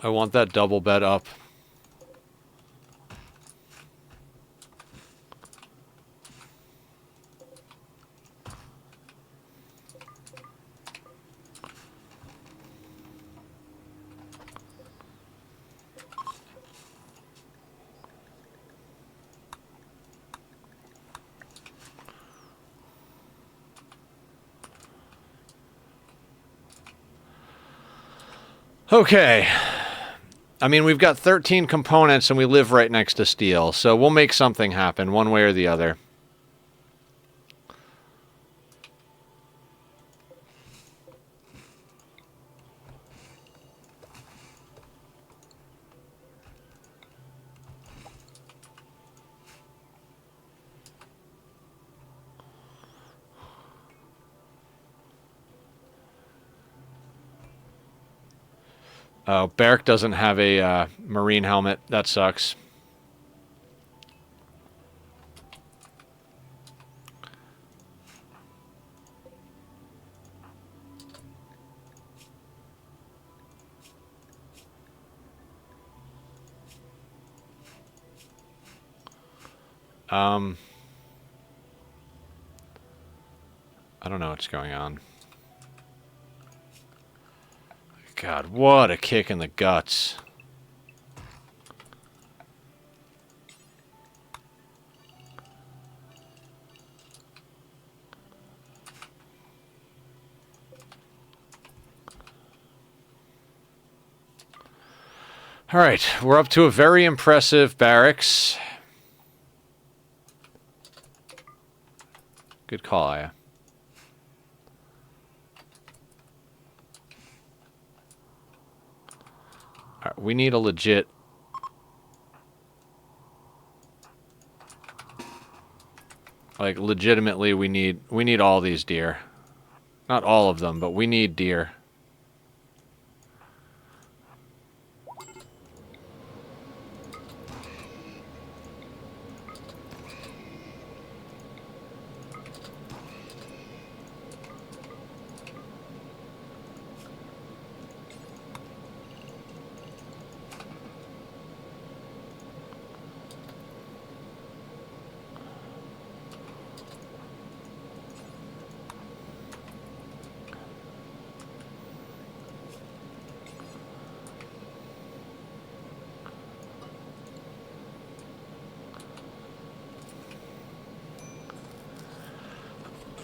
I want that double bed up. Okay. I mean, we've got 13 components and we live right next to steel, so we'll make something happen one way or the other. Oh, Barrick doesn't have a marine helmet. That sucks. I don't know what's going on. God, what a kick in the guts. All right, we're up to a very impressive barracks. Good call, Aya. All right, we need a legit... Like, legitimately, we need all these deer. Not all of them, but we need deer.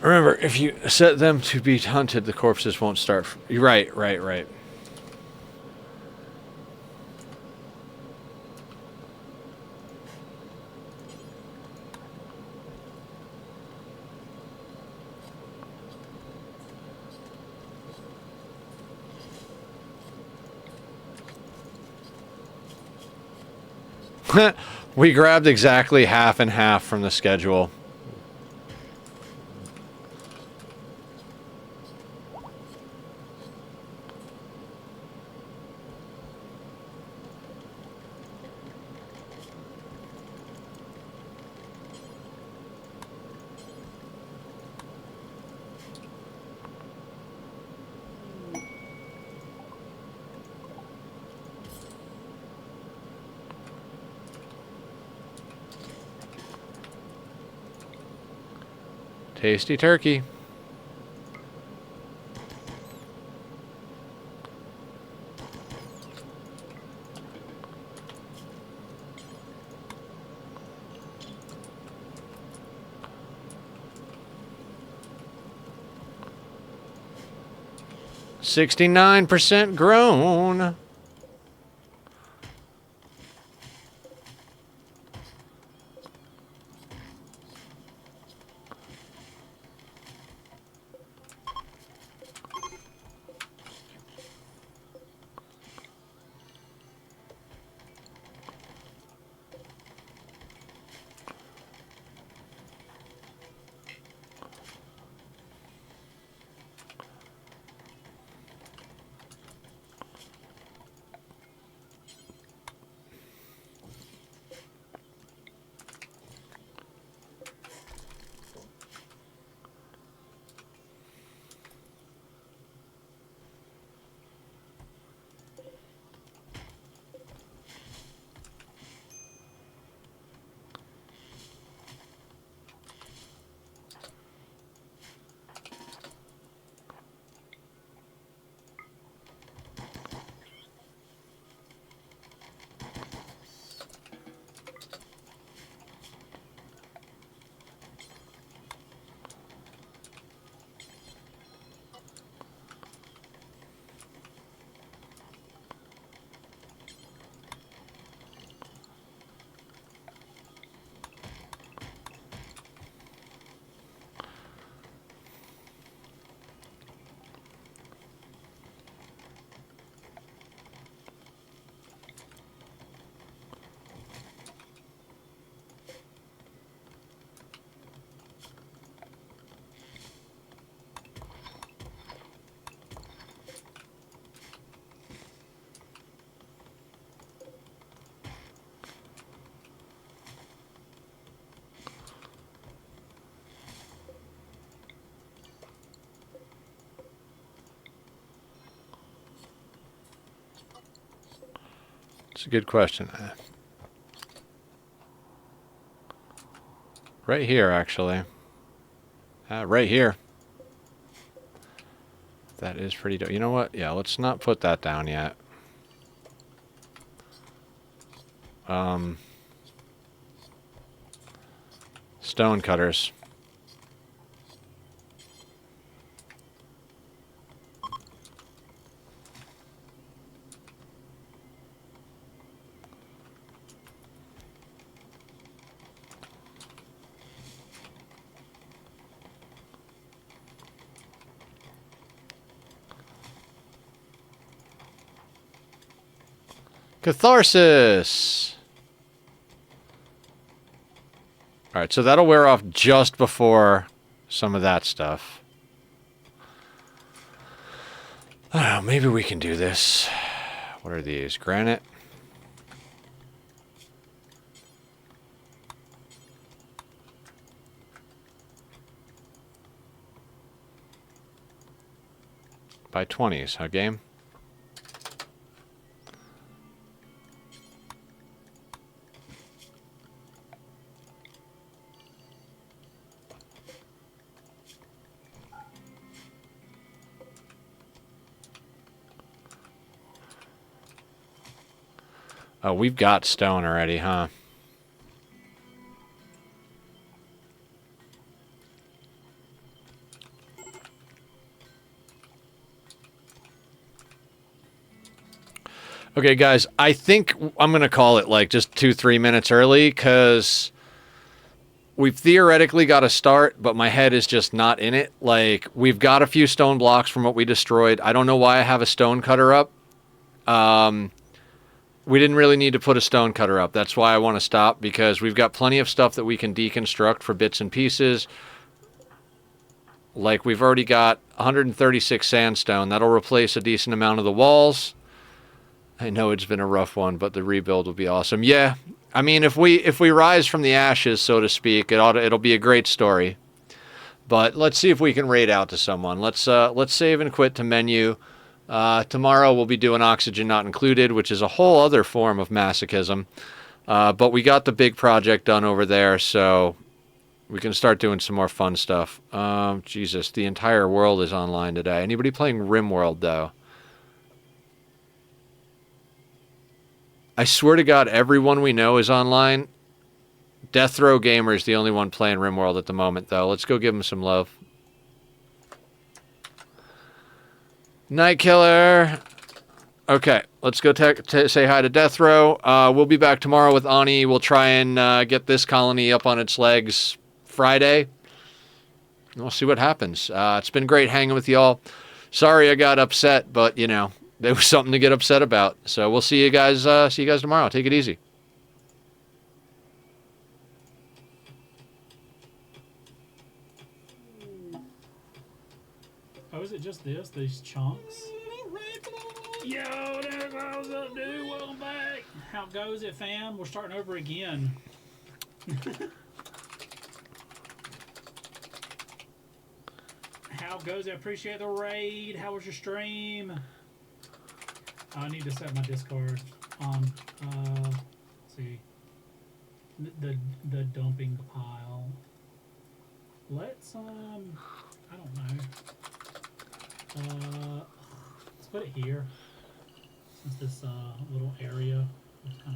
Remember, if you set them to be hunted, the corpses won't start... Right. We grabbed exactly half and half from the schedule. Tasty turkey. $69% grown. It's a good question. Right here, actually. Right here. That is pretty dope. You know what? Yeah, let's not put that down yet. Stone cutters. Catharsis! Alright, so that'll wear off just before some of that stuff. I don't know, maybe we can do this. What are these? Granite? By 20s, huh, game? Oh, we've got stone already, huh? Okay, guys, I think I'm going to call it like just 2-3 minutes early because we've theoretically got to start, but my head is just not in it. Like, we've got a few stone blocks from what we destroyed. I don't know why I have a stone cutter up. We didn't really need to put a stone cutter up. That's why I want to stop, because we've got plenty of stuff that we can deconstruct for bits and pieces. Like, we've already got 136 sandstone. That'll replace a decent amount of the walls. I know it's been a rough one, but the rebuild will be awesome. Yeah, I mean, if we rise from the ashes, so to speak, it'll be a great story. But let's see if we can raid out to someone. Let's save and quit to menu. Tomorrow we'll be doing Oxygen Not Included, which is a whole other form of masochism. But we got the big project done over there, so we can start doing some more fun stuff. Jesus, the entire world is online today. Anybody playing Rimworld, though? I swear to God, everyone we know is online. Death Row Gamer is the only one playing Rimworld at the moment, though. Let's go give him some love. Night Killer. Okay, let's go say hi to Death Row. We'll be back tomorrow with Ani. We'll try and get this colony up on its legs Friday. We'll see what happens. It's been great hanging with y'all. Sorry I got upset, but, you know, there was something to get upset about. So we'll see you guys tomorrow. Take it easy. Oh, is it just this? These chunks? Yo, there goes up, dude. Welcome back. How goes it, fam? We're starting over again. How goes it? Appreciate the raid. How was your stream? I need to set my Discord on. Let's see. The dumping pile. Let's I don't know. Let's put it here. Since this little area is kind of